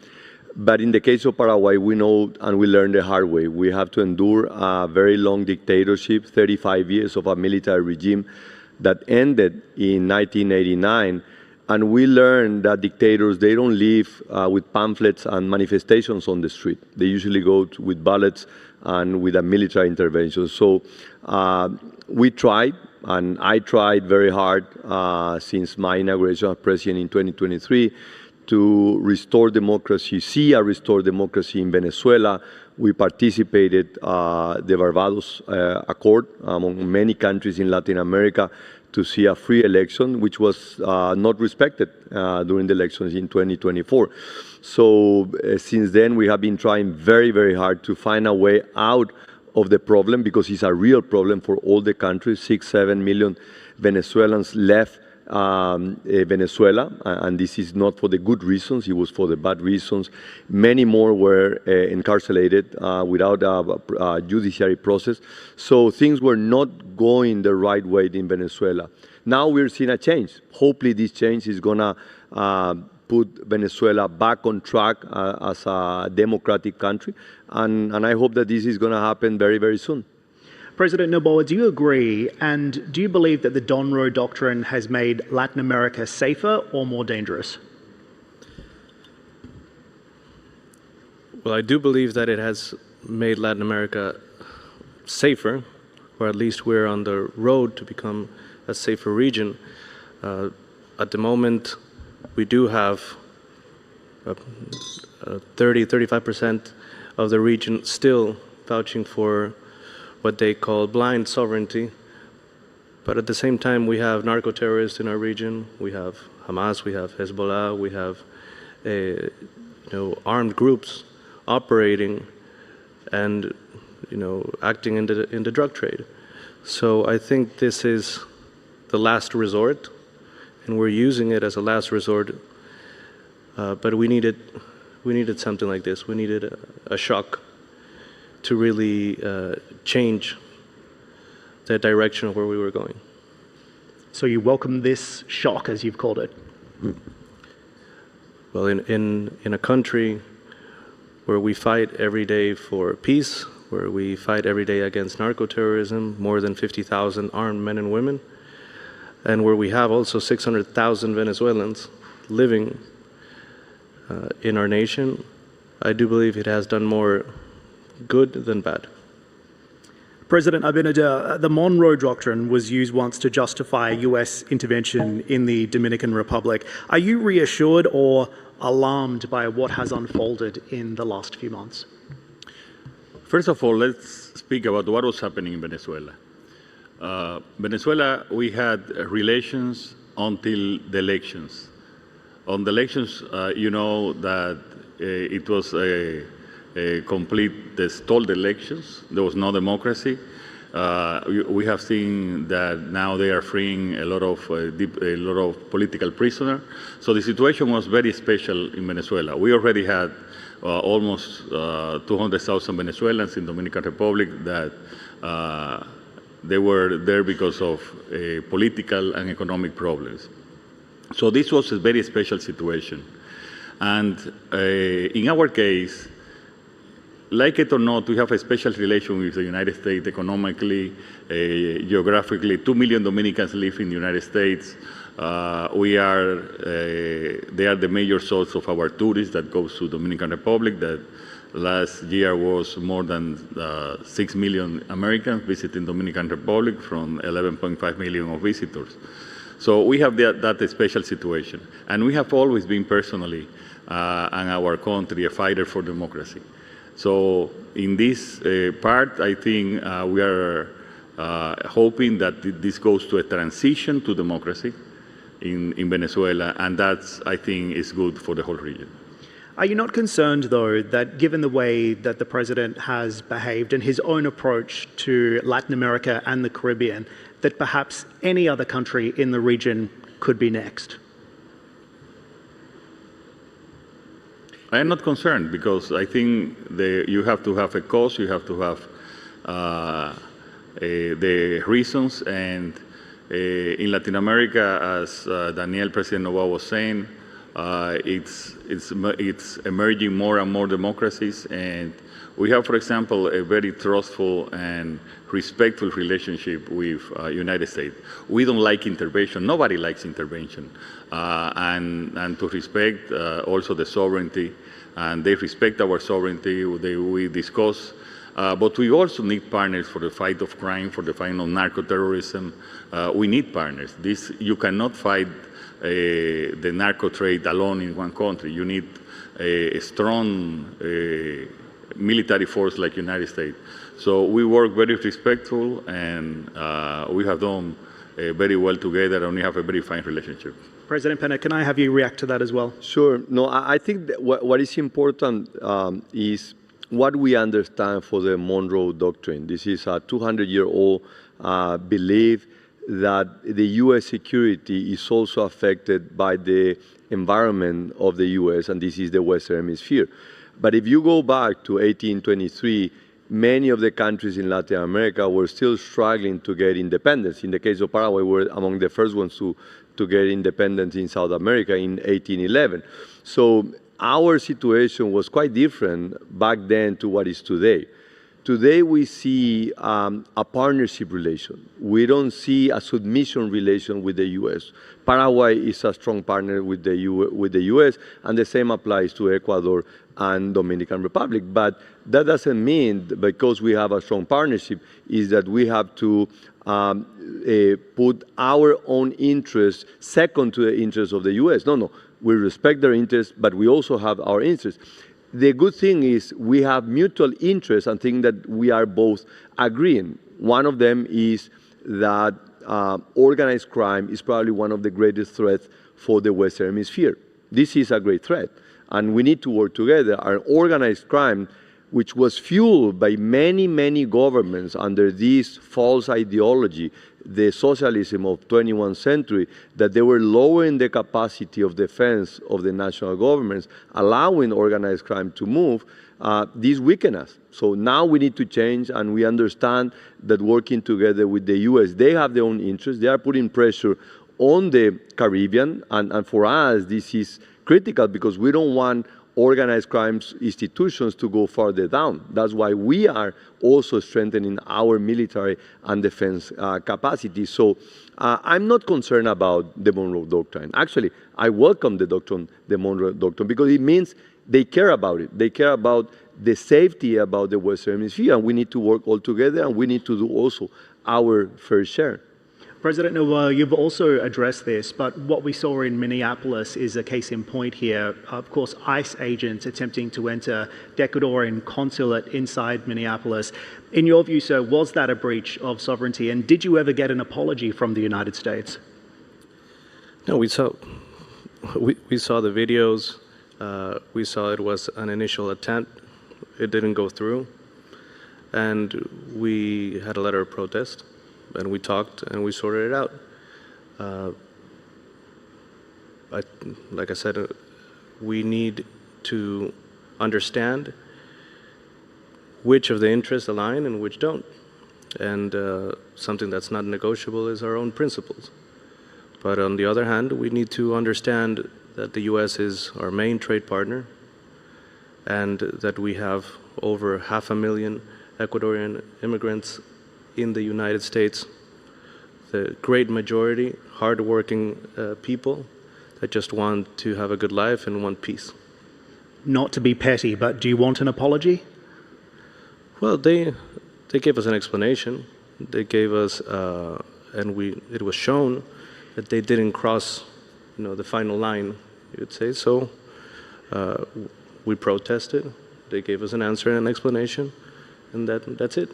But in the case of Paraguay, we know and we learned the hard way. We have to endure a very long dictatorship, 35 years of a military regime that ended in 1989. And we learned that dictators, they don't live with pamphlets and manifestations on the street. They usually go with bullets and with a military intervention. So we tried, and I tried very hard since my inauguration as president in 2023, to restore democracy, see a restored democracy in Venezuela. We participated the Barbados Accord among many countries in Latin America to see a free election, which was not respected during the elections in 2024. So since then, we have been trying very, very hard to find a way out of the problem, because it's a real problem for all the countries. 6-7 million Venezuelans left Venezuela, and this is not for the good reasons, it was for the bad reasons. Many more were incarcerated without a judiciary process. So things were not going the right way in Venezuela. Now we're seeing a change. Hopefully this change is gonna put Venezuela back on track as a democratic country, and I hope that this is gonna happen very, very soon. President Noboa, do you agree, and do you believe that the Donro Doctrine has made Latin America safer or more dangerous? Well, I do believe that it has made Latin America safer, or at least we're on the road to become a safer region. At the moment, we do have 30-35% of the region still vouching for what they call blind sovereignty. But at the same time, we have narco-terrorists in our region. We have Hamas, we have Hezbollah, we have armed groups operating and acting in the drug trade. So I think this is the last resort, and we're using it as a last resort. But we needed something like this. We needed a shock to really change the direction of where we were going. So you welcome this shock, as you've called it? Well, in a country where we fight every day for peace, where we fight every day against narco-terrorism, more than 50,000 armed men and women, and where we have also 600,000 Venezuelans living in our nation, I do believe it has done more good than bad. President Abinader, the Monroe Doctrine was used once to justify U.S. intervention in the Dominican Republic. Are you reassured or alarmed by what has unfolded in the last few months? First of all, let's speak about what was happening in Venezuela. Venezuela, we had relations until the elections. On the elections, you know that it was a stalled elections. There was no democracy. We have seen that now they are freeing a lot of political prisoners. So the situation was very special in Venezuela. We already had almost 200,000 Venezuelans in Dominican Republic that they were there because of political and economic problems. So this was a very special situation. And in our case, like it or not, we have a special relation with the United States economically, geographically. 2 million Dominicans live in the United States. They are the major source of our tourists that goes to Dominican Republic. That last year was more than 6 million Americans visiting Dominican Republic from 11.5 million of visitors. So we have that special situation. And we have always been personally, in our country, a fighter for democracy. So in this part, I think we are hoping that this goes to a transition to democracy in Venezuela, and that's, I think, is good for the whole region. Are you not concerned, though, that given the way that the president has behaved and his own approach to Latin America and the Caribbean, that perhaps any other country in the region could be next? I am not concerned because I think you have to have a cause, you have to have the reasons, and in Latin America, as Daniel, President Noboa was saying, it's emerging more and more democracies, and we have, for example, a very trustful and respectful relationship with United States. We don't like intervention. Nobody likes intervention. And to respect also the sovereignty, and they respect our sovereignty. We discuss, but we also need partners for the fight of crime, for the fight of narco-terrorism. We need partners. You cannot fight the narco trade alone in one country. You need a strong military force like United States. So we work very respectful, and we have done very well together, and we have a very fine relationship. President Pena, can I have you react to that as well? Sure. No, I think that what is important is what we understand for the Monroe Doctrine. This is a 200-year-old belief that the U.S. security is also affected by the environment of the U.S., and this is the Western Hemisphere. But if you go back to 1823, many of the countries in Latin America were still struggling to get independence. In the case of Paraguay, we were among the first ones to get independence in South America in 1811. So our situation was quite different back then to what is today. Today we see a partnership relation. We don't see a submission relation with the U.S. Paraguay is a strong partner with the U.S., and the same applies to Ecuador and Dominican Republic. But that doesn't mean, because we have a strong partnership, is that we have to put our own interests second to the interests of the U.S. No. We respect their interests, but we also have our interests. The good thing is we have mutual interests and things that we are both agreeing. One of them is that organized crime is probably one of the greatest threats for the Western Hemisphere. This is a great threat, and we need to work together. Our organized crime, which was fueled by many governments under this false ideology, the socialism of 21st century, that they were lowering the capacity of defense of the national governments, allowing organized crime to move, this weakened us. So now we need to change, and we understand that working together with the U.S., they have their own interests. They are putting pressure on the Caribbean, and for us, this is critical because we don't want organized crimes institutions to go further down. That's why we are also strengthening our military and defense capacity. So I'm not concerned about the Monroe Doctrine. Actually, I welcome the Monroe Doctrine, because it means they care about it. They care about the safety about the Western Hemisphere, and we need to work all together, and we need to do also our fair share. President Noel, you've also addressed this, but what we saw in Minneapolis is a case in point here. Of course, ICE agents attempting to enter Ecuadorian consulate inside Minneapolis. In your view, sir, was that a breach of sovereignty, and did you ever get an apology from the United States? No, we saw the videos. We saw it was an initial attempt. It didn't go through, and we had a letter of protest. And we talked and we sorted it out. Like I said, we need to understand which of the interests align and which don't. And something that's not negotiable is our own principles. But on the other hand, we need to understand that the U.S. is our main trade partner, and that we have over 500,000 Ecuadorian immigrants in the United States, the great majority, hardworking people that just want to have a good life and want peace. Not to be petty, but do you want an apology? Well, they gave us an explanation. They gave us, it was shown that they didn't cross, the final line, you would say. So we protested. They gave us an answer and an explanation, and that's it.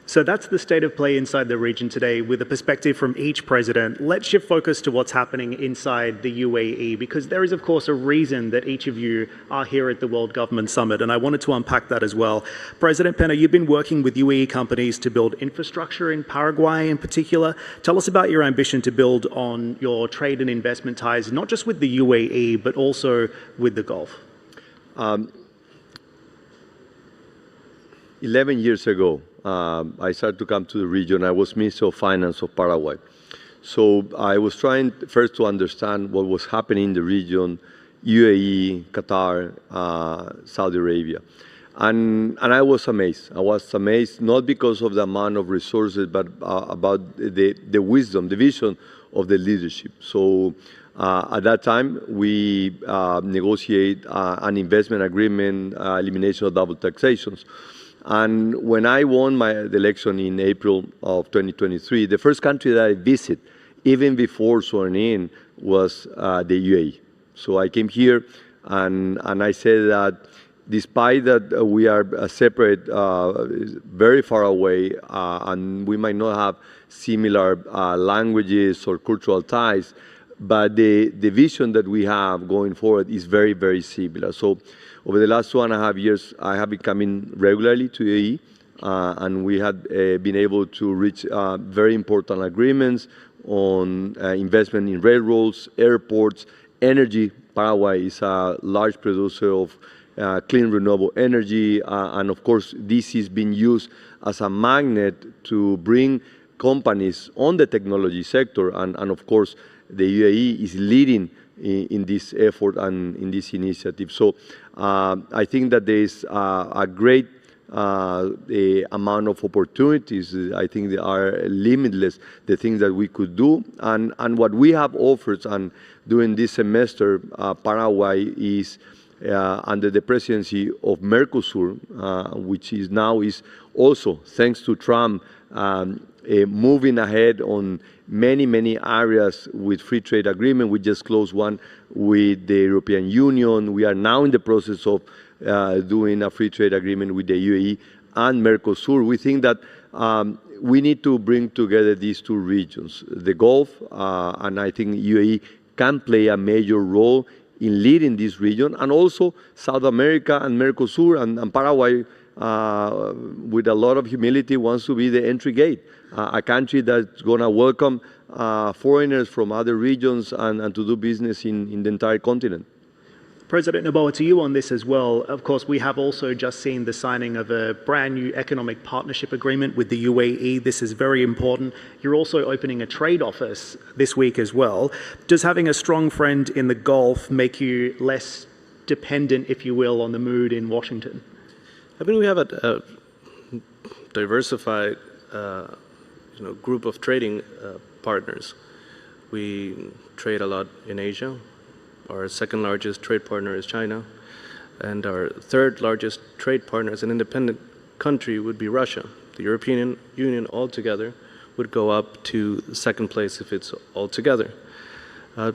So that's the state of play inside the region today, with a perspective from each president. Let's shift focus to what's happening inside the UAE, because there is, of course, a reason that each of you are here at the World Government Summit, and I wanted to unpack that as well. President Pena, you've been working with UAE companies to build infrastructure in Paraguay in particular. Tell us about your ambition to build on your trade and investment ties, not just with the UAE, but also with the Gulf. 11 years ago, I started to come to the region. I was Minister of Finance of Paraguay. So I was trying first to understand what was happening in the region, UAE, Qatar, Saudi Arabia. And I was amazed. I was amazed not because of the amount of resources, but about the wisdom, the vision of the leadership. So at that time, we negotiate an investment agreement, elimination of double taxations. And when I won the election in April of 2023, the first country that I visited, even before sworn in, was the UAE. So I came here and I said that despite that we are separate, very far away, and we might not have similar languages or cultural ties, but the vision that we have going forward is very, very similar. So over the last 2.5 years, I have been coming regularly to UAE, and we had been able to reach very important agreements on investment in railroads, airports, energy. Paraguay is a large producer of clean renewable energy, and of course this is being used as a magnet to bring companies on the technology sector, and of course the UAE is leading in this effort and in this initiative. So I think that there is a great amount of opportunities. I think they are limitless, the things that we could do. And what we have offered, and during this semester, Paraguay is under the presidency of Mercosur, which is now also, thanks to Trump, moving ahead on many areas with free trade agreement. We just closed one with the European Union. We are now in the process of doing a free trade agreement with the UAE and Mercosur. We think that we need to bring together these two regions, the Gulf, and I think UAE can play a major role in leading this region, and also South America and Mercosur, and Paraguay, with a lot of humility, wants to be the entry gate, a country that's going to welcome foreigners from other regions and to do business in the entire continent. President Noboa, to you on this as well. Of course, we have also just seen the signing of a brand new economic partnership agreement with the UAE. This is very important. You're also opening a trade office this week as well. Does having a strong friend in the Gulf make you less dependent, if you will, on the mood in Washington? I mean, we have a diversified group of trading partners. We trade a lot in Asia. Our second largest trade partner is China, and our third largest trade partner as an independent country would be Russia. The European Union altogether would go up to second place if it's all together. I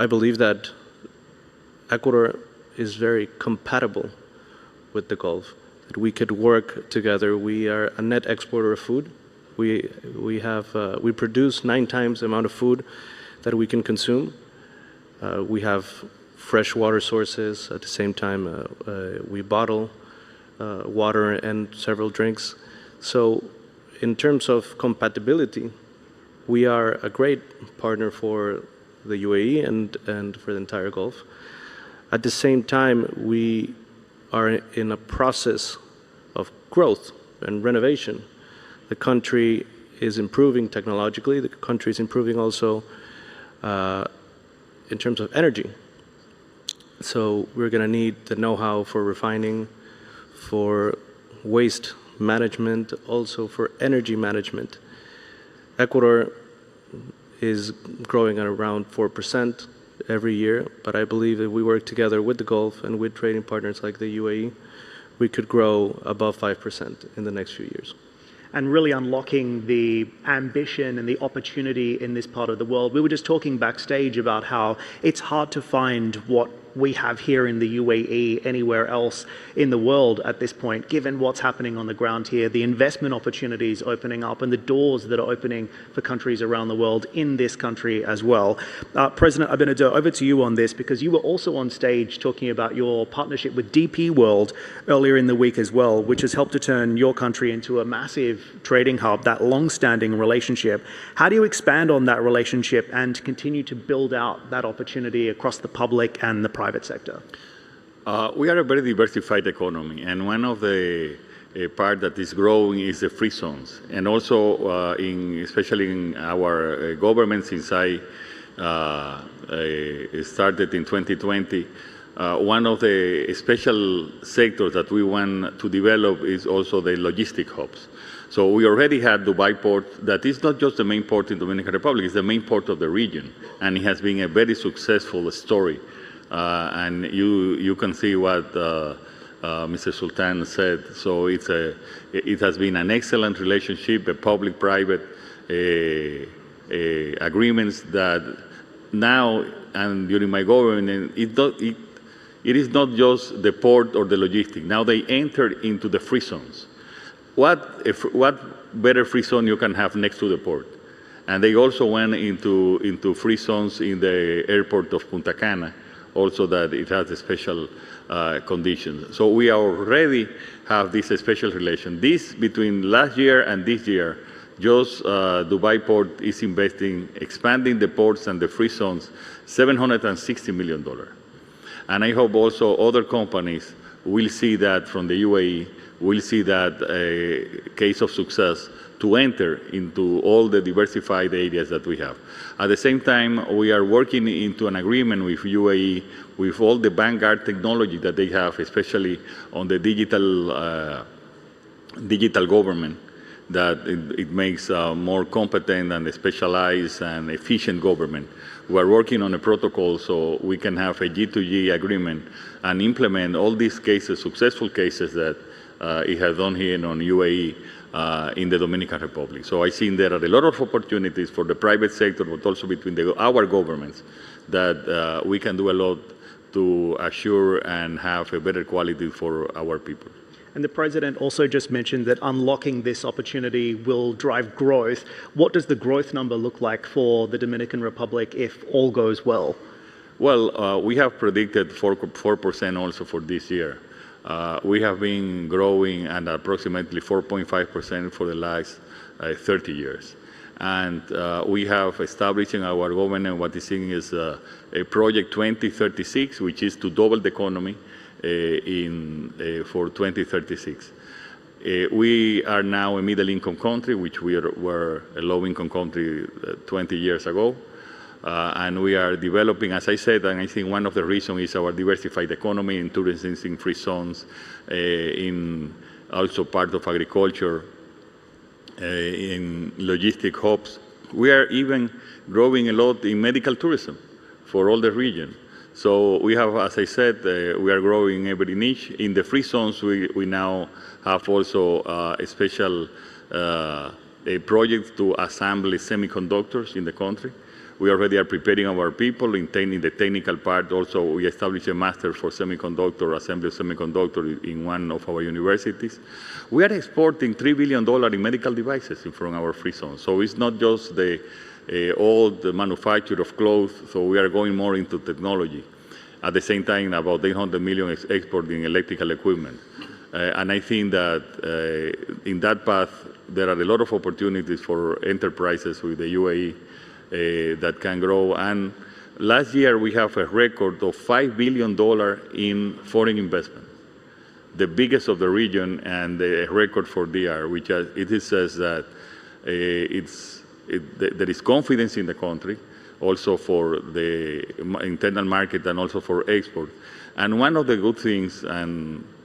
believe that Ecuador is very compatible with the Gulf, that we could work together. We are a net exporter of food. We produce 9 times the amount of food that we can consume. We have fresh water sources. At the same time, we bottle water and several drinks. So in terms of compatibility, we are a great partner for the UAE and for the entire Gulf. At the same time, we are in a process of growth and renovation. The country is improving technologically. The country is improving also in terms of energy. So we're going to need the know-how for refining, for waste management, also for energy management. Ecuador is growing at around 4% every year, but I believe if we work together with the Gulf and with trading partners like the UAE, we could grow above 5% in the next few years. And really unlocking the ambition and the opportunity in this part of the world. We were just talking backstage about how it's hard to find what we have here in the UAE anywhere else in the world at this point, given what's happening on the ground here, the investment opportunities opening up and the doors that are opening for countries around the world in this country as well. President Abinader, over to you on this, because you were also on stage talking about your partnership with DP World earlier in the week as well, which has helped to turn your country into a massive trading hub, that long-standing relationship. How do you expand on that relationship and continue to build out that opportunity across the public and the private sector? We are a very diversified economy, and one of the part that is growing is the free zones, and also especially in our government since I started in 2020. One of the special sectors that we want to develop is also the logistic hubs. So we already had Dubai port that is not just the main port in the Dominican Republic, it's the main port of the region, and it has been a very successful story. And you can see what Mr. Sultan said. So it has been an excellent relationship, a public-private agreements that now and during my government, it is not just the port or the logistic. Now they entered into the free zones. What better free zone you can have next to the port? And they also went into free zones in the airport of Punta Cana, also that it has a special conditions. So we already have this special relation. This, between last year and this year, just Dubai Port is investing, expanding the ports and the free zones, $760 million. And I hope also other companies will see that from the UAE, will see that a case of success to enter into all the diversified areas that we have. At the same time, we are working into an agreement with UAE with all the vanguard technology that they have, especially on the digital government, that it makes more competent and specialized and efficient government. We are working on a protocol so we can have a G2G agreement and implement all these cases, successful cases that it has done here in UAE in the Dominican Republic. So I think there are a lot of opportunities for the private sector, but also between our governments, that we can do a lot to assure and have a better quality for our people. And the President also just mentioned that unlocking this opportunity will drive growth. What does the growth number look like for the Dominican Republic if all goes well? Well, we have predicted 4% also for this year. We have been growing at approximately 4.5% for the last 30 years. And we have established in our government what is seen as a Project 2036, which is to double the economy for 2036. We are now a middle-income country, which we were a low-income country 20 years ago. And we are developing, as I said, and I think one of the reasons is our diversified economy in tourism, in free zones, in also part of agriculture, in logistic hubs. We are even growing a lot in medical tourism for all the region. So we have, as I said, we are growing every niche. In the free zones, we now have also a special a project to assemble semiconductors in the country. We already are preparing our people in the technical part. Also, we established a master for semiconductor, assembly of semiconductor in one of our universities. We are exporting $3 billion in medical devices from our free zone. So it's not just the old manufacture of clothes, so we are going more into technology. At the same time, about 800 million exporting electrical equipment. And I think that in that path, there are a lot of opportunities for enterprises with the UAE that can grow. And last year, we have a record of $5 billion in foreign investment, the biggest of the region, and a record for DR, which it says that there is confidence in the country, also for the internal market and also for export. And one of the good things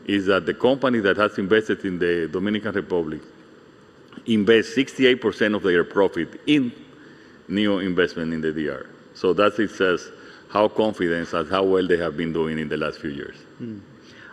is that the company that has invested in the Dominican Republic invest 68% of their profit in new investment in the DR. So that it says how confident and how well they have been doing in the last few years.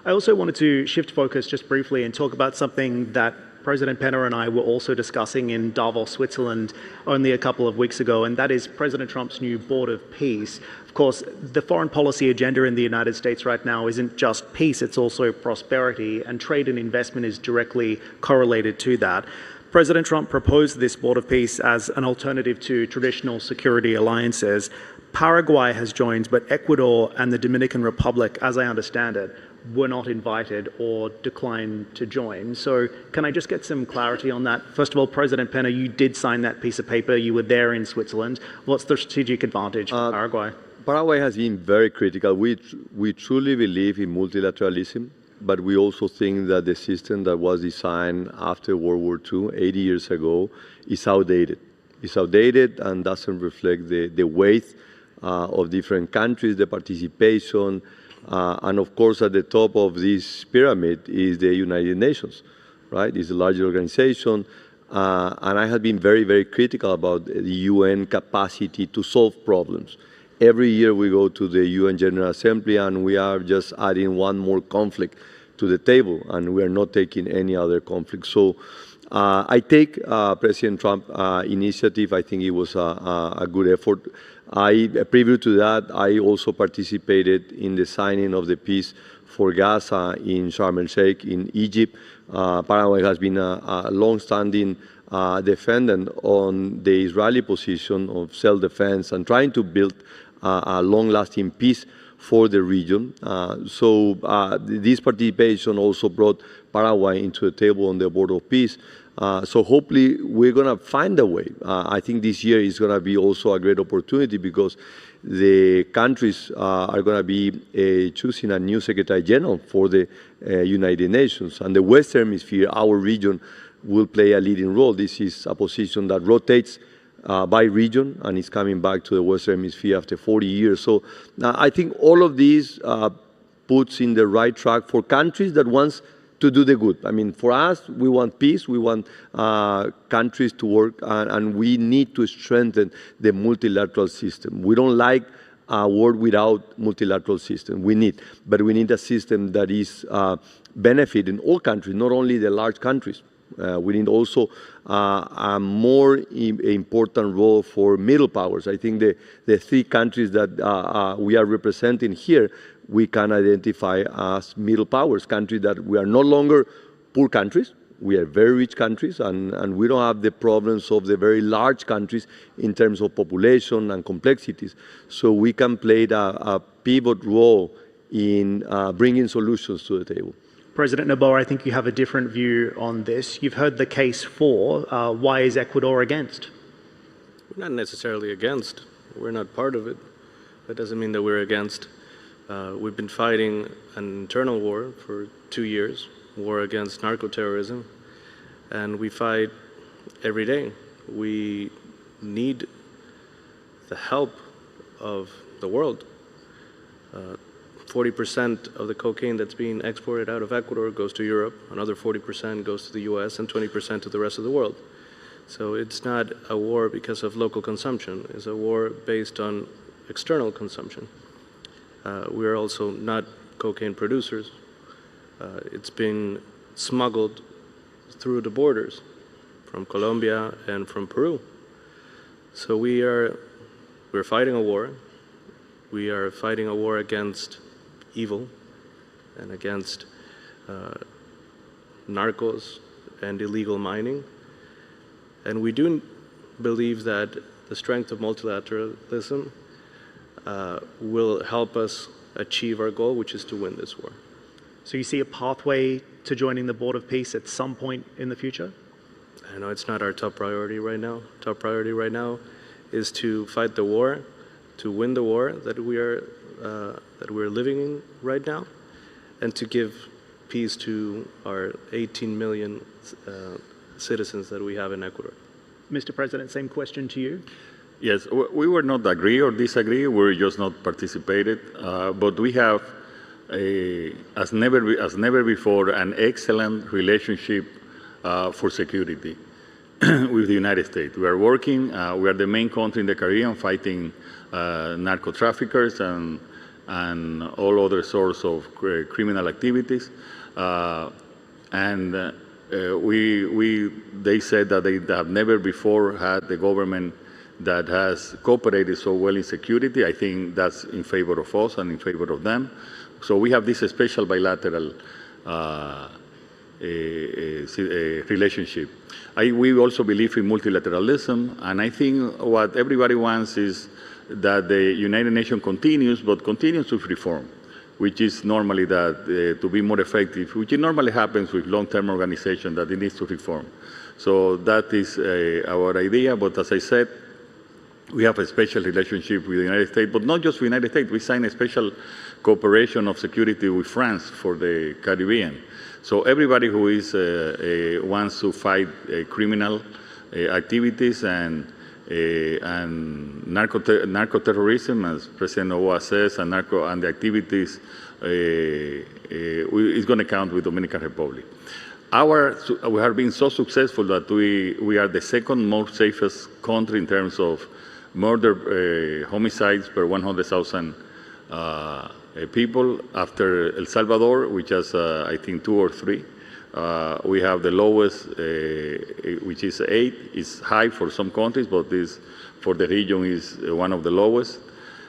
I also wanted to shift focus just briefly and talk about something that President Pena and I were also discussing in Davos, Switzerland, only a couple of weeks ago, and that is President Trump's new Board of Peace. Of course, the foreign policy agenda in the United States right now isn't just peace, it's also prosperity, and trade and investment is directly correlated to that. President Trump proposed this Board of Peace as an alternative to traditional security alliances. Paraguay has joined, but Ecuador and the Dominican Republic, as I understand it, were not invited or declined to join. So can I just get some clarity on that? First of all, President Pena, you did sign that piece of paper. You were there in Switzerland. What's the strategic advantage for Paraguay? Paraguay has been very critical. We truly believe in multilateralism, but we also think that the system that was designed after World War II, 80 years ago, is outdated. It's outdated and doesn't reflect the weight of different countries, the participation, and of course, at the top of this pyramid is the United Nations, right? It's a large organization, and I have been very, very critical about the UN capacity to solve problems. Every year we go to the UN General Assembly and we are just adding one more conflict to the table, and we are not taking any other conflict. So I take President Trump's initiative. I think it was a good effort. Previous to that, I also participated in the signing of the peace for Gaza in Sharm el-Sheikh in Egypt. Paraguay has been a long-standing defendant on the Israeli position of self-defense and trying to build a long-lasting peace for the region. This participation also brought Paraguay into the table on the Board of Peace. So hopefully we're going to find a way. I think this year is going to be also a great opportunity because the countries are going to be choosing a new Secretary General for the United Nations. And the Western Hemisphere, our region, will play a leading role. This is a position that rotates by region and is coming back to the Western Hemisphere after 40 years. So I think all of these puts in the right track for countries that wants to do the good. I mean, for us, we want peace, we want countries to work, and we need to strengthen the multilateral system. We don't like a world without multilateral system. We need a system that is benefiting all countries, not only the large countries. We need also a more important role for middle powers. I think the three countries that we are representing here, we can identify as middle powers, countries that we are no longer poor countries. We are very rich countries, and we don't have the problems of the very large countries in terms of population and complexities. So we can play a pivot role in bringing solutions to the table. President Noboa, I think you have a different view on this. You've heard the case for. Why is Ecuador against? We're not necessarily against. We're not part of it. That doesn't mean that we're against. We've been fighting an internal war for 2 years, war against narco-terrorism, and we fight every day. We need the help of the world. 40% of the cocaine that's being exported out of Ecuador goes to Europe, another 40% goes to the US, and 20% to the rest of the world. So it's not a war because of local consumption, it's a war based on external consumption. We are also not cocaine producers. It's been smuggled through the borders from Colombia and from Peru. So we're fighting a war. We are fighting a war against evil and against narcos and illegal mining. And we do believe that the strength of multilateralism will help us achieve our goal, which is to win this war. So you see a pathway to joining the Board of Peace at some point in the future? I know it's not our top priority right now. Top priority right now is to fight the war, to win the war that we're living in right now, and to give peace to our 18 million citizens that we have in Ecuador. Mr. President, same question to you. Yes, we were not agree or disagree. We're just not participated. But we have, as never before, an excellent relationship for security with the United States. We are working. We are the main country in the Caribbean fighting narco traffickers and all other sorts of criminal activities. They said that they have never before had the government that has cooperated so well in security. I think that's in favor of us and in favor of them. So we have this special bilateral relationship. We also believe in multilateralism, and I think what everybody wants is that the United Nations continues to reform, which is normally that to be more effective, which normally happens with long-term organizations, that it needs to reform. So that is our idea, but as I said, we have a special relationship with the United States, but not just with the United States. We signed a special cooperation of security with France for the Caribbean. So everybody who wants to fight criminal activities and narco-terrorism, as President Noboa says, and the activities is going to count with Dominican Republic. We have been so successful that we are the second most safest country in terms of murder homicides per 100,000 people, after El Salvador, which has I think 2 or 3. We have the lowest, which is 8. It's high for some countries, but this for the region is one of the lowest.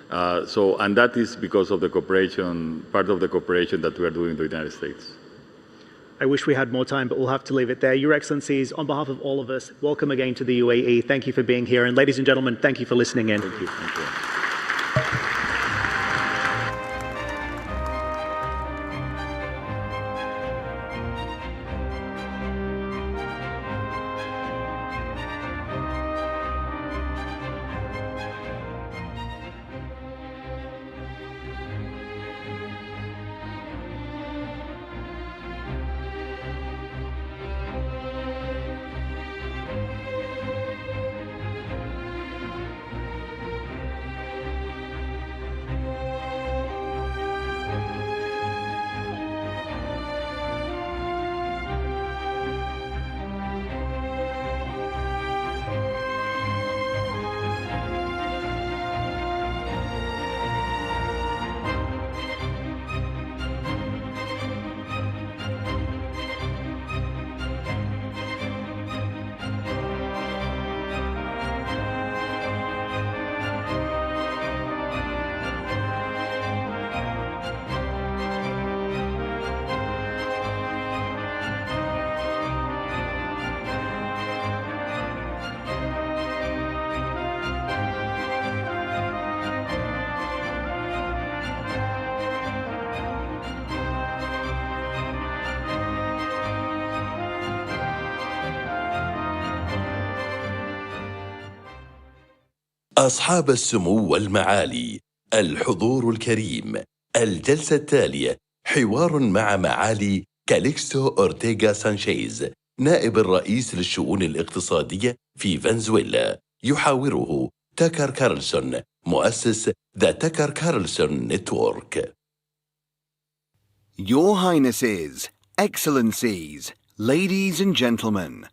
And that is because of the cooperation, part of the cooperation that we are doing with the United States. I wish we had more time, but we'll have to leave it there. Your Excellencies, on behalf of all of us, welcome again to the UAE. Thank you for being here. And ladies and gentlemen, thank you for listening in. Thank you. Thank you. أصحاب السمو والمعالي، الحضور الكريم، الجلسة التالية حوار مع معالي كاليكستو أورتيغا سانشيز، نائب الرئيس للشؤون الاقتصادية في فنزويلا. يحاوره تاكر كارلسون، مؤسس The Tucker Carlson Network. Your Highnesses, Excellencies, ladies and gentlemen,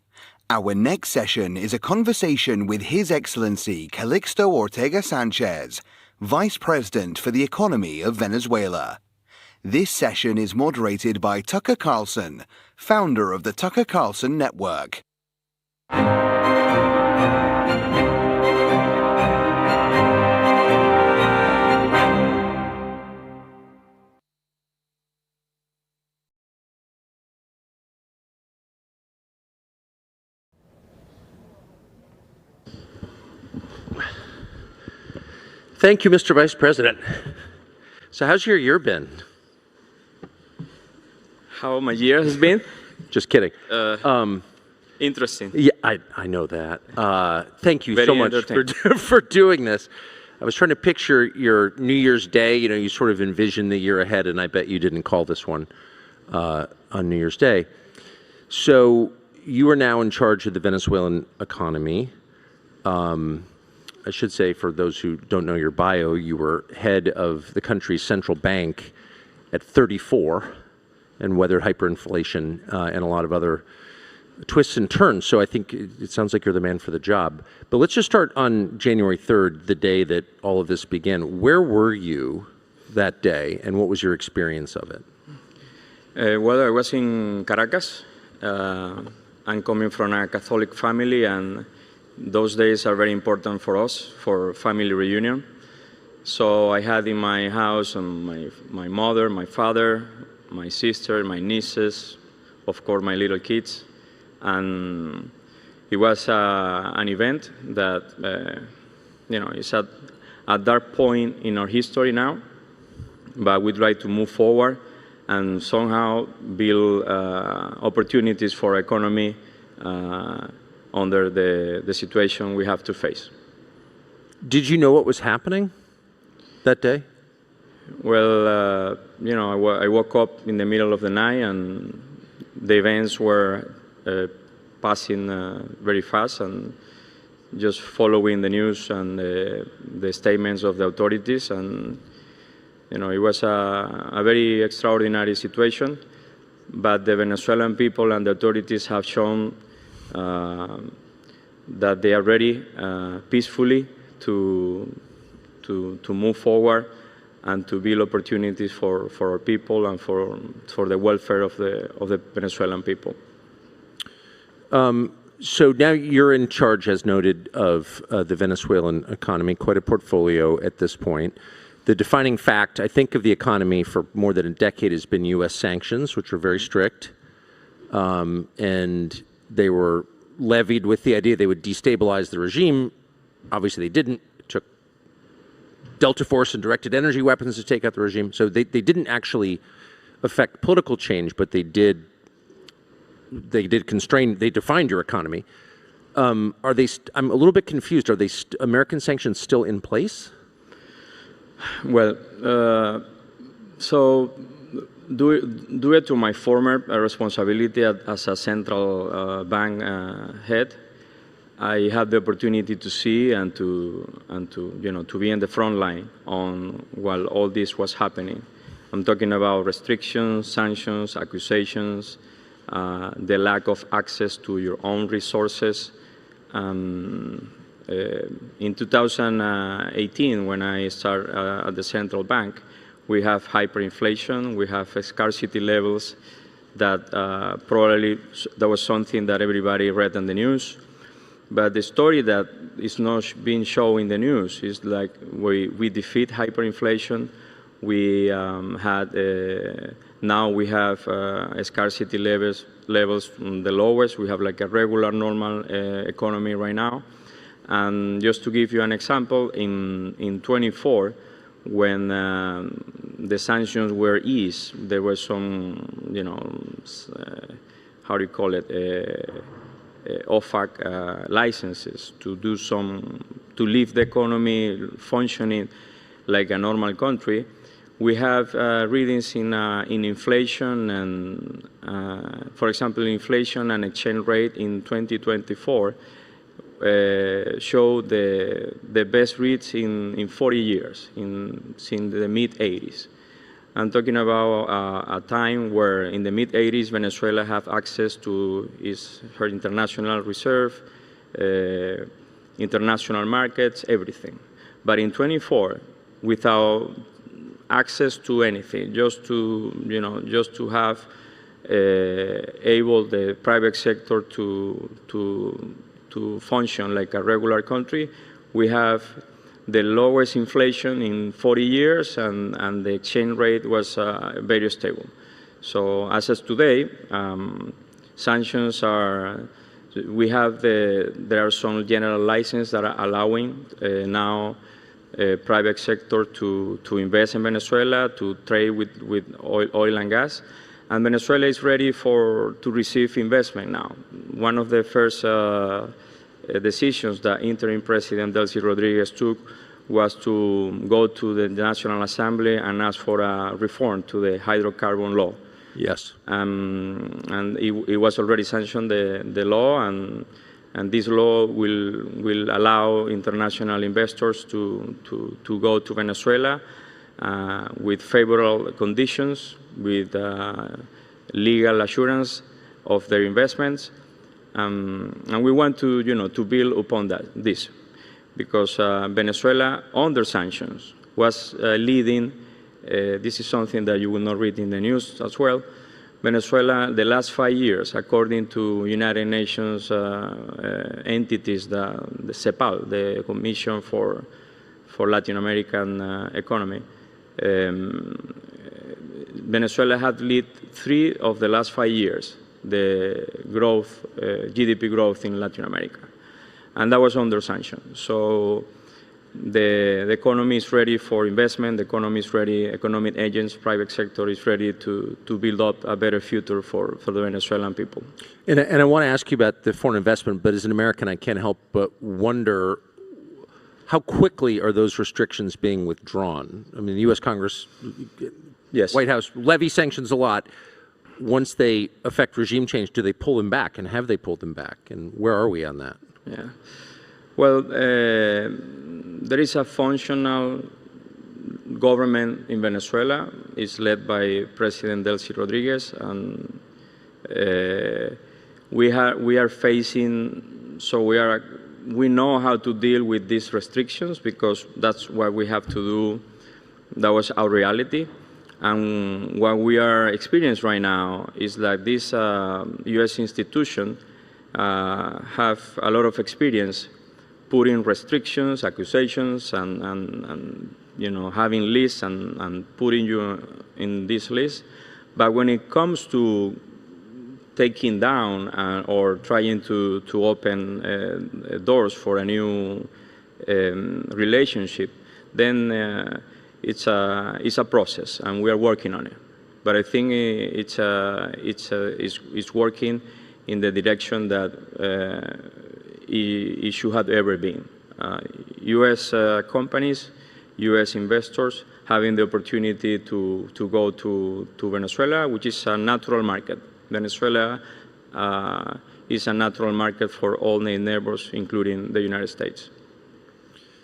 our next session is a conversation with His Excellency Calixto Ortega Sanchez, Vice President for the Economy of Venezuela. This session is moderated by Tucker Carlson, founder of the Tucker Carlson Network. Thank you, Mr. Vice President. So how's your year been? How my year has been? Just kidding. Interesting. Yeah, I know that. Thank you Very so much for doing this. I was trying to picture your New Year's Day. You know, you sort of envision the year ahead, and I bet you didn't call this one on New Year's Day. So you are now in charge of the Venezuelan economy. I should say, for those who don't know your bio, you were head of the country's central bank at 34 and weathered hyperinflation and a lot of other twists and turns. So I think it sounds like you're the man for the job. But let's just start on January 3rd, the day that all of this began. Where were you that day, and what was your experience of it? Well, I was in Caracas. I'm coming from a Catholic family, and those days are very important for us, for family reunion. So I had in my house my mother, my father, my sister, my nieces, of course my little kids. And it was an event that, you know, is at that point in our history now, but we'd like to move forward and somehow build opportunities for economy under the situation we have to face. Did you know what was happening that day? Well, you know, I woke up in the middle of the night and the events were passing very fast, and just following the news and the statements of the authorities. And, you know, it was a very extraordinary situation, but the Venezuelan people and the authorities have shown that they are ready peacefully to move forward and to build opportunities for our people and for the welfare of the Venezuelan people. So now you're in charge, as noted, of the Venezuelan economy, quite a portfolio at this point. The defining fact, I think, of the economy for more than a decade has been U.S. sanctions, which are very strict. and they were levied with the idea they would destabilize the regime. Obviously, they didn't. It took Delta Force and directed energy weapons to take out the regime. So they didn't actually affect political change, but they did constrain. They defined your economy. Are they? I'm a little bit confused. Are they American sanctions still in place? Well, so due to my former responsibility as a central bank head, I had the opportunity to see and to be in the front line on while all this was happening. I'm talking about restrictions, sanctions, accusations, the lack of access to your own resources. In 2018, when I started at the central bank, we have hyperinflation, we have scarcity levels that probably that was something that everybody read in the news. But the story that is not being shown in the news is like we defeat hyperinflation. We now we have scarcity levels the lowest. We have like a regular normal economy right now. And just to give you an example, in 24, when the sanctions were eased, there were some, how do you call it, OFAC licenses to do to leave the economy functioning like a normal country. We have readings in inflation and, for example, inflation and exchange rate in 2024 show the best reads in 40 years, since the mid-80s. I'm talking about a time where in the mid-80s, Venezuela have access to her international reserve, international markets, everything. But in 24, without access to anything, just to have able the private sector to function like a regular country, we have the lowest inflation in 40 years, and the exchange rate was very stable. So as of today, sanctions are, there are some general licenses that are allowing now private sector to invest in Venezuela, to trade with oil and gas. And Venezuela is ready to receive investment now. One of the first decisions that interim President Delcy Rodriguez took was to go to the National Assembly and ask for a reform to the hydrocarbon law. Yes. And it was already sanctioned, the law, and this law will allow international investors to go to Venezuela with favorable conditions, with legal assurance of their investments. And we want to build upon this, because Venezuela, under sanctions, was leading. This is something that you will not read in the news as well. Venezuela, the last 5 years, according to United Nations entities, the CEPAL, the Commission for Latin American Economy, Venezuela had led 3 of the last 5 years the growth, GDP growth in Latin America, and that was under sanctions. So the economy is ready for investment. The economy is ready. Economic agents, private sector is ready to build up a better future for the Venezuelan people. And I want to ask you about the foreign investment, but as an American, I can't help but wonder, how quickly are those restrictions being withdrawn? I mean, the U.S. Congress, yes, White House levy sanctions a lot. Once they affect regime change, do they pull them back, and have they pulled them back? And where are we on that? Yeah. Well, there is a functional government in Venezuela. It's led by President Delcy Rodriguez, and we are facing. So we know how to deal with these restrictions, because that's what we have to do. That was our reality. And what we are experiencing right now is that this U.S. institution have a lot of experience putting restrictions, accusations, and having lists and putting you in this list. But when it comes to taking down or trying to open doors for a new relationship, then it's a process, and we are working on it. But I think it's working in the direction that it should have ever been. U.S. companies, U.S. investors having the opportunity to go to Venezuela, which is a natural market. Venezuela is a natural market for all neighbors, including the United States.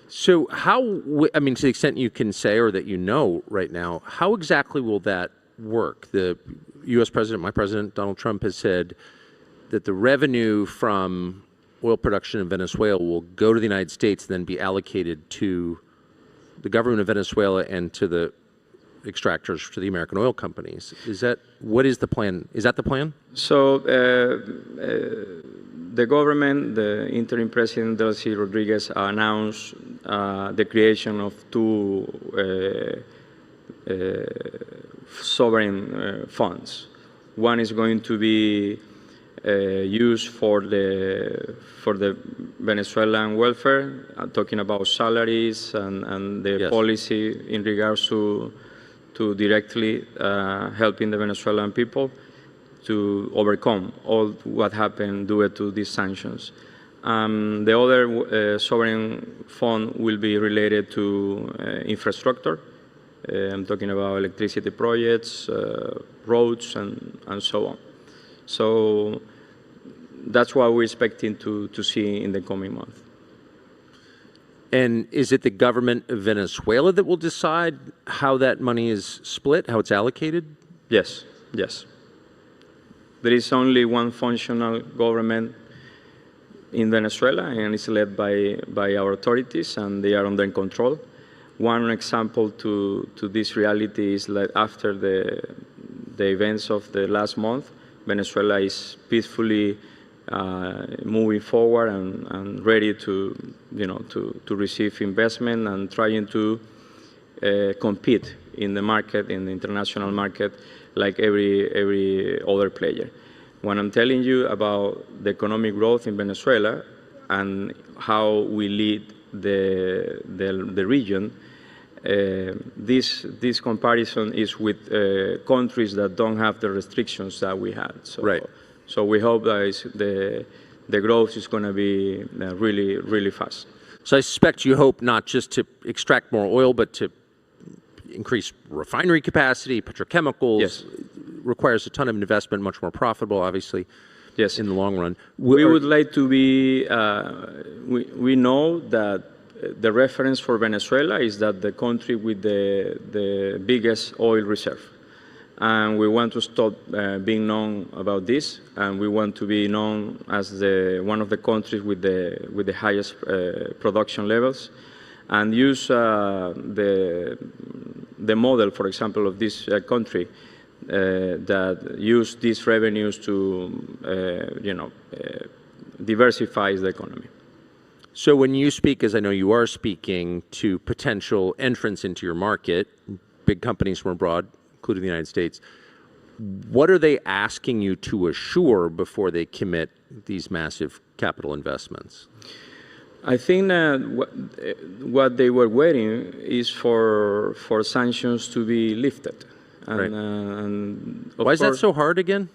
So how, I mean, to the extent you can say or that you know right now, how exactly will that work? The U.S. president, my president, Donald Trump, has said that the revenue from oil production in Venezuela will go to the United States and then be allocated to the government of Venezuela and to the extractors, to the American oil companies. Is that, what is the plan? Is that the plan? So the government, the interim president, Delcy Rodriguez, announced the creation of two sovereign funds. One is going to be used for the Venezuelan welfare, talking about salaries and the policy in regards to directly helping the Venezuelan people to overcome all what happened due to these sanctions. The other sovereign fund will be related to infrastructure. I'm talking about electricity projects, roads, and so on. So that's what we're expecting to see in the coming month. And is it the government of Venezuela that will decide how that money is split, how it's allocated? Yes, yes. There is only one functional government in Venezuela, and it's led by our authorities, and they are under control. One example to this reality is that after the events of the last month, Venezuela is peacefully moving forward and ready to receive investment and trying to compete in the market, in the international market, like every other player. When I'm telling you about the economic growth in Venezuela and how we lead the region, this comparison is with countries that don't have the restrictions that we had. So, right. So we hope that the growth is going to be really, really fast. So I suspect you hope not just to extract more oil, but to increase refinery capacity, petrochemicals. Yes. Requires a ton of investment, much more profitable, obviously. Yes. In the long run. We would like to be, we know that the reference for Venezuela is that the country with the biggest oil reserve. And we want to stop being known about this, and we want to be known as one of the countries with the highest production levels, and use the model, for example, of this country that use these revenues to diversify the economy. So when you speak, as I know you are speaking, to potential entrants into your market, big companies from abroad, including the United States, what are they asking you to assure before they commit these massive capital investments? I think that what they were waiting is for sanctions to be lifted. And why is that so hard again?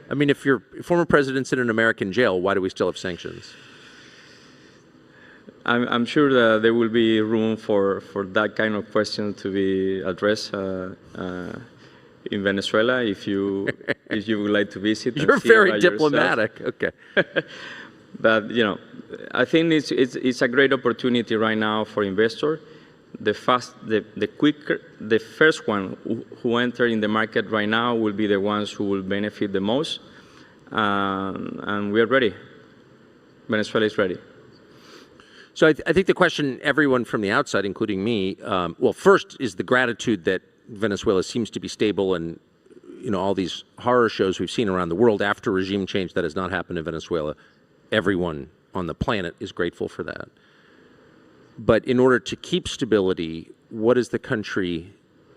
I mean, if your former president's in an American jail, why do we still have sanctions? I'm sure that there will be room for that kind of question to be addressed in Venezuela if you would like to visit. You're very diplomatic. Okay. But I think it's a great opportunity right now for investors. The first one who enter in the market right now will be the ones who will benefit the most, and we are ready. Venezuela is ready. So I think the question everyone from the outside, including me, well, first is the gratitude that Venezuela seems to be stable, and all these horror shows we've seen around the world after regime change that has not happened in Venezuela. Everyone on the planet is grateful for that. But in order to keep stability, what does the country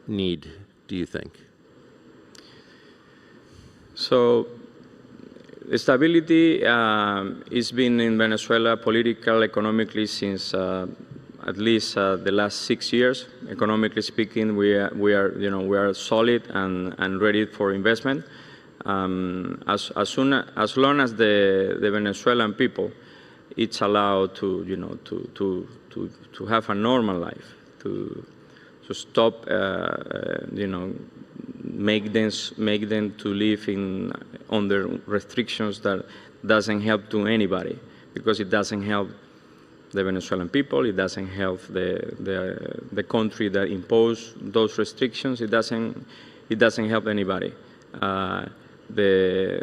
need, do you think? So Stability has been in Venezuela political, economically since at least the last 6 years. Economically speaking, we are solid and ready for investment. As long as the Venezuelan people, it's allowed to have a normal life, to stop make them to live under restrictions that doesn't help to anybody, because it doesn't help the Venezuelan people, it doesn't help the country that imposed those restrictions, it doesn't help anybody. The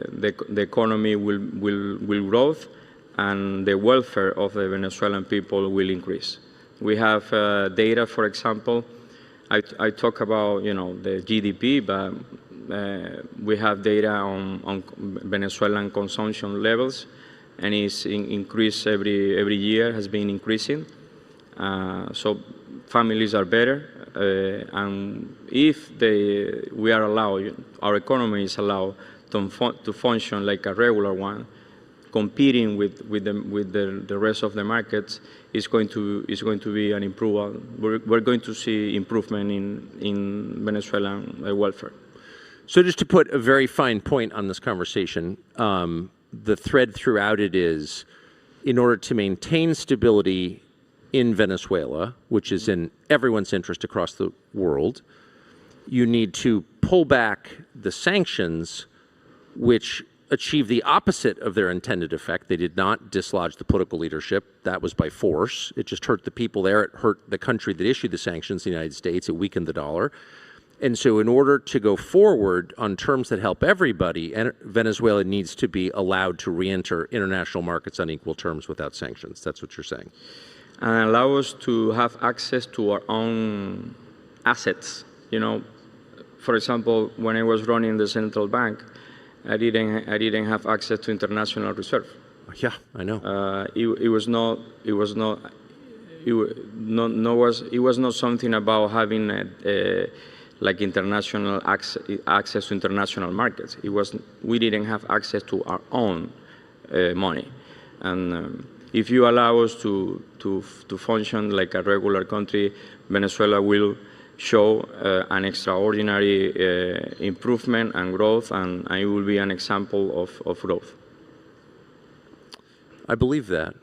economy will grow, and the welfare of the Venezuelan people will increase. We have data, for example, I talk about the GDP, but we have data on Venezuelan consumption levels, and it's increased every year, has been increasing. So families are better, and if we are allowed, our economy is allowed to function like a regular one, competing with the rest of the markets, is going to be an improvement. We're going to see improvement in Venezuelan welfare. So just to put a very fine point on this conversation, the thread throughout it is, in order to maintain stability in Venezuela, which is in everyone's interest across the world, you need to pull back the sanctions, which achieve the opposite of their intended effect. They did not dislodge the political leadership. That was by force. It just hurt the people there. It hurt the country that issued the sanctions, the United States. It weakened the dollar. And so in order to go forward on terms that help everybody, Venezuela needs to be allowed to re-enter international markets on equal terms without sanctions. That's what you're saying. And allow us to have access to our own assets. For example, when I was running the central bank, I didn't have access to international reserve. Yeah, I know. It was not something about having like international access to international markets. We didn't have access to our own money, and if you allow us to function like a regular country, Venezuela will show an extraordinary improvement and growth, and it will be an example of growth. I believe that.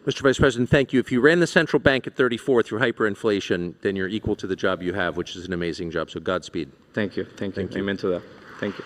Mr. Vice President, thank you. If you ran the central bank at 34 through hyperinflation, then you're equal to the job you have, which is an amazing job. So Godspeed. Thank you. Thank you. Amen to that. Thank you.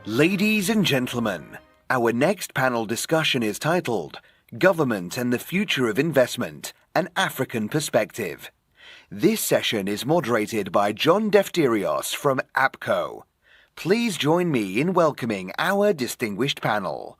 Ladies and gentlemen, our next panel discussion is titled Government and the Future of Investment, an African Perspective. This session is moderated by John Defterios from APCO. Please join me in welcoming our distinguished panel.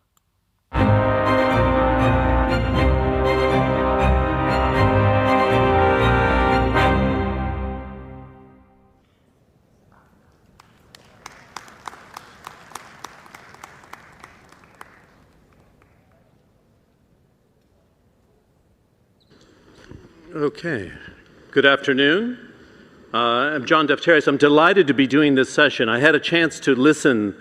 Okay. Good afternoon. I'm John Defterios. I'm delighted to be doing this session. I had a chance to listen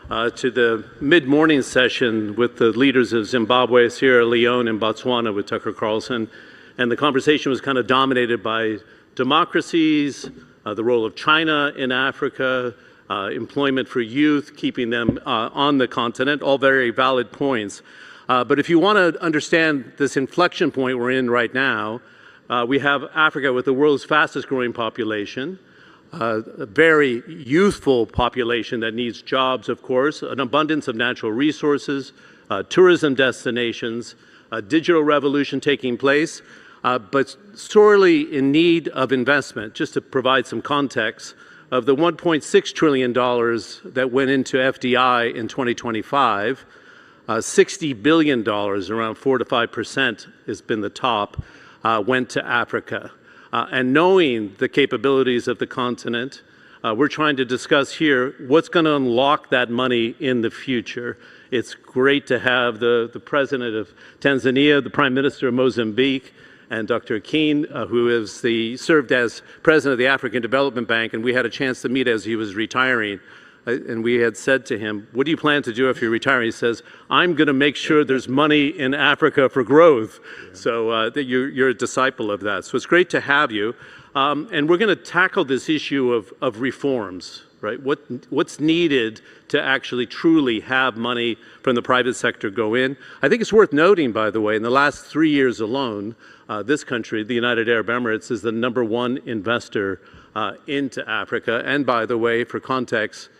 to the mid-morning session with the leaders of Zimbabwe, Sierra Leone, and Botswana with Tucker Carlson, and the conversation was kind of dominated by democracies, the role of China in Africa, employment for youth, keeping them on the continent, all very valid points. But if you want to understand this inflection point we're in right now, we have Africa with the world's fastest growing population, a very youthful population that needs jobs, of course, an abundance of natural resources, tourism destinations, a digital revolution taking place, but sorely in need of investment. Just to provide some context, of the $1.6 trillion that went into FDI in 2025, $60 billion, around 4 to 5% has been the top, went to Africa. And knowing the capabilities of the continent, we're trying to discuss here what's going to unlock that money in the future. It's great to have the president of Tanzania, the prime minister of Mozambique, and Dr. Keane, who served as president of the African Development Bank, and we had a chance to meet as he was retiring. And we had said to him, what do you plan to do if you're retiring? He says, I'm going to make sure there's money in Africa for growth. Yeah. So you're a disciple of that. So it's great to have you. And we're going to tackle this issue of reforms, right? What's needed to actually truly have money from the private sector go in. I think it's worth noting, by the way, in the last 3 years alone, this country, the United Arab Emirates, is the #1 investor into Africa. And by the way, for context,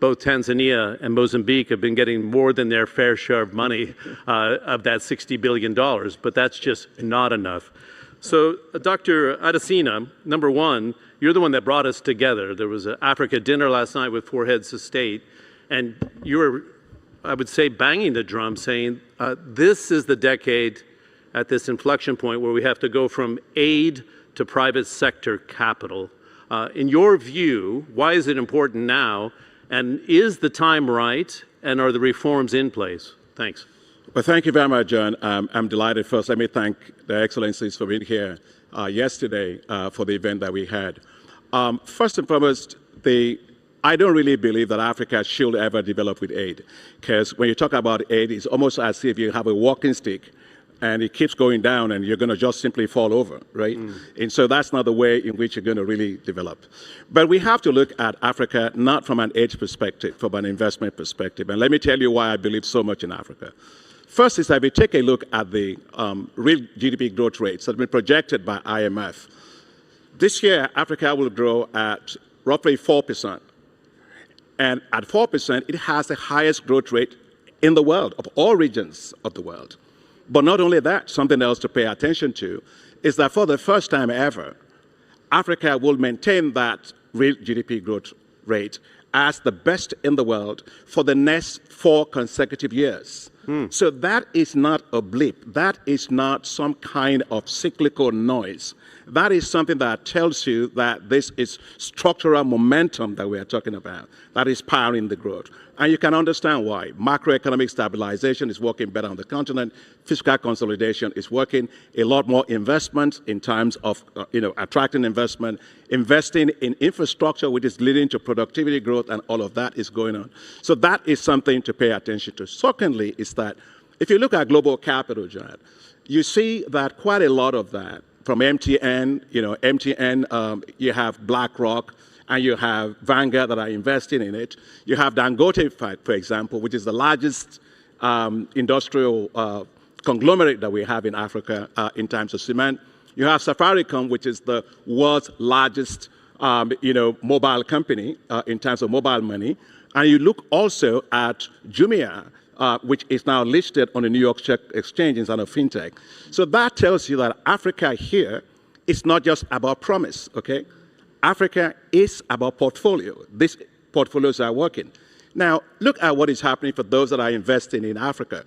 both Tanzania and Mozambique have been getting more than their fair share of money of that $60 billion, but that's just not enough. So, Dr. Adesina, number one, you're the one that brought us together. There was an Africa dinner last night with 4 heads of state, and you were, I would say, banging the drum, saying this is the decade at this inflection point where we have to go from aid to private sector capital. In your view, why is it important now? And is the time right? And are the reforms in place? Thanks. Well, thank you very much, John. I'm delighted. First, let me thank the Excellencies for being here yesterday for the event that we had. First and foremost, I don't really believe that Africa should ever develop with aid, because when you talk about aid, it's almost as if you have a walking stick and it keeps going down and you're going to just simply fall over, right? And so that's not the way in which you're going to really develop. But we have to look at Africa not from an aid perspective, from an investment perspective. And let me tell you why I believe so much in Africa. First is that we take a look at the real GDP growth rates that have been projected by IMF. This year, Africa will grow at roughly 4%. And at 4%, it has the highest growth rate in the world, of all regions of the world. But not only that, something else to pay attention to is that for the first time ever, Africa will maintain that real GDP growth rate as the best in the world for the next 4 consecutive years. So that is not a blip. That is not some kind of cyclical noise. That is something that tells you that this is structural momentum that we are talking about, that is powering the growth. And you can understand why. Macroeconomic stabilization is working better on the continent. Fiscal consolidation is working. A lot more investment in terms of attracting investment, investing in infrastructure, which is leading to productivity growth, and all of that is going on. So that is something to pay attention to. Secondly, is that if you look at global capital, John, you see that quite a lot of that from MTN, you have BlackRock, and you have Vanguard that are investing in it. You have Dangote, for example, which is the largest industrial conglomerate that we have in Africa in terms of cement. You have Safaricom, which is the world's largest mobile company in terms of mobile money. And you look also at Jumia, which is now listed on the New York Stock Exchange inside of fintech. So that tells you that Africa here is not just about promise, okay? Africa is about portfolio. These portfolios are working. Now, look at what is happening for those that are investing in Africa.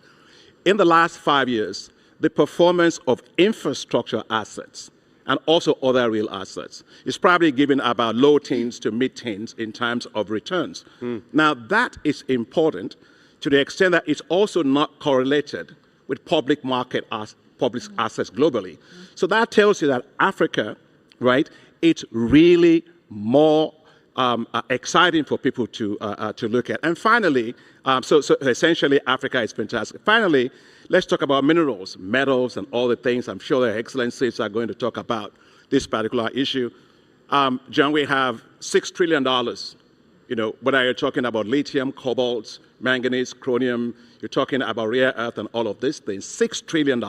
In the last 5 years, the performance of infrastructure assets and also other real assets is probably given about low teens to mid-teens in terms of returns. Now, that is important to the extent that it's also not correlated with public market public assets globally. So that tells you that Africa, right, it's really more exciting for people to look at. And finally, so essentially Africa is fantastic. Finally, let's talk about minerals, metals, and all the things. I'm sure their excellencies are going to talk about this particular issue. John, we have $6 trillion, whether you're talking about lithium, cobalt, manganese, chromium, you're talking about rare earth and all of these things, $6 trillion.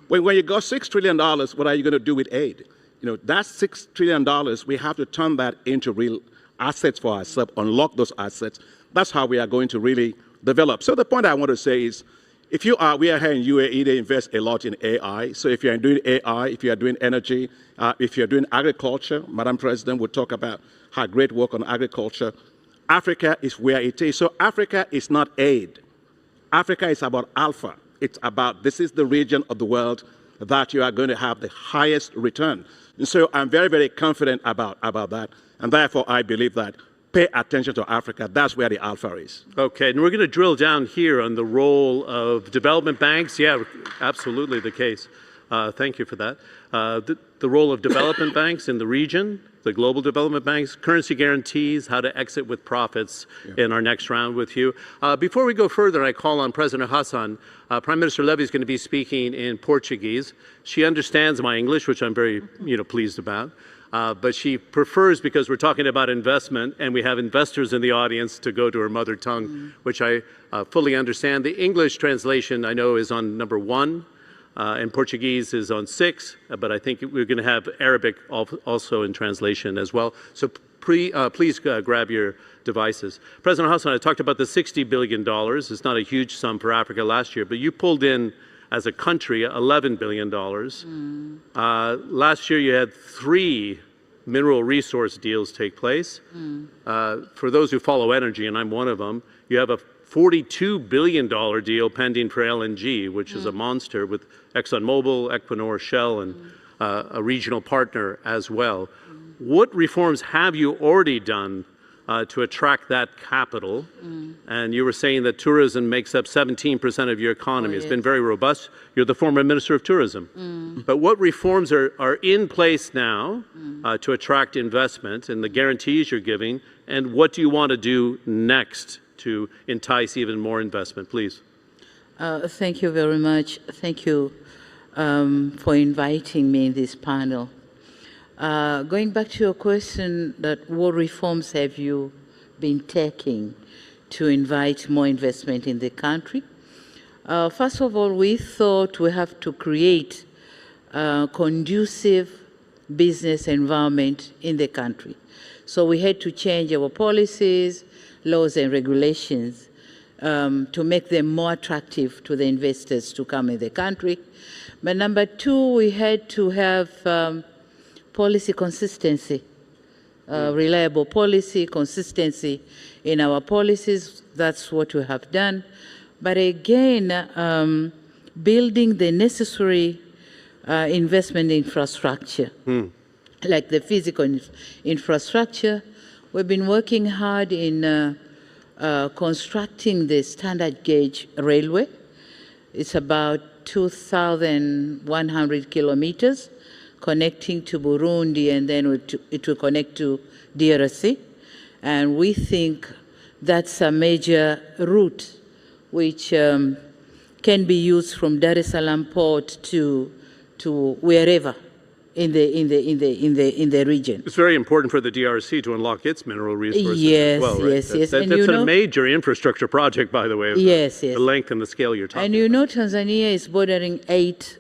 When you got $6 trillion, what are you going to do with aid? That $6 trillion, we have to turn that into real assets for ourselves, unlock those assets. That's how we are going to really develop. So the point I want to say is, we are here in UAE, they invest a lot in AI. So if you're doing AI, if you're doing energy, if you're doing agriculture, Madam President will talk about her great work on agriculture. Africa is where it is. So Africa is not aid. Africa is about alpha. It's about, this is the region of the world that you are going to have the highest return. And so I'm very, very confident about that. And therefore, I believe that pay attention to Africa. That's where the alpha is. Okay, and we're going to drill down here on the role of development banks. Yeah, absolutely the case. Thank you for that. The role of development banks in the region, the global development banks, currency guarantees, how to exit with profits in our next round with you. Before we go further, I call on President Hassan. Prime Minister Levy is going to be speaking in Portuguese. She understands my English, which I'm very pleased about. But she prefers, because we're talking about investment and we have investors in the audience, to go to her mother tongue, which I fully understand. The English translation, I know, is on number 1, and Portuguese is on 6, but I think we're going to have Arabic also in translation as well. So please grab your devices. President Hassan, I talked about the $60 billion. It's not a huge sum for Africa last year, but you pulled in, as a country, $11 billion. Last year, you had 3 mineral resource deals take place. For those who follow energy, and I'm one of them, you have a $42 billion deal pending for LNG, which is a monster, with ExxonMobil, Equinor, Shell, and a regional partner as well. What reforms have you already done to attract that capital? And you were saying that tourism makes up 17% of your economy. It's been very robust. You're the former Minister of Tourism. But what reforms are in place now to attract investment and the guarantees you're giving? And what do you want to do next to entice even more investment, please? Thank you very much. Thank you for inviting me in this panel. Going back to your question, that what reforms have you been taking to invite more investment in the country? First of all, we thought we have to create a conducive business environment in the country. So we had to change our policies, laws and regulations to make them more attractive to the investors to come in the country. But number 2, we had to have policy consistency, reliable policy, consistency in our policies. That's what we have done. But again, building the necessary investment infrastructure, like the physical infrastructure. We've been working hard in constructing the standard gauge railway. It's about 2,100 kilometers connecting to Burundi, and then it will connect to DRC. And we think that's a major route which can be used from Dar es Salaam port to wherever in the region. It's very important for the DRC to unlock its mineral resources yes, as well, right? Yes, yes. That's a major infrastructure project, by the way. Yes, the length and the scale you're talking about. And Tanzania is bordering 8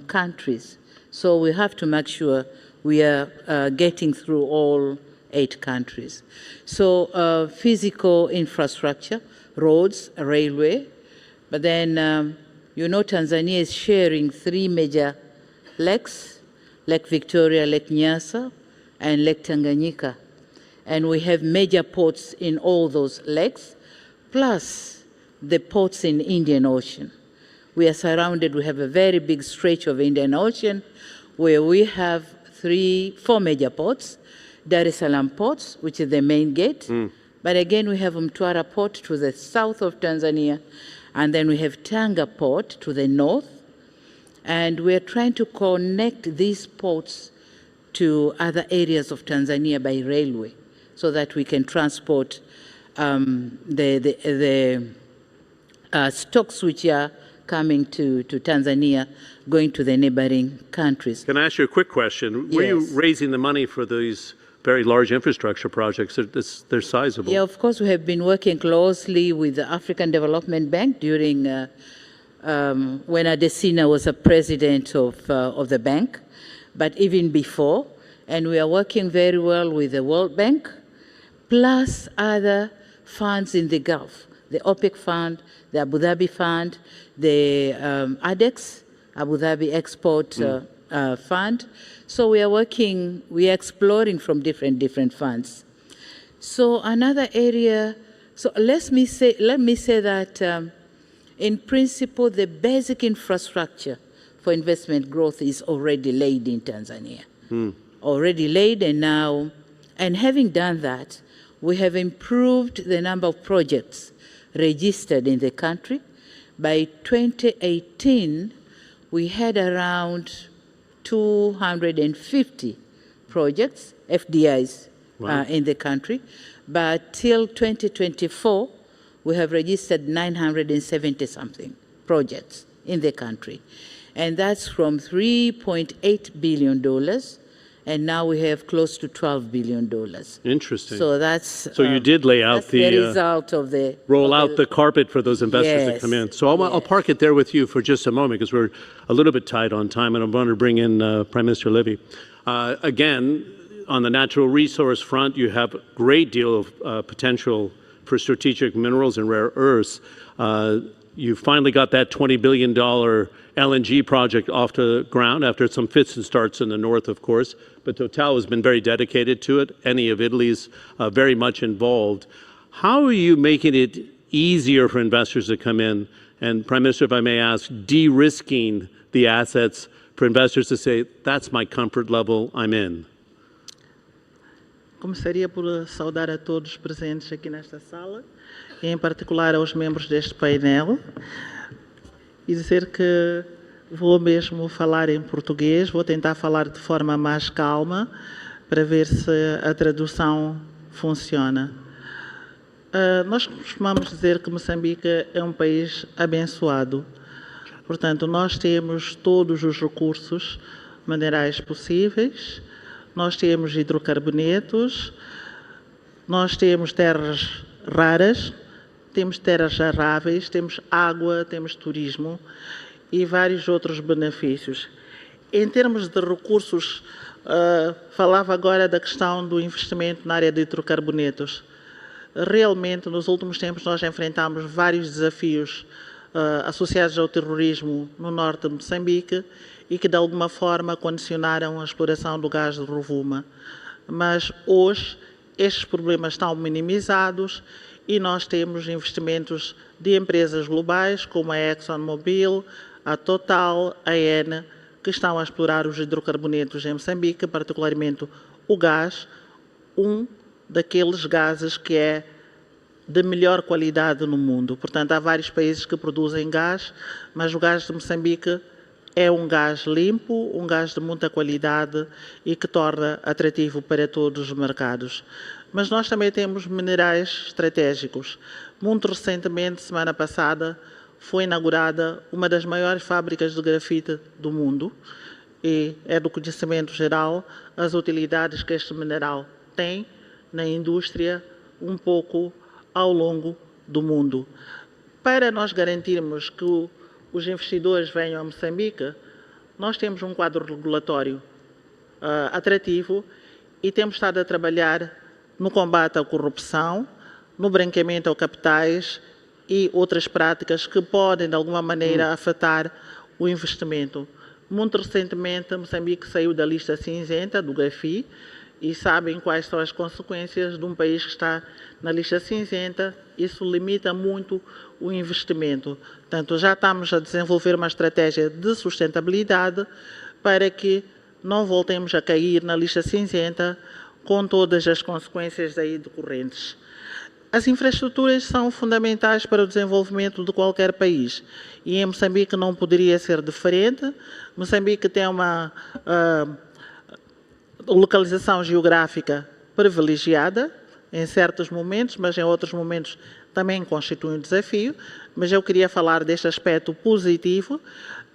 countries. So we have to make sure we are getting through all 8 countries. So physical infrastructure, roads, railway, but then Tanzania is sharing 3 major lakes, Lake Victoria, Lake Nyasa, and Lake Tanganyika. And we have major ports in all those lakes, plus the ports in Indian Ocean. We are surrounded, we have a very big stretch of Indian Ocean where we have 4 major ports, Dar es Salaam ports, which is the main gate. But again, we have Mtwara port to the south of Tanzania, and then we have Tanga port to the north. And we're trying to connect these ports to other areas of Tanzania by railway so that we can transport the stocks which are coming to Tanzania, going to the neighboring countries. Can I ask you a quick question? Were you raising the money for these very large infrastructure projects? They're sizable. Yeah, of course, we have been working closely with the African Development Bank during when Adesina was a president of the bank, but even before. And we are working very well with the World Bank, plus other funds in the Gulf, the OPEC Fund, the Abu Dhabi Fund, the ADEX, Abu Dhabi Export Fund. So we are working, we are exploring from different funds. So another area, so let me say that in principle, the basic infrastructure for investment growth is already laid in Tanzania. Already laid, and now, and having done that, we have improved the number of projects registered in the country. By 2018, we had around 250 projects, FDIs, in the country. But till 2024, we have registered 970-something projects in the country. And that's from $3.8 billion, and now we have close to $12 billion. Interesting. So that's so you did lay out the result of the roll out the carpet for those investors to come in. So I'll park it there with you for just a moment because we're a little bit tight on time, and I'm going to bring in Prime Minister Levy. Again, on the natural resource front, you have a great deal of potential for strategic minerals and rare earths. You finally got that $20 billion LNG project off the ground after some fits and starts in the north, of course. But Total has been very dedicated to it. Eni of Italy's very much involved. How are you making it easier for investors to come in? And Prime Minister, if I may ask, de-risking the assets for investors to say, that's my comfort level, I'm in? Começaria por saudar a todos os presentes aqui nesta sala, e em particular aos membros deste painel, e dizer que vou mesmo falar em português, vou tentar falar de forma mais calma, para ver se a tradução funciona. Nós costumamos dizer que Moçambique é um país abençoado. Portanto, nós temos todos os recursos minerais possíveis, nós temos hidrocarbonetos, nós temos terras raras, temos terras aráveis, temos água, temos turismo e vários outros benefícios. Em termos de recursos, falava agora da questão do investimento na área de hidrocarbonetos. Realmente, nos últimos tempos, nós enfrentamos vários desafios associados ao terrorismo no norte de Moçambique e que, de alguma forma, condicionaram a exploração do gás de Rovuma. Mas, hoje, estes problemas estão minimizados e nós temos investimentos de empresas globais, como a ExxonMobil, a Total, a Eni, que estão a explorar os hidrocarbonetos em Moçambique, particularmente o gás, um daqueles gases que é de melhor qualidade no mundo. Portanto, há vários países que produzem gás, mas o gás de Moçambique é um gás limpo, um gás de muita qualidade e que torna atrativo para todos os mercados. Mas nós também temos minerais estratégicos. Muito recentemente, semana passada, foi inaugurada uma das maiores fábricas de grafite do mundo e é do conhecimento geral as utilidades que este mineral tem na indústria um pouco ao longo do mundo. Para nós garantirmos que os investidores venham a Moçambique, nós temos um quadro regulatório atrativo e temos estado a trabalhar no combate à corrupção, no branqueamento aos capitais e outras práticas que podem, de alguma maneira, afetar o investimento. Muito recentemente, Moçambique saiu da lista cinzenta do GAFI e sabem quais são as consequências de um país que está na lista cinzenta. Isso limita muito o investimento. Portanto, já estamos a desenvolver uma estratégia de sustentabilidade para que não voltemos a cair na lista cinzenta com todas as consequências daí decorrentes. As infraestruturas são fundamentais para o desenvolvimento de qualquer país e em Moçambique não poderia ser diferente. Moçambique tem uma localização geográfica privilegiada em certos momentos, mas em outros momentos também constitui um desafio. Mas eu queria falar deste aspecto positivo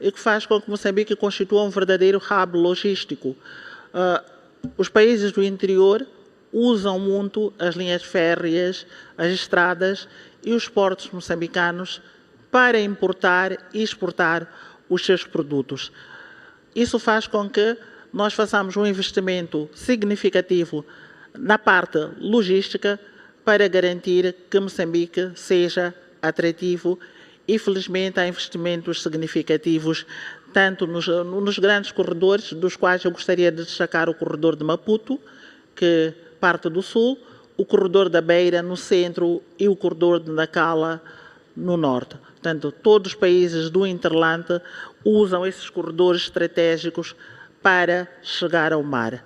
e que faz com que Moçambique constitua um verdadeiro hub logístico. Os países do interior usam muito as linhas férreas, as estradas e os portos moçambicanos para importar e exportar os seus produtos. Isso faz com que nós façamos um investimento significativo na parte logística para garantir que Moçambique seja atrativo e, felizmente, há investimentos significativos tanto nos grandes corredores, dos quais eu gostaria de destacar o corredor de Maputo, que parte do sul, o corredor da Beira no centro e o corredor de Nacala no norte. Portanto, todos os países do Interlante usam esses corredores estratégicos para chegar ao mar.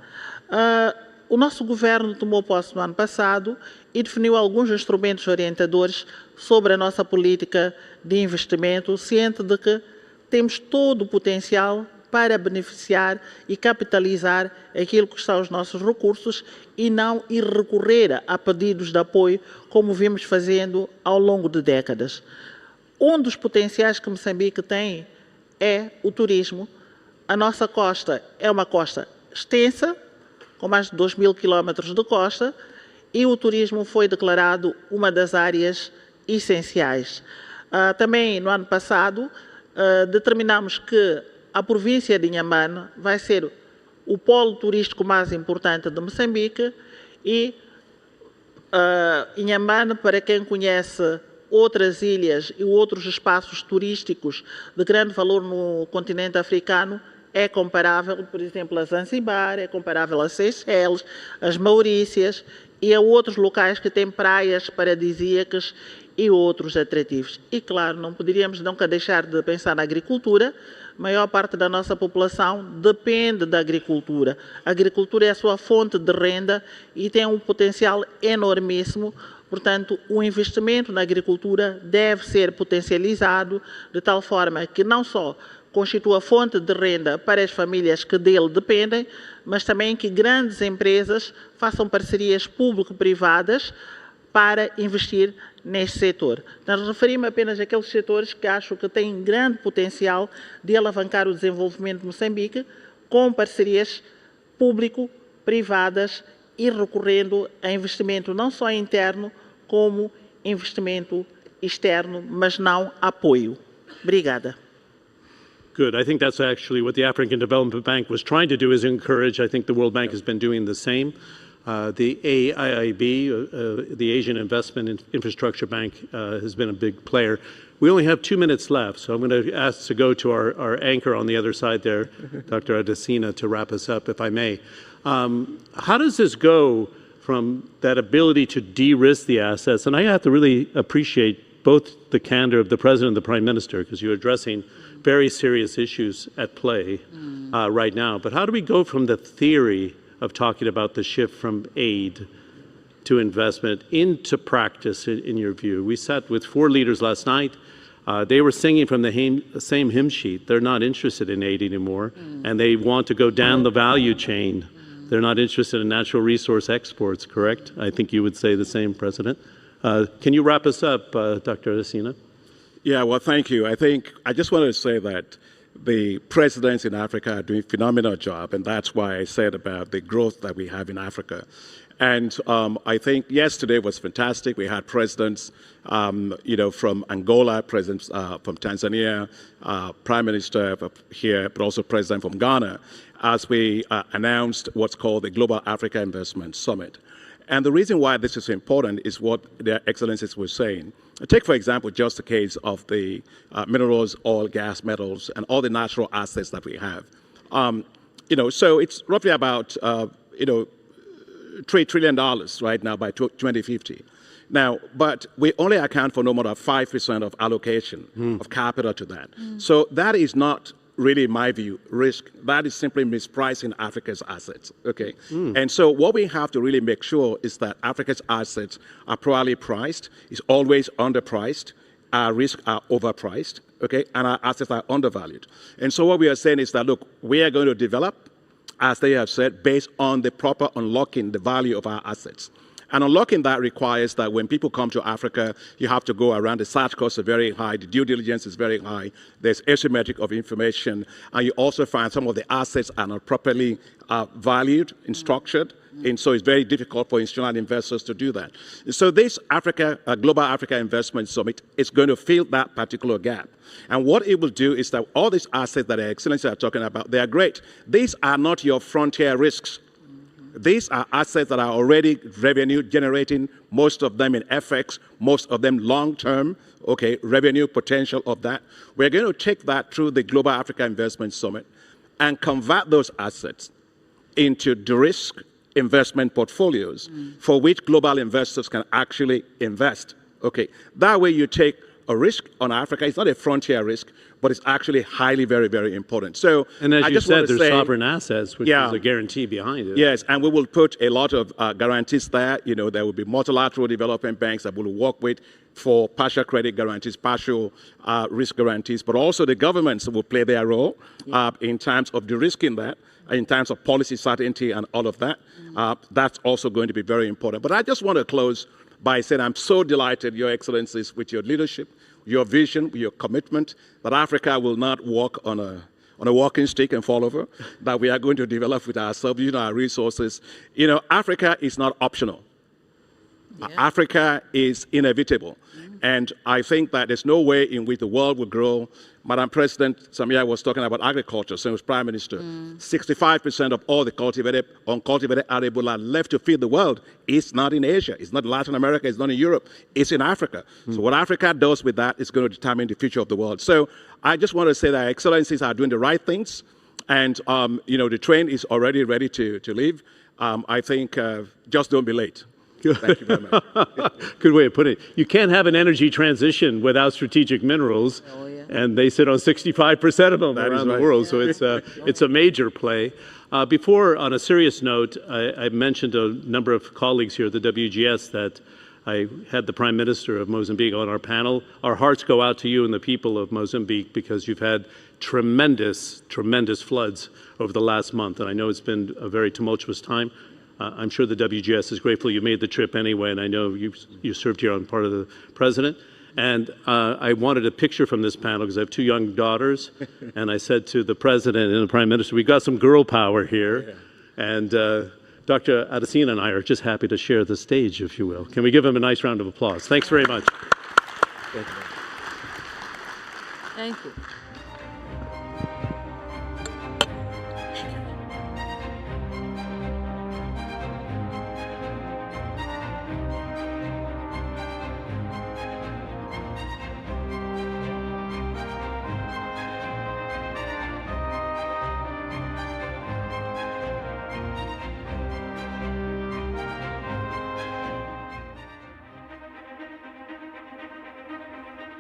O nosso governo tomou posse no ano passado e definiu alguns instrumentos orientadores sobre a nossa política de investimento, ciente de que temos todo o potencial para beneficiar e capitalizar aquilo que são os nossos recursos e não ir recorrer a pedidos de apoio como vimos fazendo ao longo de décadas. Um dos potenciais que Moçambique tem é o turismo. A nossa costa é uma costa extensa, com mais de 2.000 quilómetros de costa, e o turismo foi declarado uma das áreas essenciais. Também, no ano passado, determinamos que a província de Inhambane vai ser o polo turístico mais importante de Moçambique e Inhambane, para quem conhece outras ilhas e outros espaços turísticos de grande valor no continente africano, é comparável, por exemplo, a Zanzibar, é comparável a Seychelles, as Maurícias e a outros locais que têm praias paradisíacas e outros atrativos. E, claro, não poderíamos nunca deixar de pensar na agricultura. A maior parte da nossa população depende da agricultura. A agricultura é a sua fonte de renda e tem um potencial enormíssimo. Portanto, o investimento na agricultura deve ser potencializado de tal forma que não só constitua fonte de renda para as famílias que dele dependem, mas também que grandes empresas façam parcerias público-privadas para investir neste setor. Nós referimos apenas àqueles setores que acho que têm grande potencial de alavancar o desenvolvimento de Moçambique com parcerias público-privadas e recorrendo a investimento não só interno, como investimento externo, mas não apoio. Obrigada. Good. I think that's actually what the African Development Bank was trying to do, is encourage. I think the World Bank has been doing the same. The AIIB, the Asian Investment Infrastructure Bank, has been a big player. We only have 2 minutes left, so I'm going to ask to go to our anchor on the other side there, Dr. Adesina, to wrap us up, if I may. How does this go from that ability to de-risk the assets? And I have to really appreciate both the candor of the President and the Prime Minister, because you're addressing very serious issues at play right now. But how do we go from the theory of talking about the shift from aid to investment into practice, in your view? We sat with 4 leaders last night. They were singing from the same hymn sheet. They're not interested in aid anymore, and they want to go down the value chain. They're not interested in natural resource exports, correct? I think you would say the same, President. Can you wrap us up, Dr. Adesina? Yeah, well, thank you. I just wanted to say that the presidents in Africa are doing a phenomenal job, and that's why I said about the growth that we have in Africa. And I think yesterday was fantastic. We had presidents, from Angola, presidents from Tanzania, Prime Minister here, but also President from Ghana, as we announced what's called the Global Africa Investment Summit. And the reason why this is important is what their excellencies were saying. Take, for example, just the case of the minerals, oil, gas, metals, and all the natural assets that we have. So it's roughly about, $3 trillion right now by 2050. Now, but we only account for no more than 5% of allocation of capital to that. So that is not really, in my view, risk. That is simply mispricing Africa's assets, okay? And so what we have to really make sure is that Africa's assets are properly priced, is always underpriced, our risks are overpriced, okay? And our assets are undervalued. And so what we are saying is that, look, we are going to develop, as they have said, based on the proper unlocking the value of our assets. And unlocking that requires that when people come to Africa, you have to go around. The search costs are very high. The due diligence is very high. There's asymmetric of information. And you also find some of the assets are not properly valued and structured. And so it's very difficult for institutional investors to do that. So this Global Africa Investment Summit is going to fill that particular gap. And what it will do is that all these assets that Excellency are talking about, they are great. These are not your frontier risks. These are assets that are already revenue generating, most of them in FX, most of them long-term, okay, revenue potential of that. We're going to take that through the Global Africa Investment Summit and convert those assets into de-risk investment portfolios for which global investors can actually invest. Okay, that way you take a risk on Africa. It's not a frontier risk, but it's actually highly, very, very important. So, and as I you just said, want to there's say, sovereign assets, which is a guarantee behind it. Yes, and we will put a lot of guarantees there. You know, there will be multilateral development banks that we'll work with for partial credit guarantees, partial risk guarantees, but also the governments will play their role in terms of de-risking that, in terms of policy certainty and all of that. That's also going to be very important. But I just want to close by saying I'm so delighted, Your Excellencies, with your leadership, your vision, your commitment, that Africa will not walk on a walking stick and fall over, that we are going to develop with ourselves, using our resources. You know, Africa is not optional. Africa is inevitable. And I think that there's no way in which the world will grow. Madam President Samia was talking about agriculture, so was Prime Minister. 65% of all the uncultivated arable land left to feed the world is not in Asia. It's not in Latin America. It's not in Europe. It's in Africa. So what Africa does with that is going to determine the future of the world. So I just want to say that Excellencies are doing the right things. And, you know, the train is already ready to leave. I think just don't be late. Thank you very much. Good way of putting it. You can't have an energy transition without strategic minerals, and they sit on 65% of them around the world, so it's a major play. Before, on a serious note, I mentioned a number of colleagues here at the WGS that I had the Prime Minister of Mozambique on our panel. Our hearts go out to you and the people of Mozambique because you've had tremendous, tremendous floods over the last month, and I know it's been a very tumultuous time. I'm sure the WGS is grateful you made the trip anyway, and I know you served here on part of the president. And I wanted a picture from this panel because I have two young daughters, and I said to the president and the prime minister, we got some girl power here. And Dr. Adesina and I are just happy to share the stage, if you will. Can we give him a nice round of applause? Thanks very much. Thank you. Thank you.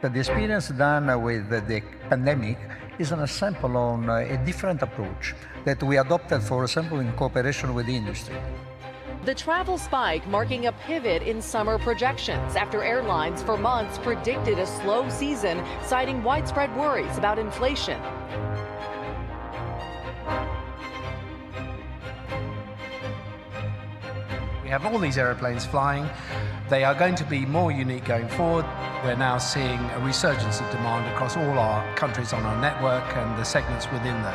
The experience done with the pandemic is an example on a different approach that we adopted, for example, in cooperation with the industry. The travel spike marking a pivot in summer projections after airlines for months predicted a slow season, citing widespread worries about inflation. We have all these aeroplanes flying. They are going to be more unique going forward. We're now seeing a resurgence of demand across all our countries on our network and the segments within them.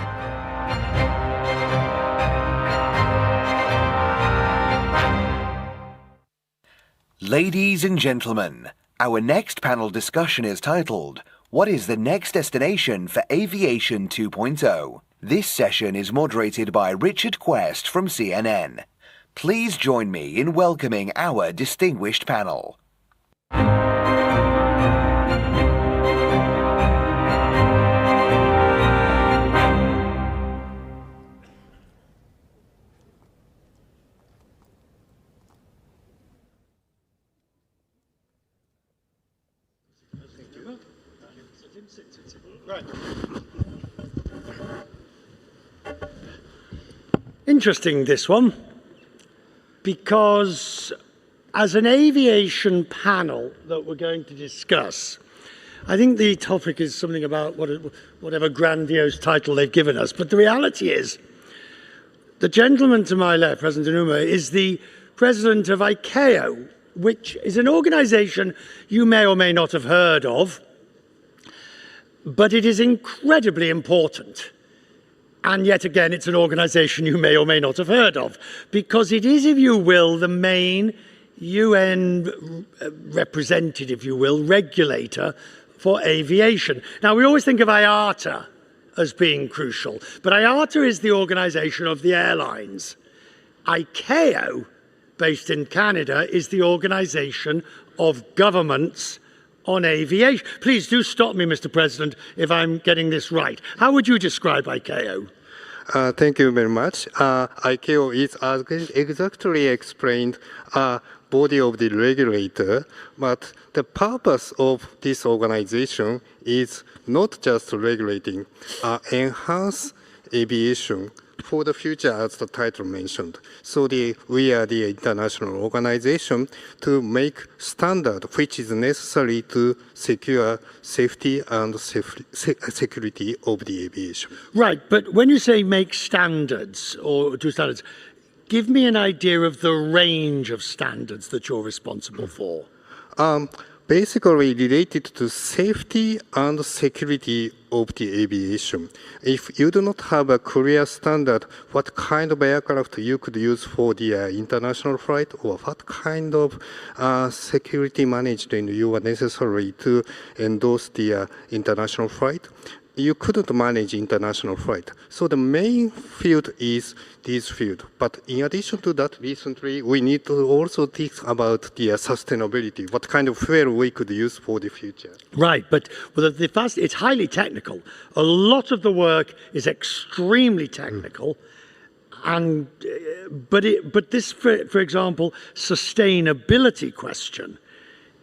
Ladies and gentlemen, our next panel discussion is titled, What is the next destination for Aviation 2.0? This session is moderated by Richard Quest from CNN. Please join me in welcoming our distinguished panel. Interesting, this one, because as an aviation panel that we're going to discuss, I think the topic is something about whatever grandiose title they've given us. But the reality is, the gentleman to my left, President Numa, is the president of ICAO, which is an organization you may or may not have heard of, but it is incredibly important. And yet again, it's an organization you may or may not have heard of, because it is, if you will, the main UN represented, if you will, regulator for aviation. Now, we always think of IATA as being crucial, but IATA is the organization of the airlines. ICAO, based in Canada, is the organization of governments on aviation. Please do stop me, Mr. President, if I'm getting this right. How would you describe ICAO? Thank you very much. ICAO is, as exactly explained, a body of the regulator, but the purpose of this organization is not just regulating, enhance aviation for the future, as the title mentioned. So we are the international organization to make standard which is necessary to secure safety and security of the aviation. Right, but when you say make standards or do standards, give me an idea of the range of standards that you're responsible for. Basically related to safety and security of the aviation. If you do not have a clear standard, what kind of aircraft you could use for the international flight, or what kind of security management you are necessary to endorse the international flight, you couldn't manage international flight. So the main field is this field. But in addition to that, recently, we need to also think about the sustainability, what kind of fuel we could use for the future. Right, but it's highly technical. A lot of the work is extremely technical. And but this, for example, sustainability question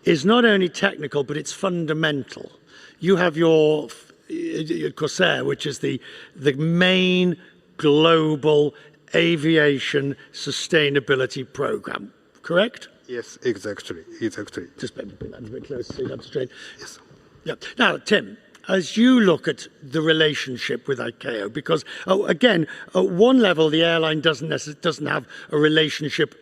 is not only technical, but it's fundamental. You have your Corsair, which is the main global aviation sustainability program, correct? Yes, exactly. Just maybe bring that a bit closer so you have straight. Yes. Yeah. Now, Tim, as you look at the relationship with ICAO, because again, at one level, the airline doesn't have a relationship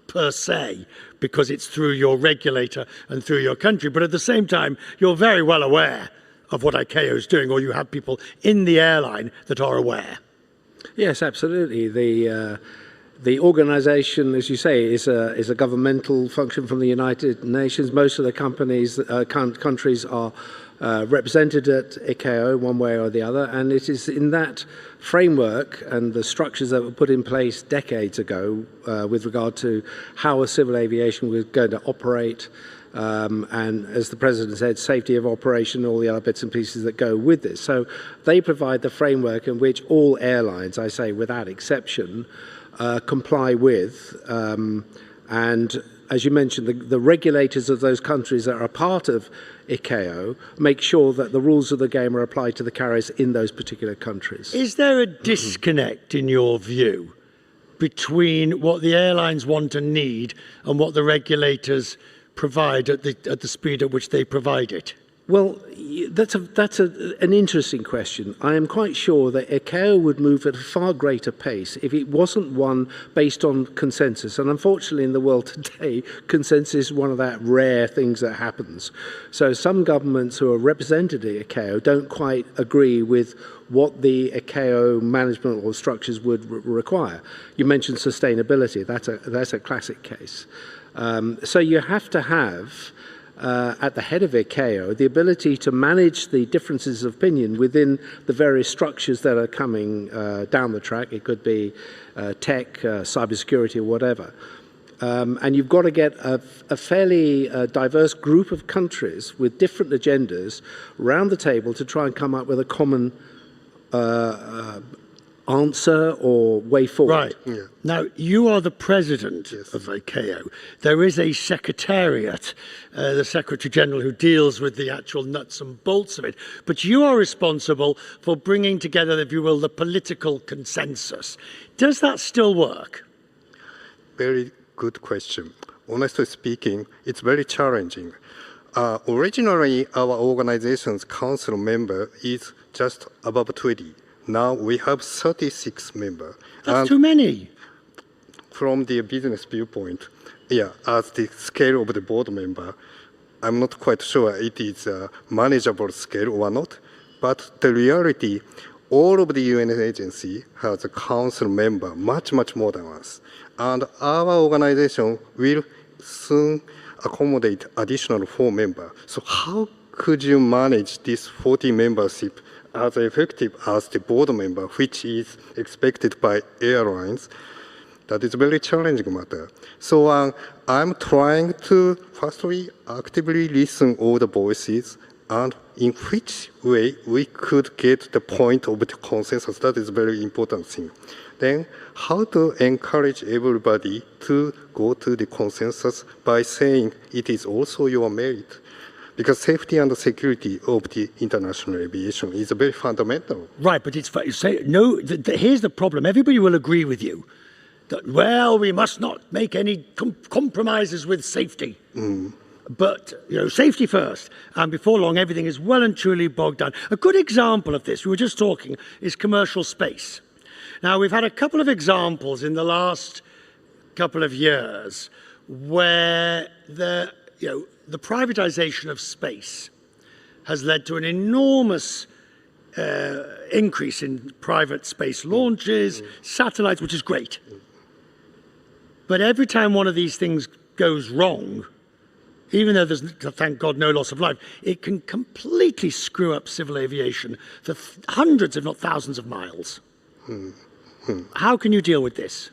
per se, because it's through your regulator and through your country, but at the same time, you're very well aware of what ICAO is doing, or you have people in the airline that are aware. Yes, absolutely. The organisation, as you say, is a governmental function from the United Nations. Most of the countries are represented at ICAO one way or the other, and it is in that framework and the structures that were put in place decades ago with regard to how a civil aviation was going to operate, and as the President said, safety of operation, all the other bits and pieces that go with this. So they provide the framework in which all airlines, I say without exception, comply with. And as you mentioned, the regulators of those countries that are a part of ICAO make sure that the rules of the game are applied to the carriers in those particular countries. Is there a disconnect, in your view, between what the airlines want and need and what the regulators provide at the speed at which they provide it? Well, that's an interesting question. I am quite sure that ICAO would move at a far greater pace if it wasn't one based on consensus. And unfortunately, in the world today, consensus is one of that rare things that happens. So some governments who are represented at ICAO don't quite agree with what the ICAO management or structures would require. You mentioned sustainability. That's a classic case. So you have to have at the head of ICAO the ability to manage the differences of opinion within the various structures that are coming down the track. It could be tech, cybersecurity, or whatever. And you've got to get a fairly diverse group of countries with different agendas around the table to try and come up with a common answer or way forward. Right. Yeah. Now, you are the president of ICAO. There is a secretariat, the Secretary General, who deals with the actual nuts and bolts of it. But you are responsible for bringing together, if you will, the political consensus. Does that still work? Very good question. Honestly speaking, it's very challenging. Originally, our organization's council member is just above 20. Now we have 36 members. That's too many. From the business viewpoint, yeah, as the scale of the board member, I'm not quite sure it is a manageable scale or not. But the reality, all of the UN agency has a council member, much more than us. And our organization will soon accommodate additional 4 members. So how could you manage this 40 membership as effective as the board member, which is expected by airlines? That is a very challenging matter. So I'm trying to, firstly, actively listen all the voices, and in which way we could get the point of the consensus. That is a very important thing. Then how to encourage everybody to go to the consensus by saying it is also your merit. Because safety and security of the international aviation is very fundamental. Right, but it's no. Here's the problem. Everybody will agree with you that, well, we must not make any compromises with safety. But, safety first. And before long, everything is well and truly bogged down. A good example of this, we were just talking, is commercial space. Now, we've had a couple of examples in the last couple of years where the privatization of space has led to an enormous increase in private space launches, satellites, which is great. But every time one of these things goes wrong, even though there's, thank God, no loss of life, it can completely screw up civil aviation for hundreds, if not thousands of miles. How can you deal with this?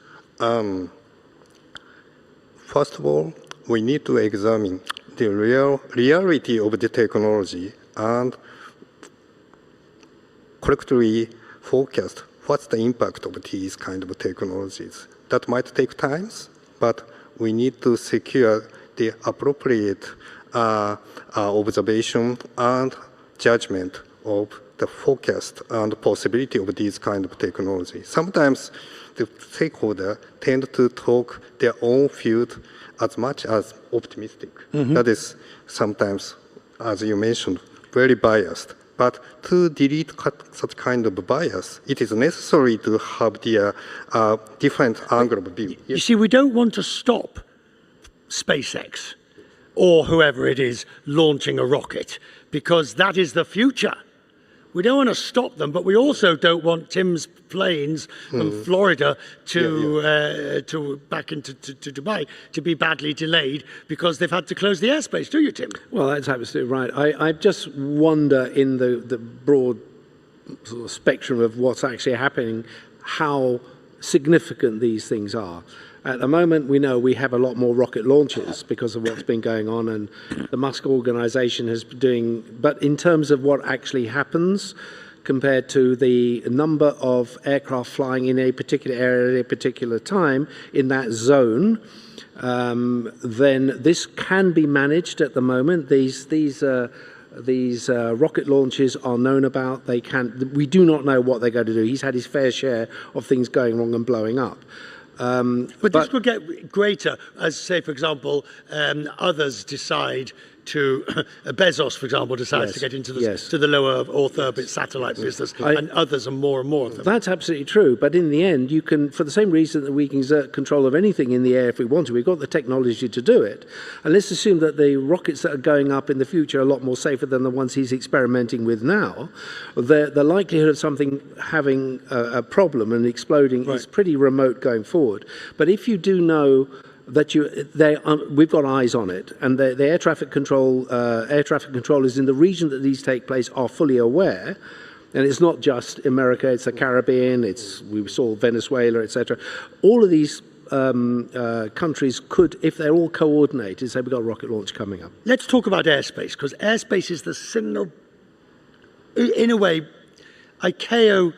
First of all, we need to examine the reality of the technology and correctly forecast what's the impact of these kind of technologies. That might take time, but we need to secure the appropriate observation and judgment of the forecast and possibility of these kind of technology. Sometimes the stakeholders tend to talk their own field as much as optimistic. That is sometimes, as you mentioned, very biased. But to delete such kind of bias, it is necessary to have the different angle of view. You see, we don't want to stop SpaceX or whoever it is launching a rocket, because that is the future. We don't want to stop them, but we also don't want Tim's planes from Florida to back into Dubai to be badly delayed because they've had to close the airspace, do you, Tim? Well, that's absolutely right. I just wonder, in the broad sort of spectrum of what's actually happening, how significant these things are. At the moment, we know we have a lot more rocket launches because of what's been going on, and the Musk organization has been doing, but in terms of what actually happens compared to the number of aircraft flying in a particular area at a particular time in that zone, then this can be managed at the moment. These rocket launches are known about. We do not know what they're going to do. He's had his fair share of things going wrong and blowing up. But this could get greater as, say, for example, others decide to, Bezos, for example, decides to get into the lower Earth orbit satellite business, and others and more of them. That's absolutely true. But in the end, you can, for the same reason that we can exert control of anything in the air if we want to, we've got the technology to do it. And let's assume that the rockets that are going up in the future are a lot more safer than the ones he's experimenting with now. The likelihood of something having a problem and exploding is pretty remote going forward. But if you do know that we've got eyes on it, and the air traffic controllers in the region that these take place are fully aware. And it's not just America; it's the Caribbean. We saw Venezuela, etc. All of these countries could, if they're all coordinated, say we've got a rocket launch coming up. Let's talk about airspace, because airspace is the signal. In a way, ICAO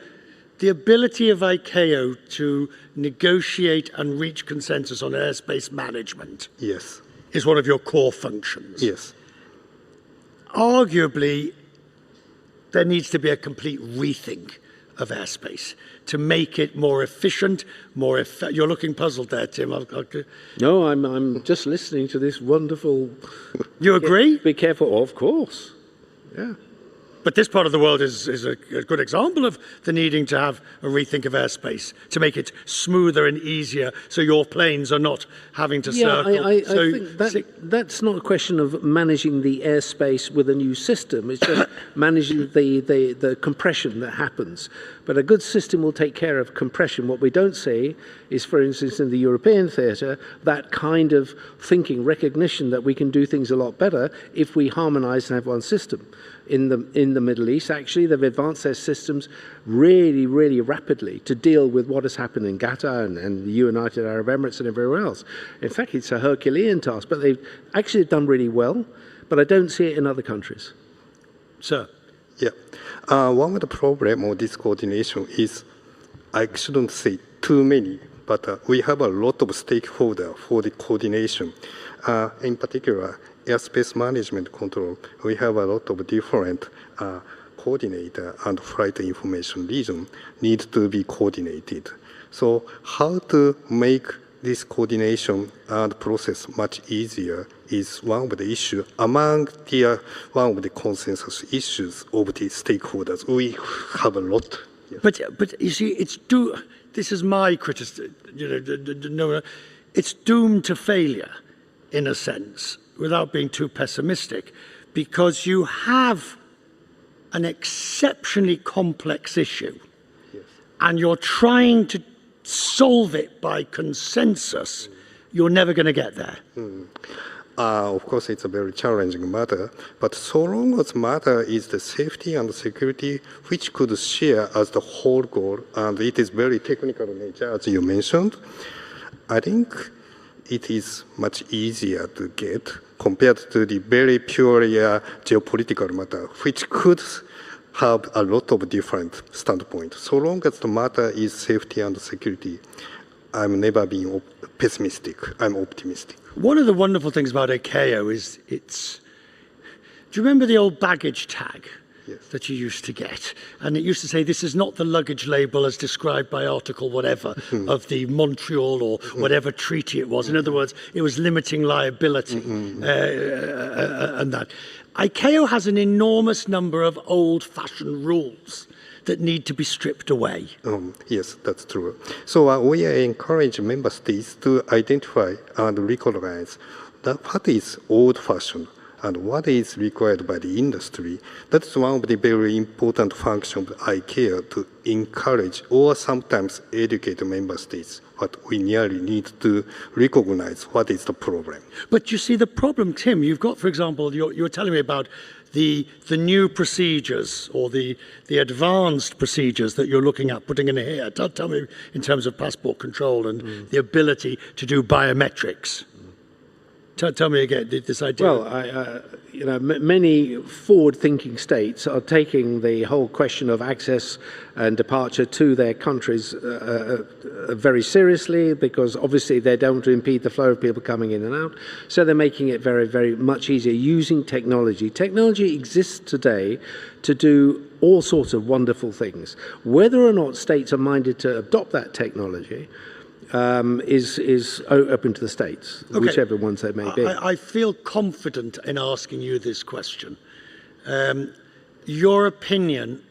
the ability of ICAO to negotiate and reach consensus on airspace management Yes. is one of your core functions. Yes. Arguably, there needs to be a complete rethink of airspace to make it more efficient, you're looking puzzled there, Tim. No, I'm just listening to this wonderful... You agree? Be careful, of course. Yeah. But this part of the world is a good example of the needing to have a rethink of airspace to make it smoother and easier so your planes are not having to circle. I think that's not a question of managing the airspace with a new system. It's just managing the compression that happens. But a good system will take care of compression. What we don't see is, for instance, in the European theatre, that kind of thinking, recognition that we can do things a lot better if we harmonise and have one system. In the Middle East, actually, they've advanced their systems really, really rapidly to deal with what has happened in Qatar and the United Arab Emirates and everywhere else. In fact, it's a Herculean task, but they've actually done really well, but I don't see it in other countries. Sir? Yeah. One of the problems of this coordination is, I shouldn't say too many, but we have a lot of stakeholders for the coordination. In particular, airspace management control, we have a lot of different coordinator and flight information region need to be coordinated. So how to make this coordination and process much easier is one of the issues among one of the consensus issues of the stakeholders. We have a lot. Yes. But you see, this is my criticism. It's doomed to failure, in a sense, without being too pessimistic, because you have an exceptionally complex issue, yes, and you're trying to solve it by consensus. You're never going to get there. Of course, it's a very challenging matter, but so long as matter is the safety and security, which could share as the whole goal, and it is very technical in nature, as you mentioned, I think it is much easier to get compared to the very purely geopolitical matter, which could have a lot of different standpoints. So long as the matter is safety and security, I'm never being pessimistic. I'm optimistic. One of the wonderful things about ICAO is do you remember the old baggage tag? Yes. That you used to get? And it used to say, this is not the luggage label as described by article whatever of the Montreal or whatever treaty it was. In other words, it was limiting liability and that. ICAO has an enormous number of old-fashioned rules that need to be stripped away. Yes, that's true. So we encourage member states to identify and recognize that what is old-fashioned and what is required by the industry. That's one of the very important functions of ICAO, to encourage or sometimes educate member states. But we nearly need to recognize what is the problem. But you see the problem, Tim, you've got, for example, you're telling me about the new procedures or the advanced procedures that you're looking at putting in here. Tell me in terms of passport control and the ability to do biometrics. Tell me again this idea. Well, many forward-thinking states are taking the whole question of access and departure to their countries very seriously, because obviously they don't want to impede the flow of people coming in and out. So they're making it very, very much easier using technology. Technology exists today to do all sorts of wonderful things. Whether or not states are minded to adopt that technology is open to the states, okay, whichever ones they may be. I feel confident in asking you this question. Your opinion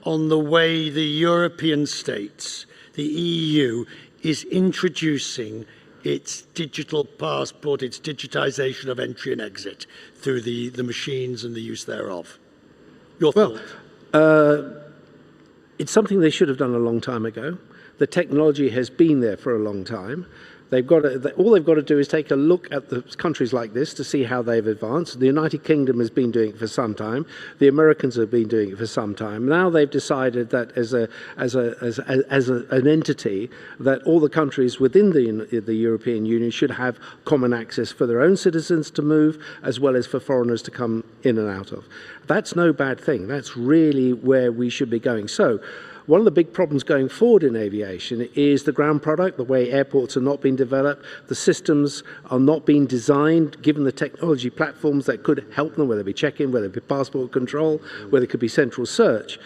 on the way the European states, the EU, is introducing its digital passport, its digitization of entry and exit through the machines and the use thereof. Your thoughts? It's something they should have done a long time ago. The technology has been there for a long time. All they've got to do is take a look at the countries like this to see how they've advanced. The United Kingdom has been doing it for some time. The Americans have been doing it for some time. Now they've decided that as an entity, that all the countries within the European Union should have common access for their own citizens to move, as well as for foreigners to come in and out of. That's no bad thing. That's really where we should be going. So, One of the big problems going forward in aviation is the ground product, the way airports are not being developed, the systems are not being designed, given the technology platforms that could help them, whether it be check-in, whether it be passport control, whether it could be central search.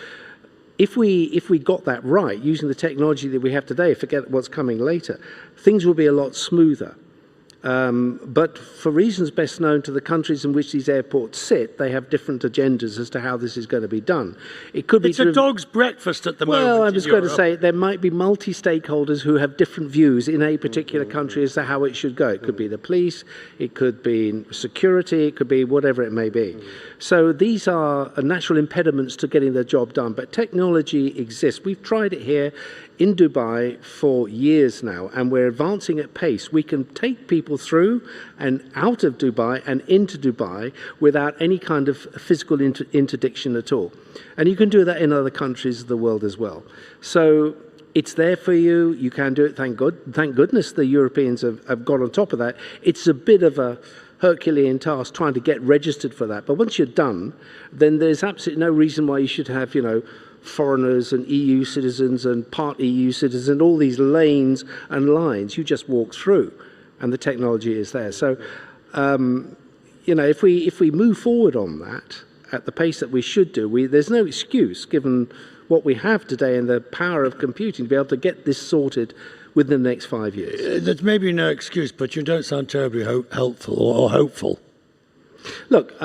If we got that right, using the technology that we have today, forget what's coming later, things will be a lot smoother. But for reasons best known to the countries in which these airports sit, they have different agendas as to how this is going to be done. It could be it's a dog's breakfast at the moment. Well, I was going to say there might be multi-stakeholders who have different views in a particular country as to how it should go. It could be the police, it could be security, it could be whatever it may be. So these are natural impediments to getting the job done. But technology exists. We've tried it here in Dubai for years now, and we're advancing at pace. We can take people through and out of Dubai and into Dubai without any kind of physical interdiction at all. And you can do that in other countries of the world as well. So it's there for you. You can do it. Thank goodness the Europeans have got on top of that. It's a bit of a Herculean task trying to get registered for that. But once you're done, then there's absolutely no reason why you should have, foreigners and EU citizens and part EU citizens, all these lanes and lines. You just walk through and the technology is there. So, if we move forward on that at the pace that we should do, there's no excuse, given what we have today and the power of computing, to be able to get this sorted within the next 5 years. There's maybe no excuse, but you don't sound terribly helpful or hopeful. Look,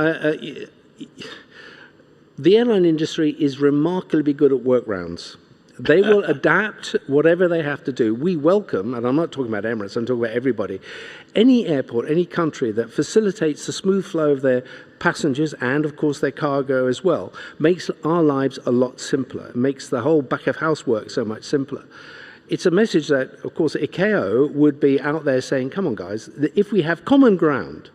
the airline industry is remarkably good at workarounds. They will adapt whatever they have to do. We welcome, and I'm not talking about Emirates, I'm talking about everybody, any airport, any country that facilitates the smooth flow of their passengers and, of course, their cargo as well, makes our lives a lot simpler. It makes the whole back of house work so much simpler. It's a message that, of course, ICAO would be out there saying, come on, guys, if we have common ground,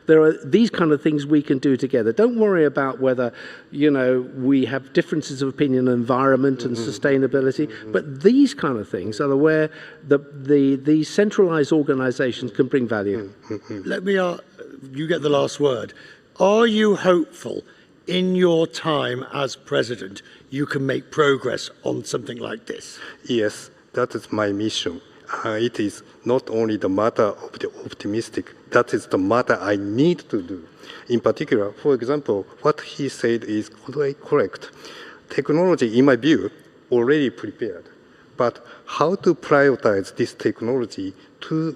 there are these kind of things we can do together. Don't worry about whether, we have differences of opinion on environment and sustainability, but these kind of things are where the centralized organizations can bring value. Let me, you get the last word. Are you hopeful in your time as president you can make progress on something like this? Yes, that is my mission. It is not only the matter of the optimistic, that is the matter I need to do. In particular, for example, what he said is correct. Technology, in my view, already prepared. But how to prioritize this technology to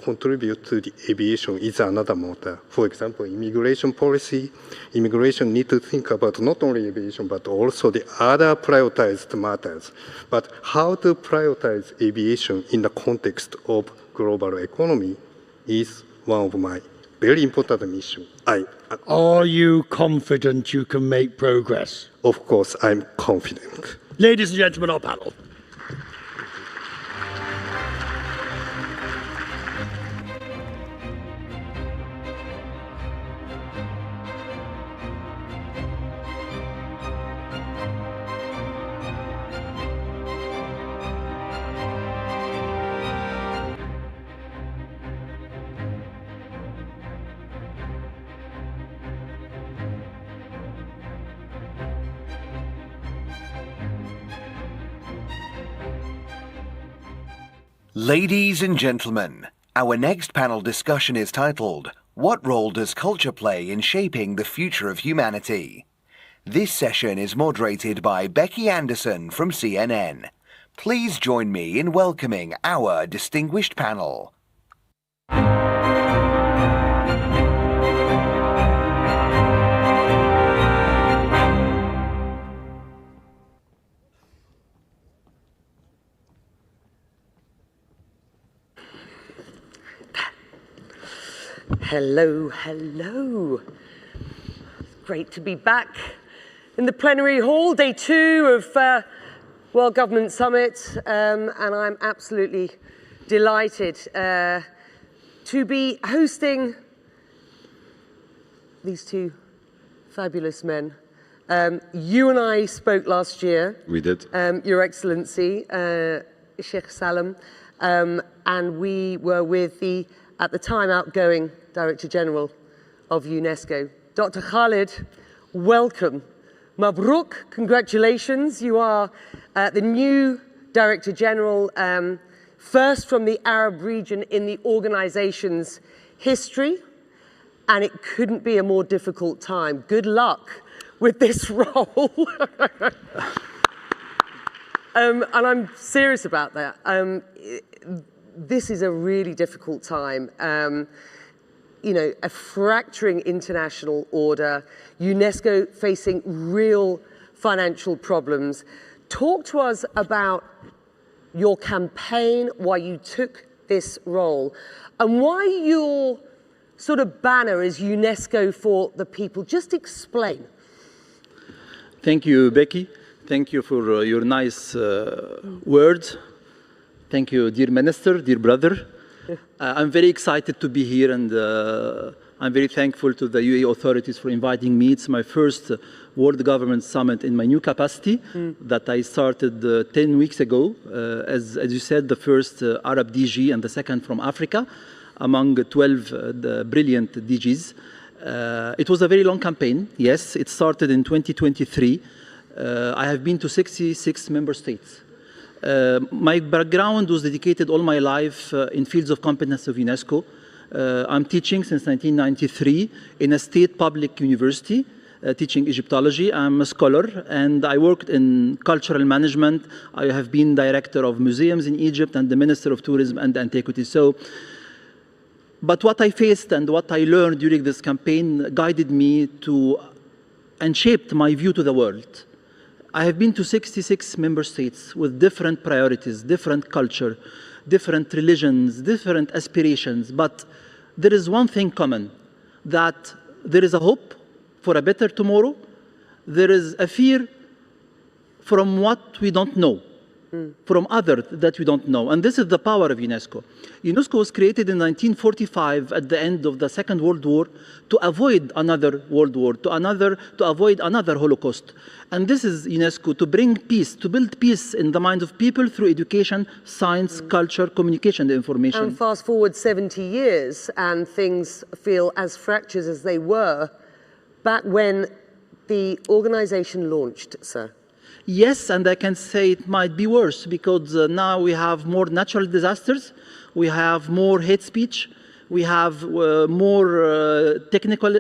contribute to the aviation is another matter. For example, immigration policy. Immigration need to think about not only aviation, but also the other prioritized matters. But how to prioritize aviation in the context of global economy is one of my very important missions. Are you confident you can make progress? Of course, I'm confident. Ladies and gentlemen, our panel. Ladies and gentlemen, our next panel discussion is titled, What Role Does Culture Play in Shaping the Future of Humanity? This session is moderated by Becky Anderson from CNN. Please join me in welcoming our distinguished panel. Hello, hello. Great to be back in the plenary hall, day 2 of World Government Summit, and I'm absolutely delighted to be hosting these 2 fabulous men. You and I spoke last year. We did. Your Excellency, Sheikh Salem, and we were with the, at the time, outgoing Director General of UNESCO. Dr. Khalid, welcome. Mabruk, congratulations. You are the new Director General, first from the Arab region in the organization's history, and it couldn't be a more difficult time. Good luck with this role. And I'm serious about that. This is a really difficult time. You know, a fracturing international order, UNESCO facing real financial problems. Talk to us about your campaign, why you took this role, and why your sort of banner is UNESCO for the people. Just explain. Thank you, Becky. Thank you for your nice words. Thank you, dear Minister, dear brother. I'm very excited to be here, and I'm very thankful to the UAE authorities for inviting me. It's my first World Government Summit in my new capacity that I started 10 weeks ago. As you said, the first Arab DG and the second from Africa, among 12 the brilliant DGs. It was a very long campaign. Yes, it started in 2023. I have been to 66 member states. My background was dedicated all my life in fields of competence of UNESCO. I'm teaching since 1993 in a state public university, teaching Egyptology. I'm a scholar, and I worked in cultural management. I have been director of museums in Egypt and the Minister of Tourism and Antiquities. But what I faced and what I learned during this campaign guided me to and shaped my view to the world. I have been to 66 member states with different priorities, different culture, different religions, different aspirations, but there is one thing common, that there is a hope for a better tomorrow. There is a fear from what we don't know, from others that we don't know. And this is the power of UNESCO. UNESCO was created in 1945 at the end of the Second World War to avoid another World War, to avoid another Holocaust. And this is UNESCO, to bring peace, to build peace in the minds of people through education, science, culture, communication, and information. And fast forward 70 years and things feel as fractured as they were back when the organization launched, sir. Yes, and I can say it might be worse, because now we have more natural disasters, we have more hate speech, we have more technological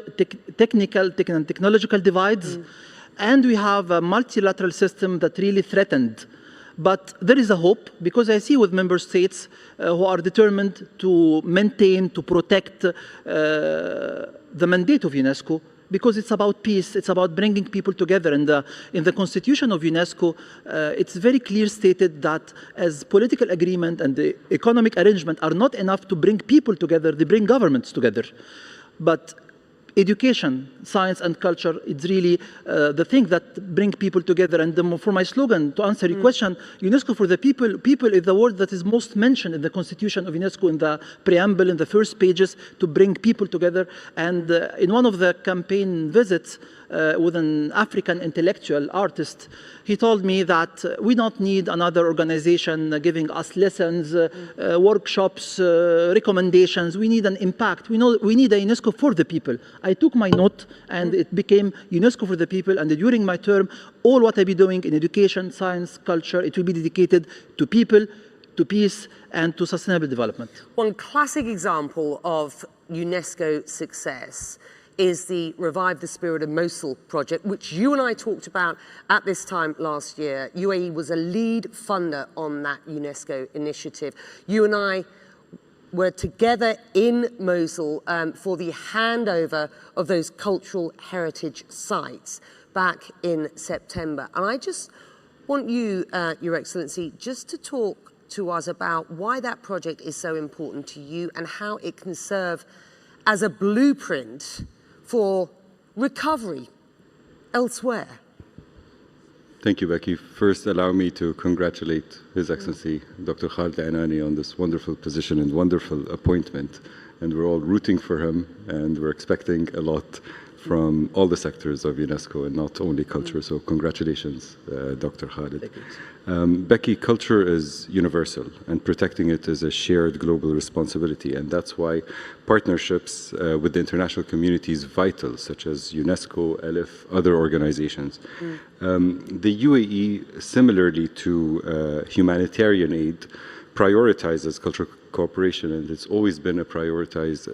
divides, and we have a multilateral system that really threatened. But there is a hope, because I see with member states who are determined to maintain, to protect the mandate of UNESCO, because it's about peace, it's about bringing people together. And in the constitution of UNESCO, it's very clear stated that as political agreement and the economic arrangement are not enough to bring people together, they bring governments together. But education, science and culture, it's really the thing that bring people together. And for my slogan, to answer your question, UNESCO for the people, people is the word that is most mentioned in the constitution of UNESCO, in the preamble, in the first pages, to bring people together. And in one of the campaign visits with an African intellectual artist, he told me that we don't need another organization giving us lessons, workshops, recommendations. We need an impact. We need a UNESCO for the people. I took my note, and it became UNESCO for the people. And during my term, all what I be doing in education, science, culture, it will be dedicated to people, to peace, and to sustainable development. One classic example of UNESCO success is the Revive the Spirit of Mosul project, which you and I talked about at this time last year. UAE was a lead funder on that UNESCO initiative. You and I were together in Mosul for the handover of those cultural heritage sites back in September. And I just want you, Your Excellency, just to talk to us about why that project is so important to you and how it can serve as a blueprint for recovery elsewhere. Thank you, Becky. First, allow me to congratulate His Excellency Dr. Khalid Anani on this wonderful position and wonderful appointment. And we're all rooting for him, and we're expecting a lot from all the sectors of UNESCO and not only culture. So congratulations, Dr. Khalid. Becky, culture is universal and protecting it is a shared global responsibility. And that's why partnerships with the international community is vital, such as UNESCO, ELIF, other organizations. The UAE, similarly to humanitarian aid, prioritizes cultural cooperation, and it's always been a prioritized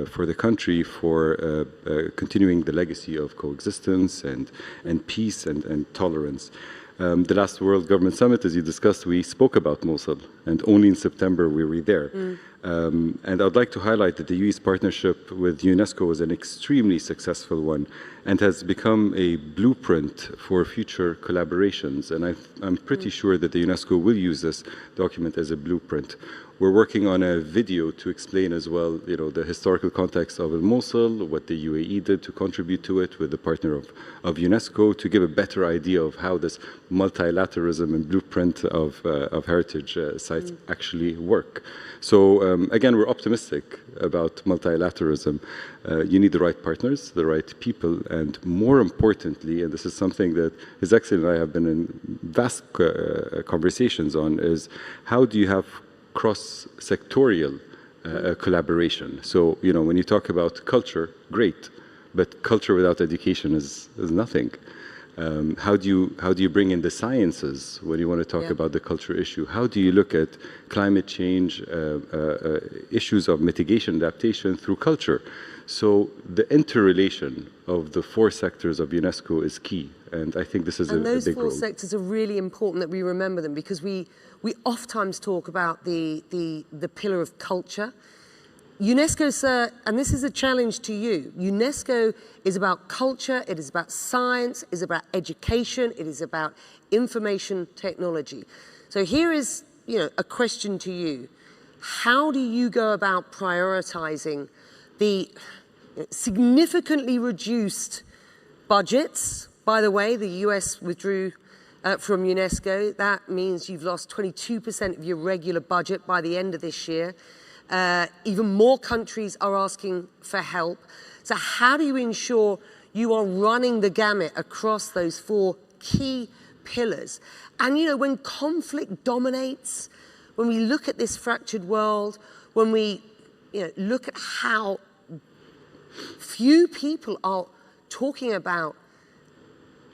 for the country for continuing the legacy of coexistence and peace and tolerance. The last World Government Summit, as you discussed, we spoke about Mosul, and only in September we were there. And I'd like to highlight that the UAE's partnership with UNESCO was an extremely successful one and has become a blueprint for future collaborations. And I'm pretty sure that the UNESCO will use this document as a blueprint. We're working on a video to explain as well, the historical context of Mosul, what the UAE did to contribute to it with the partner of UNESCO, to give a better idea of how this multilateralism and blueprint of heritage sites actually work. So again, we're optimistic about multilateralism. You need the right partners, the right people, and more importantly, and this is something that His Excellency and I have been in vast conversations on, is how do you have cross-sectorial collaboration? So, when you talk about culture, great, but culture without education is nothing. How do you bring in the sciences when you want to talk about the culture issue? How do you look at climate change, issues of mitigation, adaptation through culture? So the interrelation of the four sectors of UNESCO is key, and I think this is a big role. And those four sectors are really important that we remember them, because we oftentimes talk about the pillar of culture. UNESCO, sir, and this is a challenge to you, UNESCO is about culture, it is about science, it is about education, it is about information technology. So here is, a question to you. How do you go about prioritizing the significantly reduced budgets? By the way, the US withdrew from UNESCO. That means you've lost 22% of your regular budget by the end of this year. Even more countries are asking for help. So how do you ensure you are running the gamut across those four key pillars? And when conflict dominates, when we look at this fractured world, when we look at how few people are talking about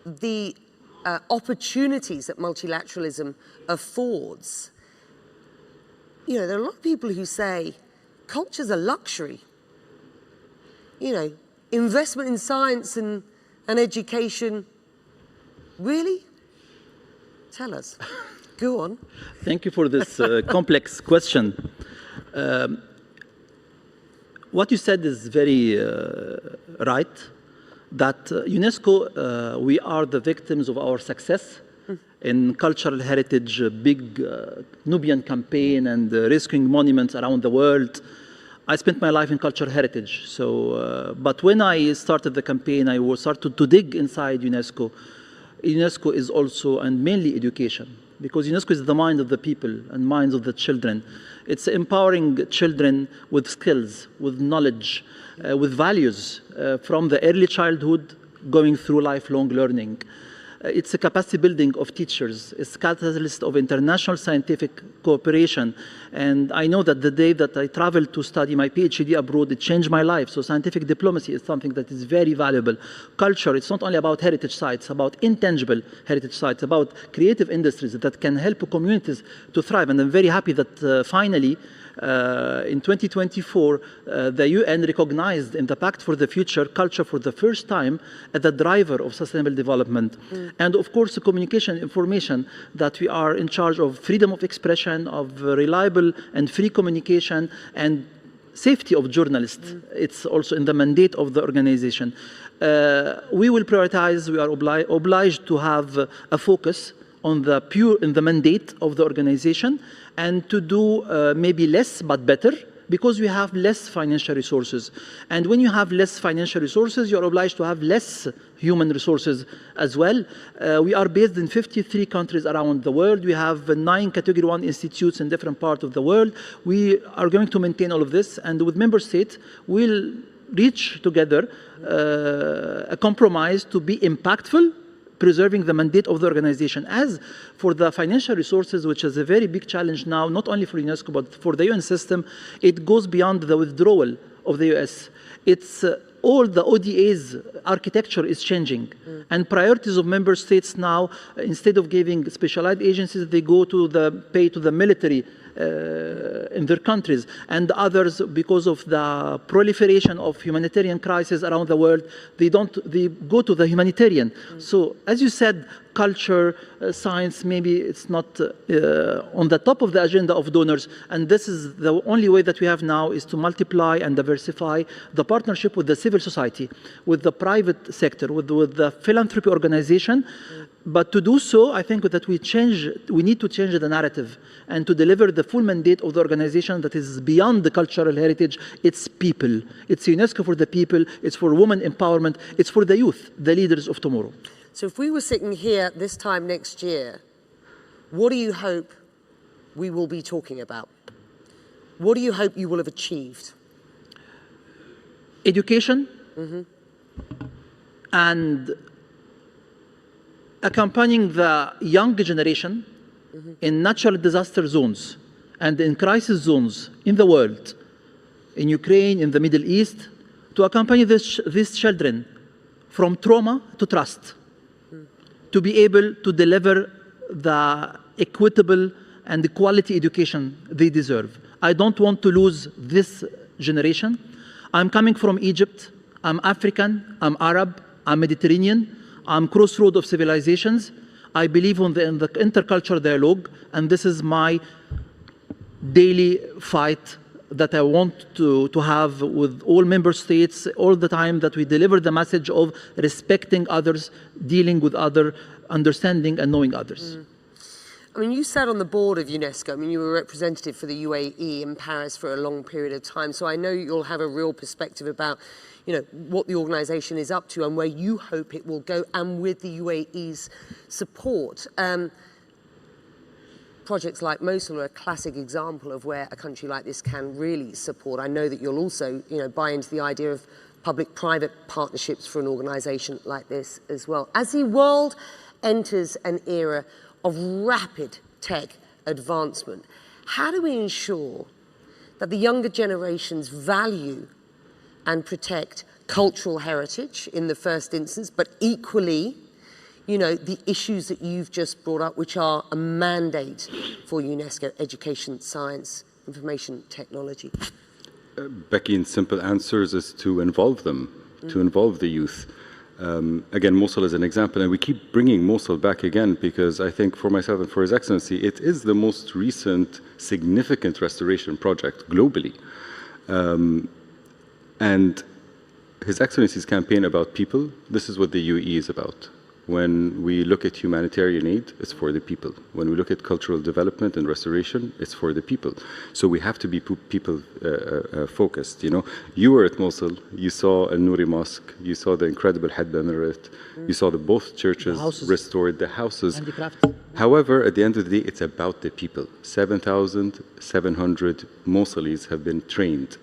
the opportunities that multilateralism affords, there are a lot of people who say culture's a luxury. Investment in science and education, really? Tell us. Go on. Thank you for this complex question. What you said is very right, that UNESCO, we are the victims of our success in cultural heritage, big Nubian campaign and rescuing monuments around the world. I spent my life in cultural heritage. So, but when I started the campaign, I started to dig inside UNESCO. UNESCO is also, and mainly education, because UNESCO is the mind of the people and minds of the children. It's empowering children with skills, with knowledge, with values from the early childhood going through lifelong learning. It's a capacity building of teachers. It's a catalyst of international scientific cooperation. And I know that the day that I traveled to study my PhD abroad, it changed my life. So scientific diplomacy is something that is very valuable. Culture, it's not only about heritage sites, about intangible heritage sites, about creative industries that can help communities to thrive. And I'm very happy that finally, in 2024, the UN recognized in the Pact for the Future culture for the first time as the driver of sustainable development. And of course, the communication information, that we are in charge of freedom of expression, of reliable and free communication, and safety of journalists. It's also in the mandate of the organization. We will prioritize, we are obliged to have a focus on the mandate of the organization, and to do maybe less but better, because we have less financial resources. And when you have less financial resources, you're obliged to have less human resources as well. We are based in 53 countries around the world. We have 9 Category 1 institutes in different parts of the world. We are going to maintain all of this, and with member states, we'll reach together a compromise to be impactful, preserving the mandate of the organization. As for the financial resources, which is a very big challenge now, not only for UNESCO, but for the UN system, it goes beyond the withdrawal of the US. It's all the ODA's architecture is changing. And priorities of member states now, instead of giving specialized agencies, they go to pay to the military in their countries, and others, because of the proliferation of humanitarian crises around the world, they go to the humanitarian. So, as you said, culture, science, maybe it's not on the top of the agenda of donors, and this is the only way that we have now is to multiply and diversify the partnership with the civil society, with the private sector, with the philanthropy organization. But to do so, I think that we need to change the narrative and to deliver the full mandate of the organization that is beyond the cultural heritage. It's people. It's UNESCO for the people. It's for women empowerment. It's for the youth, the leaders of tomorrow. So if we were sitting here this time next year, what do you hope we will be talking about? What do you hope you will have achieved? Education and accompanying the young generation in natural disaster zones and in crisis zones in the world, in Ukraine, in the Middle East, to accompany these children from trauma to trust, to be able to deliver the equitable and the quality education they deserve. I don't want to lose this generation. I'm coming from Egypt. I'm African. I'm Arab. I'm Mediterranean. I'm crossroad of civilizations. I believe in the intercultural dialogue, and this is my daily fight that I want to have with all member states all the time, that we deliver the message of respecting others, dealing with others, understanding and knowing others. I mean, you sat on the board of UNESCO. I mean, you were a representative for the UAE in Paris for a long period of time, so I know you'll have a real perspective about what the organisation is up to and where you hope it will go, and with the UAE's support. Projects like Mosul are a classic example of where a country like this can really support. I know that you'll also, buy into the idea of public-private partnerships for an organisation like this as well. As the world enters an era of rapid tech advancement, how do we ensure that the younger generations value and protect cultural heritage in the first instance, but equally, the issues that you've just brought up, which are a mandate for UNESCO: education, science, information technology? Becky, in simple answers, is to involve them, to involve the youth. Again, Mosul is an example, and we keep bringing Mosul back again because I think for myself and for His Excellency, it is the most recent significant restoration project globally. And His Excellency's campaign about people, this is what the UAE is about. When we look at humanitarian aid, it's for the people. When we look at cultural development and restoration, it's for the people. So we have to be people focused. You were at Mosul, you saw Al Nouri Mosque, you saw the incredible Hadba Minaret, you saw both churches restored, the houses. However, at the end of the day, it's about the people. 7,700 Mosulis have been trained.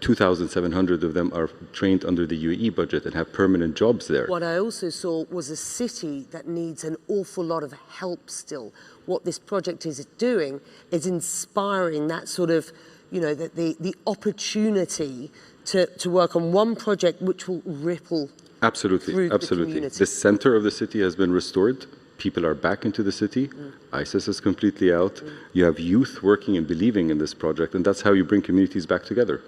2,700 of them are trained under the UAE budget and have permanent jobs there. What I also saw was a city that needs an awful lot of help still. What this project is doing is inspiring that sort of, the opportunity to work on one project which will ripple Absolutely, absolutely. The center of the city has been restored. People are back into the city. ISIS is completely out. You have youth working and believing in this project, and that's how you bring communities back together.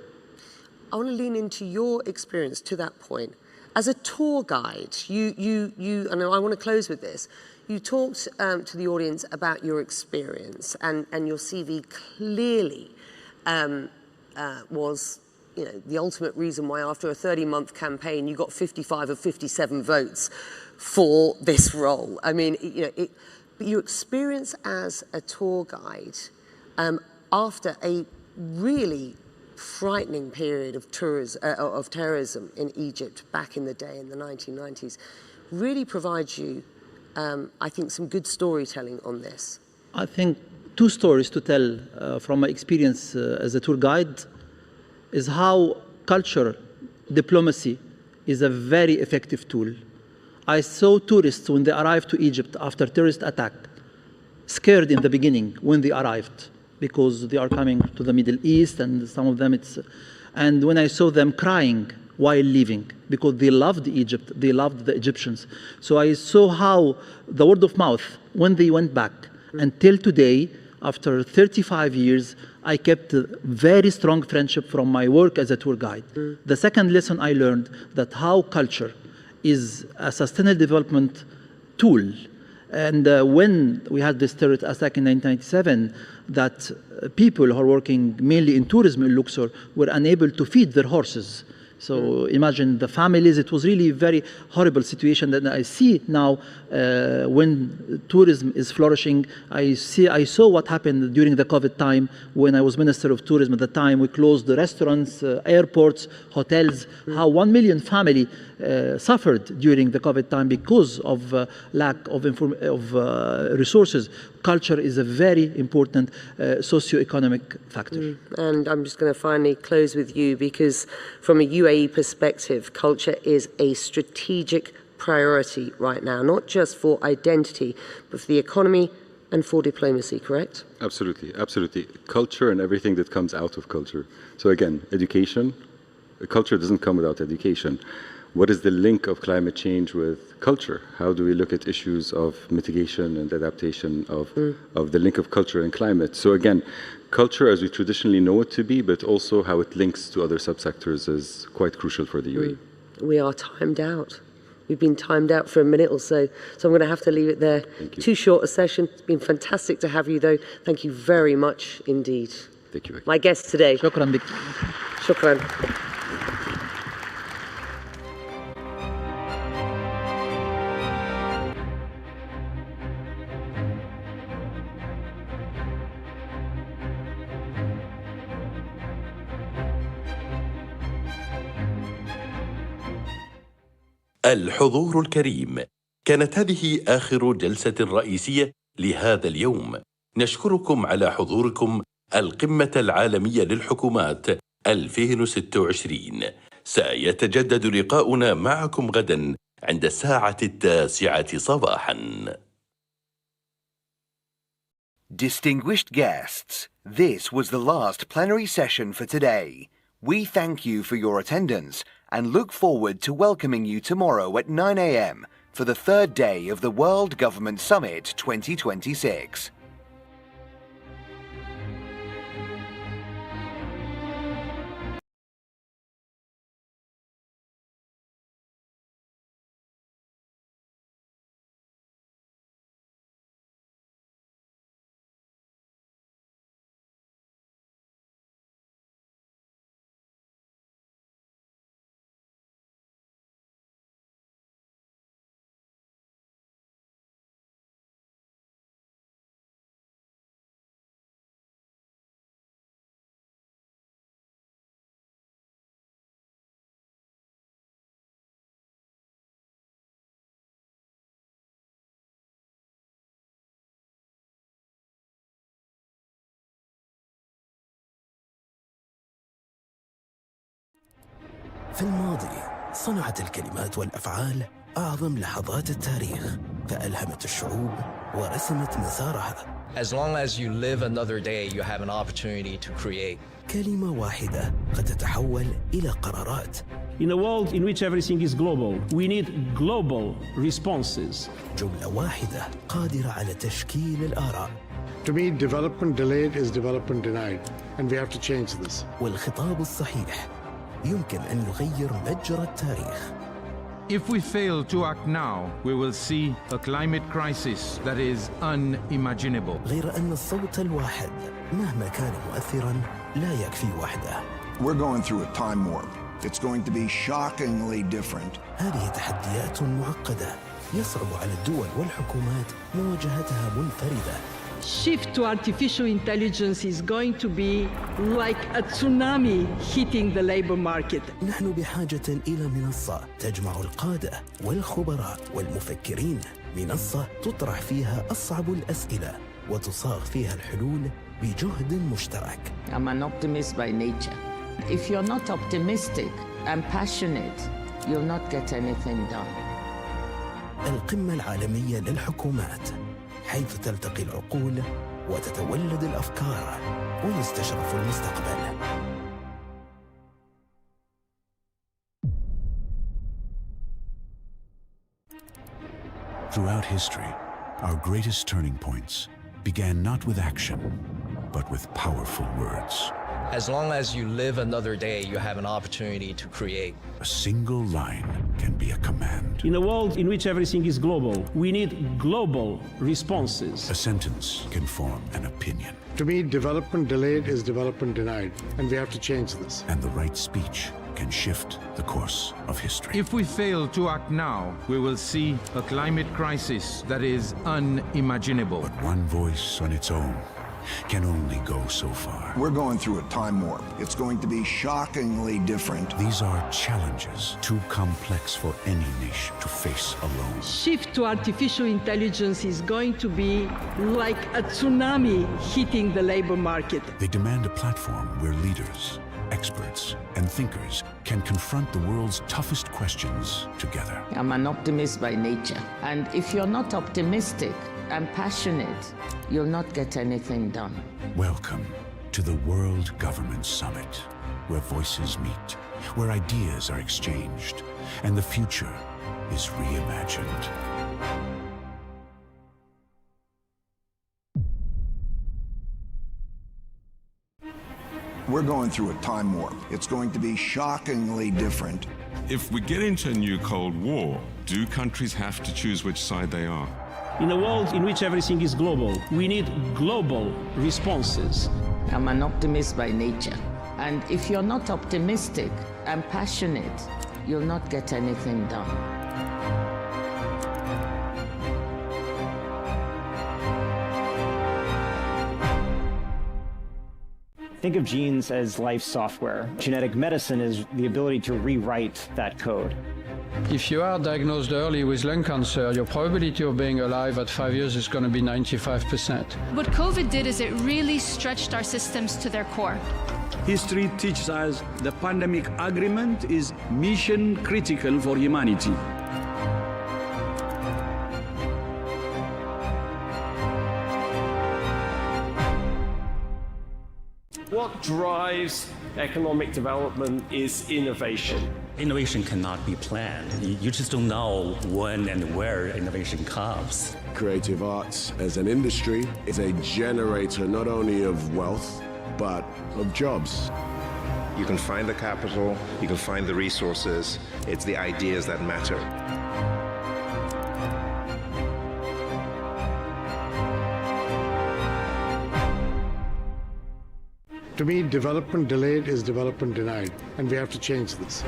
I want to lean into your experience to that point. As a tour guide, and I want to close with this, you talked to the audience about your experience, and your CV clearly was the ultimate reason why after a 30-month campaign you got 55 of 57 votes for this role. I mean, but your experience as a tour guide after a really frightening period of terrorism in Egypt back in the day in the 1990s really provides you, I think, some good storytelling on this. I think two stories to tell from my experience as a tour guide is how culture diplomacy is a very effective tool. I saw tourists when they arrived to Egypt after terrorist attack, scared in the beginning when they arrived, because they are coming to the Middle East, and some of them and when I saw them crying while leaving, because they loved Egypt, they loved the Egyptians. So I saw how the word of mouth, when they went back, until today, after 35 years, I kept a very strong friendship from my work as a tour guide. The second lesson I learned, that how culture is a sustainable development tool. And when we had this terrorist attack in 1997, that people who are working mainly in tourism in Luxor were unable to feed their horses. So imagine the families. It was really a very horrible situation that I see now when tourism is flourishing. I saw what happened during the COVID time when I was Minister of Tourism at the time. We closed the restaurants, airports, hotels, how 1 million family suffered during the COVID time because of lack of resources. Culture is a very important socio-economic factor. And I'm just going to finally close with you, because from a UAE perspective, culture is a strategic priority right now, not just for identity, but for the economy and for diplomacy, correct? Absolutely, absolutely. Culture and everything that comes out of culture. So again, education. Culture doesn't come without education. What is the link of climate change with culture? How do we look at issues of mitigation and adaptation of the link of culture and climate? So again, culture as we traditionally know it to be, but also how it links to other subsectors is quite crucial for the UAE. We are timed out. We've been timed out for a minute or so, so I'm going to have to leave it there. Too short a session. It's been fantastic to have you, though. Thank you very much indeed. Thank you. My guest today. Shukran. Shukran. الحضور الكريم، كانت هذه آخر جلسة رئيسية لهذا اليوم. نشكركم على حضوركم القمة العالمية للحكومات 2026. سيتجدد لقاؤنا معكم غدا عند الساعة 9 صباحا. Distinguished guests, this was the last plenary session for today. We thank you for your attendance and look forward to welcoming you tomorrow at 9 a.m. for the third day of the World Government Summit 2026. في الماضي صنعت الكلمات والأفعال أعظم لحظات التاريخ، فألهمت الشعوب ورسمت مسارها. As long as you live another day, you have an opportunity to create. كلمة واحدة قد تتحول إلى قرارات. In a world in which everything is global, we need global responses. جملة واحدة قادرة على تشكيل الآراء. To me, development delayed is development denied, and we have to change this. والخطاب الصحيح يمكن أن يغير مجرى التاريخ. If we fail to act now, we will see a climate crisis that is unimaginable. غير أن الصوت الواحد مهما كان مؤثراً لا يكفي وحده. We're going through a time warp. It's going to be shockingly different. هذه تحديات معقدة يصعب على الدول والحكومات مواجهتها منفردة. Shift to artificial intelligence is going to be like a tsunami hitting the labor market. نحن بحاجة إلى منصة تجمع القادة والخبراء والمفكرين، منصة تطرح فيها أصعب الأسئلة وتصاغ فيها الحلول بجهد مشترك. I'm an optimist by nature. If you're not optimistic, and passionate, you'll not get anything done. القمة العالمية للحكومات، حيث تلتقي العقول وتتولد الأفكار ويستشرف المستقبل. Throughout history, our greatest turning points began not with action, but with powerful words. As long as you live another day, you have an opportunity to create. A single line can be a command. In a world in which everything is global, we need global responses. A sentence can form an opinion. To me, development delayed is development denied, and we have to change this. And the right speech can shift the course of history. If we fail to act now, we will see a climate crisis that is unimaginable. But one voice on its own can only go so far. We're going through a time warp. It's going to be shockingly different. These are challenges too complex for any nation to face alone. Shift to artificial intelligence is going to be like a tsunami hitting the labor market. They demand a platform where leaders, experts, and thinkers can confront the world's toughest questions together. I'm an optimist by nature, and if you're not optimistic and passionate, you'll not get anything done. Welcome to the World Government Summit, where voices meet, where ideas are exchanged, and the future is reimagined. We're going through a time warp. It's going to be shockingly different. If we get into a new Cold War, do countries have to choose which side they are? In a world in which everything is global, we need global responses. I'm an optimist by nature, and if you're not optimistic and passionate, you'll not get anything done. Think of genes as life software. Genetic medicine is the ability to rewrite that code. If you are diagnosed early with lung cancer, your probability of being alive at 5 years is going to be 95%. What COVID did is it really stretched our systems to their core. History teaches us the pandemic agreement is mission critical for humanity. What drives economic development is innovation. Innovation cannot be planned. You just don't know when and where innovation comes. Creative arts as an industry is a generator not only of wealth, but of jobs. You can find the capital, you can find the resources. It's the ideas that matter. To me, development delayed is development denied, and we have to change this.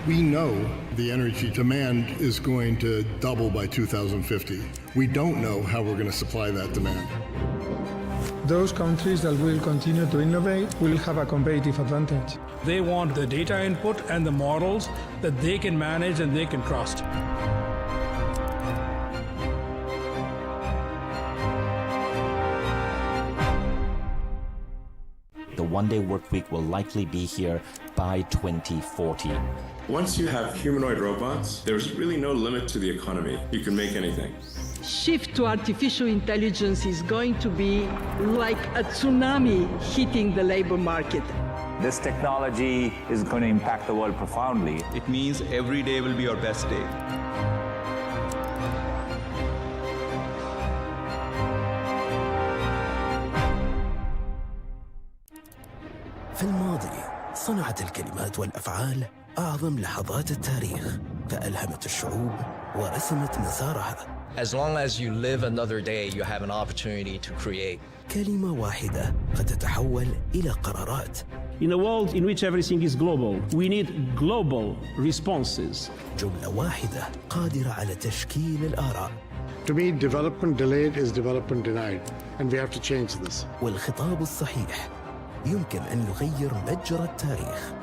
We know the energy demand is going to double by 2050. We don't know how we're going to supply that demand. Those countries that will continue to innovate will have a competitive advantage. They want the data input and the models that they can manage and they can trust. The one-day work week will likely be here by 2040. Once you have humanoid robots, there's really no limit to the economy. You can make anything. Shift to artificial intelligence is going to be like a tsunami hitting the labor market. This technology is going to impact the world profoundly. It means every day will be your best day. في الماضي صنعت الكلمات والأفعال أعظم لحظات التاريخ، فألهمت الشعوب ورسمت مسارها. As long as you live another day, you have an opportunity to create. كلمة واحدة قد تتحول إلى قرارات. In a world in which everything is global, we need global responses. جملة واحدة قادرة على تشكيل الآراء. To me, development delayed is development denied, and we have to change this. والخطاب الصحيح يمكن أن يغير مجرى التاريخ.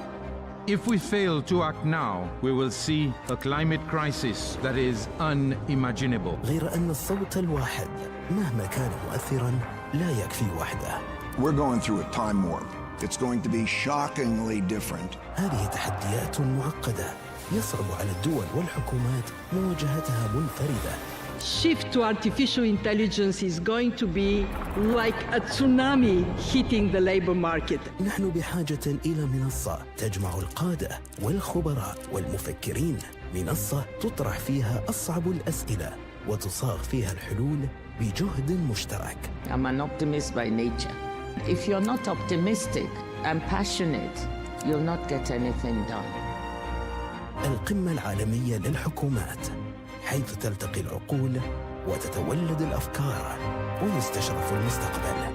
If we fail to act now, we will see a climate crisis that is unimaginable. غير أن الصوت الواحد مهما كان مؤثراً لا يكفي وحده. We're going through a time warp. It's going to be shockingly different. هذه تحديات معقدة يصعب على الدول والحكومات مواجهتها منفردة. Shift to artificial intelligence is going to be like a tsunami hitting the labor market. نحن بحاجة إلى منصة تجمع القادة والخبراء والمفكرين، منصة تطرح فيها أصعب الأسئلة وتصاغ فيها الحلول بجهد مشترك. I'm an optimist by nature. If you're not optimistic and passionate, you'll not get anything done. القمة العالمية للحكومات، حيث تلتقي العقول وتتولد الأفكار ويستشرف المستقبل.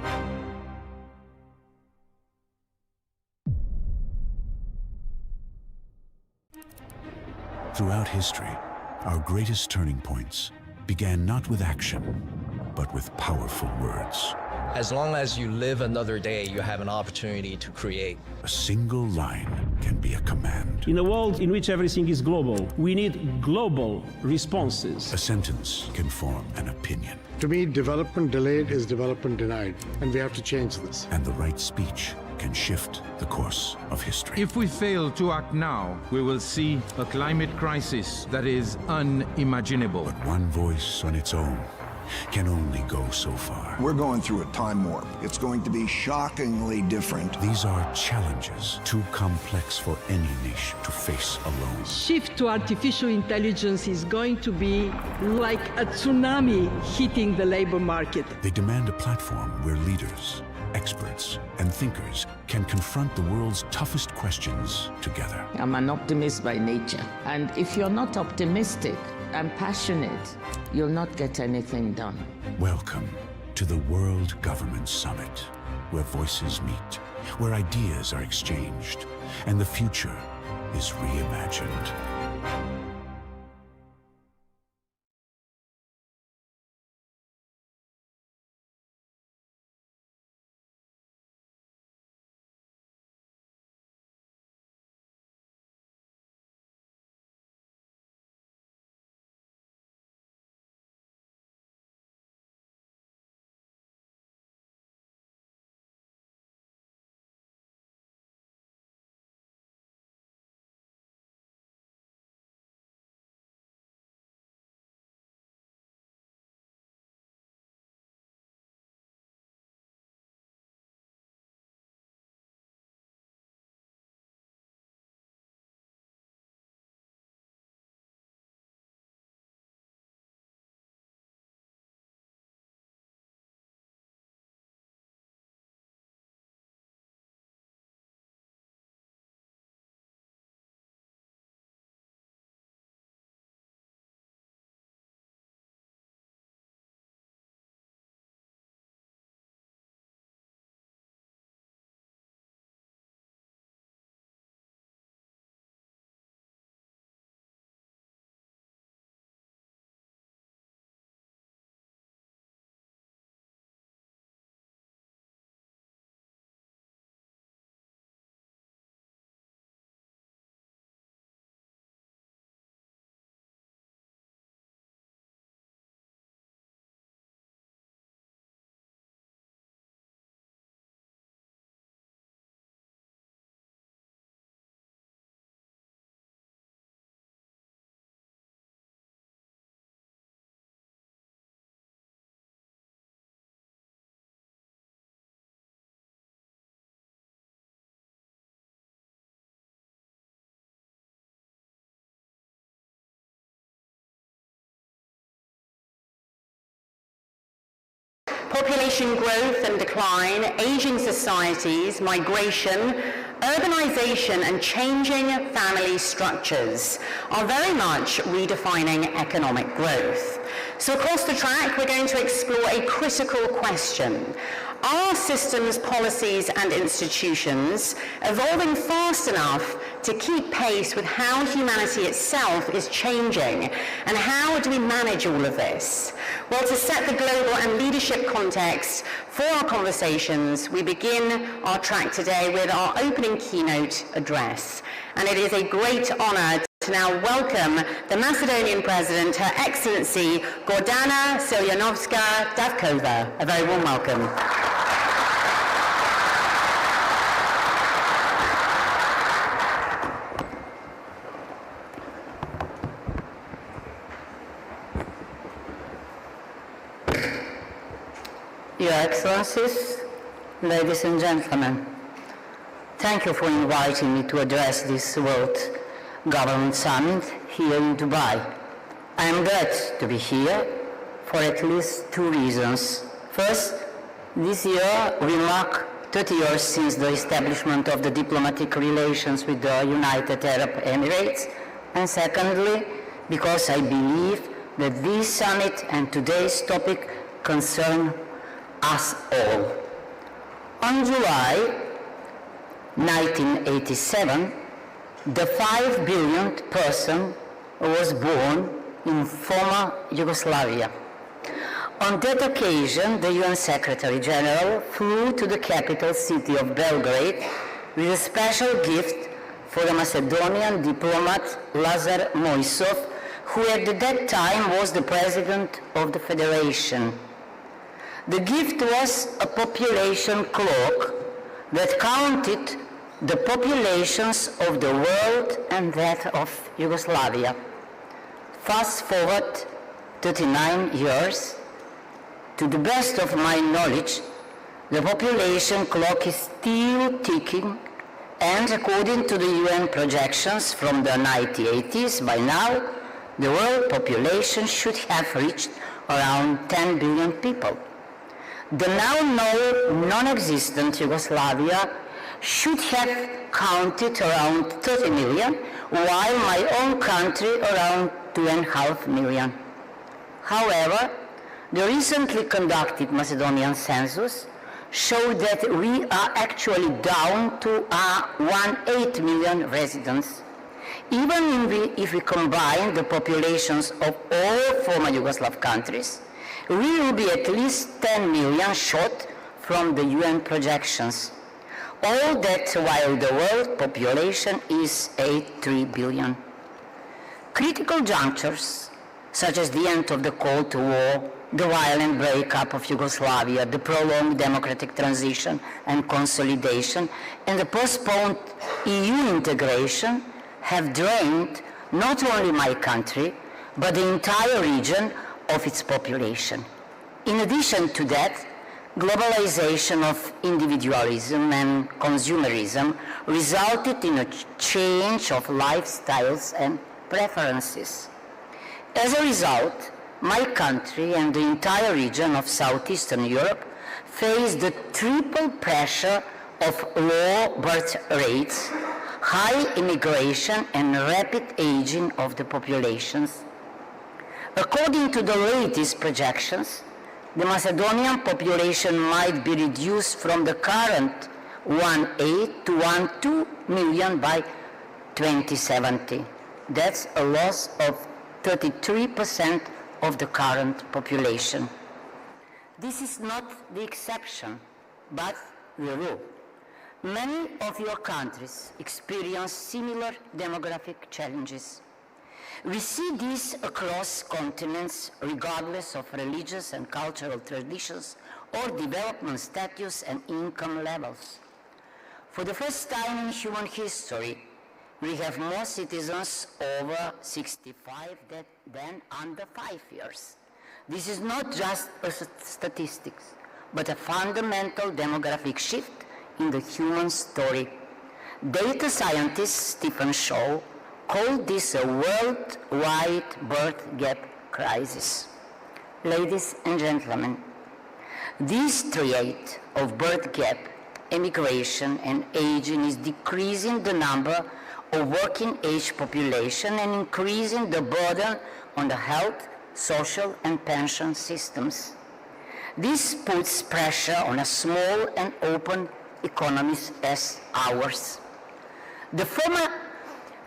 Throughout history, our greatest turning points began not with action, but with powerful words. As long as you live another day, you have an opportunity to create. A single line can be a command. In a world in which everything is global, we need global responses. A sentence can form an opinion. To me, development delayed is development denied, and we have to change this. And the right speech can shift the course of history. If we fail to act now, we will see a climate crisis that is unimaginable. But one voice on its own can only go so far. We're going through a time warp. It's going to be shockingly different. These are challenges too complex for any nation to face alone. Shift to artificial intelligence is going to be like a tsunami hitting the labor market. They demand a platform where leaders, experts, and thinkers can confront the world's toughest questions together. I'm an optimist by nature. And if you're not optimistic and passionate, you'll not get anything done. Welcome to the World Government Summit, where voices meet, where ideas are exchanged, and the future is reimagined. Population growth and decline, aging societies, migration, urbanization and changing family structures are very much redefining economic growth. So across the track, we're going to explore a critical question. Are systems, policies and institutions evolving fast enough to keep pace with how humanity itself is changing? And how do we manage all of this? Well, to set the global and leadership context for our conversations, we begin our track today with our opening keynote address. And it is a great honor to now welcome the Macedonian President, Her Excellency Gordana Siljanovska-Davkova. A very warm welcome. Excellencies, ladies and gentlemen, thank you for inviting me to address this World Government Summit here in Dubai. I am glad to be here for at least two reasons. First, this year we mark 30 years since the establishment of the diplomatic relations with the United Arab Emirates, and secondly, because I believe that this summit and today's topic concern us all. On July 1987, the 5 billionth person was born in former Yugoslavia. On that occasion, the UN Secretary General flew to the capital city of Belgrade with a special gift for the Macedonian diplomat Lazar Mojsov, who at that time was the president of the Federation. The gift was a population clock that counted the populations of the world and that of Yugoslavia. Fast forward 39 years, to the best of my knowledge, the population clock is still ticking, and according to the UN projections from the 1980s, by now, the world population should have reached around 10 billion people. The now non-existent Yugoslavia should have counted around 30 million, while my own country around 2.5 million. However, the recently conducted Macedonian census showed that we are actually down to 1.8 million residents. Even if we combine the populations of all former Yugoslav countries, we will be at least 10 million short from the UN projections. All that while the world population is 83 billion. Critical junctures, such as the end of the Cold War, the violent breakup of Yugoslavia, the prolonged democratic transition and consolidation, and the postponed EU integration, have drained not only my country, but the entire region of its population. In addition to that, globalization of individualism and consumerism resulted in a change of lifestyles and preferences. As a result, my country and the entire region of Southeastern Europe face the triple pressure of low birth rates, high immigration, and rapid aging of the populations. According to the latest projections, the Macedonian population might be reduced from the current 1.8 to 1.2 million by 2070. That's a loss of 33% of the current population. This is not the exception, but the rule. Many of your countries experience similar demographic challenges. We see this across continents, regardless of religious and cultural traditions or development status and income levels. For the first time in human history, we have more citizens over 65 than under 5 years. This is not just a statistics, but a fundamental demographic shift in the human story. Data scientist Stephen Shaw called this a worldwide birth gap crisis. Ladies and gentlemen, this triad of birth gap, immigration, and aging is decreasing the number of working age population and increasing the burden on the health, social, and pension systems. This puts pressure on a small and open economies as ours. The former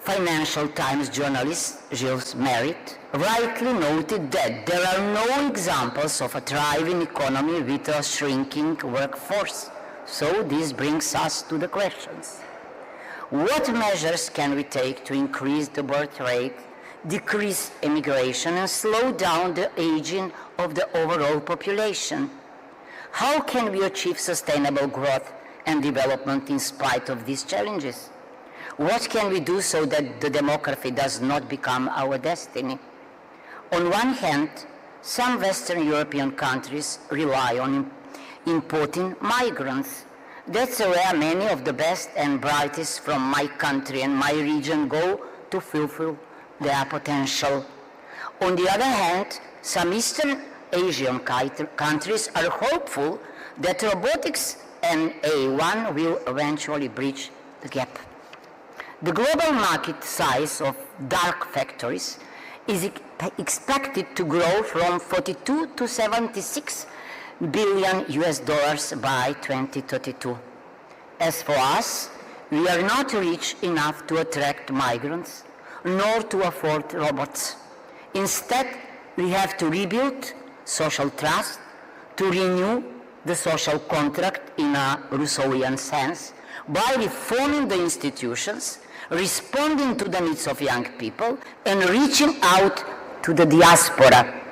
Financial Times journalist Gilles Merritt rightly noted that there are no examples of a thriving economy with a shrinking workforce. So this brings us to the questions. What measures can we take to increase the birth rate, decrease immigration, and slow down the aging of the overall population? How can we achieve sustainable growth and development in spite of these challenges? What can we do so that the demography does not become our destiny? On one hand, some Western European countries rely on importing migrants. That's where many of the best and brightest from my country and my region go to fulfill their potential. On the other hand, some Eastern Asian countries are hopeful that robotics and AI will eventually bridge the gap. The global market size of dark factories is expected to grow from 42 to 76 billion US dollars by 2032. As for us, we are not rich enough to attract migrants, nor to afford robots. Instead, we have to rebuild social trust, to renew the social contract in a Rousseauian sense, by reforming the institutions, responding to the needs of young people, and reaching out to the diaspora.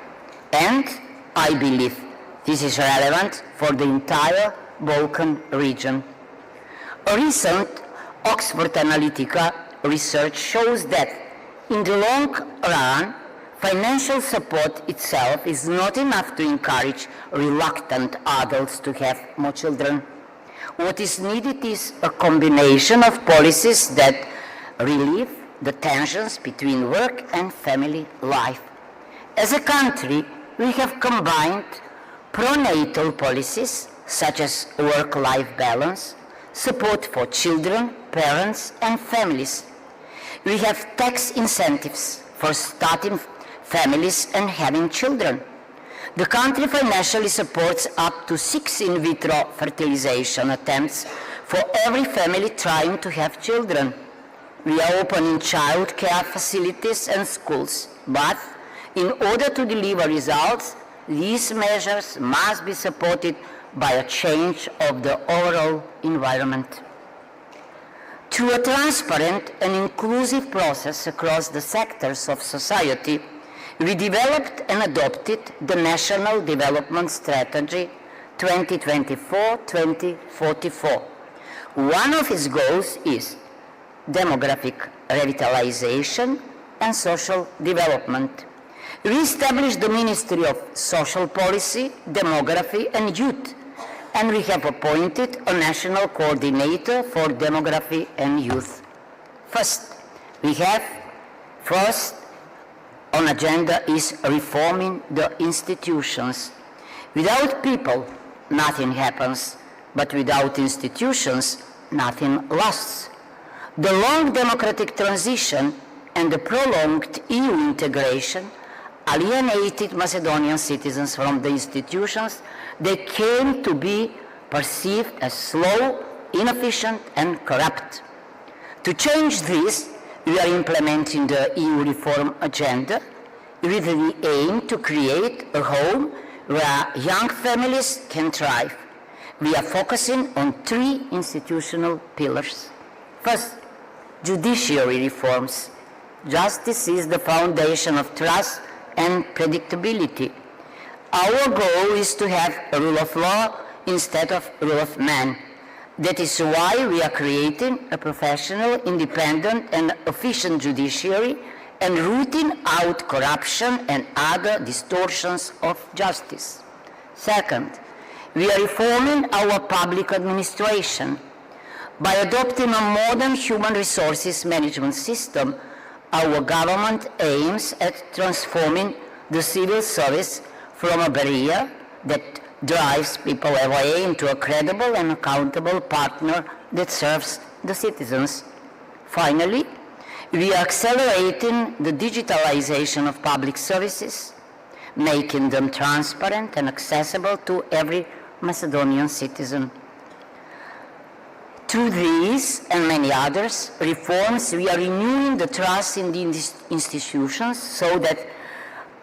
And I believe this is relevant for the entire Balkan region. A recent Oxford Analytica research shows that in the long run, financial support itself is not enough to encourage reluctant adults to have more children. What is needed is a combination of policies that relieve the tensions between work and family life. As a country, we have combined pronatal policies such as work-life balance, support for children, parents, and families. We have tax incentives for starting families and having children. The country financially supports up to 6 in vitro fertilization attempts for every family trying to have children. We are opening child care facilities and schools, but in order to deliver results, these measures must be supported by a change of the overall environment. Through a transparent and inclusive process across the sectors of society, we developed and adopted the National Development Strategy 2024-2044. One of its goals is demographic revitalization and social development. We established the Ministry of Social Policy, Demography and Youth, and we have appointed a national coordinator for demography and youth. First on agenda is reforming the institutions. Without people, nothing happens, but without institutions, nothing lasts. The long democratic transition and the prolonged EU integration alienated Macedonian citizens from the institutions. They came to be perceived as slow, inefficient, and corrupt. To change this, we are implementing the EU reform agenda with the aim to create a home where young families can thrive. We are focusing on 3 institutional pillars. First, judiciary reforms. Justice is the foundation of trust and predictability. Our goal is to have a rule of law instead of rule of man. That is why we are creating a professional, independent, and efficient judiciary and rooting out corruption and other distortions of justice. Second, we are reforming our public administration. By adopting a modern human resources management system, our government aims at transforming the civil service from a barrier that drives people away into a credible and accountable partner that serves the citizens. Finally, we are accelerating the digitalization of public services, making them transparent and accessible to every Macedonian citizen. Through these and many others reforms, we are renewing the trust in the institutions so that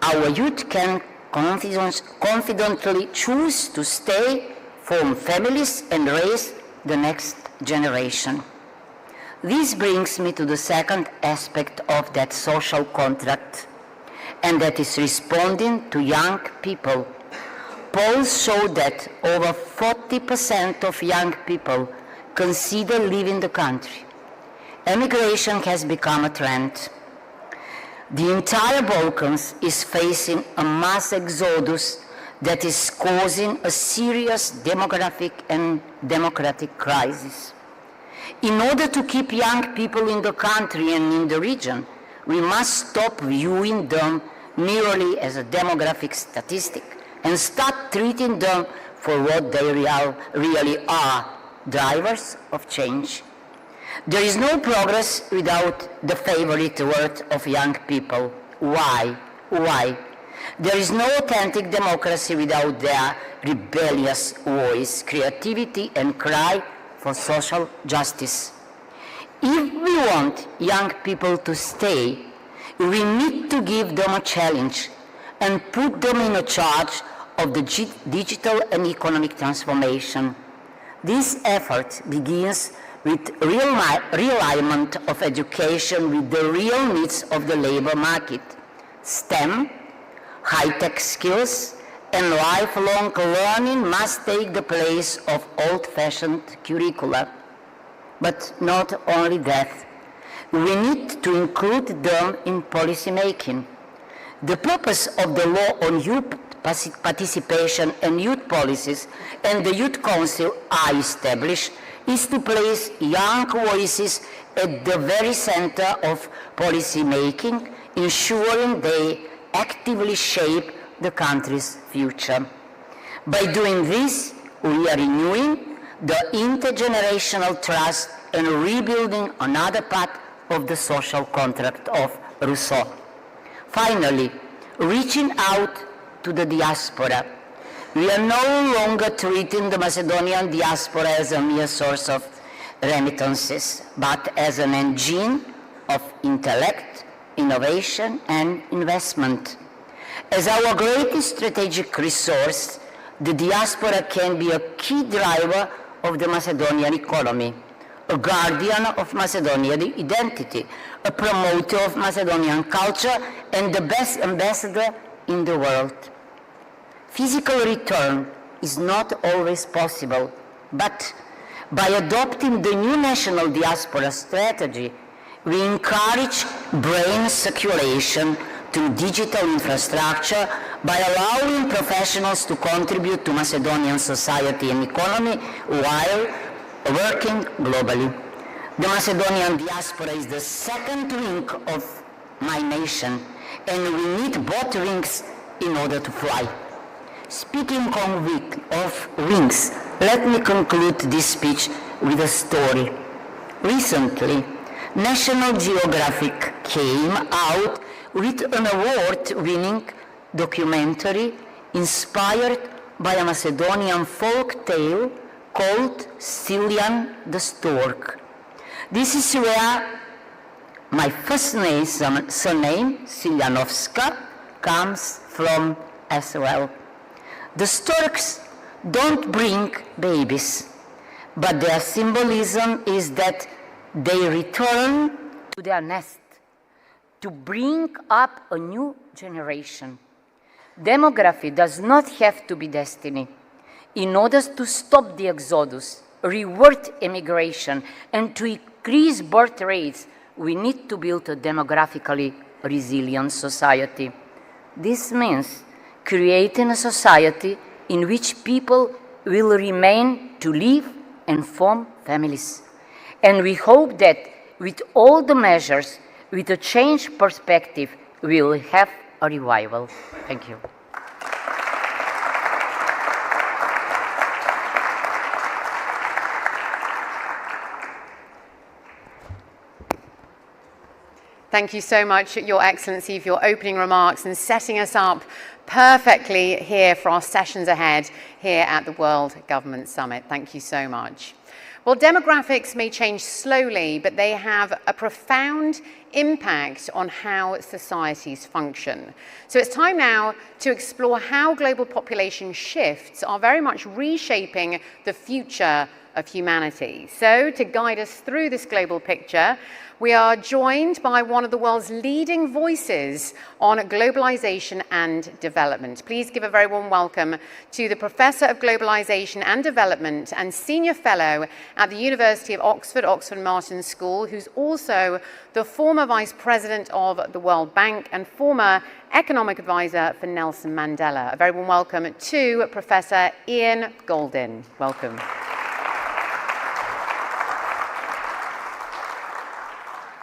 our youth can confidently choose to stay, form families, and raise the next generation. This brings me to the second aspect of that social contract, and that is responding to young people. Polls show that over 40% of young people consider leaving the country. Emigration has become a trend. The entire Balkans is facing a mass exodus that is causing a serious demographic and democratic crisis. In order to keep young people in the country and in the region, we must stop viewing them merely as a demographic statistic and start treating them for what they really are, drivers of change. There is no progress without the favorite word of young people. Why? Why? There is no authentic democracy without their rebellious voice, creativity, and cry for social justice. If we want young people to stay, we need to give them a challenge and put them in charge of the digital and economic transformation. This effort begins with realignment of education with the real needs of the labor market. STEM, high-tech skills, and lifelong learning must take the place of old-fashioned curricula. But not only that, we need to include them in policy making. The purpose of the law on youth participation and youth policies and the Youth Council I established is to place young voices at the very center of policy making, ensuring they actively shape the country's future. By doing this, we are renewing the intergenerational trust and rebuilding another part of the social contract of Rousseau. Finally, reaching out to the diaspora. We are no longer treating the Macedonian diaspora as a mere source of remittances, but as an engine of intellect, innovation, and investment. As our greatest strategic resource, the diaspora can be a key driver of the Macedonian economy, a guardian of Macedonian identity, a promoter of Macedonian culture, and the best ambassador in the world. Physical return is not always possible, but by adopting the new national diaspora strategy, we encourage brain circulation through digital infrastructure by allowing professionals to contribute to Macedonian society and economy while working globally. The Macedonian diaspora is the second wing of my nation, and we need both wings in order to fly. Speaking of wings, let me conclude this speech with a story. Recently, National Geographic came out with an award-winning documentary inspired by a Macedonian folk tale called Siljan the Stork. This is where my first name, surname, Siljanovska, comes from as well. The storks don't bring babies, but their symbolism is that they return to their nest to bring up a new generation. Demography does not have to be destiny. In order to stop the exodus, reward immigration, and to increase birth rates, we need to build a demographically resilient society. This means creating a society in which people will remain to live and form families. And we hope that with all the measures, with a changed perspective, we will have a revival. Thank you. Thank you so much, Your Excellency, for your opening remarks and setting us up perfectly here for our sessions ahead here at the World Government Summit. Thank you so much. Well, demographics may change slowly, but they have a profound impact on how societies function. So it's time now to explore how global population shifts are very much reshaping the future of humanity. So, to guide us through this global picture, we are joined by one of the world's leading voices on globalization and development. Please give a very warm welcome to the Professor of Globalization and Development and Senior Fellow at the University of Oxford, Oxford Martin School, who's also the former Vice President of the World Bank and former Economic Advisor for Nelson Mandela. A very warm welcome to Professor Ian Goldin. Welcome.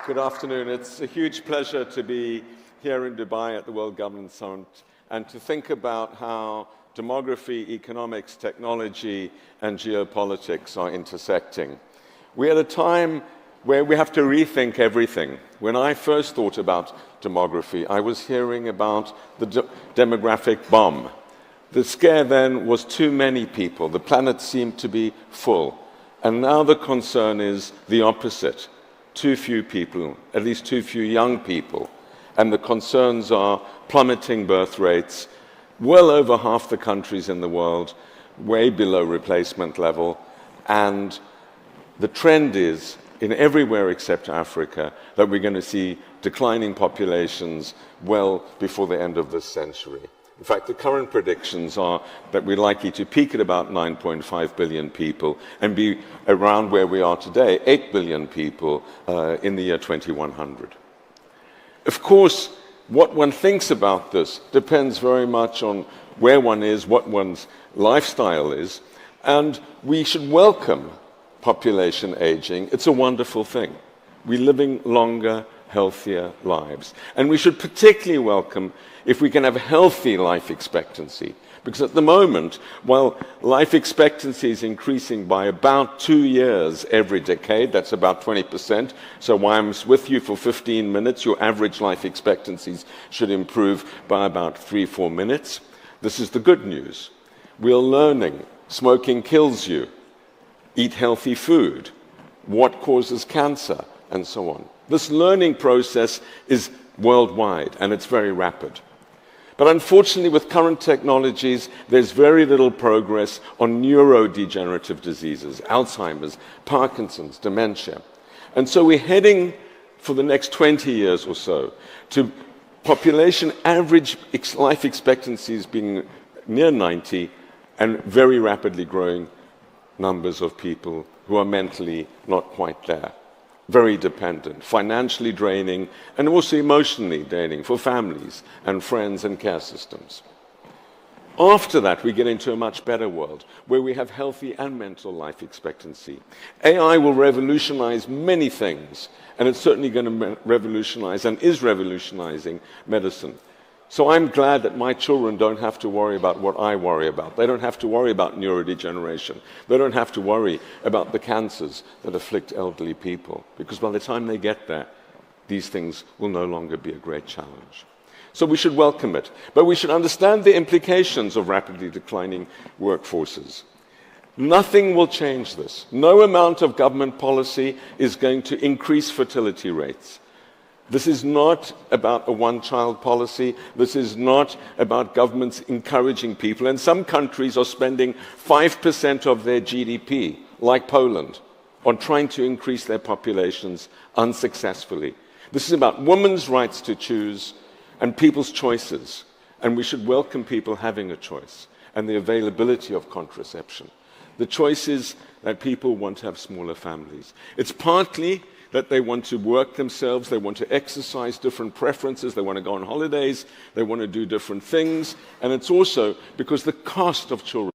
Good afternoon. It's a huge pleasure to be here in Dubai at the World Governance Summit and to think about how demography, economics, technology, and geopolitics are intersecting. We're at a time where we have to rethink everything. When I first thought about demography, I was hearing about the demographic bomb. The scare then was too many people. The planet seemed to be full. And now the concern is the opposite. Too few people, at least too few young people. And the concerns are plummeting birth rates, well over half the countries in the world, way below replacement level. And the trend is, in everywhere except Africa, that we're going to see declining populations well before the end of this century. In fact, the current predictions are that we're likely to peak at about 9.5 billion people and be around where we are today, 8 billion people in the year 2100. Of course, what one thinks about this depends very much on where one is, what one's lifestyle is, and we should welcome population aging. It's a wonderful thing. We're living longer, healthier lives. And we should particularly welcome if we can have healthy life expectancy. Because at the moment, while life expectancy is increasing by about 2 years every decade, that's about 20%, so while I'm with you for 15 minutes, your average life expectancies should improve by about 3-4 minutes. This is the good news. We're learning. Smoking kills you. Eat healthy food. What causes cancer? And so on. This learning process is worldwide, and it's very rapid. But unfortunately, with current technologies, there's very little progress on neurodegenerative diseases, Alzheimer's, Parkinson's, dementia. And so we're heading, for the next 20 years or so, to population average life expectancies being near 90 and very rapidly growing numbers of people who are mentally not quite there. Very dependent, financially draining, and also emotionally draining for families and friends and care systems. After that, we get into a much better world where we have healthy and mental life expectancy. AI will revolutionize many things, and it's certainly going to revolutionize and is revolutionizing medicine. So I'm glad that my children don't have to worry about what I worry about. They don't have to worry about neurodegeneration. They don't have to worry about the cancers that afflict elderly people, because by the time they get there, these things will no longer be a great challenge. So we should welcome it, but we should understand the implications of rapidly declining workforces. Nothing will change this. No amount of government policy is going to increase fertility rates. This is not about a one-child policy. This is not about governments encouraging people. And some countries are spending 5% of their GDP, like Poland, on trying to increase their populations unsuccessfully. This is about women's rights to choose and people's choices. And we should welcome people having a choice and the availability of contraception. The choice is that people want to have smaller families. It's partly that they want to work themselves, they want to exercise different preferences, they want to go on holidays, they want to do different things, and it's also because the cost of children.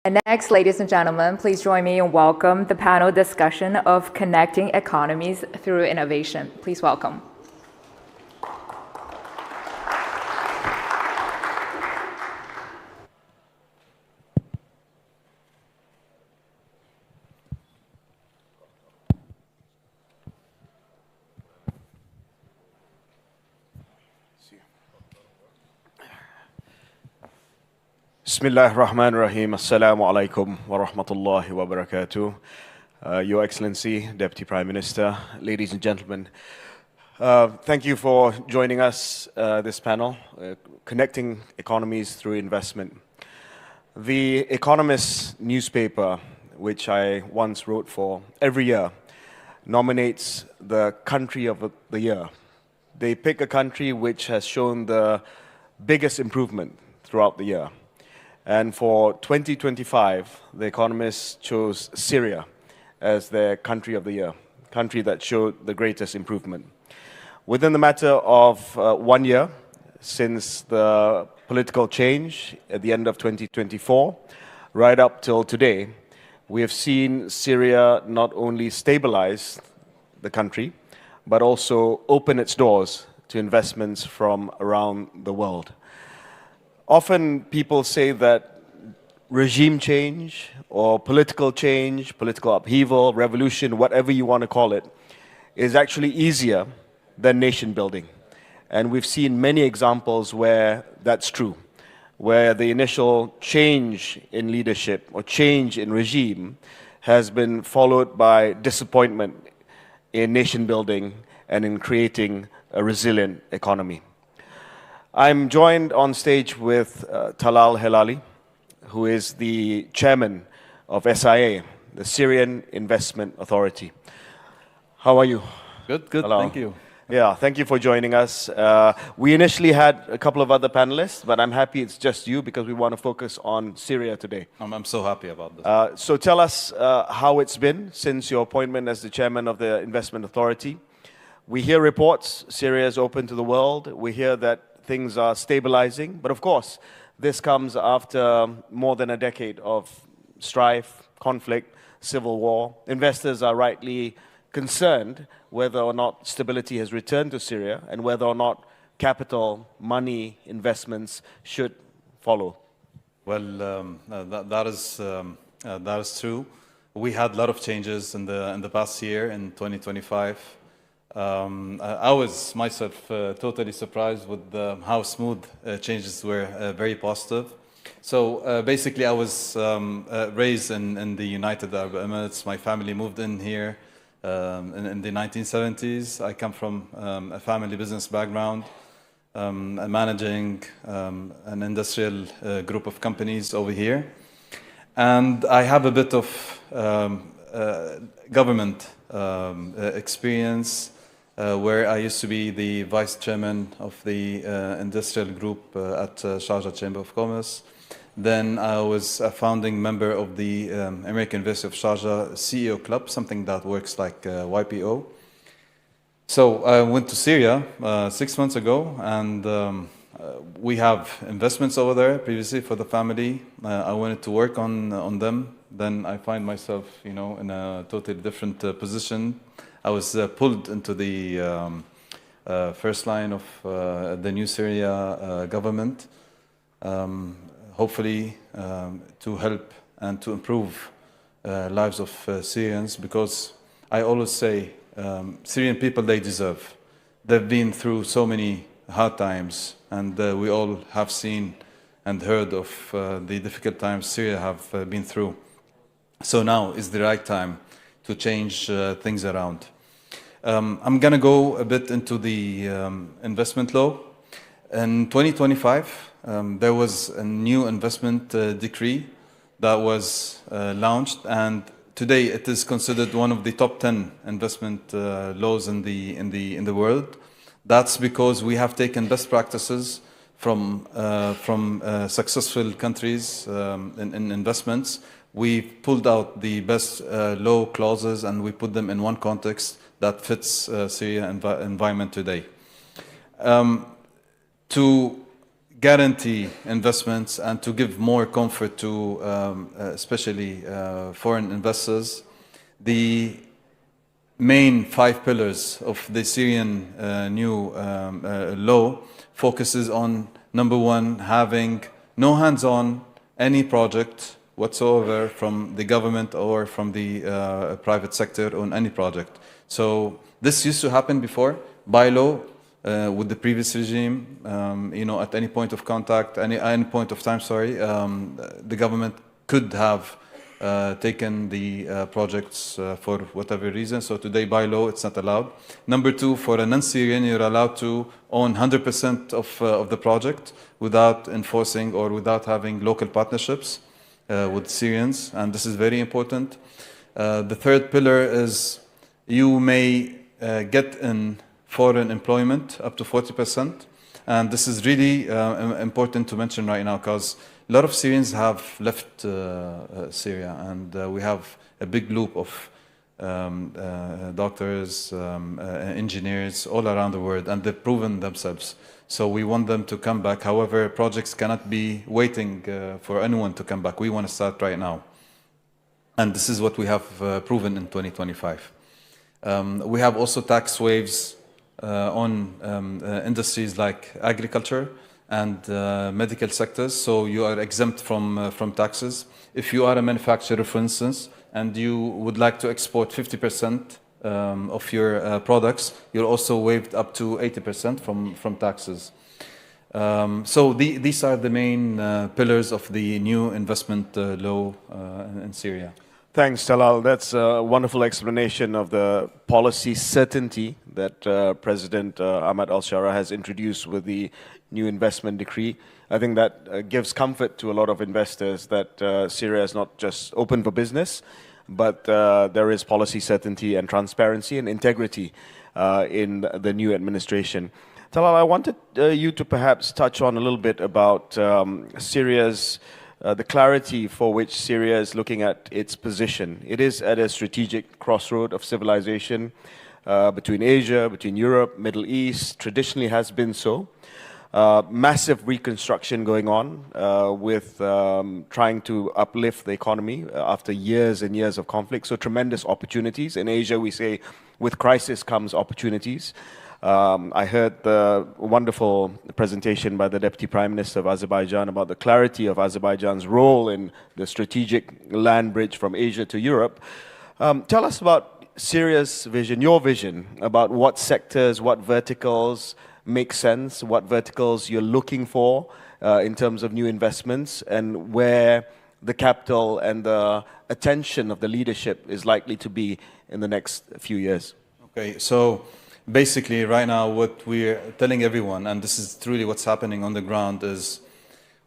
And next, ladies and gentlemen, please join me in welcome the panel discussion of Connecting Economies Through Innovation. Please welcome. Bismillah ar-Rahman ar-Rahim. Assalamu alaikum wa rahmatullahi wa barakatuh. Your Excellency, Deputy Prime Minister, ladies and gentlemen, thank you for joining us this panel, Connecting Economies Through Investment. The Economist newspaper, which I once wrote for, every year nominates the country of the year. They pick a country which has shown the biggest improvement throughout the year. And for 2025, The Economist chose Syria as their country of the year, country that showed the greatest improvement. Within the matter of 1 year, since the political change at the end of 2024, right up till today, we have seen Syria not only stabilize the country, but also open its doors to investments from around the world. Often people say that regime change or political change, political upheaval, revolution, whatever you want to call it, is actually easier than nation building. And we've seen many examples where that's true, where the initial change in leadership or change in regime has been followed by disappointment in nation building and in creating a resilient economy. I'm joined on stage with Talal Helali, who is the chairman of SIA, the Syrian Investment Authority. How are you? Good, Talal. Thank you. Yeah, thank you for joining us. We initially had a couple of other panelists, but I'm happy it's just you because we want to focus on Syria today. I'm so happy about this. So tell us how it's been since your appointment as the chairman of the Investment Authority. We hear reports Syria is open to the world. We hear that things are stabilizing. But of course, this comes after more than a decade of strife, conflict, civil war. Investors are rightly concerned whether or not stability has returned to Syria and whether or not capital, money, investments should follow. Well, that is true. We had a lot of changes in the past year, in 2025. I was myself totally surprised with how smooth changes were, very positive. So basically, I was raised in the United Arab Emirates. My family moved in here in the 1970s. I come from a family business background, managing an industrial group of companies over here. And I have a bit of government experience, where I used to be the vice chairman of the industrial group at Sharjah Chamber of Commerce. Then I was a founding member of the American University of Sharjah CEO Club, something that works like YPO. So I went to Syria 6 months ago, and we have investments over there previously for the family. I wanted to work on them. Then I find myself, in a totally different position. I was pulled into the first line of the new Syria government, hopefully to help and to improve lives of Syrians, because I always say Syrian people, they deserve. They've been through so many hard times, and we all have seen and heard of the difficult times Syria have been through. So now is the right time to change things around. I'm going to go a bit into the investment law. In 2025, there was a new investment decree that was launched, and today it is considered one of the top 10 investment laws in the world. That's because we have taken best practices from successful countries in investments. We pulled out the best law clauses and we put them in one context that fits Syria environment today. To guarantee investments and to give more comfort to especially foreign investors, the main 5 pillars of the Syrian new law focuses on, number 1, having no hands-on any project whatsoever from the government or from the private sector on any project. So this used to happen before by law with the previous regime. At any point of contact, any point of time, the government could have taken the projects for whatever reason. So today, by law, it's not allowed. Number two, for a non-Syrian, you're allowed to own 100% of the project without enforcing or without having local partnerships with Syrians, and this is very important. The third pillar is you may get in foreign employment up to 40%, and this is really important to mention right now because a lot of Syrians have left Syria, and we have a big loop of doctors, engineers all around the world, and they've proven themselves. So we want them to come back. However, projects cannot be waiting for anyone to come back. We want to start right now. And this is what we have proven in 2025. We have also tax waivers on industries like agriculture and medical sectors, so you are exempt from taxes. If you are a manufacturer, for instance, and you would like to export 50% of your products, you're also waived up to 80% from taxes. So these are the main pillars of the new investment law in Syria. Thanks, Talal. That's a wonderful explanation of the policy certainty that President Ahmad al-Shara has introduced with the new investment decree. I think that gives comfort to a lot of investors that Syria is not just open for business, but there is policy certainty and transparency and integrity in the new administration. Talal, I wanted you to perhaps touch on a little bit about Syria's the clarity for which Syria is looking at its position. It is at a strategic crossroad of civilization between Asia, between Europe, Middle East, traditionally has been so. Massive reconstruction going on with trying to uplift the economy after years and years of conflict. So tremendous opportunities. In Asia, we say with crisis comes opportunities. I heard the wonderful presentation by the Deputy Prime Minister of Azerbaijan about the clarity of Azerbaijan's role in the strategic land bridge from Asia to Europe. Tell us about Syria's vision, your vision, about what sectors, what verticals make sense, what verticals you're looking for in terms of new investments, and where the capital and the attention of the leadership is likely to be in the next few years. Okay, so basically, right now, what we're telling everyone, and this is truly what's happening on the ground, is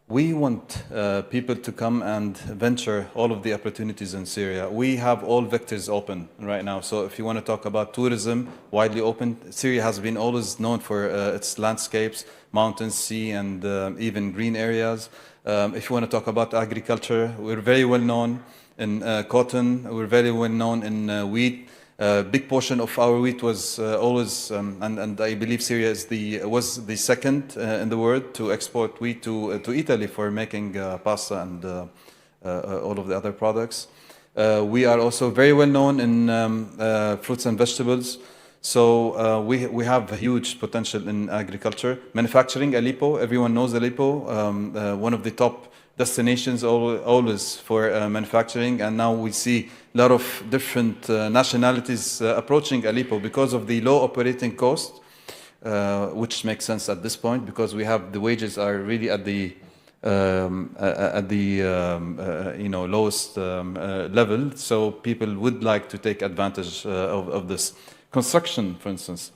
we want people to come and venture all of the opportunities in Syria. We have all vectors open right now. So if you want to talk about tourism, widely open, Syria has been always known for its landscapes, mountains, sea, and even green areas. If you want to talk about agriculture, we're very well known in cotton, we're very well known in wheat. A big portion of our wheat was always, and I believe Syria was the second in the world to export wheat to Italy for making pasta and all of the other products. We are also very well known in fruits and vegetables. So we have a huge potential in agriculture. Manufacturing, Aleppo, everyone knows Aleppo, one of the top destinations always for manufacturing, and now we see a lot of different nationalities approaching Aleppo because of the low operating cost, which makes sense at this point because we have the wages are really at the lowest level, so people would like to take advantage of this. Construction, for instance,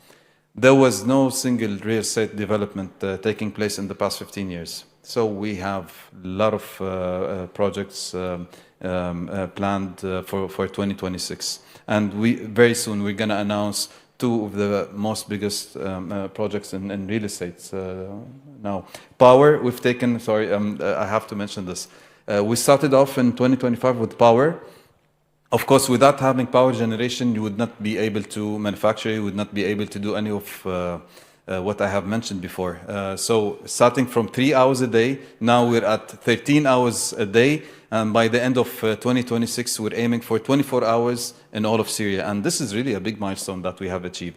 there was no single real estate development taking place in the past 15 years. So we have a lot of projects planned for 2026. And very soon we're going to announce two of the most biggest projects in real estate now. Power, we've taken, I have to mention this. We started off in 2025 with power. Of course, without having power generation, you would not be able to manufacture, you would not be able to do any of what I have mentioned before. So starting from 3 hours a day, now we're at 13 hours a day. And by the end of 2026, we're aiming for 24 hours in all of Syria. And this is really a big milestone that we have achieved.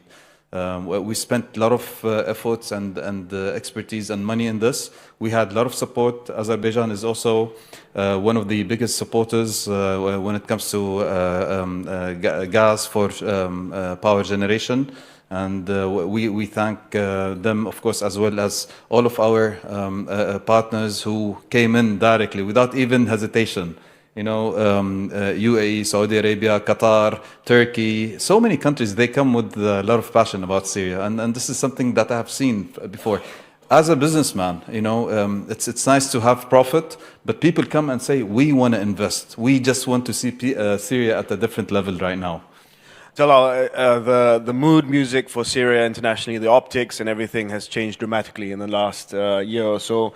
We spent a lot of efforts and expertise and money in this. We had a lot of support. Azerbaijan is also one of the biggest supporters when it comes to gas for power generation. And we thank them, of course, as well as all of our partners who came in directly without even hesitation. UAE, Saudi Arabia, Qatar, Turkey, so many countries, they come with a lot of passion about Syria. And this is something that I have seen before. As a businessman, it's nice to have profit, but people come and say, we want to invest. We just want to see Syria at a different level right now. Jalal, the mood music for Syria internationally, the optics and everything has changed dramatically in the last year or so,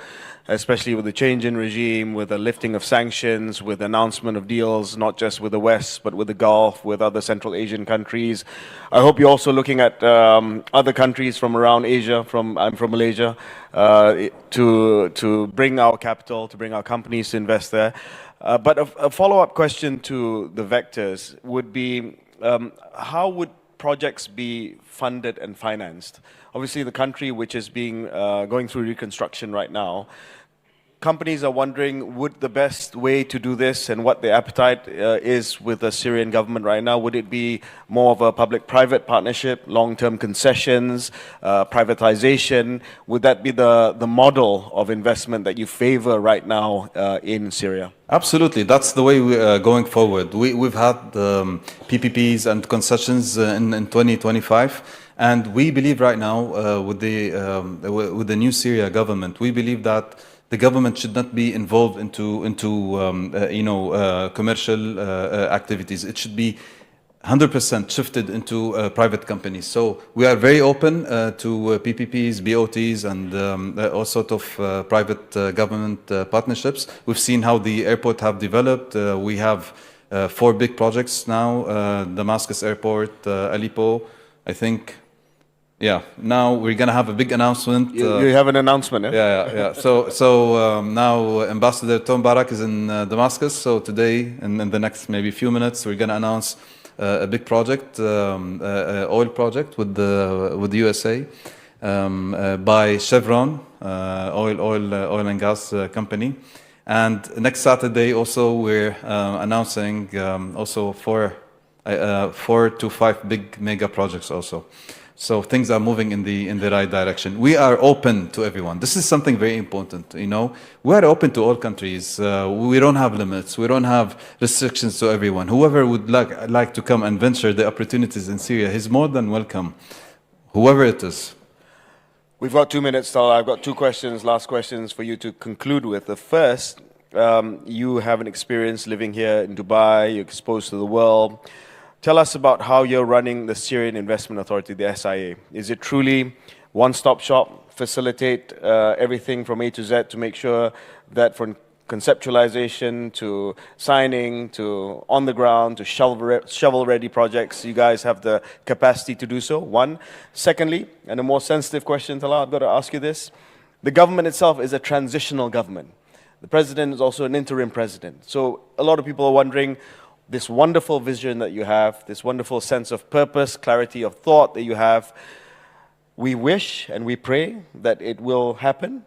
especially with the change in regime, with the lifting of sanctions, with the announcement of deals, not just with the West, but with the Gulf, with other Central Asian countries. I hope you're also looking at other countries from around Asia, I'm from Malaysia, to bring our capital, to bring our companies to invest there. But a follow-up question to the vectors would be, how would projects be funded and financed? Obviously, the country which is going through reconstruction right now, companies are wondering, would the best way to do this and what the appetite is with the Syrian government right now, would it be more of a public-private partnership, long-term concessions, privatization? Would that be the model of investment that you favor right now in Syria? Absolutely, that's the way we're going forward. We've had PPPs and concessions in 2025, and we believe right now with the new Syria government, we believe that the government should not be involved into commercial activities. It should be 100% shifted into private companies. So we are very open to PPPs, BOTs, and all sort of private government partnerships. We've seen how the airport have developed. We have 4 big projects now: Damascus Airport, Aleppo, I think. Yeah, now we're going to have a big announcement. You have an announcement, eh? Yeah. So now Ambassador Tom Barak is in Damascus. So today, and in the next maybe few minutes, we're going to announce a big project, oil project with the USA by Chevron, oil and gas company. And next Saturday also we're announcing also 4 to 5 big mega projects also. So things are moving in the right direction. We are open to everyone. This is something very important. We are open to all countries. We don't have limits. We don't have restrictions to everyone. Whoever would like to come and venture the opportunities in Syria, he's more than welcome. Whoever it is. We've got 2 minutes, Talal. I've got 2 questions, last questions for you to conclude with. The first, you have an experience living here in Dubai. You're exposed to the world. Tell us about how you're running the Syrian Investment Authority, the SIA. Is it truly one-stop shop, facilitate everything from A to Z to make sure that from conceptualization to signing to on the ground to shovel-ready projects, you guys have the capacity to do so? One. Secondly, and a more sensitive question, Talal, I've got to ask you this. The government itself is a transitional government. The president is also an interim president. So a lot of people are wondering, this wonderful vision that you have, this wonderful sense of purpose, clarity of thought that you have, we wish and we pray that it will happen.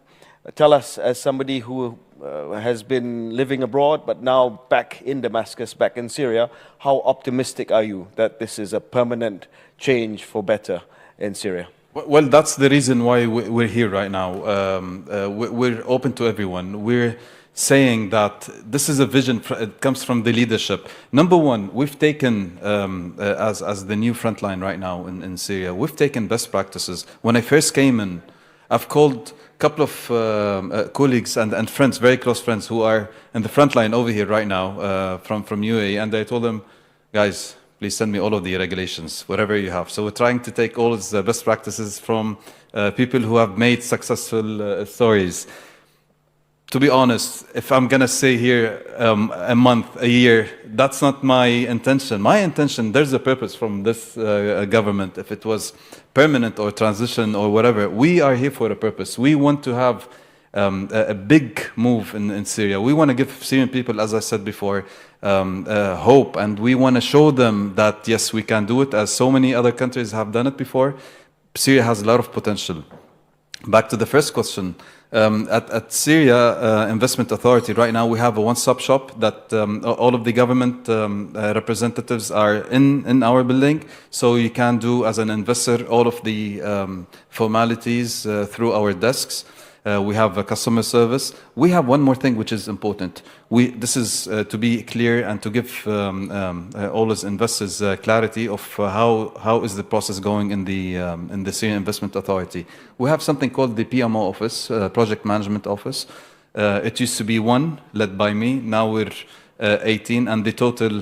Tell us, as somebody who has been living abroad but now back in Damascus, back in Syria, how optimistic are you that this is a permanent change for better in Syria? Well, that's the reason why we're here right now. We're open to everyone. We're saying that this is a vision, it comes from the leadership. Number one, we've taken, as the new frontline right now in Syria, we've taken best practices. When I first came in, I've called a couple of colleagues and friends, very close friends, who are in the frontline over here right now from UAE, and I told them, guys, please send me all of the regulations, whatever you have. So we're trying to take all of the best practices from people who have made successful stories. To be honest, if I'm going to say here a month, a year, that's not my intention. My intention, there's a purpose from this government, if it was permanent or transition or whatever. We are here for a purpose. We want to have a big move in Syria. We want to give Syrian people, as I said before, hope, and we want to show them that, yes, we can do it, as so many other countries have done it before. Syria has a lot of potential. Back to the first question. At Syria Investment Authority, right now we have a one-stop shop that all of the government representatives are in our building. So you can do, as an investor, all of the formalities through our desks. We have a customer service. We have one more thing which is important. This is to be clear and to give all his investors clarity of how is the process going in the Syrian Investment Authority. We have something called the PMO office, Project Management Office. It used to be 1, led by me. Now we're 18, and the total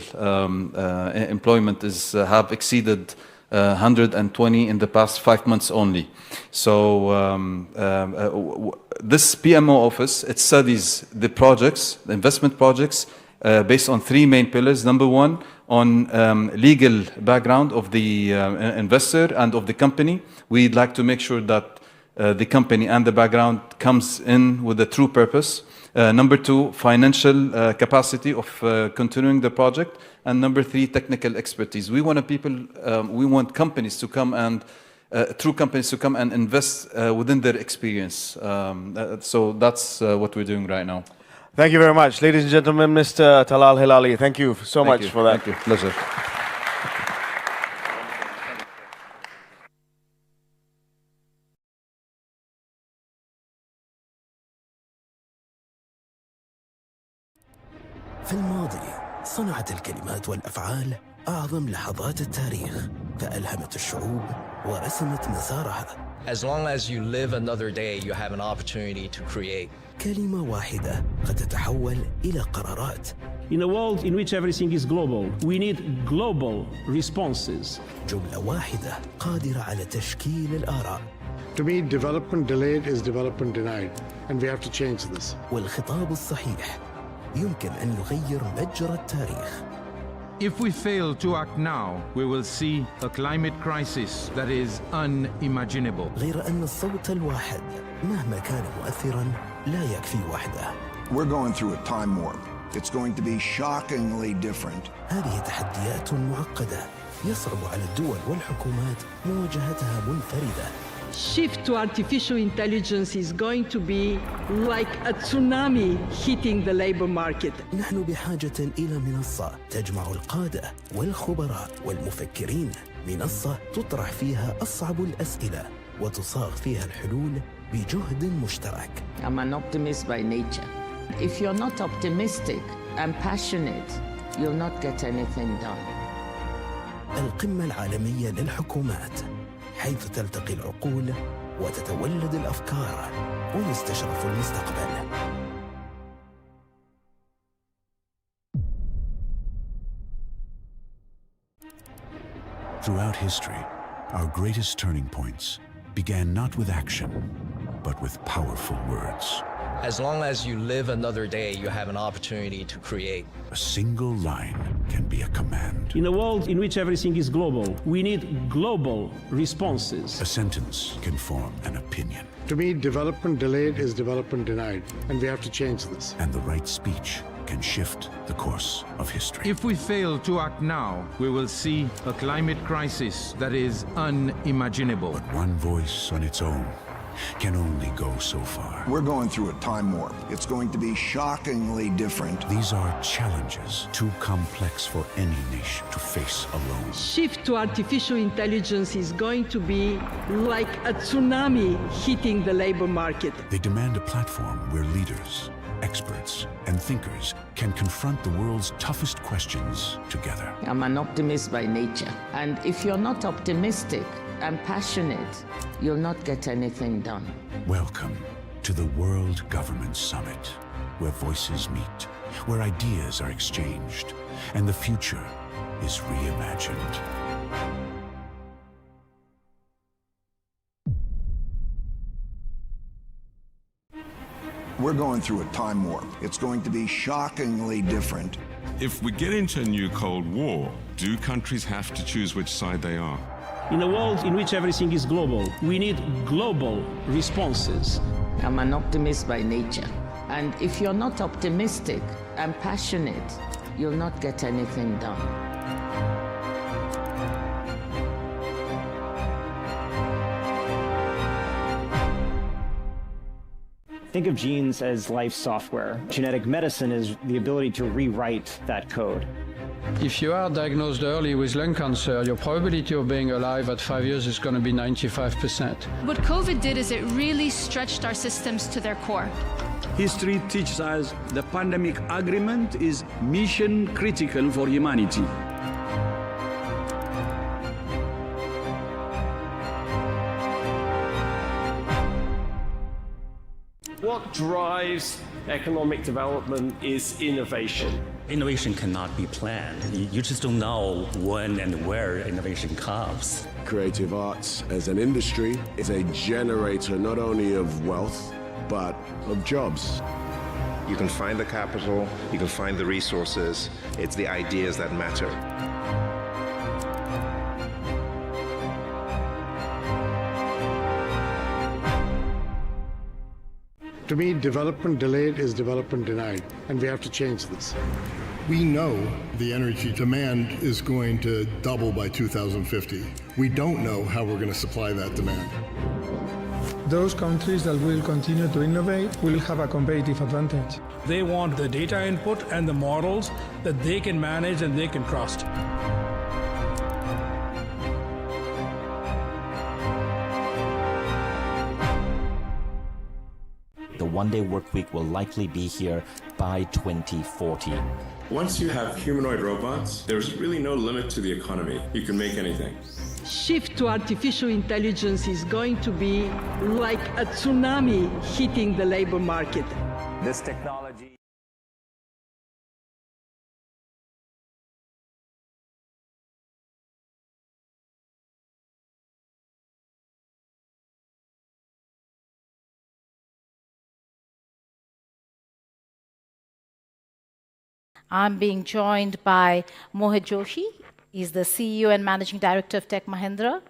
employment have exceeded 120 in the past 5 months only. So this PMO office, it studies the projects, the investment projects, based on 3 main pillars. Number 1, on legal background of the investor and of the company. We'd like to make sure that the company and the background comes in with a true purpose. Number 2, financial capacity of continuing the project. And number 3, technical expertise. We want companies to come and true companies to come and invest within their experience. So that's what we're doing right now. Thank you very much. Ladies and gentlemen, Mr. Talal Hilali, thank you so much for that. Thank you. Pleasure. في الماضي صنعت الكلمات والأفعال أعظم لحظات التاريخ، فألهمت الشعوب ورسمت مسارها. As long as you live another day, you have an opportunity to create. كلمة واحدة قد تتحول إلى قرارات. In a world in which everything is global, we need global responses. جملة واحدة قادرة على تشكيل الآراء. To me, development delayed is development denied, and we have to change this. والخطاب الصحيح يمكن أن يغير مجرى التاريخ. If we fail to act now, we will see a climate crisis that is unimaginable. غير أن الصوت الواحد مهما كان مؤثراً لا يكفي وحده. We're going through a time warp. It's going to be shockingly different. هذه تحديات معقدة يصعب على الدول والحكومات مواجهتها منفردة. Shift to artificial intelligence is going to be like a tsunami hitting the labor market. نحن بحاجة إلى منصة تجمع القادة والخبراء والمفكرين، منصة تطرح فيها أصعب الأسئلة وتصاغ فيها الحلول بجهد مشترك. I'm an optimist by nature. If you're not optimistic and passionate, you'll not get anything done. القمة العالمية للحكومات، حيث تلتقي العقول وتتولد الأفكار ويستشرف المستقبل. Throughout history, our greatest turning points began not with action, but with powerful words. As long as you live another day, you have an opportunity to create. A single line can be a command. In a world in which everything is global, we need global responses. A sentence can form an opinion. To me, development delayed is development denied, and we have to change this. And the right speech can shift the course of history. If we fail to act now, we will see a climate crisis that is unimaginable. But one voice on its own can only go so far. We're going through a time warp. It's going to be shockingly different. These are challenges too complex for any nation to face alone. Shift to artificial intelligence is going to be like a tsunami hitting the labor market. They demand a platform where leaders, experts, and thinkers can confront the world's toughest questions together. I'm an optimist by nature. And if you're not optimistic and passionate, you'll not get anything done. Welcome to the World Government Summit, where voices meet, where ideas are exchanged, and the future is reimagined. We're going through a time warp. It's going to be shockingly different. If we get into a new Cold War, do countries have to choose which side they are? In a world in which everything is global, we need global responses. I'm an optimist by nature. And if you're not optimistic and passionate, you'll not get anything done. Think of genes as life software. Genetic medicine is the ability to rewrite that code. If you are diagnosed early with lung cancer, your probability of being alive at 5 years is going to be 95%. What COVID did is it really stretched our systems to their core. History teaches us the pandemic agreement is mission critical for humanity. What drives economic development is innovation. Innovation cannot be planned. You just don't know when and where innovation comes. Creative arts as an industry is a generator not only of wealth, but of jobs. You can find the capital, you can find the resources. It's the ideas that matter. To me, development delayed is development denied, and we have to change this. We know the energy demand is going to double by 2050. We don't know how we're going to supply that demand. Those countries that will continue to innovate will have a competitive advantage. They want the data input and the models that they can manage and they can trust. The one-day work week will likely be here by 2040. Once you have humanoid robots, there's really no limit to the economy. You can make anything. Shift to artificial intelligence is going to be like a tsunami hitting the labor market. This technology. I'm being joined by Mohit Joshi. He's the CEO and Managing Director of Tech Mahindra,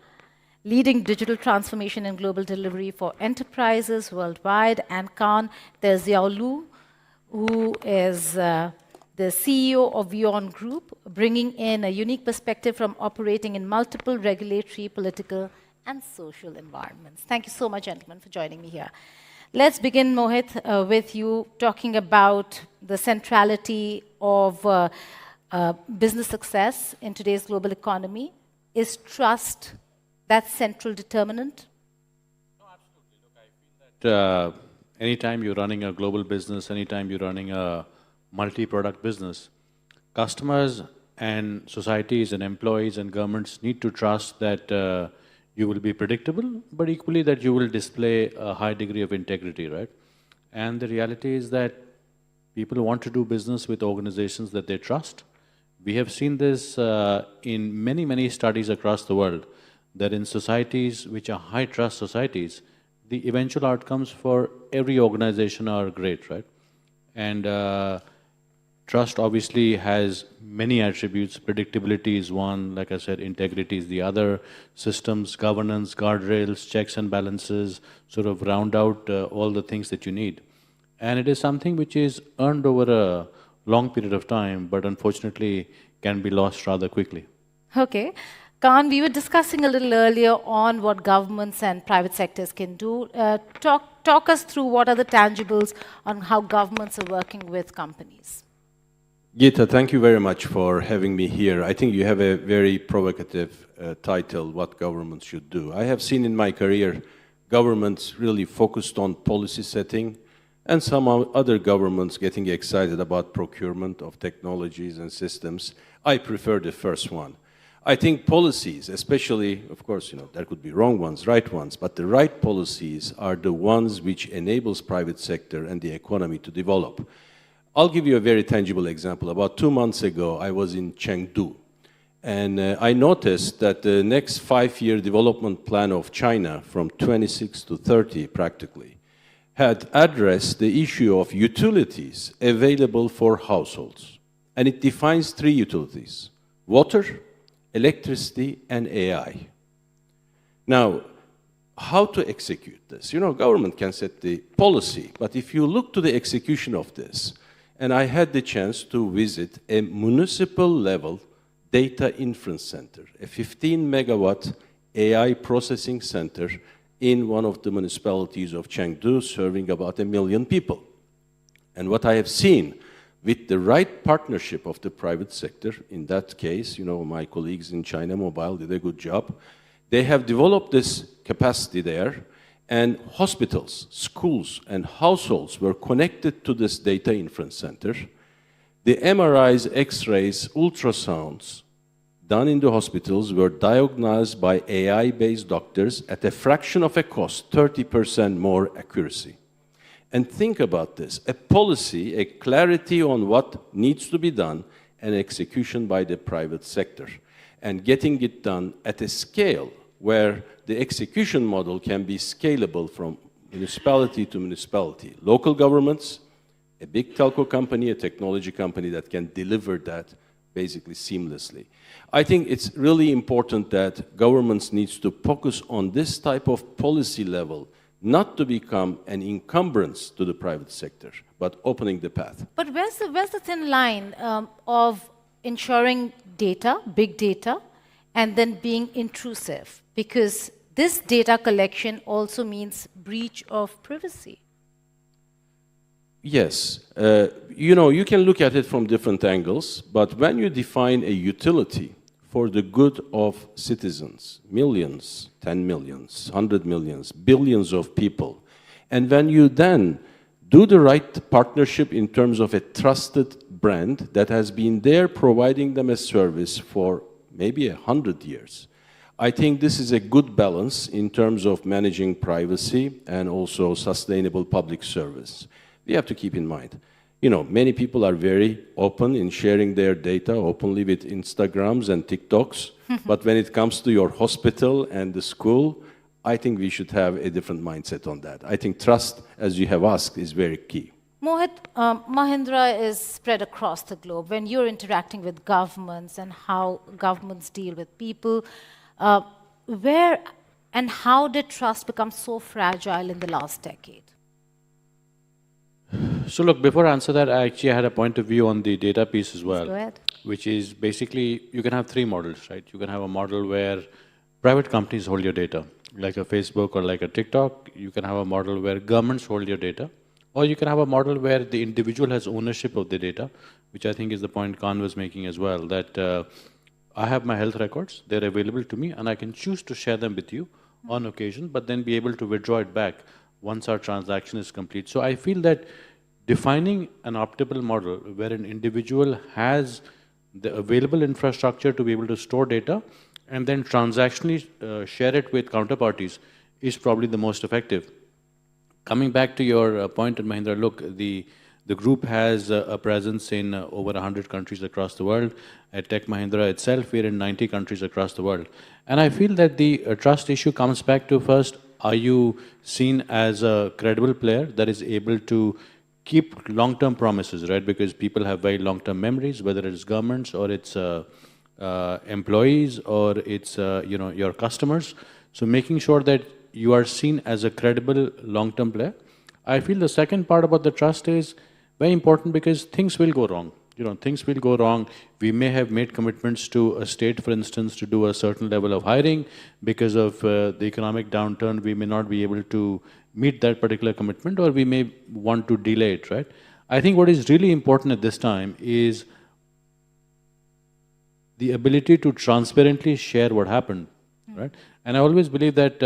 leading digital transformation and global delivery for enterprises worldwide. And Khan Xiaolu, who is the CEO of Vion Group, bringing in a unique perspective from operating in multiple regulatory, political, and social environments. Thank you so much, gentlemen, for joining me here. Let's begin, Mohit, with you talking about the centrality of business success in today's global economy. Is trust that central determinant? No, absolutely. Look, I feel that anytime you're running a global business, anytime you're running a multi-product business, customers and societies and employees and governments need to trust that you will be predictable, but equally that you will display a high degree of integrity, right? And the reality is that people want to do business with organizations that they trust. We have seen this in many, many studies across the world, that in societies which are high-trust societies, the eventual outcomes for every organization are great, right? And trust obviously has many attributes. Predictability is one, like I said, integrity is the other. Systems, governance, guardrails, checks and balances sort of round out all the things that you need. And it is something which is earned over a long period of time, but unfortunately can be lost rather quickly. Okay. Khan, we were discussing a little earlier on what governments and private sectors can do. Talk us through what are the tangibles on how governments are working with companies. Geeta, thank you very much for having me here. I think you have a very provocative title, What Governments Should Do. I have seen in my career governments really focused on policy setting, and some other governments getting excited about procurement of technologies and systems. I prefer the first one. I think policies, especially, of course, there could be wrong ones, right ones, but the right policies are the ones which enables private sector and the economy to develop. I'll give you a very tangible example. About 2 months ago, I was in Chengdu, and I noticed that the next 5-year development plan of China, from 26 to 30 practically, had addressed the issue of utilities available for households. And it defines 3 utilities: water, electricity, and AI. Now, how to execute this? Government can set the policy, but if you look to the execution of this, and I had the chance to visit a municipal-level data inference center, a 15-megawatt AI processing center in one of the municipalities of Chengdu, serving about 1 million people. And what I have seen, with the right partnership of the private sector, in that case, you know, my colleagues in China Mobile did a good job. They have developed this capacity there, and hospitals, schools, and households were connected to this data inference center. The MRIs, X-rays, ultrasounds done in the hospitals were diagnosed by AI-based doctors at a fraction of a cost, 30% more accuracy. And think about this, a policy, a clarity on what needs to be done, and execution by the private sector, and getting it done at a scale where the execution model can be scalable from municipality to municipality. Local governments, a big telco company, a technology company that can deliver that basically seamlessly. I think it's really important that governments need to focus on this type of policy level, not to become an encumbrance to the private sector, but opening the path. But where's the thin line of ensuring data, big data, and then being intrusive? Because this data collection also means breach of privacy. Yes, you know, you can look at it from different angles, but when you define a utility for the good of citizens, millions, 10 millions, 100 millions, billions of people, and when you then do the right partnership in terms of a trusted brand that has been there providing them a service for maybe 100 years, I think this is a good balance in terms of managing privacy and also sustainable public service. We have to keep in mind, you know, many people are very open in sharing their data openly with Instagrams and TikToks, but when it comes to your hospital and the school, I think we should have a different mindset on that. I think trust, as you have asked, is very key. Mohit, Mahindra is spread across the globe. When you're interacting with governments and how governments deal with people, where and how did trust become so fragile in the last decade? So look, before I answer that, I actually had a point of view on the data piece as well. Go ahead. Which is basically, you can have three models, right? You can have a model where private companies hold your data, like a Facebook or like a TikTok. You can have a model where governments hold your data. Or you can have a model where the individual has ownership of the data, which I think is the point Khan was making as well, that I have my health records, they're available to me, and I can choose to share them with you on occasion, but then be able to withdraw it back once our transaction is complete. So I feel that defining an optimal model where an individual has the available infrastructure to be able to store data and then transactionally share it with counterparties is probably the most effective. Coming back to your point, Mahindra, look, the group has a presence in over 100 countries across the world. At Tech Mahindra itself, we're in 90 countries across the world. And I feel that the trust issue comes back to first, are you seen as a credible player that is able to keep long-term promises, right? Because people have very long-term memories, whether it's governments or it's employees or it's your customers. So making sure that you are seen as a credible long-term player. I feel the second part about the trust is very important because things will go wrong. You know, things will go wrong. We may have made commitments to a state, for instance, to do a certain level of hiring. Because of the economic downturn, we may not be able to meet that particular commitment, or we may want to delay it, right? I think what is really important at this time is the ability to transparently share what happened, right? And I always believe that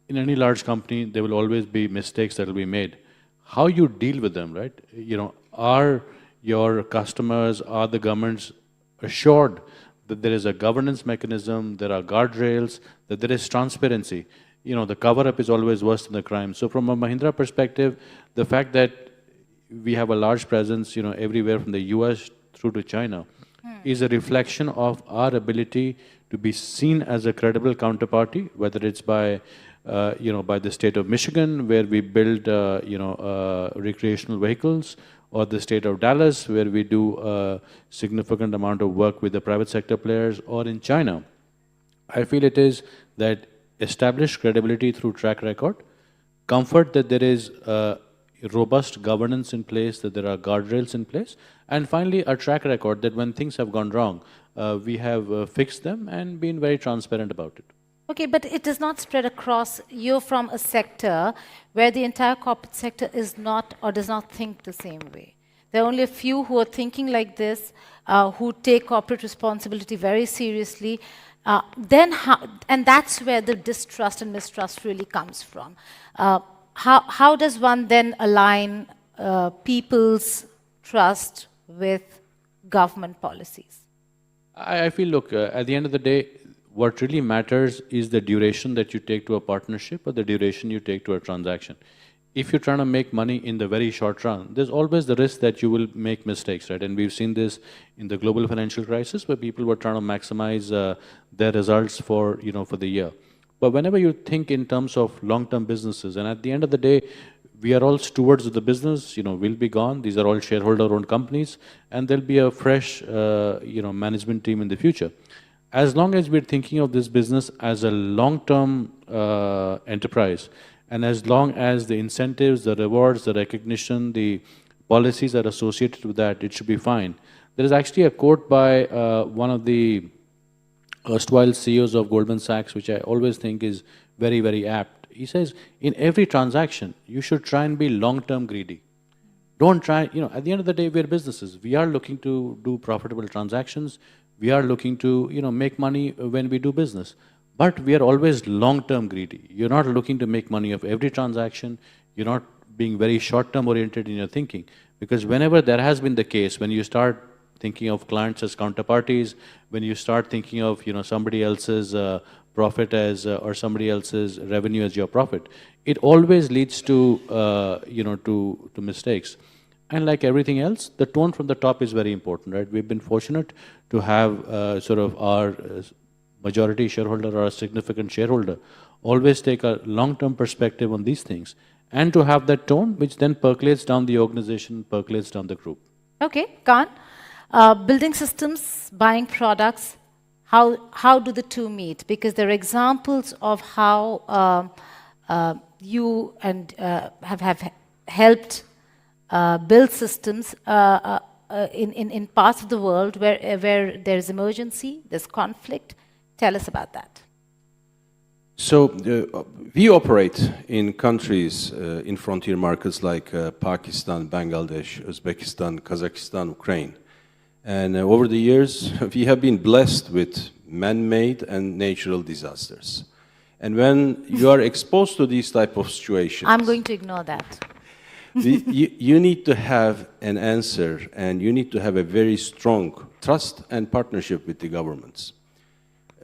in any large company, there will always be mistakes that will be made. How you deal with them, right? You know, are your customers, are the governments assured that there is a governance mechanism, there are guardrails, that there is transparency? You know, the cover-up is always worse than the crime. So from a Mahindra perspective, the fact that we have a large presence, you know, everywhere from the US through to China, is a reflection of our ability to be seen as a credible counterparty, whether it's by by the state of Michigan, where we build, recreational vehicles, or the state of Dallas, where we do a significant amount of work with the private sector players, or in China. I feel it is that established credibility through track record, comfort that there is robust governance in place, that there are guardrails in place, and finally a track record that when things have gone wrong, we have fixed them and been very transparent about it. Okay, but it does not spread across. You're from a sector where the entire corporate sector is not or does not think the same way. There are only a few who are thinking like this, who take corporate responsibility very seriously. And that's where the distrust and mistrust really comes from. How does one then align people's trust with government policies? I feel, look, at the end of the day, what really matters is the duration that you take to a partnership or the duration you take to a transaction. If you're trying to make money in the very short run, there's always the risk that you will make mistakes, right? And we've seen this in the global financial crisis where people were trying to maximize their results for the year. But whenever you think in terms of long-term businesses, and at the end of the day, we are all stewards of the business, we'll be gone. These are all shareholder-owned companies, and there'll be a fresh, management team in the future. As long as we're thinking of this business as a long-term enterprise, and as long as the incentives, the rewards, the recognition, the policies are associated with that, it should be fine. There is actually a quote by one of the erstwhile CEOs of Goldman Sachs, which I always think is very, very apt. He says, in every transaction, you should try and be long-term greedy. Don't try, at the end of the day, we're businesses. We are looking to do profitable transactions. We are looking to, make money when we do business. But we are always long-term greedy. You're not looking to make money of every transaction. You're not being very short-term oriented in your thinking. Because whenever there has been the case, when you start thinking of clients as counterparties, when you start thinking of somebody else's profit as or somebody else's revenue as your profit, it always leads to to mistakes. And like everything else, the tone from the top is very important, right? We've been fortunate to have sort of our majority shareholder or a significant shareholder always take a long-term perspective on these things, and to have that tone which then percolates down the organization, percolates down the group. Okay, Khan. Building systems, buying products, how do the two meet? Because there are examples of how you and have helped build systems in parts of the world where there's emergency, there's conflict. Tell us about that. So we operate in countries, in frontier markets like Pakistan, Bangladesh, Uzbekistan, Kazakhstan, Ukraine. And over the years, we have been blessed with man-made and natural disasters. And when you are exposed to these type of situations... I'm going to ignore that. you need to have an answer, and you need to have a very strong trust and partnership with the governments.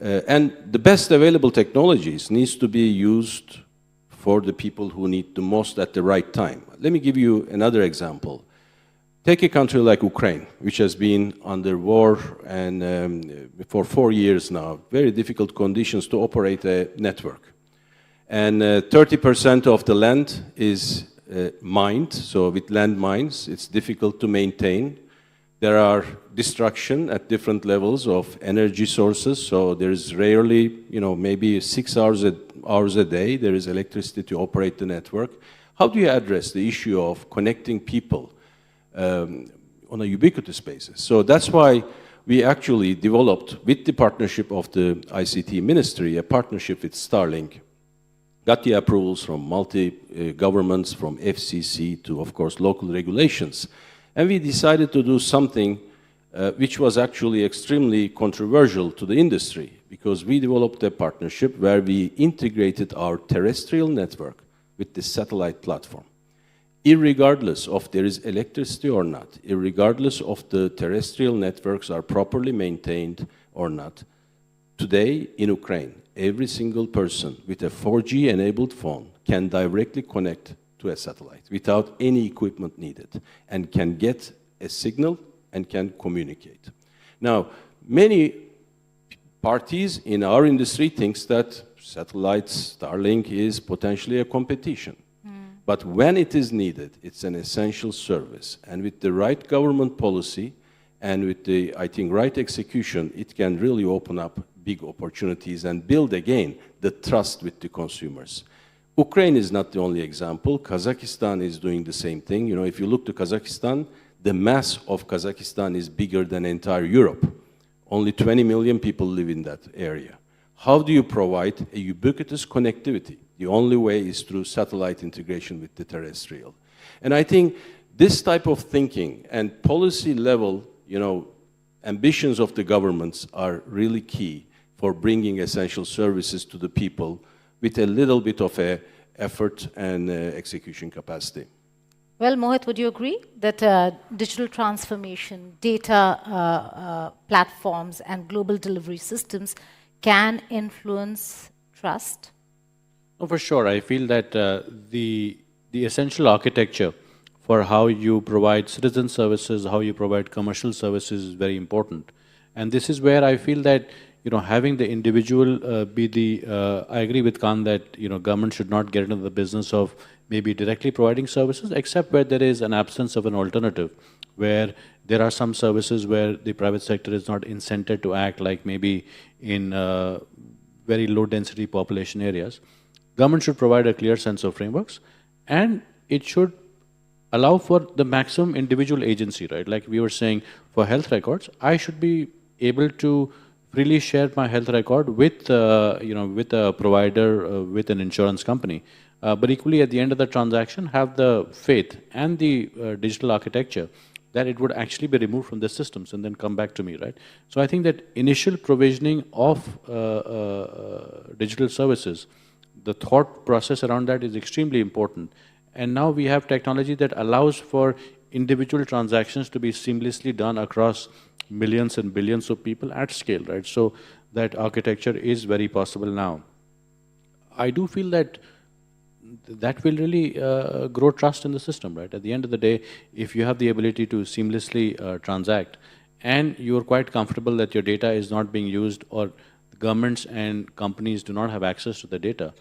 And the best available technologies needs to be used for the people who need the most at the right time. Let me give you another example. Take a country like Ukraine, which has been under war and for 4 years now, very difficult conditions to operate a network. And 30% of the land is mined, so with landmines, it's difficult to maintain. There are destruction at different levels of energy sources, so there's rarely, maybe 6 hours a day, there is electricity to operate the network. How do you address the issue of connecting people on a ubiquitous basis? So that's why we actually developed, with the partnership of the ICT Ministry, a partnership with Starlink. Got the approvals from multi-governments, from FCC to, of course, local regulations. And we decided to do something which was actually extremely controversial to the industry, because we developed a partnership where we integrated our terrestrial network with the satellite platform. Irregardless of there is electricity or not, irregardless of the terrestrial networks are properly maintained or not, today in Ukraine, every single person with a 4G-enabled phone can directly connect to a satellite without any equipment needed, and can get a signal and can communicate. Now, many parties in our industry thinks that satellites, Starlink is potentially a competition. But when it is needed, it's an essential service. And with the right government policy and with the, I think, right execution, it can really open up big opportunities and build again the trust with the consumers. Ukraine is not the only example. Kazakhstan is doing the same thing. If you look to Kazakhstan, the mass of Kazakhstan is bigger than entire Europe. Only 20 million people live in that area. How do you provide a ubiquitous connectivity? The only way is through satellite integration with the terrestrial. And I think This type of thinking and policy level, ambitions of the governments are really key for bringing essential services to the people with a little bit of effort and execution capacity. Well, Mohit, would you agree that digital transformation, data platforms, and global delivery systems can influence trust? Oh, for sure. I feel that the essential architecture for how you provide citizen services, how you provide commercial services is very important. And this is where I feel that having the individual be the, I agree with Khan that government should not get into the business of maybe directly providing services, except where there is an absence of an alternative, where there are some services where the private sector is not incented to act, like maybe in very low density population areas. Government should provide a clear sense of frameworks, and it should allow for the maximum individual agency, right? Like we were saying, for health records, I should be able to freely share my health record with, with a provider, with an insurance company. But equally, at the end of the transaction, have the faith and the digital architecture that it would actually be removed from the systems and then come back to me, right? So I think that initial provisioning of digital services, the thought process around that is extremely important. And now we have technology that allows for individual transactions to be seamlessly done across millions and billions of people at scale, right? So that architecture is very possible now. I do feel that that will really grow trust in the system, right? At the end of the day, if you have the ability to seamlessly transact, and you are quite comfortable that your data is not being used, or governments and companies do not have access to the data,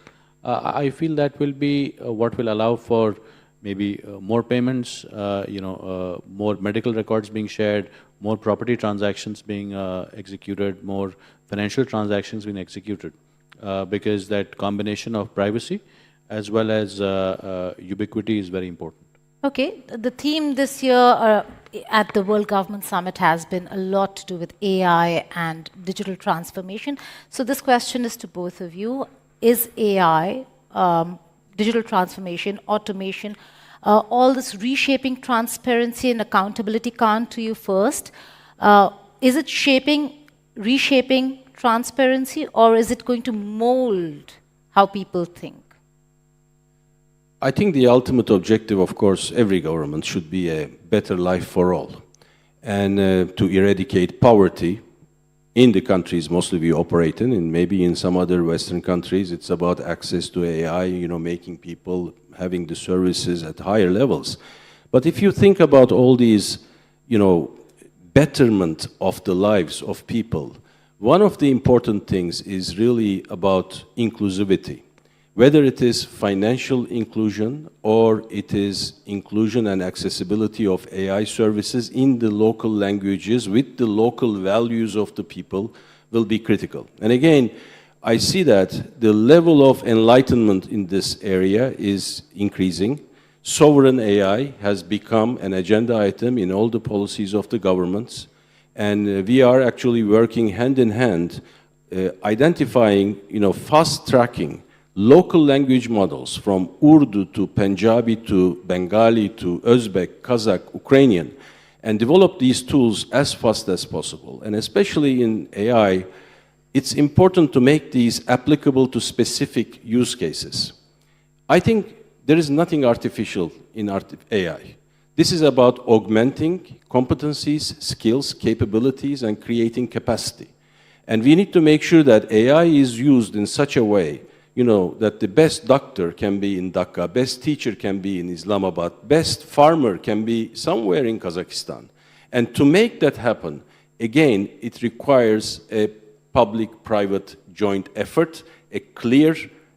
I feel that will be what will allow for maybe more payments, more medical records being shared, more property transactions being executed, more financial transactions being executed, because that combination of privacy as well as ubiquity is very important. Okay, the theme this year at the World Government Summit has been a lot to do with AI and digital transformation. So this question is to both of you. Is AI, digital transformation, automation, all this reshaping transparency and accountability? Khan, to you first. Is it reshaping transparency, or is it going to mold how people think? I think the ultimate objective, of course, every government should be a better life for all, and to eradicate poverty in the countries mostly we operate in, and maybe in some other Western countries, it's about access to AI, making people having the services at higher levels. But if you think about all these, betterment of the lives of people, one of the important things is really about inclusivity. Whether it is financial inclusion or it is inclusion and accessibility of AI services in the local languages with the local values of the people will be critical. And again, I see that the level of enlightenment in this area is increasing. Sovereign AI has become an agenda item in all the policies of the governments. And we are actually working hand in hand, identifying, fast-tracking local language models from Urdu to Punjabi to Bengali to Uzbek, Kazakh, Ukrainian, and develop these tools as fast as possible. And especially in AI, it's important to make these applicable to specific use cases. I think there is nothing artificial in AI. This is about augmenting competencies, skills, capabilities, and creating capacity. And we need to make sure that AI is used in such a way that the best doctor can be in Dhaka, best teacher can be in Islamabad, best farmer can be somewhere in Kazakhstan. And to make that happen, again, it requires a public-private joint effort, a clear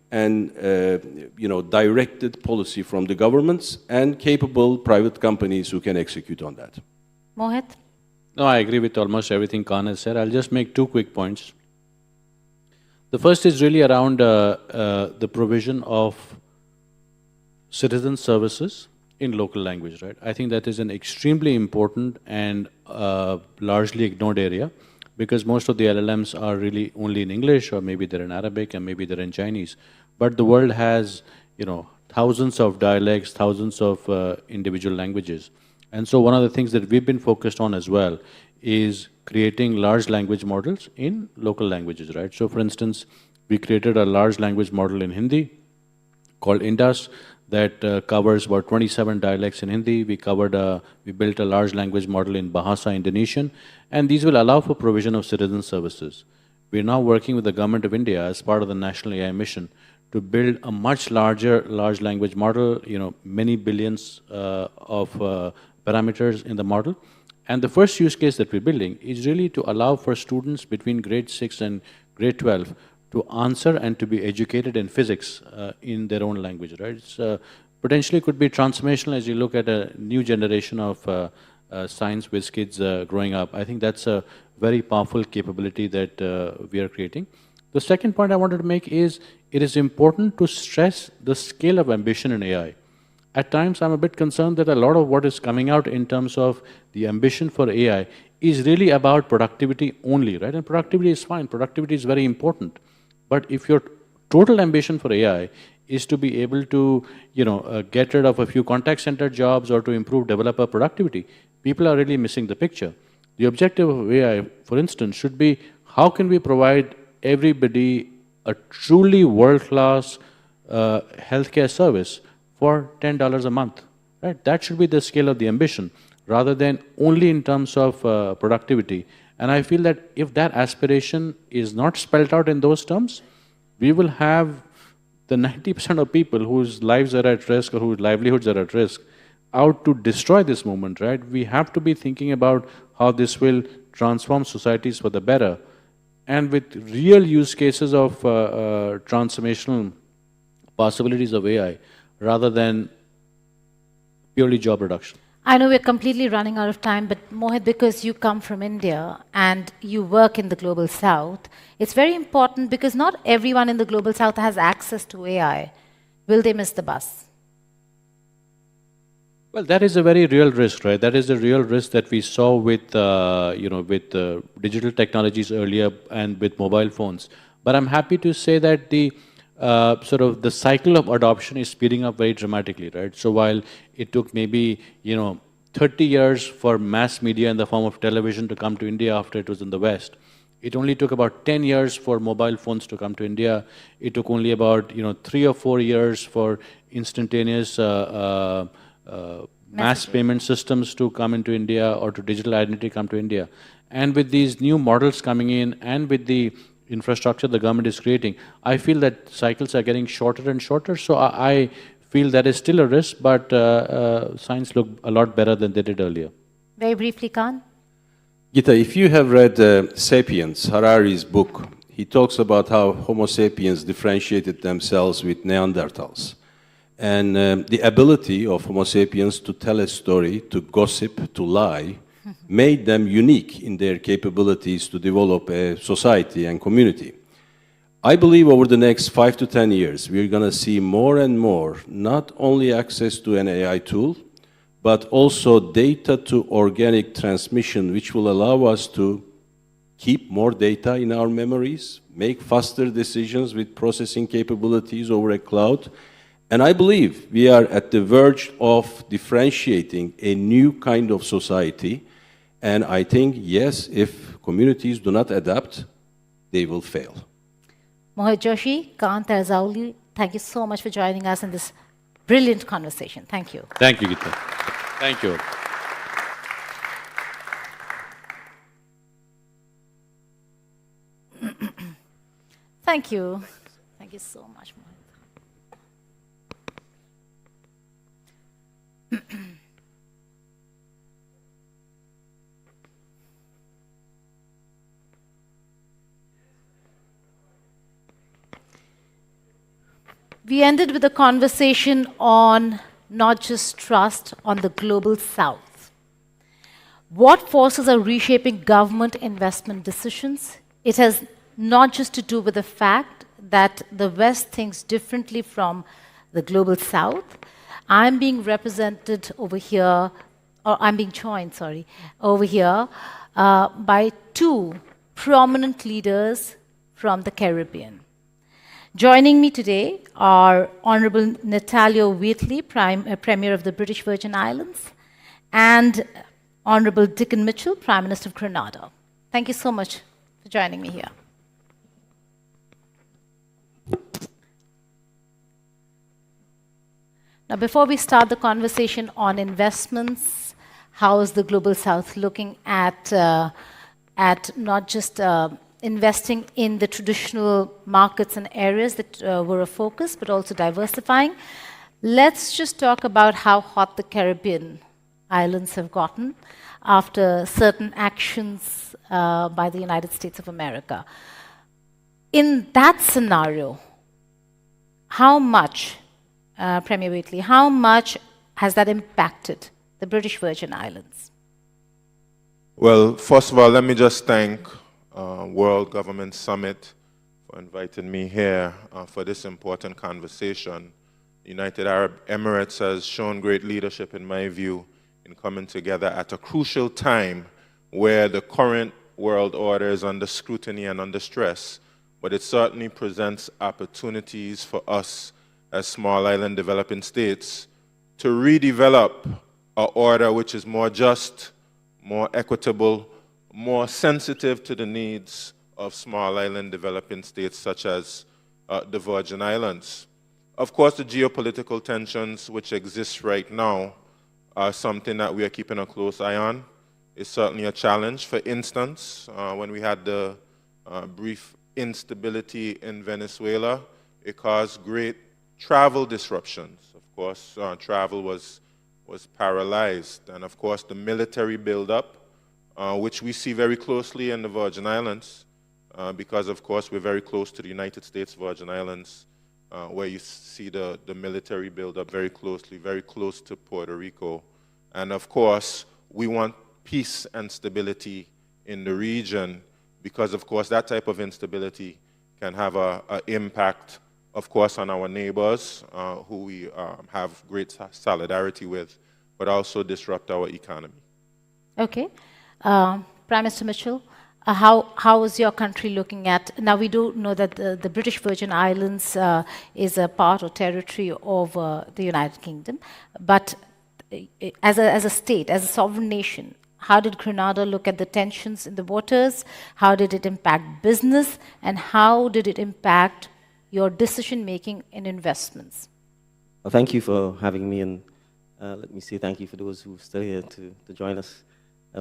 and directed policy from the governments and capable private companies who can execute on that. Mohit? No, I agree with almost everything Khan has said. I'll just make 2 quick points. The first is really around the provision of citizen services in local language, right? I think that is an extremely important and largely ignored area, because most of the LLMs are really only in English, or maybe they're in Arabic, and maybe they're in Chinese. But the world has, thousands of dialects, thousands of individual languages. And so one of the things that we've been focused on as well is creating large language models in local languages, right? So for instance, we created a large language model in Hindi called Indus that covers about 27 dialects in Hindi. We built a large language model in Bahasa Indonesian, and these will allow for provision of citizen services. We're now working with the Government of India as part of the National AI Mission to build a much larger large language model, many billions of parameters in the model. And the first use case that we're building is really to allow for students between grade 6 and grade 12 to answer and to be educated in physics in their own language, right? It's, potentially could be transformational as you look at a new generation of science whiz kids growing up. I think that's a very powerful capability that we are creating. The second point I wanted to make is it is important to stress the scale of ambition in AI. At times, I'm a bit concerned that a lot of what is coming out in terms of the ambition for AI is really about productivity only, right? And productivity is fine. Productivity is very important. But if your total ambition for AI is to be able to, get rid of a few contact center jobs or to improve developer productivity, people are really missing the picture. The objective of AI, for instance, should be how can we provide everybody a truly world-class healthcare service for $10 a month, right? That should be the scale of the ambition, rather than only in terms of productivity. And I feel that if that aspiration is not spelled out in those terms, we will have the 90% of people whose lives are at risk or whose livelihoods are at risk out to destroy this movement, right? We have to be thinking about how this will transform societies for the better, and with real use cases of transformational possibilities of AI, rather than purely job reduction. I know we're completely running out of time, but Mohit, because you come from India and you work in the Global South, it's very important because not everyone in the Global South has access to AI. Will they miss the bus? Well, that is a very real risk, right? That is a real risk that we saw with, digital technologies earlier and with mobile phones. But I'm happy to say that the the cycle of adoption is speeding up very dramatically, right? So while it took maybe, 30 years for mass media in the form of television to come to India after it was in the West, it only took about 10 years for mobile phones to come to India. It took only about, 3 or 4 years for instantaneous mass payment systems to come into India or to digital identity come to India. And with these new models coming in and with the infrastructure the government is creating, I feel that cycles are getting shorter and shorter. So I feel that is still a risk, but science look a lot better than they did earlier. Very briefly, Khan. Gita, if you have read *Sapiens*, Harari's book, he talks about how Homo sapiens differentiated themselves with Neanderthals. And the ability of Homo sapiens to tell a story, to gossip, to lie, made them unique in their capabilities to develop a society and community. I believe over the next 5 to 10 years, we're going to see more and more, not only access to an AI tool, but also data to organic transmission, which will allow us to keep more data in our memories, make faster decisions with processing capabilities over a cloud. And I believe we are at the verge of differentiating a new kind of society. And I think, yes, if communities do not adapt, they will fail. Mohit Joshi, Khan Tarzauli, thank you so much for joining us in this brilliant conversation. Thank you. Thank you, Gita. Thank you. Thank you. Thank you so much, Mohit. We ended with a conversation on not just trust, on the Global South. What forces are reshaping government investment decisions? It has not just to do with the fact that the West thinks differently from the Global South. I'm being represented over here, or I'm being joined, sorry, over here by two prominent leaders from the Caribbean. Joining me today are Honorable Natalia Wheatley, Premier of the British Virgin Islands, and Honorable Dickon Mitchell, Prime Minister of Grenada. Thank you so much for joining me here. Now, before we start the conversation on investments, how is the Global South looking at not just investing in the traditional markets and areas that were a focus, but also diversifying? Let's just talk about how hot the Caribbean islands have gotten after certain actions by the United States of America. In that scenario, how much, Premier Wheatley, how much has that impacted the British Virgin Islands? Well, first of all, let me just thank World Government Summit for inviting me here for this important conversation. The United Arab Emirates has shown great leadership, in my view, in coming together at a crucial time where the current world order is under scrutiny and under stress, but it certainly presents opportunities for us as small island developing states to redevelop an order which is more just, more equitable, more sensitive to the needs of small island developing states such as the Virgin Islands. Of course, the geopolitical tensions which exist right now are something that we are keeping a close eye on. It's certainly a challenge. For instance, when we had the brief instability in Venezuela, it caused great travel disruptions. Of course, travel was paralyzed. And of course, the military buildup, which we see very closely in the Virgin Islands, because of course we're very close to the United States Virgin Islands, where you see the military buildup very closely, very close to Puerto Rico. And of course, we want peace and stability in the region, because of course that type of instability can have an impact, of course, on our neighbors, who we have great solidarity with, but also disrupt our economy. Okay. Prime Minister Mitchell, how is your country looking at, now we do know that the British Virgin Islands is a part or territory of the United Kingdom, but as a state, as a sovereign nation, how did Grenada look at the tensions in the waters? How did it impact business? And how did it impact your decision-making in investments? Well, thank you for having me, and let me say thank you for those who are still here to join us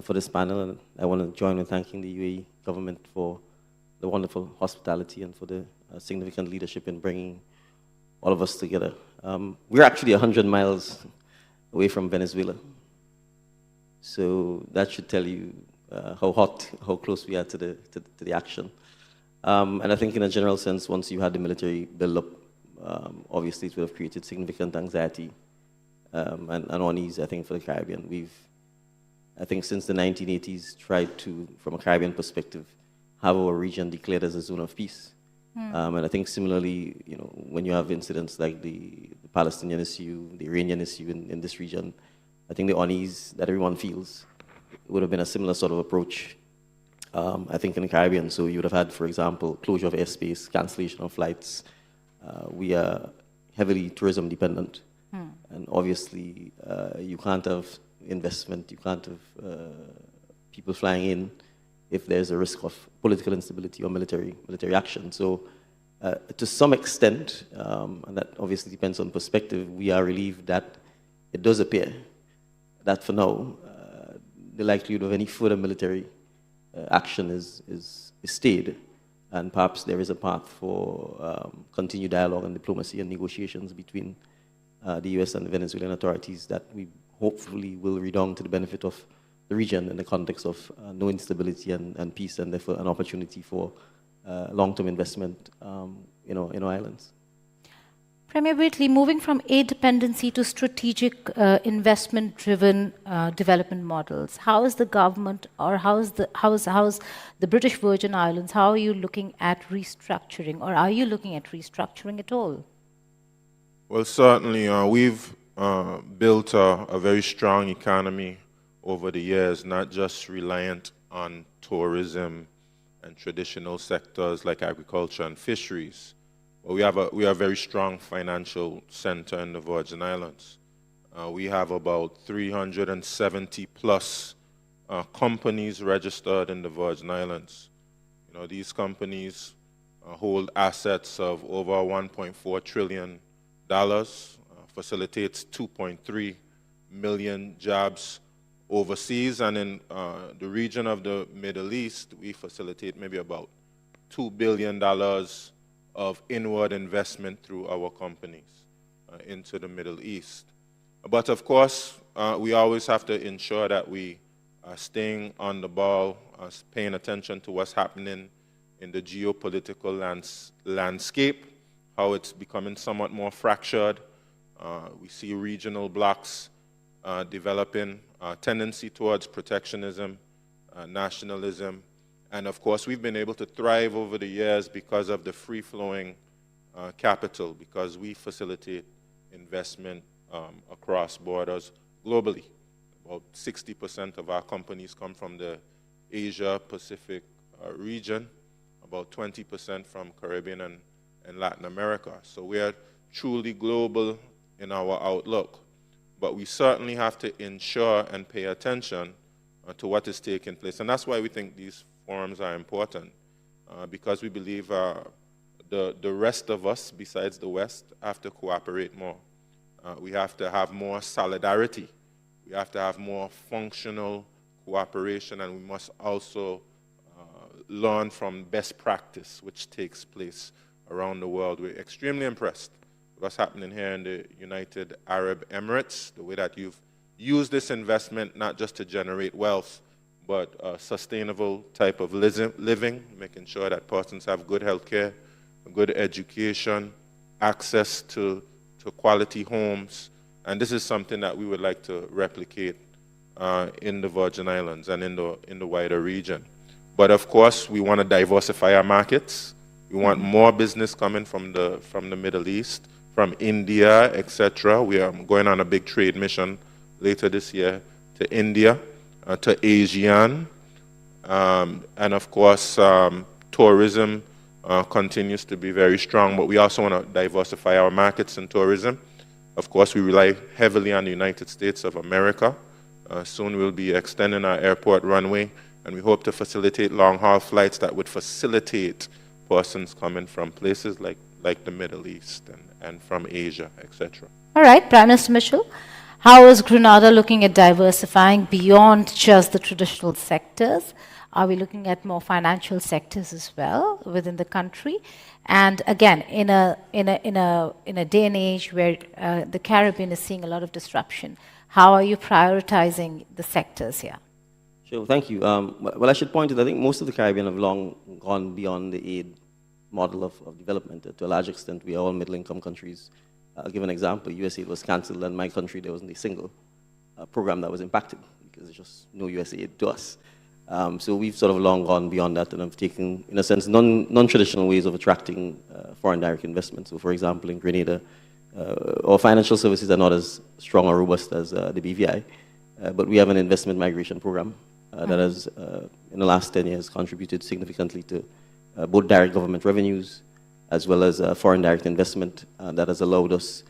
for this panel. And I want to join in thanking the UAE government for the wonderful hospitality and for the significant leadership in bringing all of us together. We're actually 100 miles away from Venezuela. So that should tell you how close we are to the action. And I think in a general sense, once you had the military build-up, obviously it would have created significant anxiety and unease, I think, for the Caribbean. We've, I think, since the 1980s, tried to, from a Caribbean perspective, have our region declared as a zone of peace. And I think similarly, you know, when you have incidents like the Palestinian issue, the Iranian issue in this region, I think the unease that everyone feels would have been a similar sort of approach, I think, in the Caribbean. So you would have had, for example, closure of airspace, cancellation of flights. We are heavily tourism dependent. And obviously, you can't have investment, you can't have people flying in if there's a risk of political instability or military action. So to some extent, and that obviously depends on perspective, we are relieved that it does appear that for now, the likelihood of any further military action is stayed, and perhaps there is a path for continued dialogue and diplomacy and negotiations between the US and the Venezuelan authorities that we hopefully will redound to the benefit of the region in the context of no instability and peace, and therefore an opportunity for long-term investment in our islands. Premier Wheatley, moving from aid dependency to strategic investment-driven development models, how is the government, or how's the British Virgin Islands, how are you looking at restructuring, or are you looking at restructuring at all? Well, certainly we've built a very strong economy over the years, not just reliant on tourism and traditional sectors like agriculture and fisheries, But we are a very strong financial center in the Virgin Islands. We have about 370 plus companies registered in the Virgin Islands. You know, these companies hold assets of over $1.4 trillion, facilitates 2.3 million jobs overseas, and in the region of the Middle East, we facilitate maybe about $2 billion of inward investment through our companies into the Middle East. But of course, we always have to ensure that we are staying on the ball, paying attention to what's happening in the geopolitical landscape, how it's becoming somewhat more fractured. We see regional blocks developing, tendency towards protectionism, nationalism, and of course we've been able to thrive over the years because of the free-flowing capital, because we facilitate investment across borders globally. About 60% of our companies come from the Asia-Pacific region, about 20% from Caribbean and Latin America. So we are truly global in our outlook. But we certainly have to ensure and pay attention to what is taking place. And that's why we think these forums are important, because we believe the rest of us, besides the West, have to cooperate more. We have to have more solidarity. We have to have more functional cooperation, and we must also learn from best practice, which takes place around the world. We're extremely impressed with what's happening here in the United Arab Emirates, the way that you've used this investment not just to generate wealth, but a sustainable type of living, making sure that persons have good health care, good education, access to quality homes. And this is something that we would like to replicate in the Virgin Islands and in the wider region. But of course, we want to diversify our markets. We want more business coming from the Middle East, from India, etc. We are going on a big trade mission later this year to India, to ASEAN, and of course, tourism continues to be very strong, but we also want to diversify our markets in tourism. Of course, we rely heavily on the United States of America. Soon we'll be extending our airport runway, and we hope to facilitate long-haul flights that would facilitate persons coming from places like the Middle East and from Asia, etc. All right, Prime Minister Mitchell, how is Grenada looking at diversifying beyond just the traditional sectors? Are we looking at more financial sectors as well within the country? And again, in a day and age where the Caribbean is seeing a lot of disruption, how are you prioritizing the sectors here? Sure, thank you. Well, I should point out, I think most of the Caribbean have long gone beyond the aid model of development. To a large extent, we are all middle-income countries. I'll give an example. USAID was canceled, and in my country, there wasn't a single program that was impacted because there's just no USAID to us. So we've sort of long gone beyond that and have taken, in a sense, non-traditional ways of attracting foreign direct investment. So, for example, in Grenada, our financial services are not as strong or robust as the BVI, but we have an investment migration program that has, in the last 10 years, contributed significantly to both direct government revenues as well as foreign direct investment that has allowed us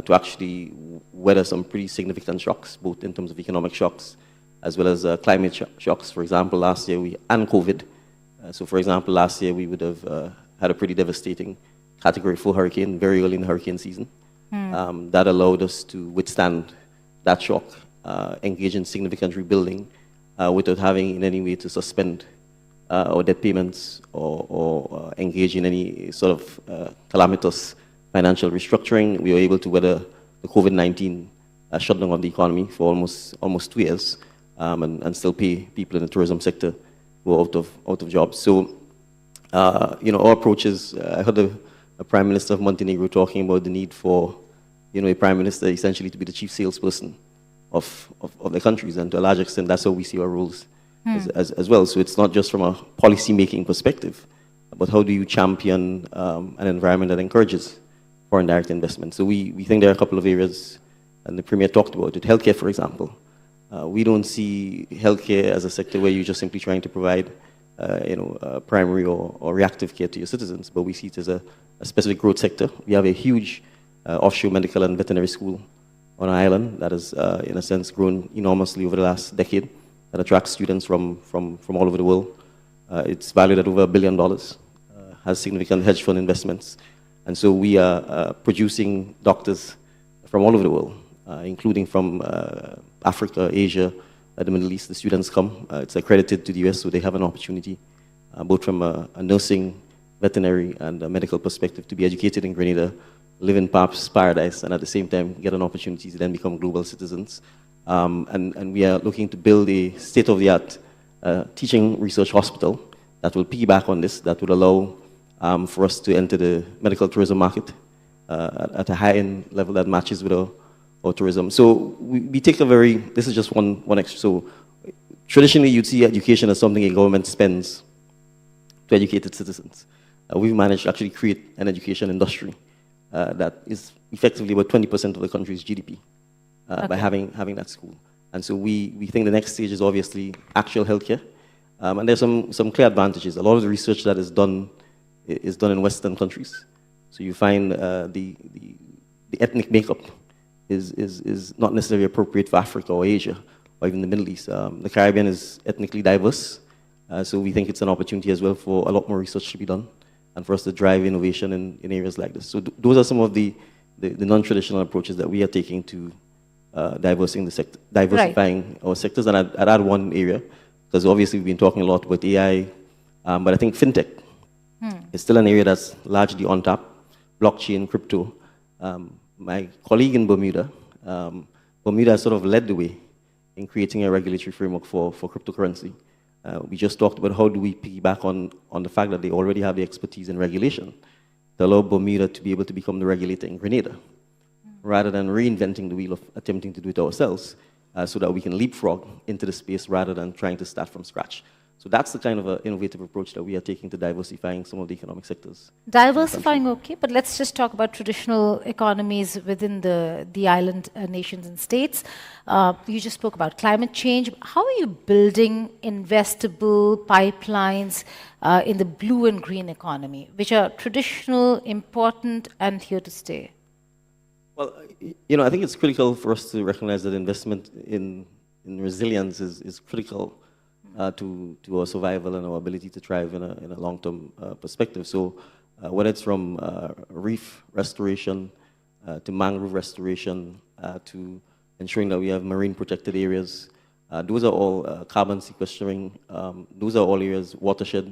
to actually weather some pretty significant shocks, both in terms of economic shocks as well as climate shocks. For example, last year and COVID. So for example, last year we would have had a pretty devastating Category 4 hurricane very early in the hurricane season. That allowed us to withstand that shock, engage in significant rebuilding without having in any way to suspend our debt payments or engage in any sort of calamitous financial restructuring. We were able to weather the COVID-19 shutdown of the economy for almost 2 years and still pay people in the tourism sector who are out of jobs. So, our approach is, I heard a Prime Minister of Montenegro talking about the need for, a Prime Minister essentially to be the chief salesperson of the countries, and to a large extent, that's how we see our roles as well. So it's not just from a policy-making perspective, but how do you champion an environment that encourages foreign direct investment? So we think there are a couple of areas, and the Premier talked about it. Healthcare, for example. We don't see healthcare as a sector where you're just simply trying to provide primary or reactive care to your citizens, but we see it as a specific growth sector. We have a huge offshore medical and veterinary school on our island that has, in a sense, grown enormously over the last decade, that attracts students from all over the world. It's valued at over $1 billion, has significant hedge fund investments. And so we are producing doctors from all over the world, including from Africa, Asia, the Middle East. The students come. It's accredited to the US, so they have an opportunity, both from a nursing, veterinary, and a medical perspective, to be educated in Grenada, live in Pap's paradise, and at the same time get an opportunity to then become global citizens. And we are looking to build a state-of-the-art teaching research hospital that will piggyback on this, that will allow for us to enter the medical tourism market at a high-end level that matches with our tourism. So we take a very, this is just one extra. So traditionally, you'd see education as something a government spends to educate its citizens. We've managed to actually create an education industry that is effectively about 20% of the country's GDP by having that school. And so we think the next stage is obviously actual healthcare. And there's some clear advantages. A lot of the research that is done in Western countries. So you find the ethnic makeup is not necessarily appropriate for Africa or Asia or even the Middle East. The Caribbean is ethnically diverse. So we think it's an opportunity as well for a lot more research to be done and for us to drive innovation in areas like this. So those are some of the non-traditional approaches that we are taking to diversifying our sectors. And I'd add one area, because obviously we've been talking a lot about AI, but I think fintech is still an area that's largely on tap. Blockchain, crypto. My colleague in Bermuda, Bermuda has sort of led the way in creating a regulatory framework for cryptocurrency. We just talked about how do we piggyback on the fact that they already have the expertise in regulation to allow Bermuda to be able to become the regulator in Grenada, rather than reinventing the wheel of attempting to do it ourselves, so that we can leapfrog into the space rather than trying to start from scratch. So that's the kind of innovative approach that we are taking to diversifying some of the economic sectors. Diversifying, okay, but let's just talk about traditional economies within the island nations and states. You just spoke about climate change. How are you building investable pipelines in the blue and green economy, which are traditional, important, and here to stay? Well, I think it's critical for us to recognize that investment in resilience is critical to our survival and our ability to thrive in a long-term perspective. So whether it's from reef restoration to mangrove restoration to ensuring that we have marine protected areas, those are all carbon sequestering, those are all areas, watershed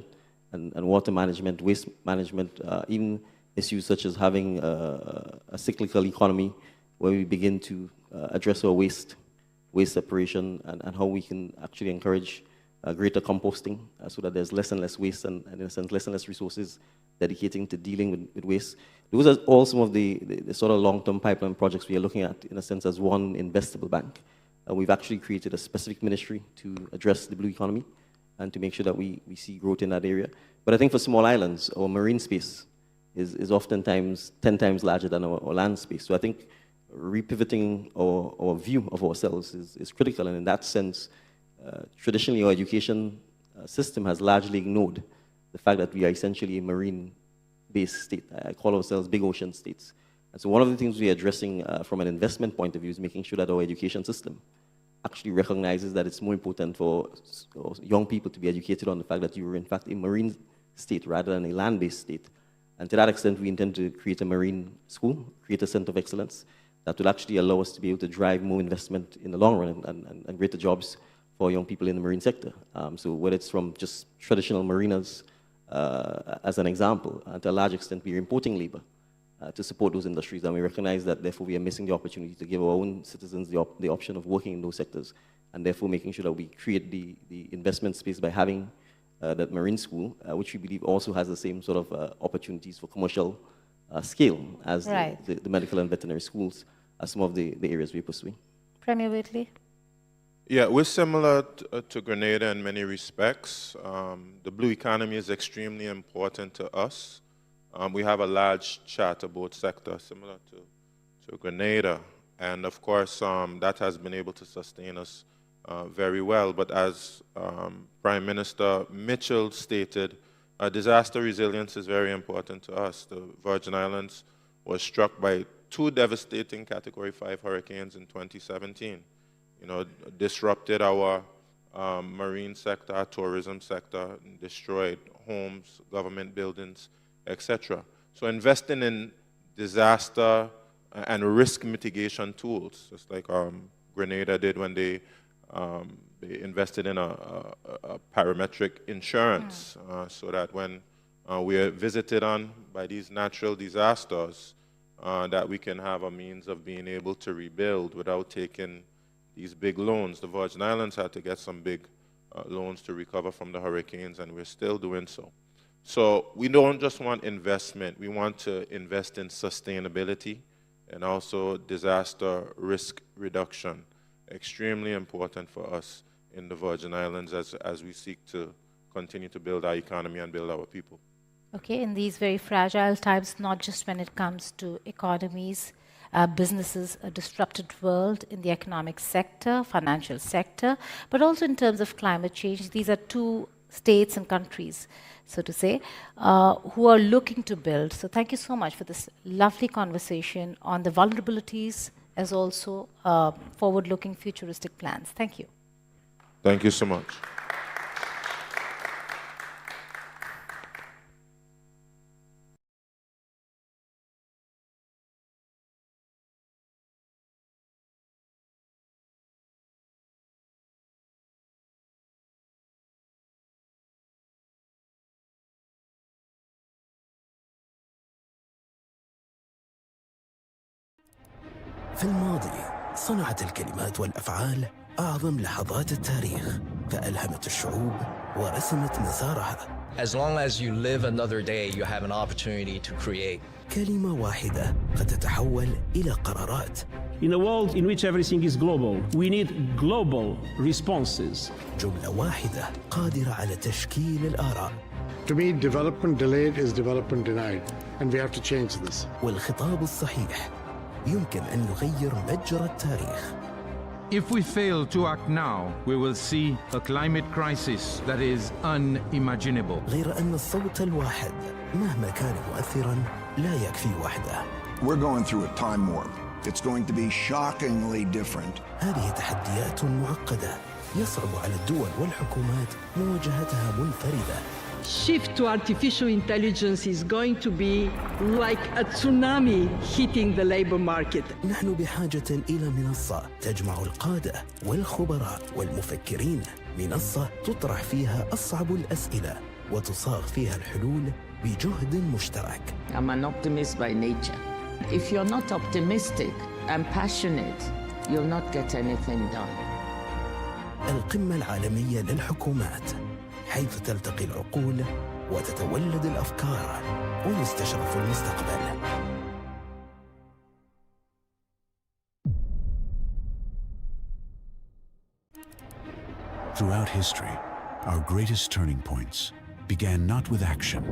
and water management, waste management, even issues such as having a cyclical economy where we begin to address our waste separation and how we can actually encourage greater composting so that there's less and less waste and in a sense, less and less resources dedicating to dealing with waste. Those are all some of the sort of long-term pipeline projects we are looking at, in a sense, as one investable bank. We've actually created a specific ministry to address the blue economy and to make sure that we see growth in that area. But I think for small islands, our marine space is oftentimes 10 times larger than our land space. So I think repivoting our view of ourselves is critical, and in that sense, traditionally our education system has largely ignored the fact that we are essentially a marine-based state. I call ourselves big ocean states. And so one of the things we are addressing from an investment point of view is making sure that our education system actually recognizes that it's more important for young people to be educated on the fact that you are in fact a marine state rather than a land-based state. And to that extent, we intend to create a marine school, create a center of excellence that will actually allow us to be able to drive more investment in the long run and greater jobs for young people in the marine sector. So whether it's from just traditional mariners, as an example, to a large extent we are importing labor to support those industries, and we recognize that therefore we are missing the opportunity to give our own citizens the option of working in those sectors, and therefore making sure that we create the investment space by having that marine school, which we believe also has the same sort of opportunities for commercial scale as the medical and veterinary schools, as some of the areas we're pursuing. Premier Waitley. Yeah, we're similar to Grenada in many respects. The blue economy is extremely important to us. We have a large charter boat sector similar to Grenada, and of course that has been able to sustain us very well. But as Prime Minister Mitchell stated, disaster resilience is very important to us. The Virgin Islands was struck by 2 devastating Category 5 hurricanes in 2017. You know, disrupted our marine sector, our tourism sector, destroyed homes, government buildings, etc. So investing in disaster and risk mitigation tools, just like Grenada did when they invested in a parametric insurance, so that when we are visited on by these natural disasters, that we can have a means of being able to rebuild without taking these big loans. The Virgin Islands had to get some big loans to recover from the hurricanes, and we're still doing so. So we don't just want investment, we want to invest in sustainability and also disaster risk reduction. Extremely important for us in the Virgin Islands as we seek to continue to build our economy and build our people. Okay, in these very fragile times, not just when it comes to economies, businesses, a disrupted world in the economic sector, financial sector, but also in terms of climate change. These are 2 states and countries, so to say, who are looking to build. So thank you so much for this lovely conversation on the vulnerabilities as also forward-looking futuristic plans. Thank you. Thank you so much. في الماضي صنعت الكلمات والأفعال أعظم لحظات التاريخ، فألهمت الشعوب ورسمت مسارها. As long as you live another day, you have an opportunity to create. كلمة واحدة قد تتحول إلى قرارات. In a world in which everything is global, we need global responses. جملة واحدة قادرة على تشكيل الآراء. To me, development delayed is development denied, and we have to change this. والخطاب الصحيح يمكن أن يغير مجرى التاريخ. If we fail to act now, we will see a climate crisis that is unimaginable. غير أن الصوت الواحد مهما كان مؤثراً لا يكفي وحده. We're going through a time warp. It's going to be shockingly different. هذه تحديات معقدة يصعب على الدول والحكومات مواجهتها منفردة. Shift to artificial intelligence is going to be like a tsunami hitting the labor market. نحن بحاجة إلى منصة تجمع القادة والخبراء والمفكرين، منصة تطرح فيها أصعب الأسئلة وتصاغ فيها الحلول بجهد مشترك. I'm an optimist by nature. If you're not optimistic and passionate, you'll not get anything done. القمة العالمية للحكومات، حيث تلتقي العقول وتتولد الأفكار ويستشرف المستقبل. Throughout history, our greatest turning points began not with action,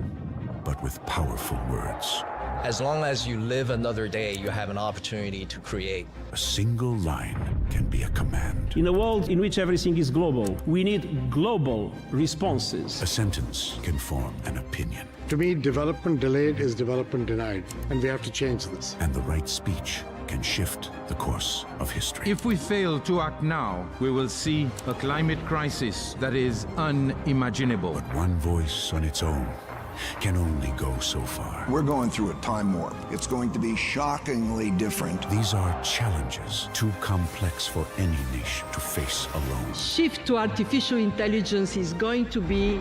but with powerful words. As long as you live another day, you have an opportunity to create. A single line can be a command. In a world in which everything is global, we need global responses. A sentence can form an opinion. To me, development delayed is development denied, and we have to change this. And the right speech can shift the course of history. If we fail to act now, we will see a climate crisis that is unimaginable. But one voice on its own can only go so far. We're going through a time warp. It's going to be shockingly different. These are challenges too complex for any nation to face alone. Shift to artificial intelligence is going to be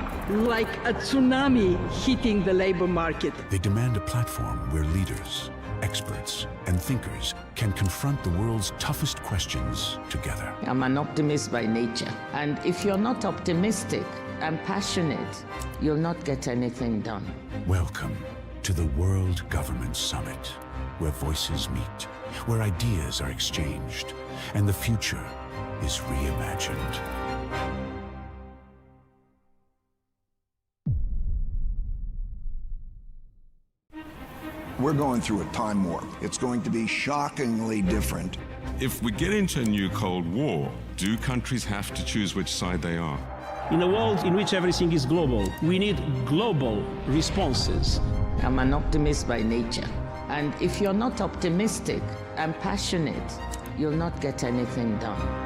like a tsunami hitting the labor market. They demand a platform where leaders, experts, and thinkers can confront the world's toughest questions together. I'm an optimist by nature. And if you're not optimistic and passionate, you'll not get anything done. Welcome to the World Government Summit, where voices meet, where ideas are exchanged, and the future is reimagined. We're going through a time warp. It's going to be shockingly different. If we get into a new Cold War, do countries have to choose which side they are? In a world in which everything is global, we need global responses. I'm an optimist by nature. And if you're not optimistic and passionate, you'll not get anything done.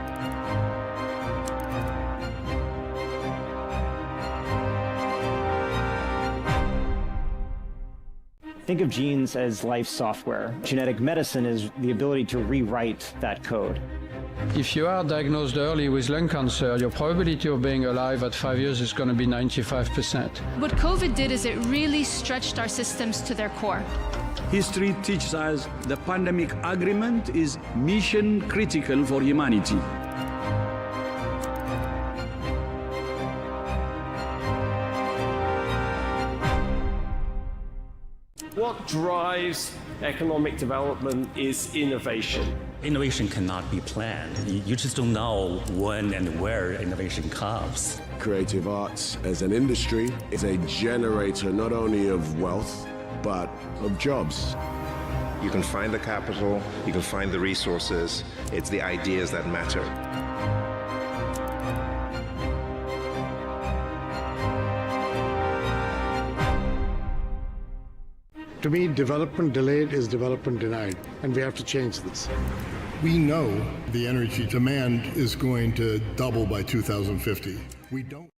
Think of genes as life software. Genetic medicine is the ability to rewrite that code. If you are diagnosed early with lung cancer, your probability of being alive at 5 years is going to be 95%. What COVID did is it really stretched our systems to their core. History teaches us the pandemic agreement is mission critical for humanity. What drives economic development is innovation. Innovation cannot be planned. You just don't know when and where innovation comes. Creative arts as an industry is a generator not only of wealth, but of jobs. You can find the capital, you can find the resources. It's the ideas that matter. To me, development delayed is development denied, and we have to change this. We know the energy demand is going to double by 2050. We don't.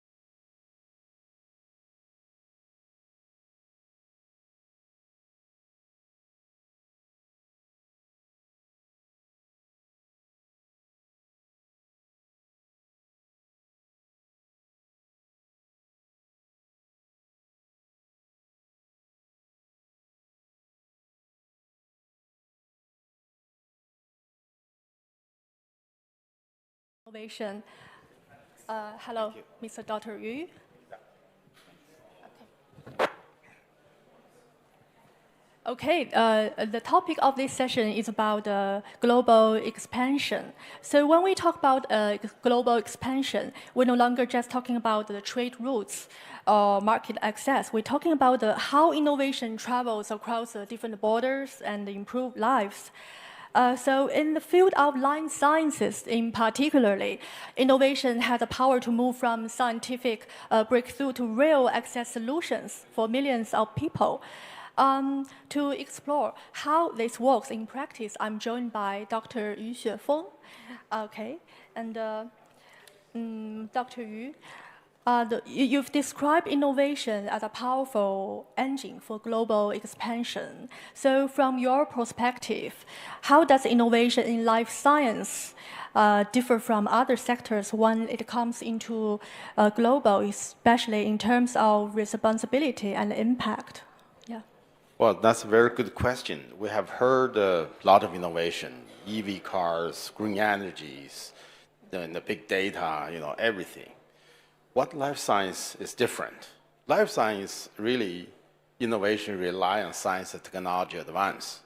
Innovation. Hello, Mr. Dr. Yu. Okay, the topic of this session is about global expansion. So when we talk about global expansion, we're no longer just talking about the trade routes or market access. We're talking about how innovation travels across different borders and improve lives. So in the field of life sciences in particularly, innovation has the power to move from scientific breakthrough to real access solutions for millions of people. To explore how this works in practice, I'm joined by Dr. Yu Xuefeng. Okay, and Dr. Yu, you've described innovation as a powerful engine for global expansion. So from your perspective, how does innovation in life science differ from other sectors when it comes into global, especially in terms of responsibility and impact? Yeah. Well, that's a very good question. We have heard a lot of innovation, EV cars, green energies, the big data, everything. What life science is different? Life science really, innovation rely on science and technology advance.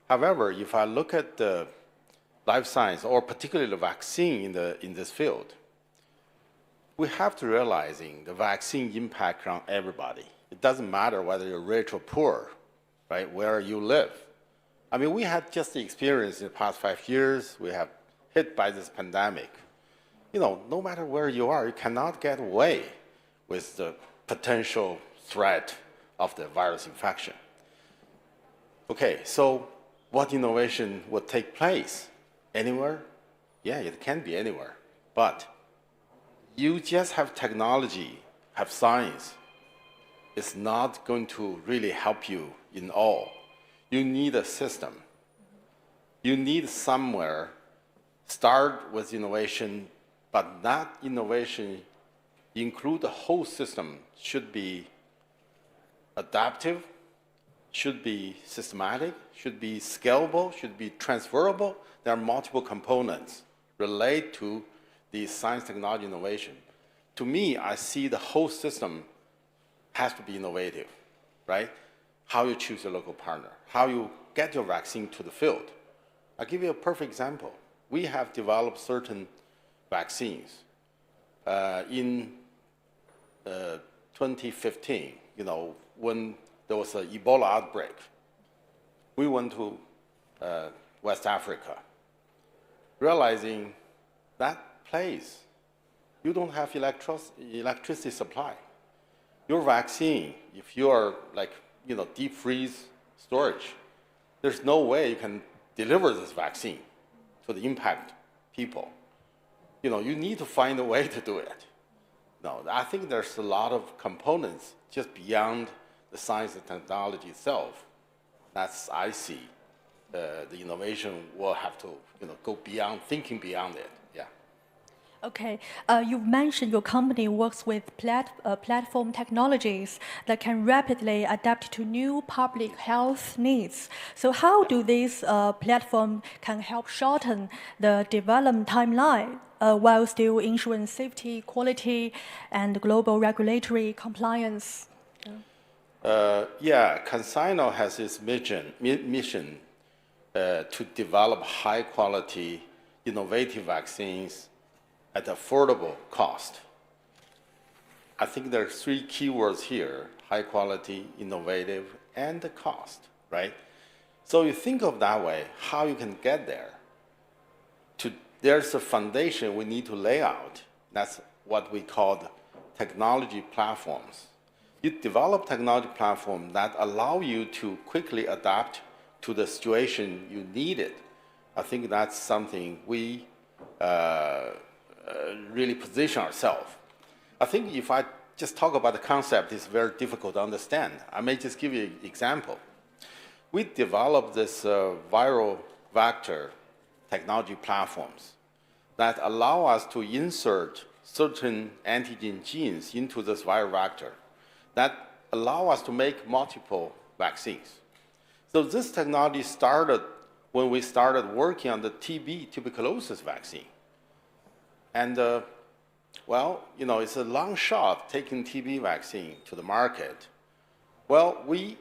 However, if I look at the life science, or particularly the vaccine in this field, we have to realize the vaccine impact on everybody. It doesn't matter whether you're rich or poor, right, where you live. I mean, we had just the experience in the past 5 years, we have hit by this pandemic. No matter where you are, you cannot get away with the potential threat of the virus infection. Okay, so what innovation would take place? Anywhere? Yeah, it can be anywhere. But you just have technology, have science. It's not going to really help you in all. You need a system. You need somewhere, start with innovation, but that innovation include the whole system, should be adaptive, should be systematic, should be scalable, should be transferable. There are multiple components related to the science technology innovation. To me, I see the whole system has to be innovative, right? How you choose a local partner, how you get your vaccine to the field. I'll give you a perfect example. We have developed certain vaccines. In 2015, when there was an Ebola outbreak, we went to West Africa. realizing that place, you don't have electricity supply. Your vaccine, if you are like, deep freeze storage, there's no way you can deliver this vaccine to the impact people. You need to find a way to do it. No, I think there's a lot of components just beyond the science and technology itself. That's, I see, the innovation will have to, go beyond, thinking beyond it, yeah. Okay, you've mentioned your company works with platform technologies that can rapidly adapt to new public health needs. So how do these platforms can help shorten the development timeline while still ensuring safety, quality, and global regulatory compliance? CanSino has its mission to develop high-quality, innovative vaccines at affordable cost. I think there are three keywords here: high quality, innovative, and the cost, right? So you think of that way, how you can get there. There's a foundation we need to lay out. That's what we call the technology platforms. You develop technology platforms that allow you to quickly adapt to the situation you need it. I think that's something we really position ourselves. I think if I just talk about the concept, it's very difficult to understand. I may just give you an example. We developed this viral vector technology platforms that allow us to insert certain antigen genes into this viral vector that allow us to make multiple vaccines. So this technology started when we started working on the TB, tuberculosis vaccine. And it's a long shot taking TB vaccine to the market. Well, we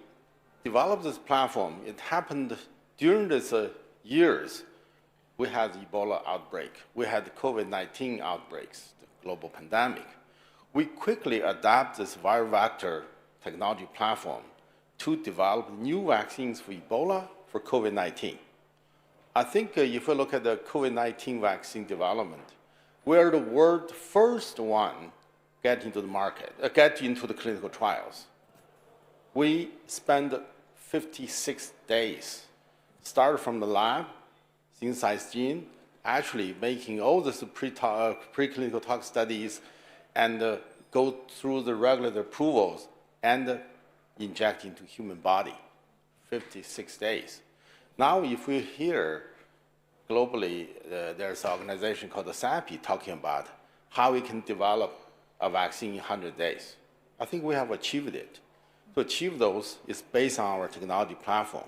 developed this platform. It happened during these years. We had the Ebola outbreak. We had the COVID-19 outbreaks, the global pandemic. We quickly adapt this viral vector technology platform to develop new vaccines for Ebola, for COVID-19. I think if we look at the COVID-19 vaccine development, we're the world's first one get into the market, get into the clinical trials. We spent 56 days, started from the lab, synthesized gene, actually making all the preclinical tox studies and go through the regulatory approvals and inject into human body, 56 days. Now, if we hear globally, there's an organization called the SAPI talking about how we can develop a vaccine in 100 days. I think we have achieved it. To achieve those is based on our technology platform.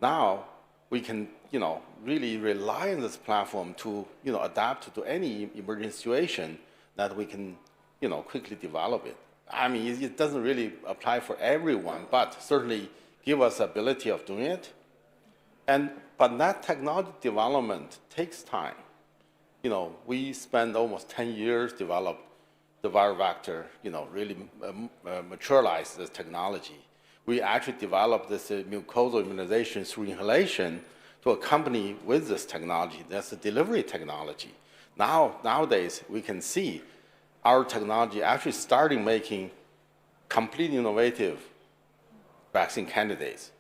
Now, we can, really rely on this platform to, adapt to any emergency situation that we can, quickly develop it. I mean, it doesn't really apply for everyone, but certainly give us the ability of doing it. But that technology development takes time. We spend almost 10 years develop the viral vector, really maturelize this technology. We actually developed this mucosal immunization through inhalation to accompany with this technology. That's a delivery technology. Nowadays, we can see our technology actually starting making completely innovative vaccine candidates.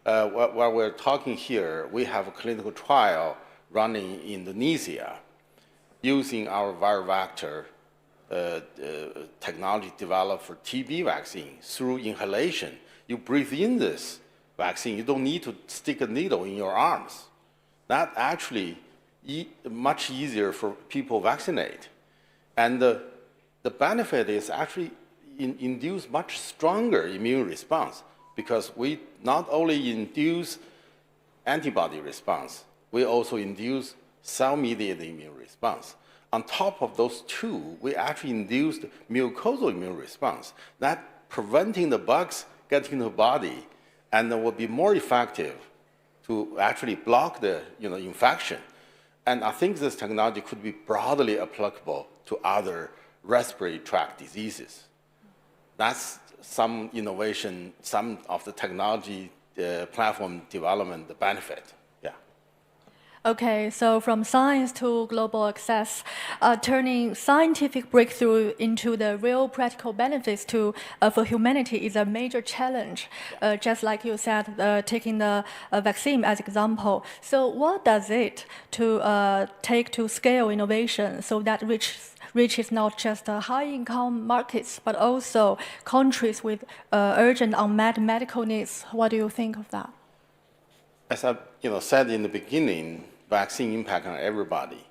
While we're talking here, we have a clinical trial running in Indonesia using our viral vector technology developed for TB vaccine through inhalation. You breathe in this vaccine, you don't need to stick a needle in your arms. That actually much easier for people vaccinate. And the benefit is actually induce much stronger immune response because we not only induce antibody response, we also induce cell-mediated immune response. On top of those two, we actually induced mucosal immune response, that preventing the bugs getting into the body and will be more effective to actually block the infection. And I think this technology could be broadly applicable to other respiratory tract diseases. That's some innovation, some of the technology platform development, the benefit. Yeah. Okay, so from science to global access, turning scientific breakthrough into the real practical benefits for humanity is a major challenge. Just like you said, taking the vaccine as example. So what does it take to scale innovation so that reaches not just high-income markets, but also countries with urgent unmet medical needs? What do you think of that? As I said in the beginning, vaccine impact on everybody.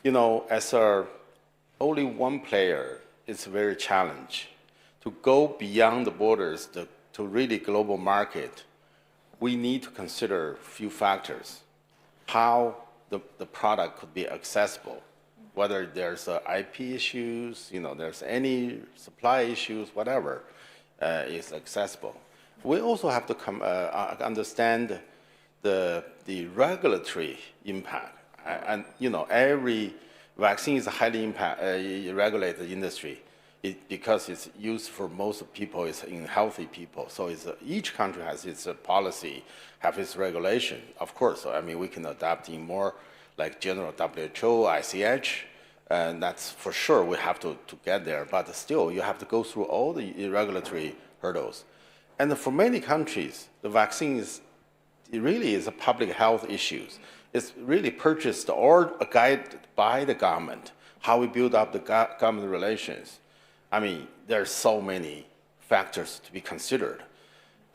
As only one player, it's a very challenge. To go beyond the borders to really global market, we need to consider a few factors. How the product could be accessible, whether there's IP issues, there's any supply issues, whatever is accessible. We also have to understand the regulatory impact. And every vaccine is a highly regulated industry because it's used for most people, it's in healthy people. So each country has its policy, have its regulation. Of course, we can adapt in more like general WHO, ICH, and that's for sure we have to get there. But still, you have to go through all the regulatory hurdles. And for many countries, the vaccine it really is a public health issue. It's really purchased or guided by the government, how we build up the government relations. There's so many factors to be considered.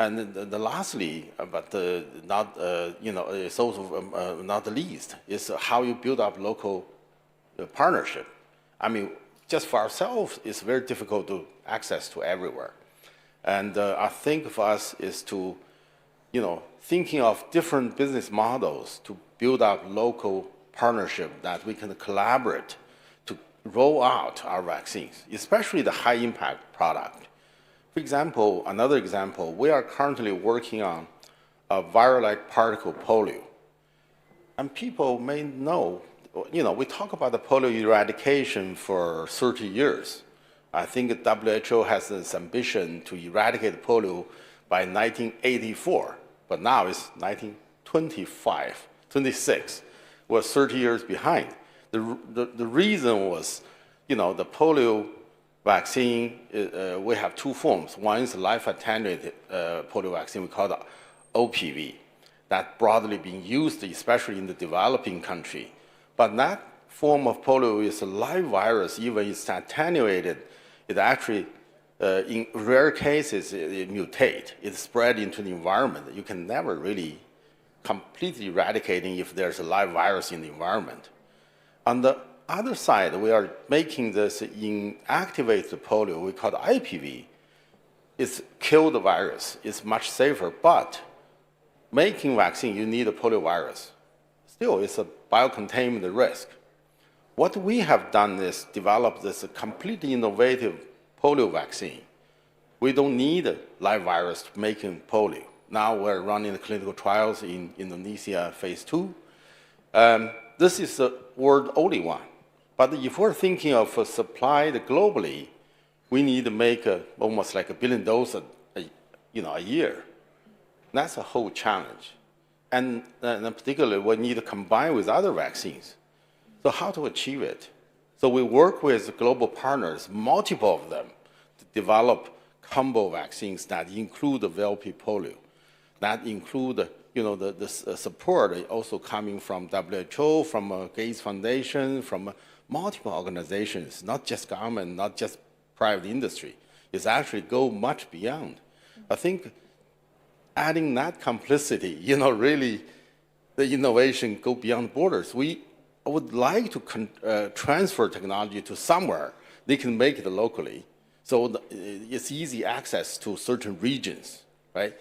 And lastly, but it's also not the least, is how you build up local partnership. Just for ourselves, it's very difficult to access to everywhere. And I think for us is to, thinking of different business models to build up local partnership that we can collaborate to roll out our vaccines, especially the high-impact product. For example, another example, we are currently working on a viral-like particle polio. And people may know, we talk about the polio eradication for 30 years. I think WHO has this ambition to eradicate polio by 1984, but now it's 26. We're 30 years behind. The reason was, the polio vaccine, we have two forms. One is life attenuated polio vaccine, we call it OPV, that broadly being used, especially in the developing country. But that form of polio is a live virus, even it's attenuated. It actually, in rare cases, it mutates. It spread into the environment. You can never really completely eradicating if there's a live virus in the environment. On the other side, we are making this inactivate the polio, we call it IPV. It's kill the virus. It's much safer, but making vaccine, you need a polio virus. Still, it's a biocontainment risk. What we have done is develop this completely innovative polio vaccine. We don't need a live virus to make polio. Now we're running the clinical trials in Indonesia, phase 2. This is the world only one. But if we're thinking of a supply globally, we need to make almost like 1 billion doses a year. That's a whole challenge. And particularly, we need to combine with other vaccines. So how to achieve it? So we work with global partners, multiple of them, to develop combo vaccines that include the VLP polio, that include the support also coming from WHO, from Gates Foundation, from multiple organizations, not just government, not just private industry. It's actually go much beyond. I think adding that complicity, really the innovation go beyond borders. We would like to transfer technology to somewhere. They can make it locally. So it's easy access to certain regions, right?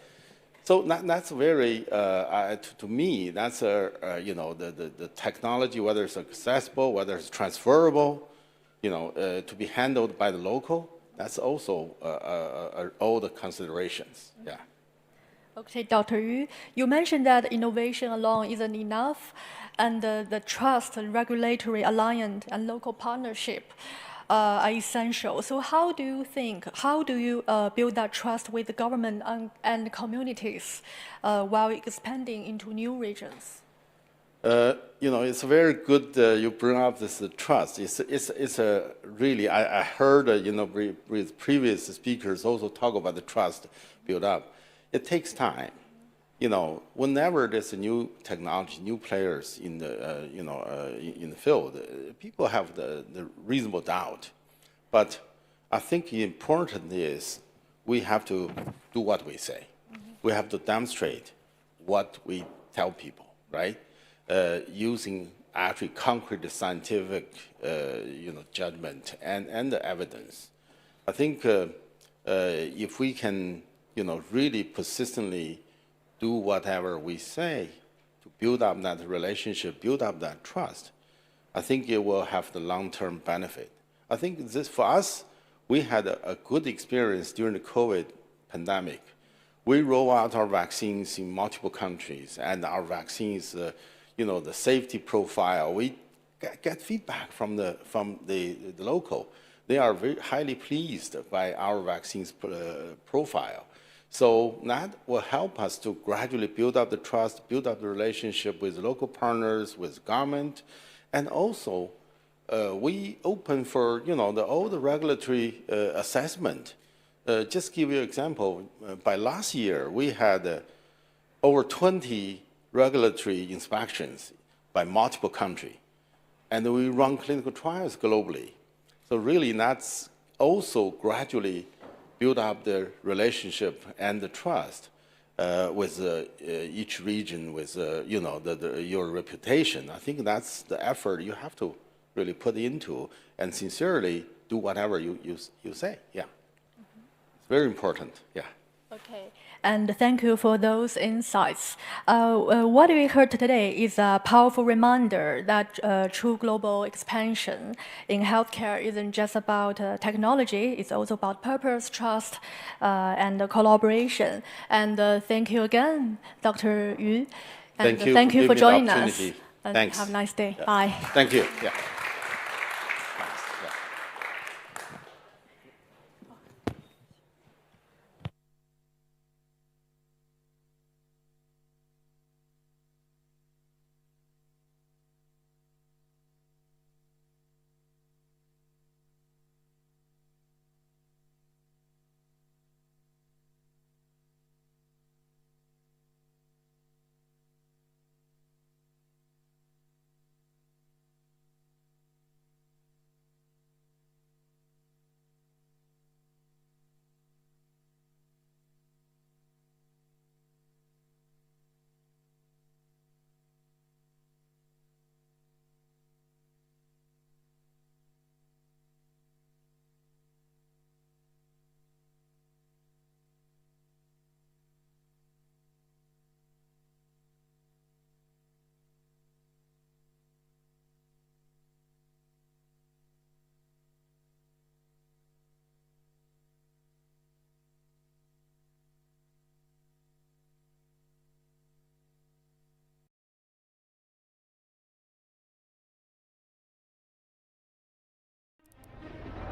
So that's very, to me, that's the technology, whether it's accessible, whether it's transferable, to be handled by the local. That's also all the considerations. Yeah. Okay, Dr. Yu, you mentioned that innovation alone isn't enough, and the trust, regulatory alliance, and local partnership are essential. So how do you build that trust with the government and communities while expanding into new regions? It's very good you bring up this trust. It's a really, I heard, with previous speakers also talk about the trust build up. It takes time. Whenever there's a new technology, new players in the, in the field, people have the reasonable doubt. But I think important is we have to do what we say. We have to demonstrate what we tell people, right? Using actually concrete scientific, judgment and the evidence. I think if we can, really persistently do whatever we say to build up that relationship, build up that trust, I think it will have the long-term benefit. I think this, for us, we had a good experience during the COVID pandemic. We roll out our vaccines in multiple countries, and our vaccines, the safety profile, we get feedback from the local. They are very highly pleased by our vaccines profile. So that will help us to gradually build up the trust, build up the relationship with local partners, with government, and also we open for all the regulatory assessment. Just give you an example. By last year, we had over 20 regulatory inspections by multiple countries, and we run clinical trials globally. So really, that's also gradually build up the relationship and the trust with each region, with your reputation. I think that's the effort you have to really put into and sincerely do whatever you say. Yeah, it's very important. Yeah. Okay, and thank you for those insights. What we heard today is a powerful reminder that true global expansion in healthcare isn't just about technology, it's also about purpose, trust, and collaboration. And thank you again, Dr. Yu. And thank you for joining us. And Thanks. Have a nice day. Yeah. Bye. Thank you. Yeah.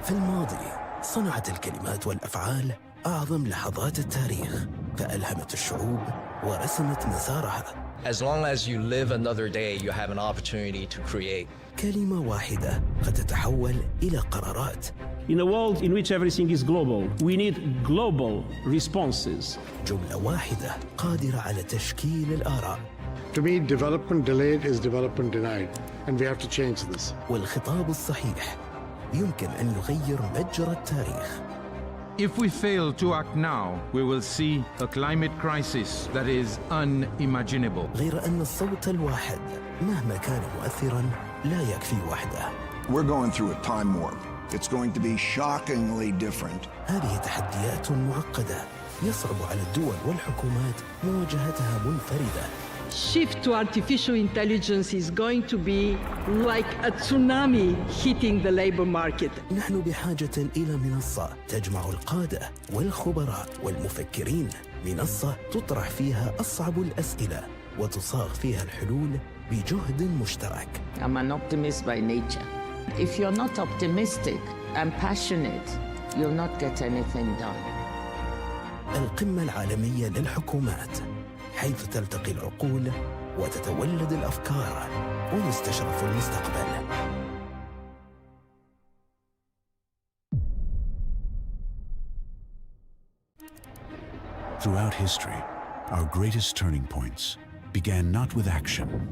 في الماضي صنعت الكلمات والأفعال أعظم لحظات التاريخ، فألهمت الشعوب ورسمت مسارها. As long as you live another day, you have an opportunity to create. كلمة واحدة قد تتحول إلى قرارات. In a world in which everything is global, we need global responses. جملة واحدة قادرة على تشكيل الآراء. To me, development delayed is development denied, and we have to change this. والخطاب الصحيح يمكن أن يغير مجرى التاريخ. If we fail to act now, we will see a climate crisis that is unimaginable. غير أن الصوت الواحد مهما كان مؤثراً لا يكفي وحده. We're going through a time warp. It's going to be shockingly different. هذه تحديات معقدة يصعب على الدول والحكومات مواجهتها منفردة. Shift to artificial intelligence is going to be like a tsunami hitting the labor market. نحن بحاجة إلى منصة تجمع القادة والخبراء والمفكرين، منصة تطرح فيها أصعب الأسئلة وتصاغ فيها الحلول بجهد مشترك. I'm an optimist by nature. If you're not optimistic and passionate, you'll not get anything done. القمة العالمية للحكومات، حيث تلتقي العقول وتتولد الأفكار ونستشرف المستقبل. Throughout history, our greatest turning points began not with action,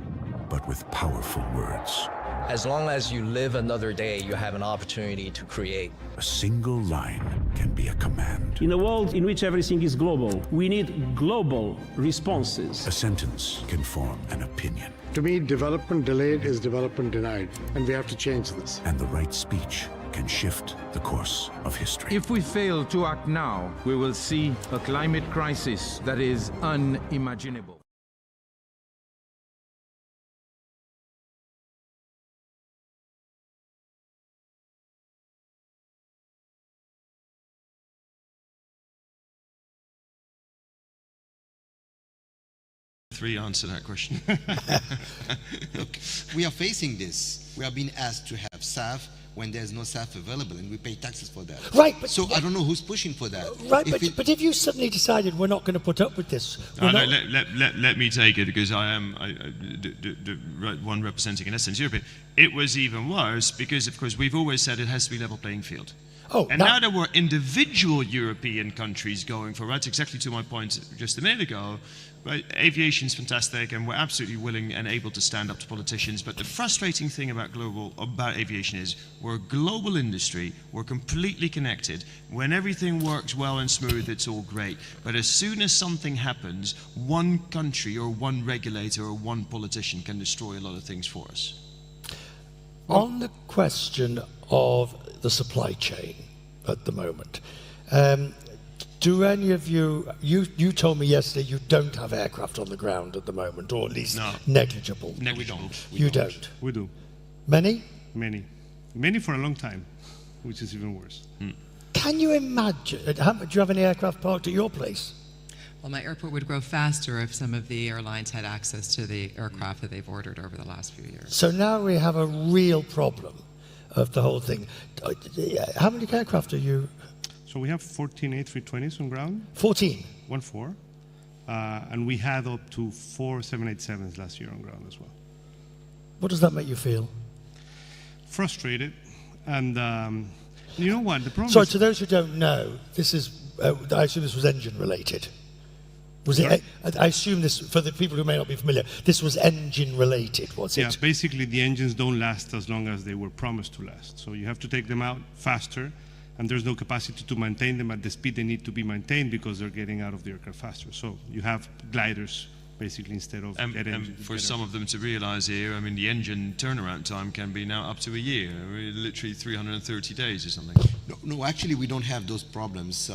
but with powerful words. As long as you live another day, you have an opportunity to create. A single line can be a command. In a world in which everything is global, we need global responses. A sentence can form an opinion. To me, development delayed is development denied, and we have to change this. And the right speech can shift the course of history. If we fail to act now, we will see a climate crisis that is unimaginable. Three answer that question. Look, we are facing this. We are being asked to have SAF when there's no SAF available, and we pay taxes for that. Right, but so I don't know who's pushing for that. Right, but if you suddenly decided we're not going to put up with this, let me take it, because I am the one representing, in essence, Europe. It was even worse because, of course, we've always said it has to be level playing field. Oh, and now there were individual European countries going for, right, exactly to my point just a minute ago, right, aviation's fantastic and we're absolutely willing and able to stand up to politicians, but the frustrating thing about aviation is we're a global industry, we're completely connected. When everything works well and smooth, it's all great. But as soon as something happens, one country or one regulator or one politician can destroy a lot of things for us. On the question of the supply chain at the moment, do any of you told me yesterday you don't have aircraft on the ground at the moment, or at least negligible. No, we don't. You don't? We do. Many? Many for a long time, which is even worse. Can you imagine, do you have any aircraft parked at your place? Well, my airport would grow faster if some of the airlines had access to the aircraft that they've ordered over the last few years. So now we have a real problem of the whole thing. How many aircraft are you? So we have 14 A320s on ground. 14? 14. And we had up to 4 787s last year on ground as well. What does that make you feel? Frustrated. And you know what? The problem Sorry, to those who don't know, this is, I assume this was engine related. Was it? I assume this, for the people who may not be familiar, this was engine related, was it? Yeah, basically the engines don't last as long as they were promised to last. So you have to take them out faster, and there's no capacity to maintain them at the speed they need to be maintained because they're getting out of the aircraft faster. So you have gliders basically instead of jet engines. For some of them to realize here, I mean, the engine turnaround time can be now up to a year, literally 330 days or something. No, actually we don't have those problems.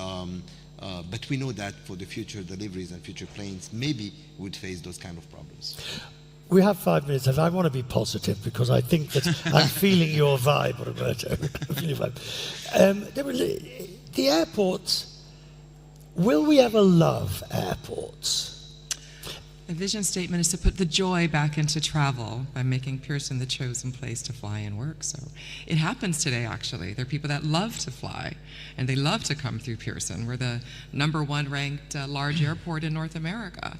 But we know that for the future deliveries and future planes, maybe we would face those kind of problems. We have 5 minutes, and I want to be positive because I think that I'm feeling your vibe, Roberto. The airports, will we ever love airports? The vision statement is to put the joy back into travel by making Pearson the chosen place to fly and work. So it happens today, actually. There are people that love to fly, and they love to come through Pearson. We're the #1 ranked large airport in North America.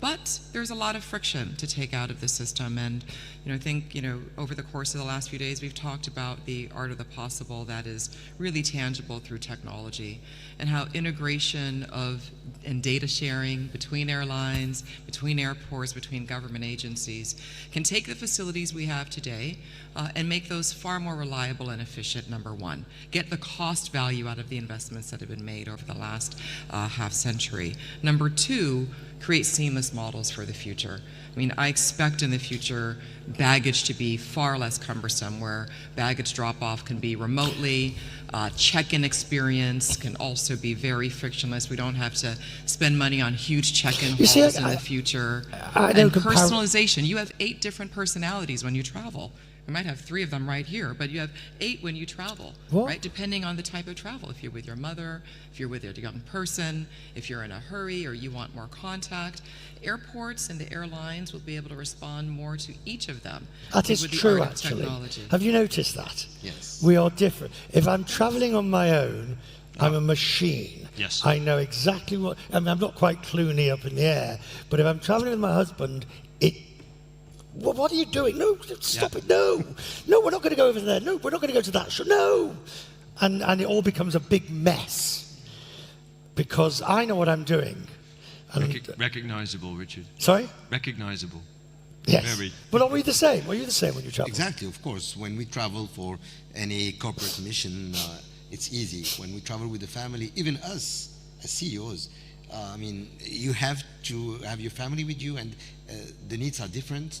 But there's a lot of friction to take out of the system, and I think over the course of the last few days we've talked about the art of the possible that is really tangible through technology, and how integration and data sharing between airlines, between airports, between government agencies can take the facilities we have today and make those far more reliable and efficient, #1. Get the cost value out of the investments that have been made over the last half century. #2, create seamless models for the future. I mean, I expect in the future baggage to be far less cumbersome, where baggage drop-off can be remotely, check-in experience can also be very frictionless. We don't have to spend money on huge check-in halls in the future. And personalization. You have 8 different personalities when you travel. You might have 3 of them right here, but you have 8 when you travel, right? Depending on the type of travel. If you're with your mother, if you're with a young person, if you're in a hurry or you want more contact, airports and the airlines will be able to respond more to each of them. That is true, actually. Have you noticed that? Yes. We are different. If I'm traveling on my own, I'm a machine. Yes. I know exactly what, I mean, I'm not quite Clooney up in the air, but if I'm traveling with my husband, well, what are you doing? No, stop it, no. No, we're not going to go over there. No, we're not going to go to that show. No. And it all becomes a big mess because I know what I'm doing. Recognizable, Richard. Sorry? Recognizable. Yes. Very. But are we the same? Are you the same when you travel? Exactly, of course. When we travel for any corporate mission, it's easy. When we travel with the family, even us as CEOs, I mean, you have to have your family with you, and the needs are different.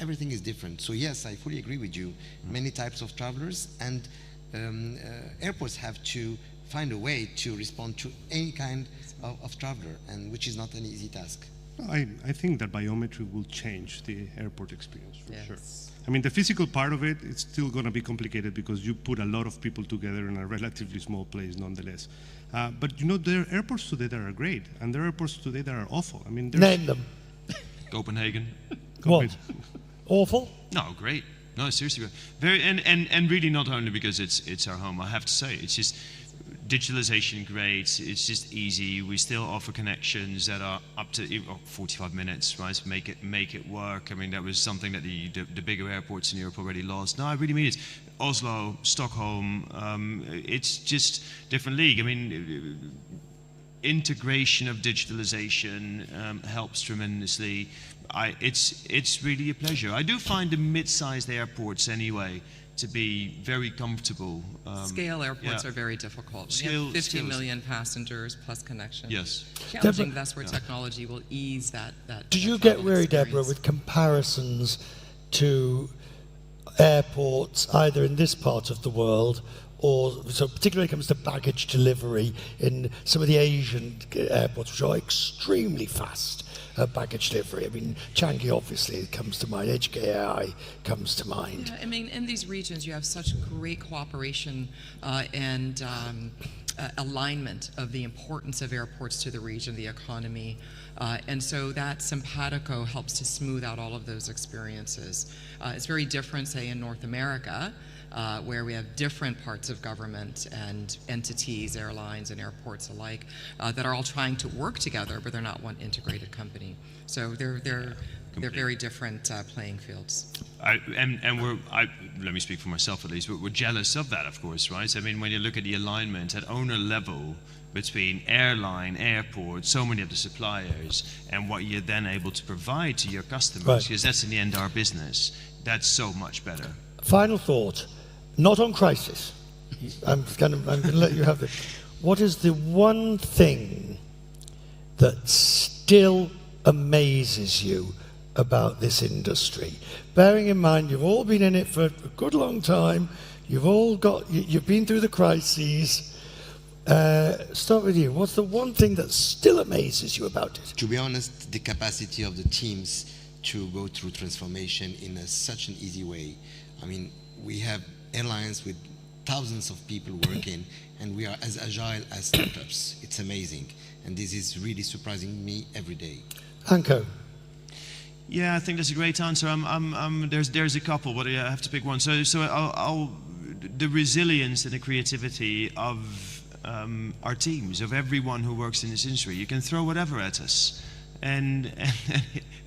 Everything is different. So yes, I fully agree with you. Many types of travelers, and airports have to find a way to respond to any kind of traveler, and which is not an easy task. I think that biometry will change the airport experience for sure. I mean, the physical part of it, it's still going to be complicated because you put a lot of people together in a relatively small place nonetheless. But you know, there are airports today that are great, and there are airports today that are awful. I mean, name them. Copenhagen. What? Awful? No, great. No, seriously, very, and really not only because it's our home. I have to say, it's just digitalization great. It's just easy. We still offer connections that are up to 45 minutes, right? So make it work. I mean, that was something that the bigger airports in Europe already lost. No, I really mean it. Oslo, Stockholm, it's just different league. I mean, integration of digitalization helps tremendously. It's really a pleasure. I do find the mid-sized airports anyway to be very comfortable. Scale airports are very difficult. We have 50 million passengers plus connections. Yes. Challenging, that's where technology will ease that. Do you get worried, Deborah, with comparisons to airports either in this part of the world or, so particularly when it comes to baggage delivery in some of the Asian airports, which are extremely fast baggage delivery? I mean, Changi obviously comes to mind, HKAI comes to mind. Yeah, I mean, in these regions you have such great cooperation and alignment of the importance of airports to the region, the economy, and so that simpatico helps to smooth out all of those experiences. It's very different, say, in North America, where we have different parts of government and entities, airlines and airports alike, that are all trying to work together, but they're not one integrated company. So they're very different playing fields. Let me speak for myself at least, but we're jealous of that, of course, right? I mean, when you look at the alignment at owner level between airline, airport, so many of the suppliers, and what you're then able to provide to your customers, because that's in the end our business, that's so much better. Final thought, not on crisis. I'm going to let you have this. What is the one thing that still amazes you about this industry? Bearing in mind you've all been in it for a good long time, you've been through the crises. Start with you. What's the one thing that still amazes you about it? To be honest, the capacity of the teams to go through transformation in such an easy way. I mean, we have airlines with thousands of people working, and we are as agile as startups. It's amazing, and this is really surprising me every day. Anko. Yeah, I think that's a great answer. There's a couple, but I have to pick one. So the resilience and the creativity of our teams, of everyone who works in this industry. You can throw whatever at us, and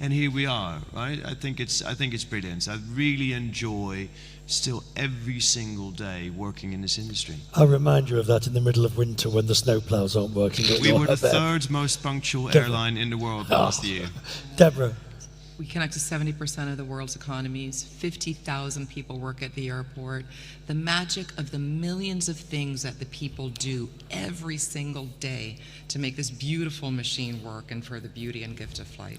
here we are, right? I think it's brilliant. I really enjoy still every single day working in this industry. I'll remind you of that in the middle of winter when the snowplows aren't working. We were the third most punctual airline in the world last year. Deborah. We connect to 70% of the world's economies. 50,000 people work at the airport. The magic of the millions of things that the people do every single day to make this beautiful machine work and for the beauty and gift of flight.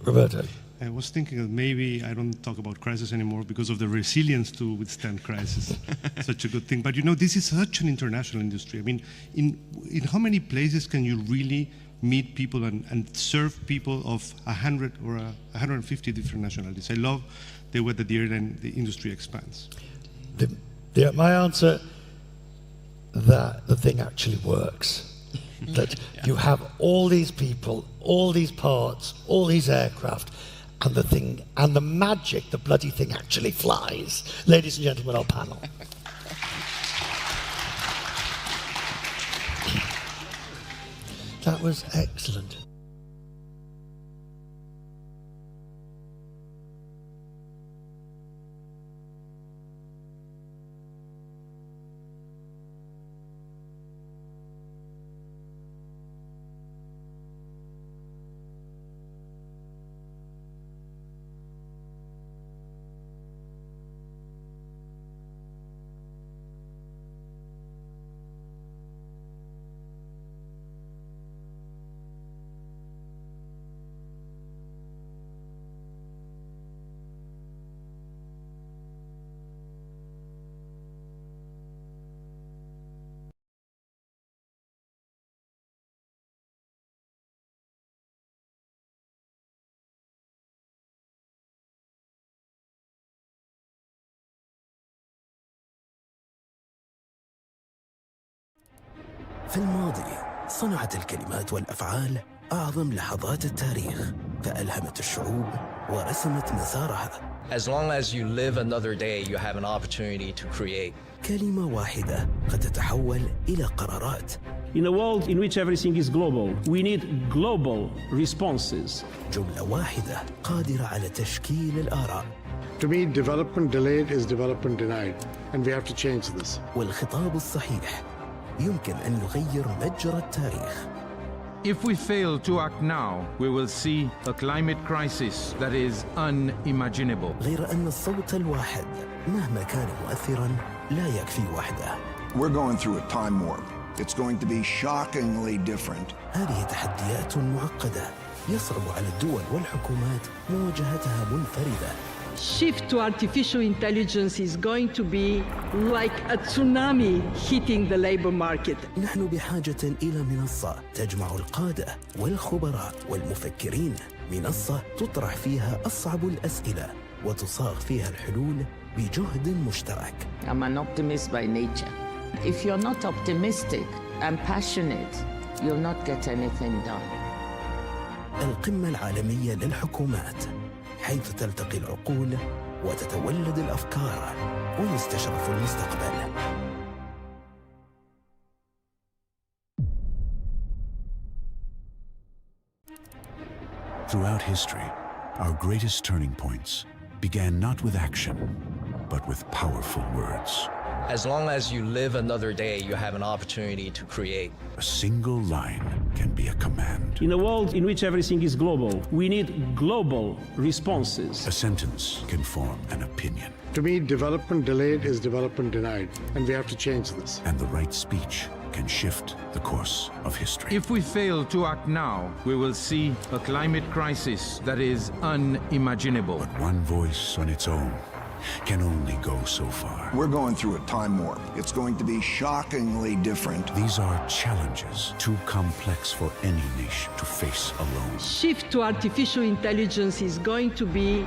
Roberto. I was thinking that maybe I don't talk about crisis anymore because of the resilience to withstand crisis. Such a good thing. But you know, this is such an international industry. I mean, in how many places can you really meet people and serve people of 100 or 150 different nationalities? I love the way that the industry expands. My answer, that the thing actually works. That you have all these people, all these parts, all these aircraft, and the thing, and the magic, the bloody thing actually flies. Ladies and gentlemen, our panel. That was excellent. في الماضي صنعت الكلمات والأفعال أعظم لحظات التاريخ، فألهمت الشعوب ورسمت مسارها. As long as you live another day, you have an opportunity to create. كلمة واحدة قد تتحول إلى قرارات. In a world in which everything is global, we need global responses. جملة واحدة قادرة على تشكيل الآراء. To me, development delayed is development denied, and we have to change this. والخطاب الصحيح يمكن أن يغير مجرى التاريخ. If we fail to act now, we will see a climate crisis that is unimaginable. غير أن الصوت الواحد مهما كان مؤثراً لا يكفي وحده. We're going through a time warp. It's going to be shockingly different. هذه تحديات معقدة يصعب على الدول والحكومات مواجهتها منفردة. Shift to artificial intelligence is going to be like a tsunami hitting the labor market. نحن بحاجة إلى منصة تجمع القادة والخبراء والمفكرين، منصة تطرح فيها أصعب الأسئلة وتصاغ فيها الحلول بجهد مشترك. I'm an optimist by nature. If you're not optimistic and passionate, you'll not get anything done. القمة العالمية للحكومات، حيث تلتقي العقول وتتولد الأفكار ويستشرف المستقبل. Throughout history, our greatest turning points began not with action, but with powerful words. As long as you live another day, you have an opportunity to create. A single line can be a command. In a world in which everything is global, we need global responses. A sentence can form an opinion. To me, development delayed is development denied, and we have to change this. And the right speech can shift the course of history. If we fail to act now, we will see a climate crisis that is unimaginable. But one voice on its own can only go so far. We're going through a time warp. It's going to be shockingly different. These are challenges too complex for any nation to face alone. Shift to artificial intelligence is going to be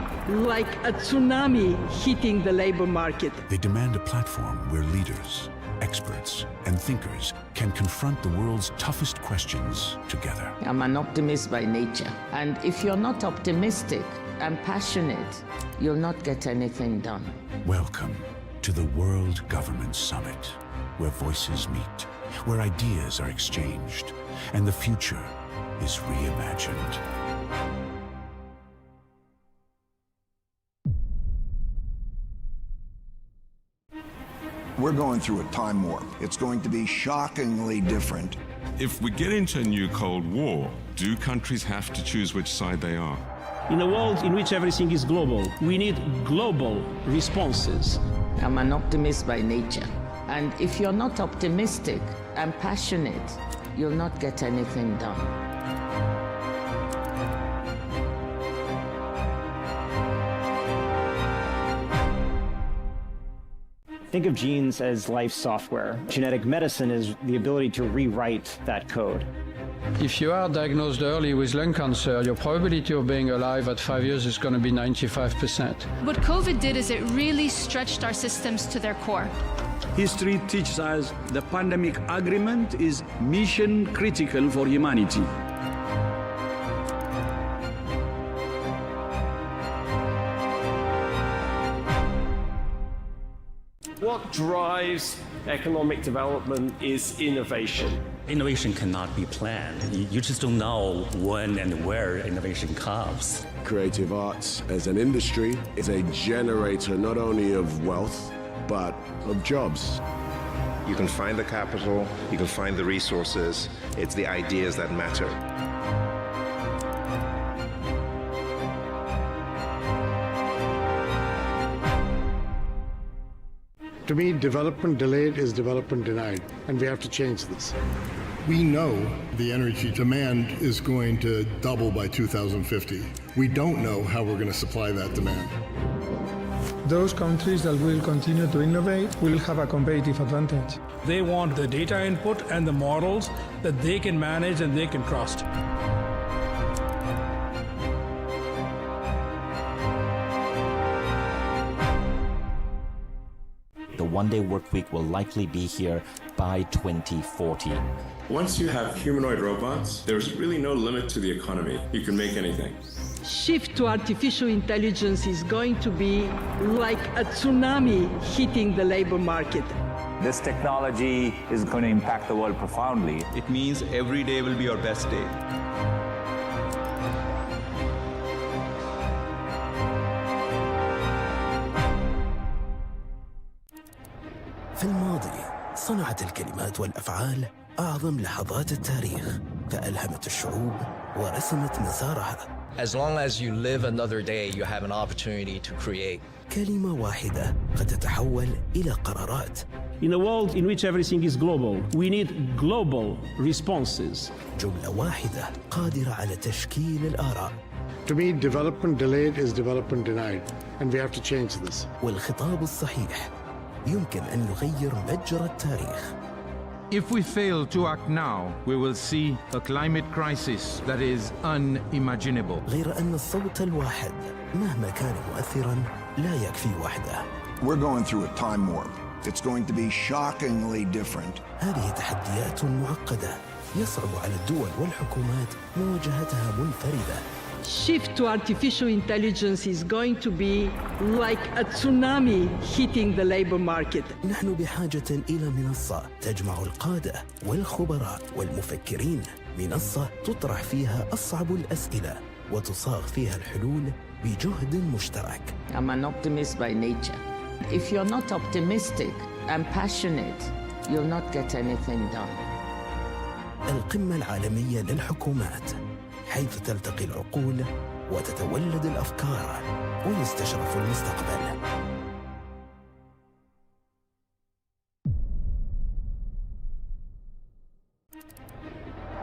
like a tsunami hitting the labor market. They demand a platform where leaders, experts, and thinkers can confront the world's toughest questions together. I'm an optimist by nature. And if you're not optimistic and passionate, you'll not get anything done. Welcome to the World Government Summit, where voices meet, where ideas are exchanged, and the future is reimagined. We're going through a time warp. It's going to be shockingly different. If we get into a new Cold War, do countries have to choose which side they are? In a world in which everything is global, we need global responses. I'm an optimist by nature. And if you're not optimistic and passionate, you'll not get anything done. Think of genes as life software. Genetic medicine is the ability to rewrite that code. If you are diagnosed early with lung cancer, your probability of being alive at 5 years is going to be 95%. What COVID did is it really stretched our systems to their core. History teaches us the pandemic agreement is mission critical for humanity. What drives economic development is innovation. Innovation cannot be planned. You just don't know when and where innovation comes. Creative arts as an industry is a generator not only of wealth, but of jobs. You can find the capital, you can find the resources. It's the ideas that matter. To me, development delayed is development denied, and we have to change this. We know the energy demand is going to double by 2050. We don't know how we're going to supply that demand. Those countries that will continue to innovate will have a competitive advantage. They want the data input and the models that they can manage and they can trust. The one-day work week will likely be here by 2040. Once you have humanoid robots, there's really no limit to the economy. You can make anything. Shift to artificial intelligence is going to be like a tsunami hitting the labor market. This technology is going to impact the world profoundly. It means every day will be your best day. في الماضي صنعت الكلمات والأفعال أعظم لحظات التاريخ، فألهمت الشعوب ورسمت مسارها. As long as you live another day, you have an opportunity to create. كلمة واحدة قد تتحول إلى قرارات. In a world in which everything is global, we need global responses. جملة واحدة قادرة على تشكيل الآراء. To me, development delayed is development denied, and we have to change this. والخطاب الصحيح يمكن أن يغير مجرى التاريخ. If we fail to act now, we will see a climate crisis that is unimaginable. غير أن الصوت الواحد مهما كان مؤثراً لا يكفي وحده. We're going through a time warp. It's going to be shockingly different. هذه تحديات معقدة يصعب على الدول والحكومات مواجهتها منفردة. Shift to artificial intelligence is going to be like a tsunami hitting the labor market. نحن بحاجة إلى منصة تجمع القادة والخبراء والمفكرين، منصة تطرح فيها أصعب الأسئلة وتصاغ فيها الحلول بجهد مشترك. I'm an optimist by nature. If you're not optimistic and passionate, you'll not get anything done. القمة العالمية للحكومات، حيث تلتقي العقول وتتولد الأفكار ويستشرف المستقبل.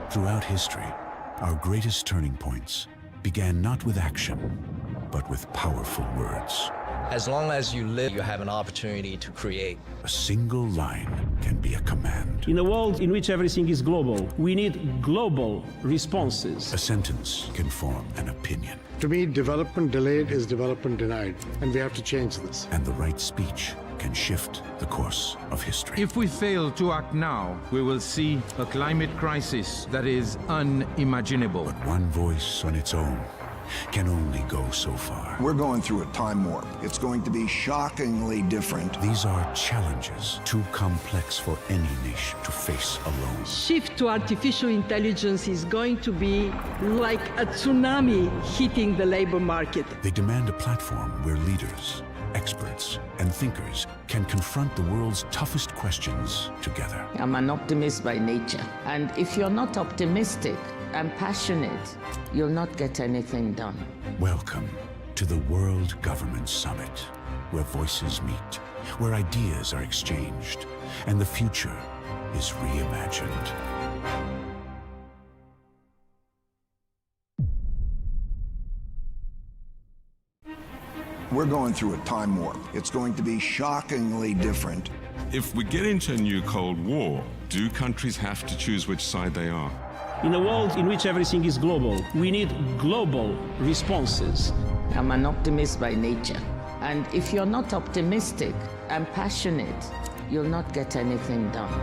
Throughout history, our greatest turning points began not with action, but with powerful words. As long as you live, you have an opportunity to create. A single line can be a command. In a world in which everything is global, we need global responses. A sentence can form an opinion. To me, development delayed is development denied, and we have to change this. And the right speech can shift the course of history. If we fail to act now, we will see a climate crisis that is unimaginable. But one voice on its own can only go so far. We're going through a time warp. It's going to be shockingly different. These are challenges too complex for any nation to face alone. Shift to artificial intelligence is going to be like a tsunami hitting the labor market. They demand a platform where leaders, experts, and thinkers can confront the world's toughest questions together. I'm an optimist by nature. And if you're not optimistic and passionate, you'll not get anything done. Welcome to the World Government Summit, where voices meet, where ideas are exchanged, and the future is reimagined. We're going through a time warp. It's going to be shockingly different. If we get into a new Cold War, do countries have to choose which side they are? In a world in which everything is global, we need global responses. I'm an optimist by nature. And if you're not optimistic and passionate, you'll not get anything done.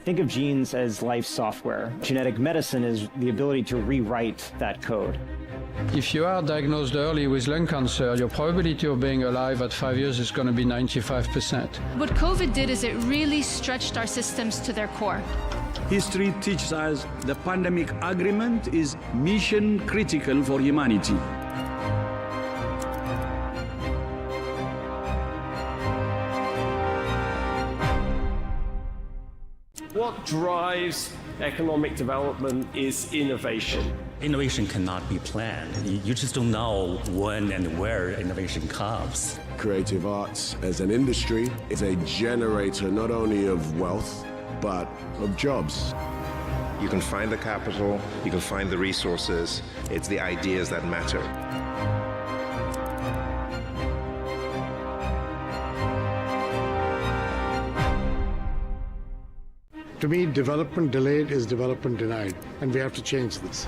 Think of genes as life software. Genetic medicine is the ability to rewrite that code. If you are diagnosed early with lung cancer, your probability of being alive at 5 years is going to be 95%. What COVID did is it really stretched our systems to their core. History teaches us the pandemic agreement is mission critical for humanity. What drives economic development is innovation. Innovation cannot be planned. You just don't know when and where innovation comes. Creative arts as an industry is a generator not only of wealth, but of jobs. You can find the capital, you can find the resources. It's the ideas that matter. To me, development delayed is development denied, and we have to change this.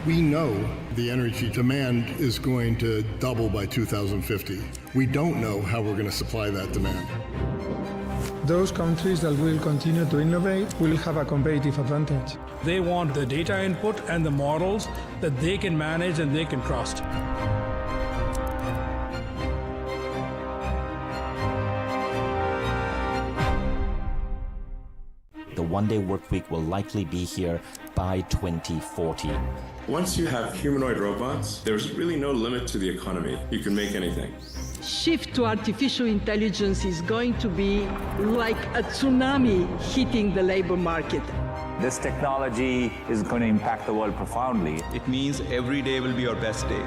We know the energy demand is going to double by 2050. We don't know how we're going to supply that demand. Those countries that will continue to innovate will have a competitive advantage. They want the data input and the models that they can manage and they can trust. The one-day work week will likely be here by 2040. Once you have humanoid robots, there's really no limit to the economy. You can make anything. Shift to artificial intelligence is going to be like a tsunami hitting the labor market. This technology is going to impact the world profoundly. It means every day will be our best day.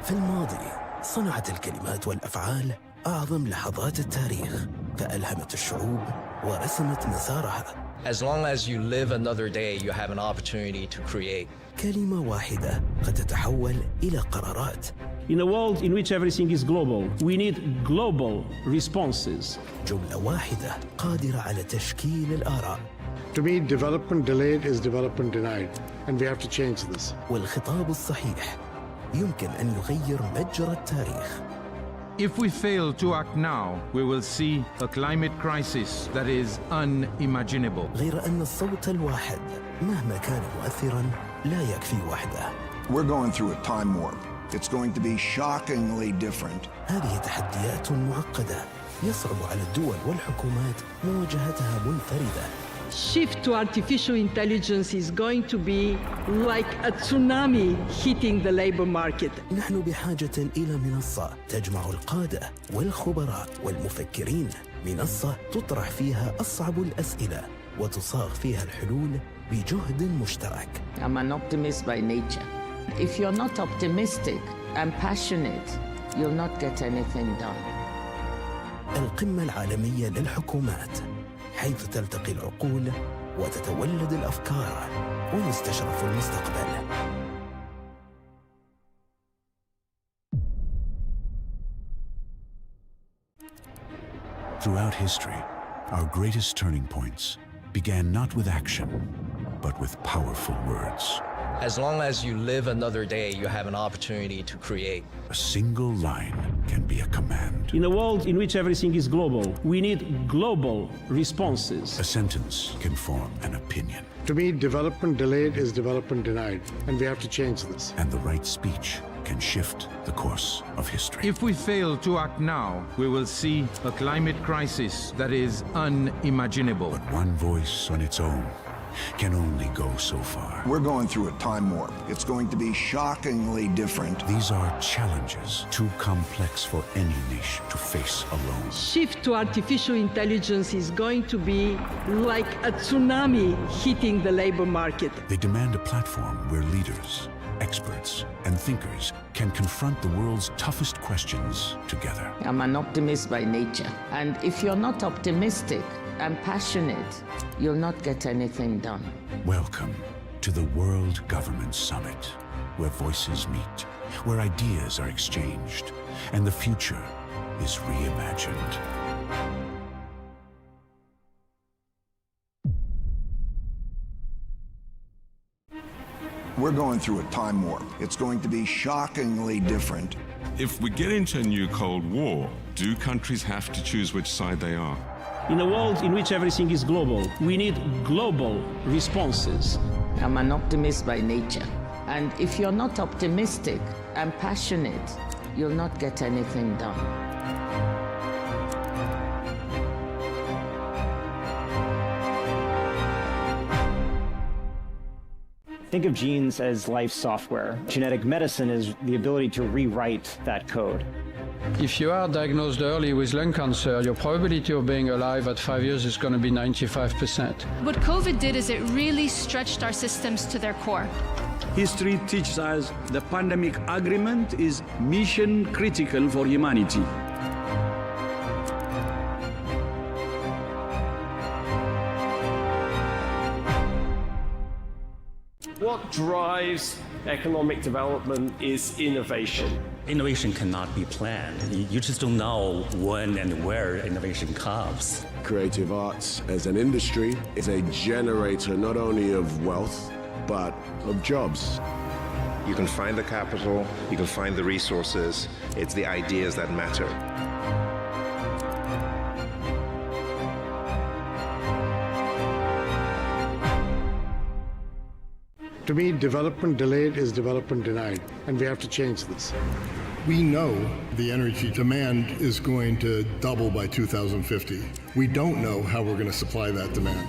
في الماضي صنعت الكلمات والأفعال أعظم لحظات التاريخ، فألهمت الشعوب ورسمت مسارها. As long as you live another day, you have an opportunity to create. كلمة واحدة قد تتحول إلى قرارات. In a world in which everything is global, we need global responses. جملة واحدة قادرة على تشكيل الآراء. To me, development delayed is development denied, and we have to change this. والخطاب الصحيح يمكن أن يغير مجرى التاريخ. If we fail to act now, we will see a climate crisis that is unimaginable. غير أن الصوت الواحد مهما كان مؤثراً لا يكفي وحده. We're going through a time warp. It's going to be shockingly different. هذه تحديات معقدة يصعب على الدول والحكومات مواجهتها منفردة. Shift to artificial intelligence is going to be like a tsunami hitting the labor market. نحن بحاجة إلى منصة تجمع القادة والخبراء والمفكرين، منصة تطرح فيها أصعب الأسئلة وتصاغ فيها الحلول بجهد مشترك. I'm an optimist by nature. If you're not optimistic and passionate, you'll not get anything done. القمة العالمية للحكومات، حيث تلتقي العقول وتتولد الأفكار ويستشرف المستقبل. Throughout history, our greatest turning points began not with action, but with powerful words. As long as you live another day, you have an opportunity to create. A single line can be a command. In a world in which everything is global, we need global responses. A sentence can form an opinion. To me, development delayed is development denied, and we have to change this. And the right speech can shift the course of history. If we fail to act now, we will see a climate crisis that is unimaginable. But one voice on its own can only go so far. We're going through a time warp. It's going to be shockingly different. These are challenges too complex for any nation to face alone. Shift to artificial intelligence is going to be like a tsunami hitting the labor market. They demand a platform where leaders, experts, and thinkers can confront the world's toughest questions together. I'm an optimist by nature. And if you're not optimistic and passionate, you'll not get anything done. Welcome to the World Government Summit, where voices meet, where ideas are exchanged, and the future is reimagined. We're going through a time warp. It's going to be shockingly different. If we get into a new Cold War, do countries have to choose which side they are? In a world in which everything is global, we need global responses. I'm an optimist by nature. And if you're not optimistic and passionate, you'll not get anything done. Think of genes as life software. Genetic medicine is the ability to rewrite that code. If you are diagnosed early with lung cancer, your probability of being alive at 5 years is going to be 95%. What COVID did is it really stretched our systems to their core. History teaches us the pandemic agreement is mission critical for humanity. What drives economic development is innovation. Innovation cannot be planned. You just don't know when and where innovation comes. Creative arts as an industry is a generator not only of wealth, but of jobs. You can find the capital, you can find the resources. It's the ideas that matter. To me, development delayed is development denied, and we have to change this. We know the energy demand is going to double by 2050. We don't know how we're going to supply that demand.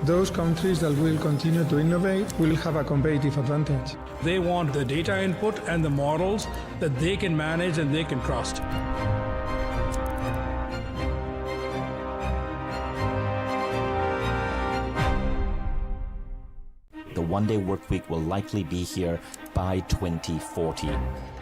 Those countries that will continue to innovate will have a competitive advantage. They want the data input and the models that they can manage and they can trust. The one-day work week will likely be here by 2040.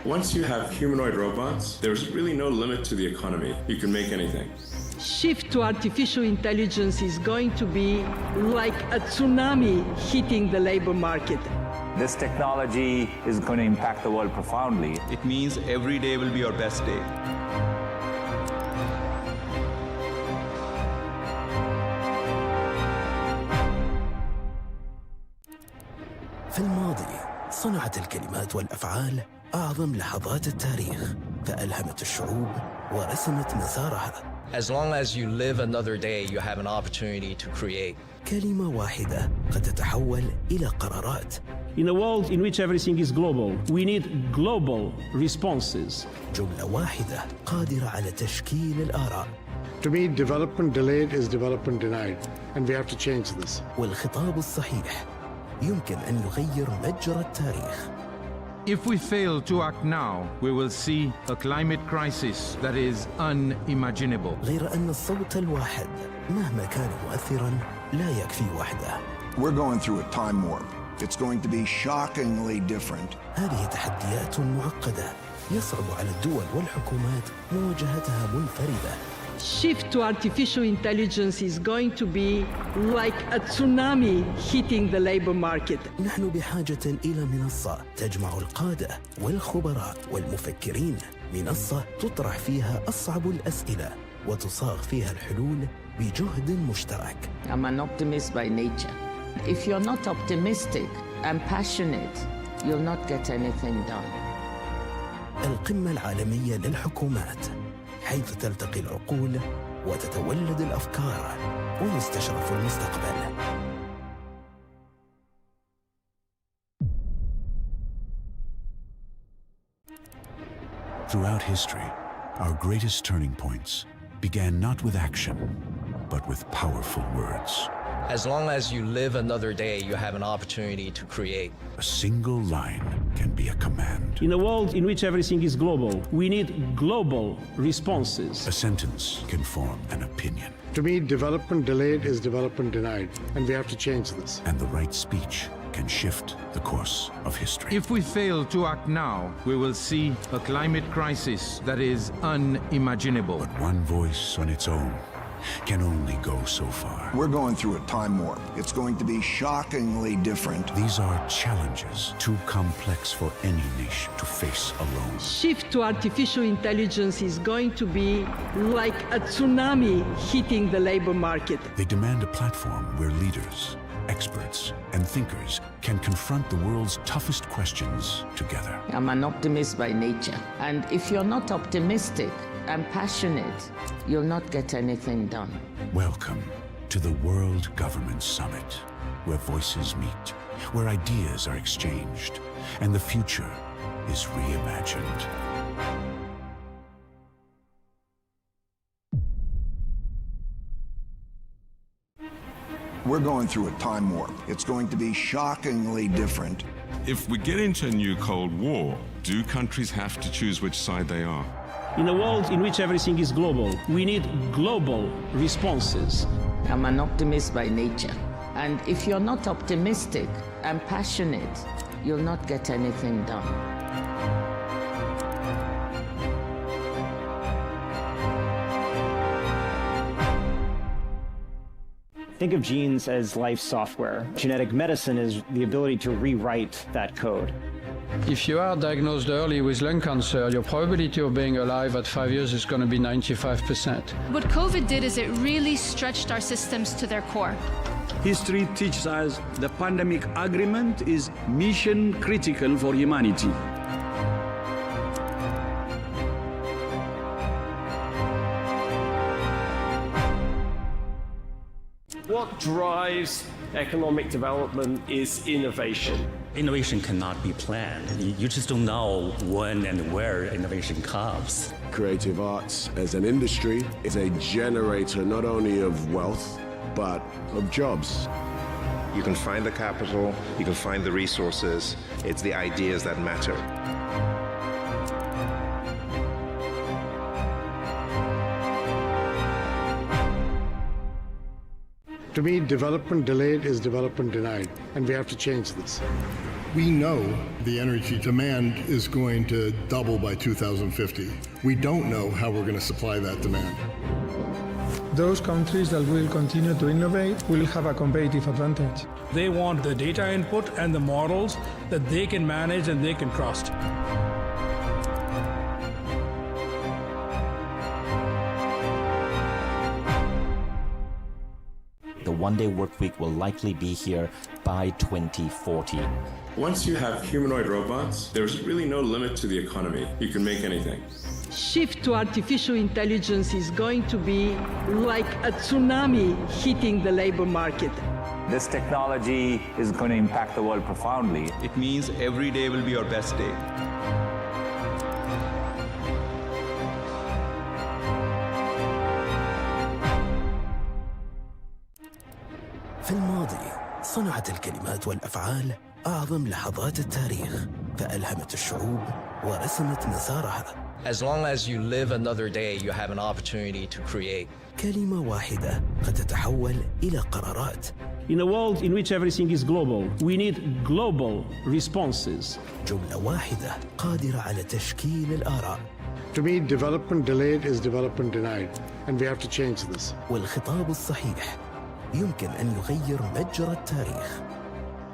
Once you have humanoid robots, there's really no limit to the economy. You can make anything. Shift to artificial intelligence is going to be like a tsunami hitting the labor market. This technology is going to impact the world profoundly. It means every day will be your best day. في الماضي صنعت الكلمات والأفعال أعظم لحظات التاريخ، فألهمت الشعوب ورسمت مسارها. As long as you live another day, you have an opportunity to create. كلمة واحدة قد تتحول إلى قرارات. In a world in which everything is global, we need global responses. جملة واحدة قادرة على تشكيل الآراء. To me, development delayed is development denied, and we have to change this. والخطاب الصحيح يمكن أن يغير مجرى التاريخ. If we fail to act now, we will see a climate crisis that is unimaginable. غير أن الصوت الواحد مهما كان مؤثراً لا يكفي وحده. We're going through a time warp. It's going to be shockingly different. هذه تحديات معقدة يصعب على الدول والحكومات مواجهتها منفردة. Shift to artificial intelligence is going to be like a tsunami hitting the labor market. نحن بحاجة إلى منصة تجمع القادة والخبراء والمفكرين، منصة تطرح فيها أصعب الأسئلة وتصاغ فيها الحلول بجهد مشترك. I'm an optimist by nature. If you're not optimistic and passionate, you'll not get anything done. القمة العالمية للحكومات، حيث تلتقي العقول وتتولد الأفكار ويستشرف المستقبل. Throughout history, our greatest turning points began not with action, but with powerful words. As long as you live another day, you have an opportunity to create. A single line can be a command. In a world in which everything is global, we need global responses. A sentence can form an opinion. To me, development delayed is development denied, and we have to change this. And the right speech can shift the course of history. If we fail to act now, we will see a climate crisis that is unimaginable. But one voice on its own can only go so far. We're going through a time warp. It's going to be shockingly different. These are challenges too complex for any nation to face alone. Shift to artificial intelligence is going to be like a tsunami hitting the labor market. They demand a platform where leaders, experts, and thinkers can confront the world's toughest questions together. I'm an optimist by nature. And if you're not optimistic and passionate, you'll not get anything done. Welcome to the World Government Summit, where voices meet, where ideas are exchanged, and the future is reimagined. We're going through a time warp. It's going to be shockingly different. If we get into a new Cold War, do countries have to choose which side they are? In a world in which everything is global, we need global responses. I'm an optimist by nature. And if you're not optimistic and passionate, you'll not get anything done. Think of genes as life software. Genetic medicine is the ability to rewrite that code. If you are diagnosed early with lung cancer, your probability of being alive at 5 years is going to be 95%. What COVID did is it really stretched our systems to their core. History teaches us the pandemic agreement is mission critical for humanity. What drives economic development is innovation. Innovation cannot be planned. You just don't know when and where innovation comes. Creative arts as an industry is a generator not only of wealth, but of jobs. You can find the capital, you can find the resources. It's the ideas that matter. To me, development delayed is development denied, and we have to change this. We know the energy demand is going to double by 2050. We don't know how we're going to supply that demand. Those countries that will continue to innovate will have a competitive advantage. They want the data input and the models that they can manage and they can trust. The one-day work week will likely be here by 2040. Once you have humanoid robots, there's really no limit to the economy. You can make anything. Shift to artificial intelligence is going to be like a tsunami hitting the labor market. This technology is going to impact the world profoundly. It means every day will be your best day. في الماضي صنعت الكلمات والأفعال أعظم لحظات التاريخ، فألهمت الشعوب ورسمت مسارها. As long as you live another day, you have an opportunity to create. كلمة واحدة قد تتحول إلى قرارات. In a world in which everything is global, we need global responses. جملة واحدة قادرة على تشكيل الآراء. To me, development delayed is development denied, and we have to change this. والخطاب الصحيح يمكن أن يغير مجرى التاريخ.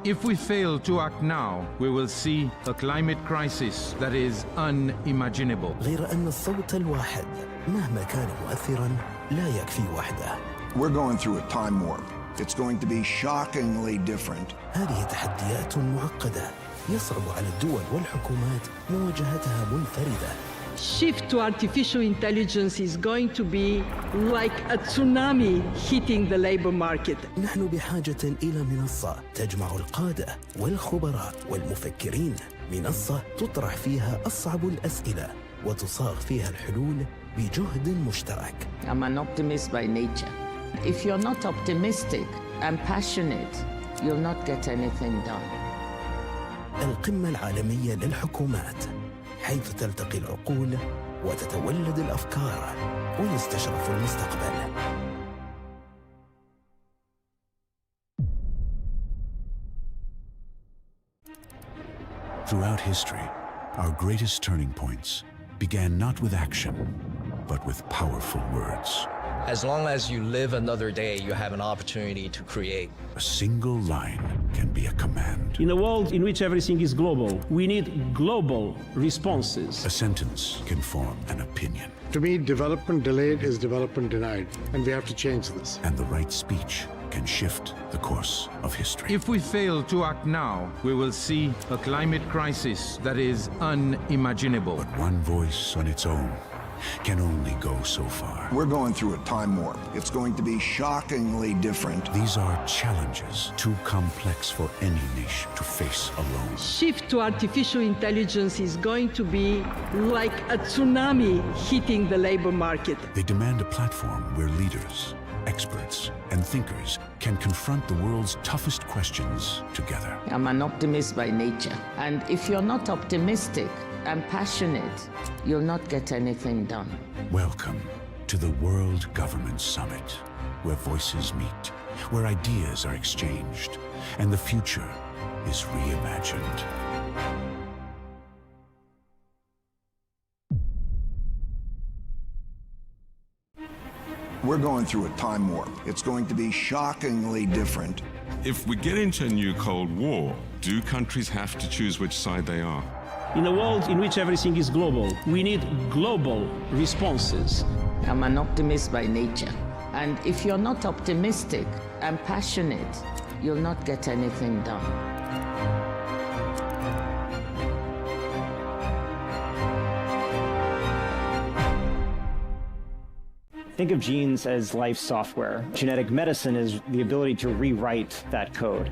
If we fail to act now, we will see a climate crisis that is unimaginable. غير أن الصوت الواحد مهما كان مؤثراً لا يكفي وحده. We're going through a time warp. It's going to be shockingly different. هذه تحديات معقدة يصعب على الدول والحكومات مواجهتها منفردة. Shift to artificial intelligence is going to be like a tsunami hitting the labor market. نحن بحاجة إلى منصة تجمع القادة والخبراء والمفكرين، منصة تطرح فيها أصعب الأسئلة وتصاغ فيها الحلول بجهد مشترك. I'm an optimist by nature. If you're not optimistic and passionate, you'll not get anything done. القمة العالمية للحكومات، حيث تلتقي العقول وتتولد الأفكار ويستشرف المستقبل. Throughout history, our greatest turning points began not with action, but with powerful words. As long as you live another day, you have an opportunity to create. A single line can be a command. In a world in which everything is global, we need global responses. A sentence can form an opinion. To me, development delayed is development denied, and we have to change this. And the right speech can shift the course of history. If we fail to act now, we will see a climate crisis that is unimaginable. But one voice on its own can only go so far. We're going through a time warp. It's going to be shockingly different. These are challenges too complex for any nation to face alone. Shift to artificial intelligence is going to be like a tsunami hitting the labor market. They demand a platform where leaders, experts, and thinkers can confront the world's toughest questions together. I'm an optimist by nature. And if you're not optimistic and passionate, you'll not get anything done. Welcome to the World Government Summit, where voices meet, where ideas are exchanged, and the future is reimagined. We're going through a time warp. It's going to be shockingly different. If we get into a new Cold War, do countries have to choose which side they are? In a world in which everything is global, we need global responses. I'm an optimist by nature. And if you're not optimistic and passionate, you'll not get anything done. Think of genes as life software. Genetic medicine is the ability to rewrite that code.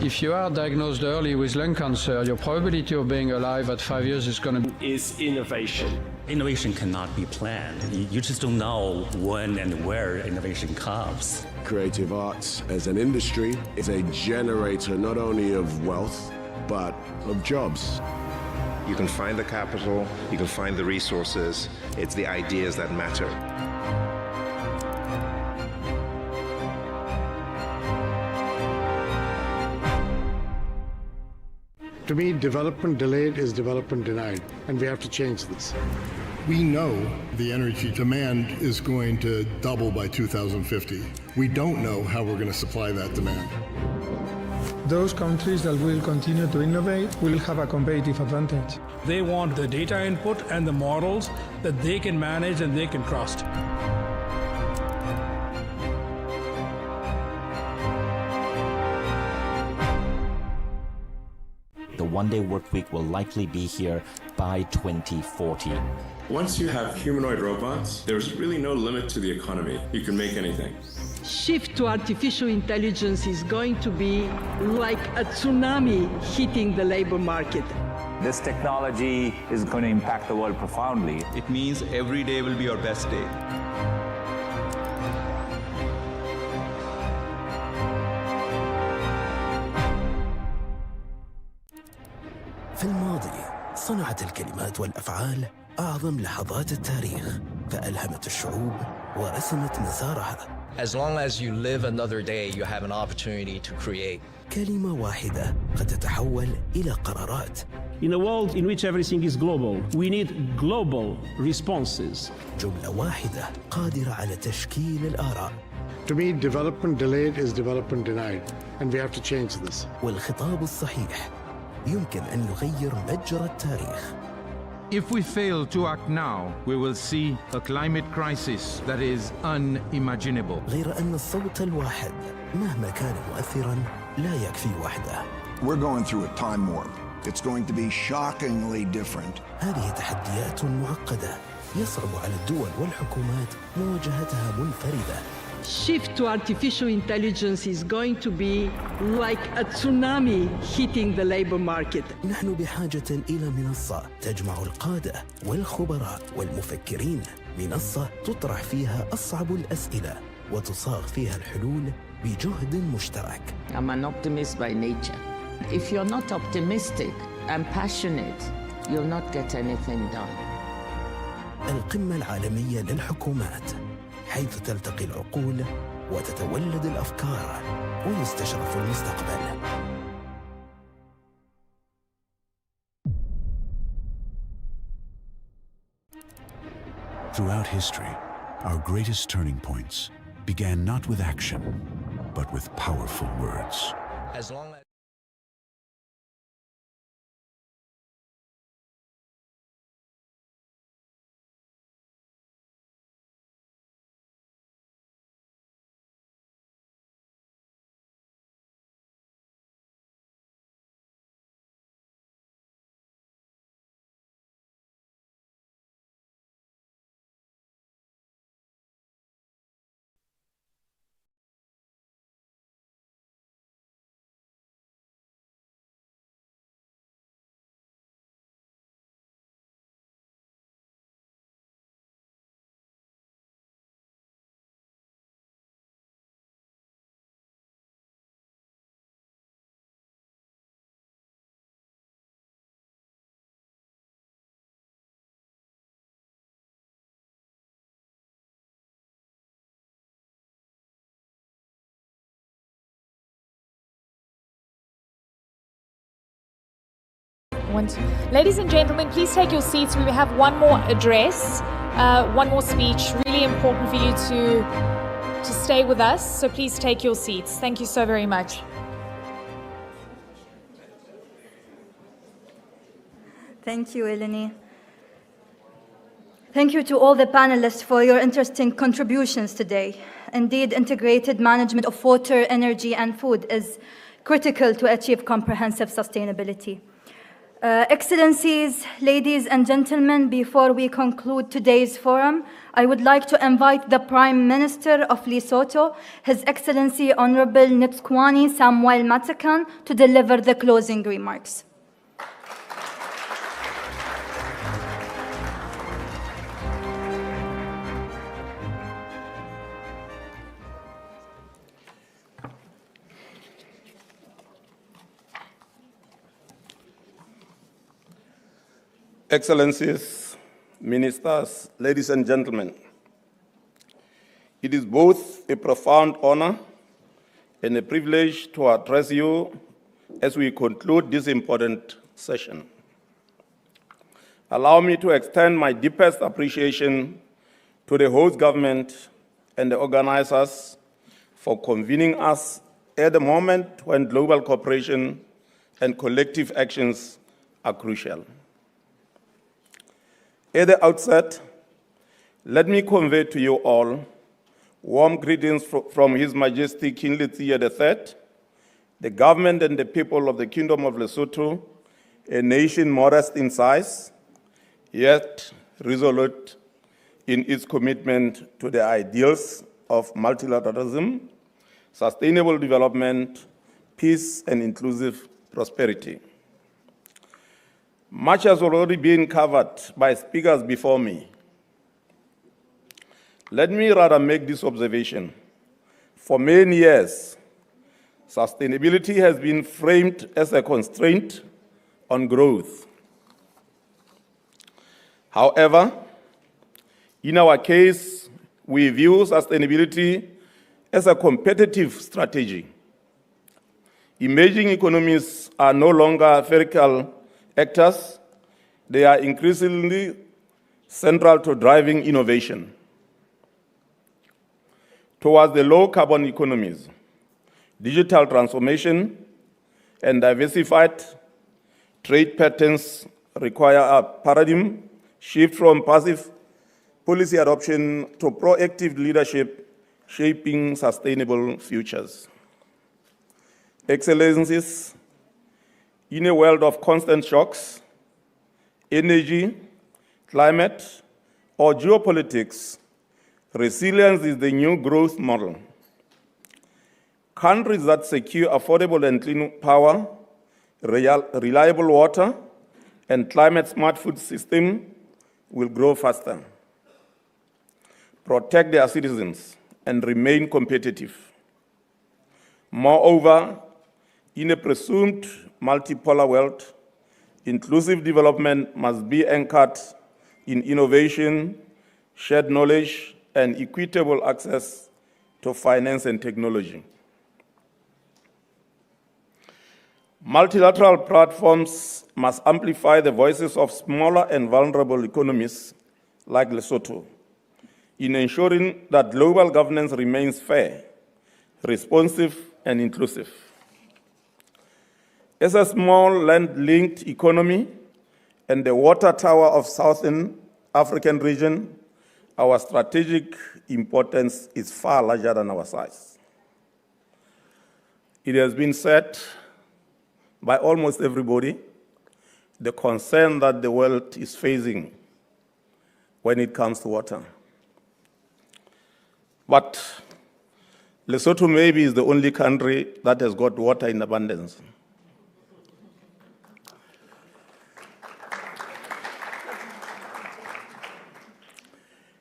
If you are diagnosed early with lung cancer, your probability of being alive at 5 years is going to be... Is innovation. Innovation cannot be planned. You just don't know when and where innovation comes. Creative arts as an industry is a generator not only of wealth, but of jobs. You can find the capital, you can find the resources. It's the ideas that matter. To me, development delayed is development denied, and we have to change this. We know the energy demand is going to double by 2050. We don't know how we're going to supply that demand. Those countries that will continue to innovate will have a competitive advantage. They want the data input and the models that they can manage and they can trust. The one-day work week will likely be here by 2040. Once you have humanoid robots, there's really no limit to the economy. You can make anything. Shift to artificial intelligence is going to be like a tsunami hitting the labor market. This technology is going to impact the world profoundly. It means every day will be your best day. في الماضي صنعت الكلمات والأفعال أعظم لحظات التاريخ، فألهمت الشعوب ورسمت مسارها. As long as you live another day, you have an opportunity to create. كلمة واحدة قد تتحول إلى قرارات. In a world in which everything is global, we need global responses. جملة واحدة قادرة على تشكيل الآراء. To me, development delayed is development denied, and we have to change this. والخطاب الصحيح يمكن أن يغير مجرى التاريخ. If we fail to act now, we will see a climate crisis that is unimaginable. غير أن الصوت الواحد مهما كان مؤثراً لا يكفي وحده. We're going through a time warp. It's going to be shockingly different. هذه تحديات معقدة يصعب على الدول والحكومات مواجهتها منفردة. Shift to artificial intelligence is going to be like a tsunami hitting the labor market. نحن بحاجة إلى منصة تجمع القادة والخبراء والمفكرين، منصة تطرح فيها أصعب الأسئلة وتصاغ فيها الحلول بجهد مشترك. I'm an optimist by nature. If you're not optimistic and passionate, you'll not get anything done. القمة العالمية للحكومات، حيث تلتقي العقول وتتولد الأفكار ويستشرف المستقبل. Throughout history, our greatest turning points began not with action, but with powerful words. As long as Ladies and gentlemen, please take your seats. We have one more address, one more speech. Really important for you to stay with us. So please take your seats. Thank you so very much. Thank you, Eleni. Thank you to all the panelists for your interesting contributions today. Indeed, integrated management of water, energy, and food is critical to achieve comprehensive sustainability. Excellencies, ladies and gentlemen, before we conclude today's forum, I would like to invite the Prime Minister of Lesotho, His Excellency Honorable Netsquani Samuel Matakan, to deliver the closing remarks. Excellencies, ministers, ladies and gentlemen, it is both a profound honor and a privilege to address you as we conclude this important session. Allow me to extend my deepest appreciation to the host government and the organizers for convening us at a moment when global cooperation and collective actions are crucial. At the outset, let me convey to you all warm greetings from His Majesty King Letsie III, the government and the people of the Kingdom of Lesotho, a nation modest in size, yet resolute in its commitment to the ideals of multilateralism, sustainable development, peace, and inclusive prosperity. Much has already been covered by speakers before me. Let me rather make this observation. For many years, sustainability has been framed as a constraint on growth. However, in our case, we view sustainability as a competitive strategy. Emerging economies are no longer spherical actors, they are increasingly central to driving innovation towards the low-carbon economies. Digital transformation and diversified trade patterns require a paradigm shift from passive policy adoption to proactive leadership, shaping sustainable futures. Excellencies, in a world of constant shocks, energy, climate, or geopolitics, resilience is the new growth model. Countries that secure affordable and clean power, reliable water, and climate-smart food system will grow faster, protect their citizens, and remain competitive. Moreover, in a presumed multipolar world, inclusive development must be anchored in innovation, shared knowledge, and equitable access to finance and technology. Multilateral platforms must amplify the voices of smaller and vulnerable economies like Lesotho in ensuring that global governance remains fair, responsive, and inclusive. As a small land-linked economy and the water tower of Southern African region, our strategic importance is far larger than our size. It has been said by almost everybody, the concern that the world is facing when it comes to water. But Lesotho maybe is the only country that has got water in abundance.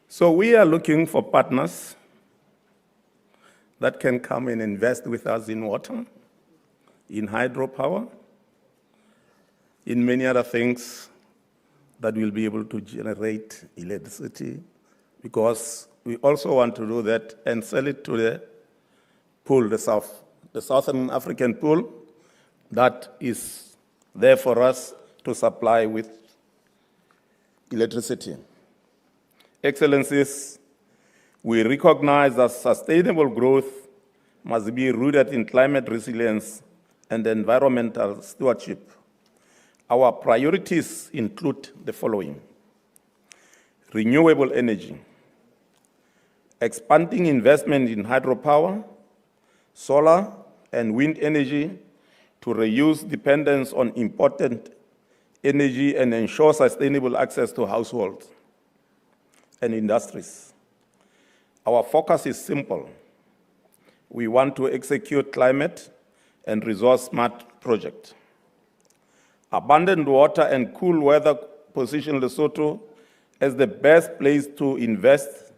So we are looking for partners that can come and invest with us in water, in hydropower, in many other things that will be able to generate electricity, because we also want to do that and sell it to the pool, the Southern African pool, that is there for us to supply with electricity. Excellencies, we recognize that sustainable growth must be rooted in climate resilience and environmental stewardship. Our priorities include the following: renewable energy, expanding investment in hydropower, solar, and wind energy to reduce dependence on imported energy and ensure sustainable access to households and industries. Our focus is simple. We want to execute climate and resource-smart projects. Abundant water and cool weather position Lesotho as the best place to invest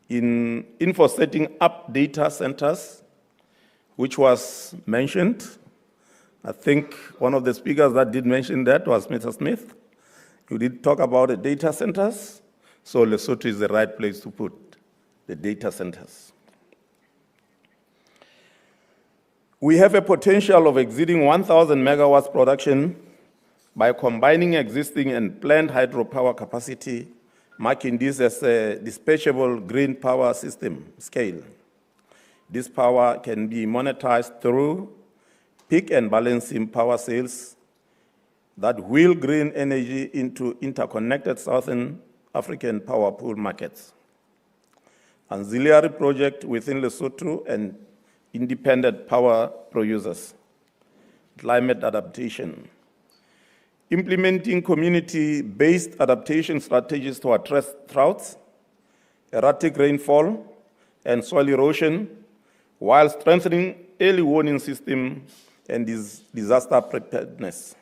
in for setting up data centers, which was mentioned. I think one of the speakers that did mention that was Mr. Smith. You did talk about the data centers, so Lesotho is the right place to put the data centers. We have a potential of exceeding 1,000 megawatts production by combining existing and planned hydropower capacity, marking this as a dispatchable green power system scale. This power can be monetized through peak and balancing power sales that wheel green energy into interconnected Southern African power pool markets. Auxiliary project within Lesotho and independent power producers. Climate adaptation. Implementing community-based adaptation strategies to address droughts, erratic rainfall, and soil erosion, while strengthening early warning systems and disaster preparedness.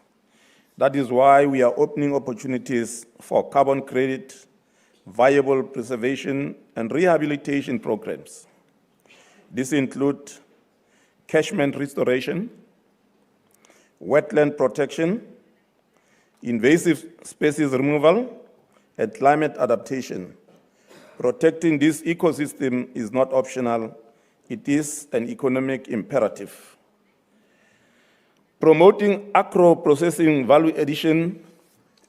That is why we are opening opportunities for carbon credit, viable preservation, and rehabilitation programs. These include catchment restoration, wetland protection, invasive species removal, and climate adaptation. Protecting this ecosystem is not optional, it is an economic imperative. Promoting agro-processing value addition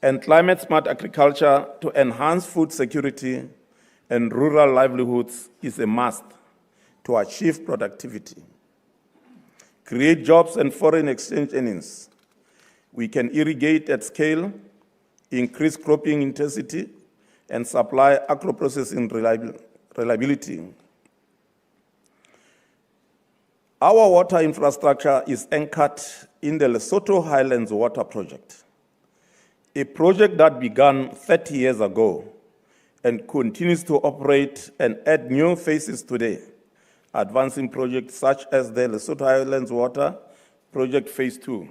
and climate-smart agriculture to enhance food security and rural livelihoods is a must to achieve productivity. Create jobs and foreign exchange earnings. We can irrigate at scale, increase cropping intensity, and supply agro-processing reliability. Our water infrastructure is anchored in the Lesotho Highlands Water Project, a project that began 30 years ago and continues to operate and add new phases today, advancing projects such as the Lesotho Highlands Water Project Phase 2,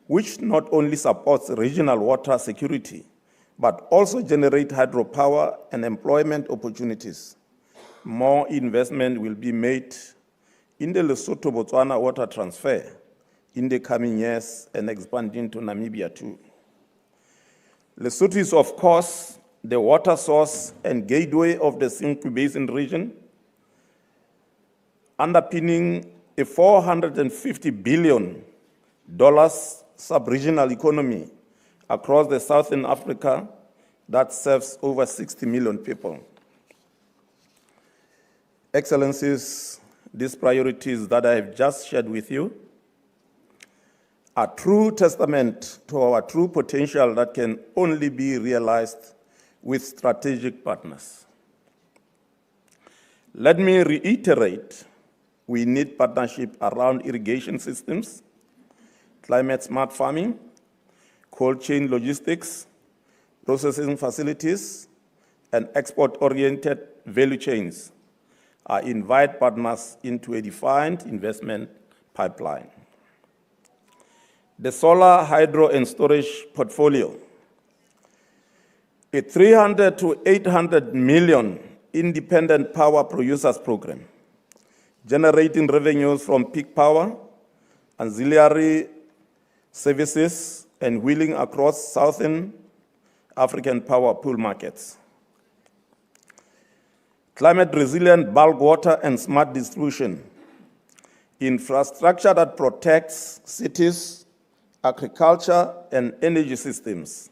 which not only supports regional water security, but also generate hydropower and employment opportunities. More investment will be made in the Lesotho-Botswana water transfer in the coming years and expanding to Namibia too. Lesotho is, of course, the water source and gateway of the Senqu Basin region, underpinning a $450 billion sub-regional economy across the Southern Africa that serves over 60 million people. Excellencies, these priorities that I have just shared with you are true testament to our true potential that can only be realized with strategic partners. Let me reiterate, we need partnership around irrigation systems, climate-smart farming, cold chain logistics, processing facilities, and export-oriented value chains. I invite partners into a defined investment pipeline. The solar, hydro, and storage portfolio. A 300 to 800 million independent power producers program, generating revenues from peak power, ancillary services, and wheeling across Southern African power pool markets. Climate resilient bulk water and smart distribution. Infrastructure that protects cities, agriculture, and energy systems,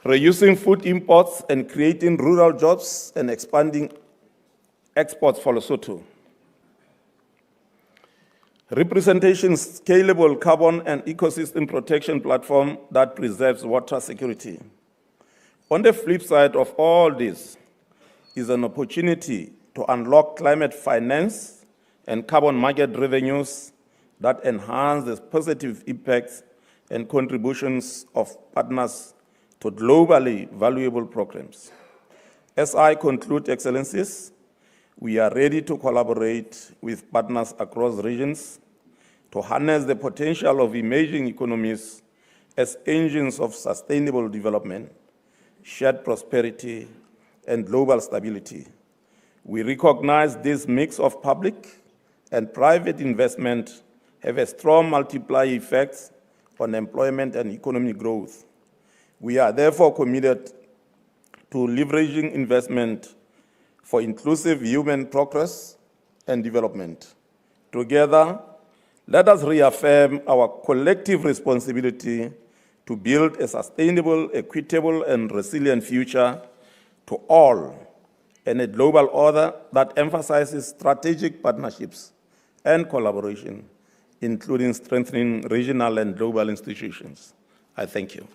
reducing food imports and creating rural jobs and expanding exports for Lesotho. Representation scalable carbon and ecosystem protection platform that preserves water security. On the flip side of all this is an opportunity to unlock climate finance and carbon market revenues that enhance the positive impacts and contributions of partners to globally valuable programs. As I conclude, Excellencies, we are ready to collaborate with partners across regions to harness the potential of emerging economies as engines of sustainable development, shared prosperity, and global stability. We recognize this mix of public and private investment have a strong multiplier effects on employment and economic growth. We are therefore committed to leveraging investment for inclusive human progress and development. Together, let us reaffirm our collective responsibility to build a sustainable, equitable, and resilient future to all, and a global order that emphasizes strategic partnerships and collaboration, including strengthening regional and global institutions. I thank you.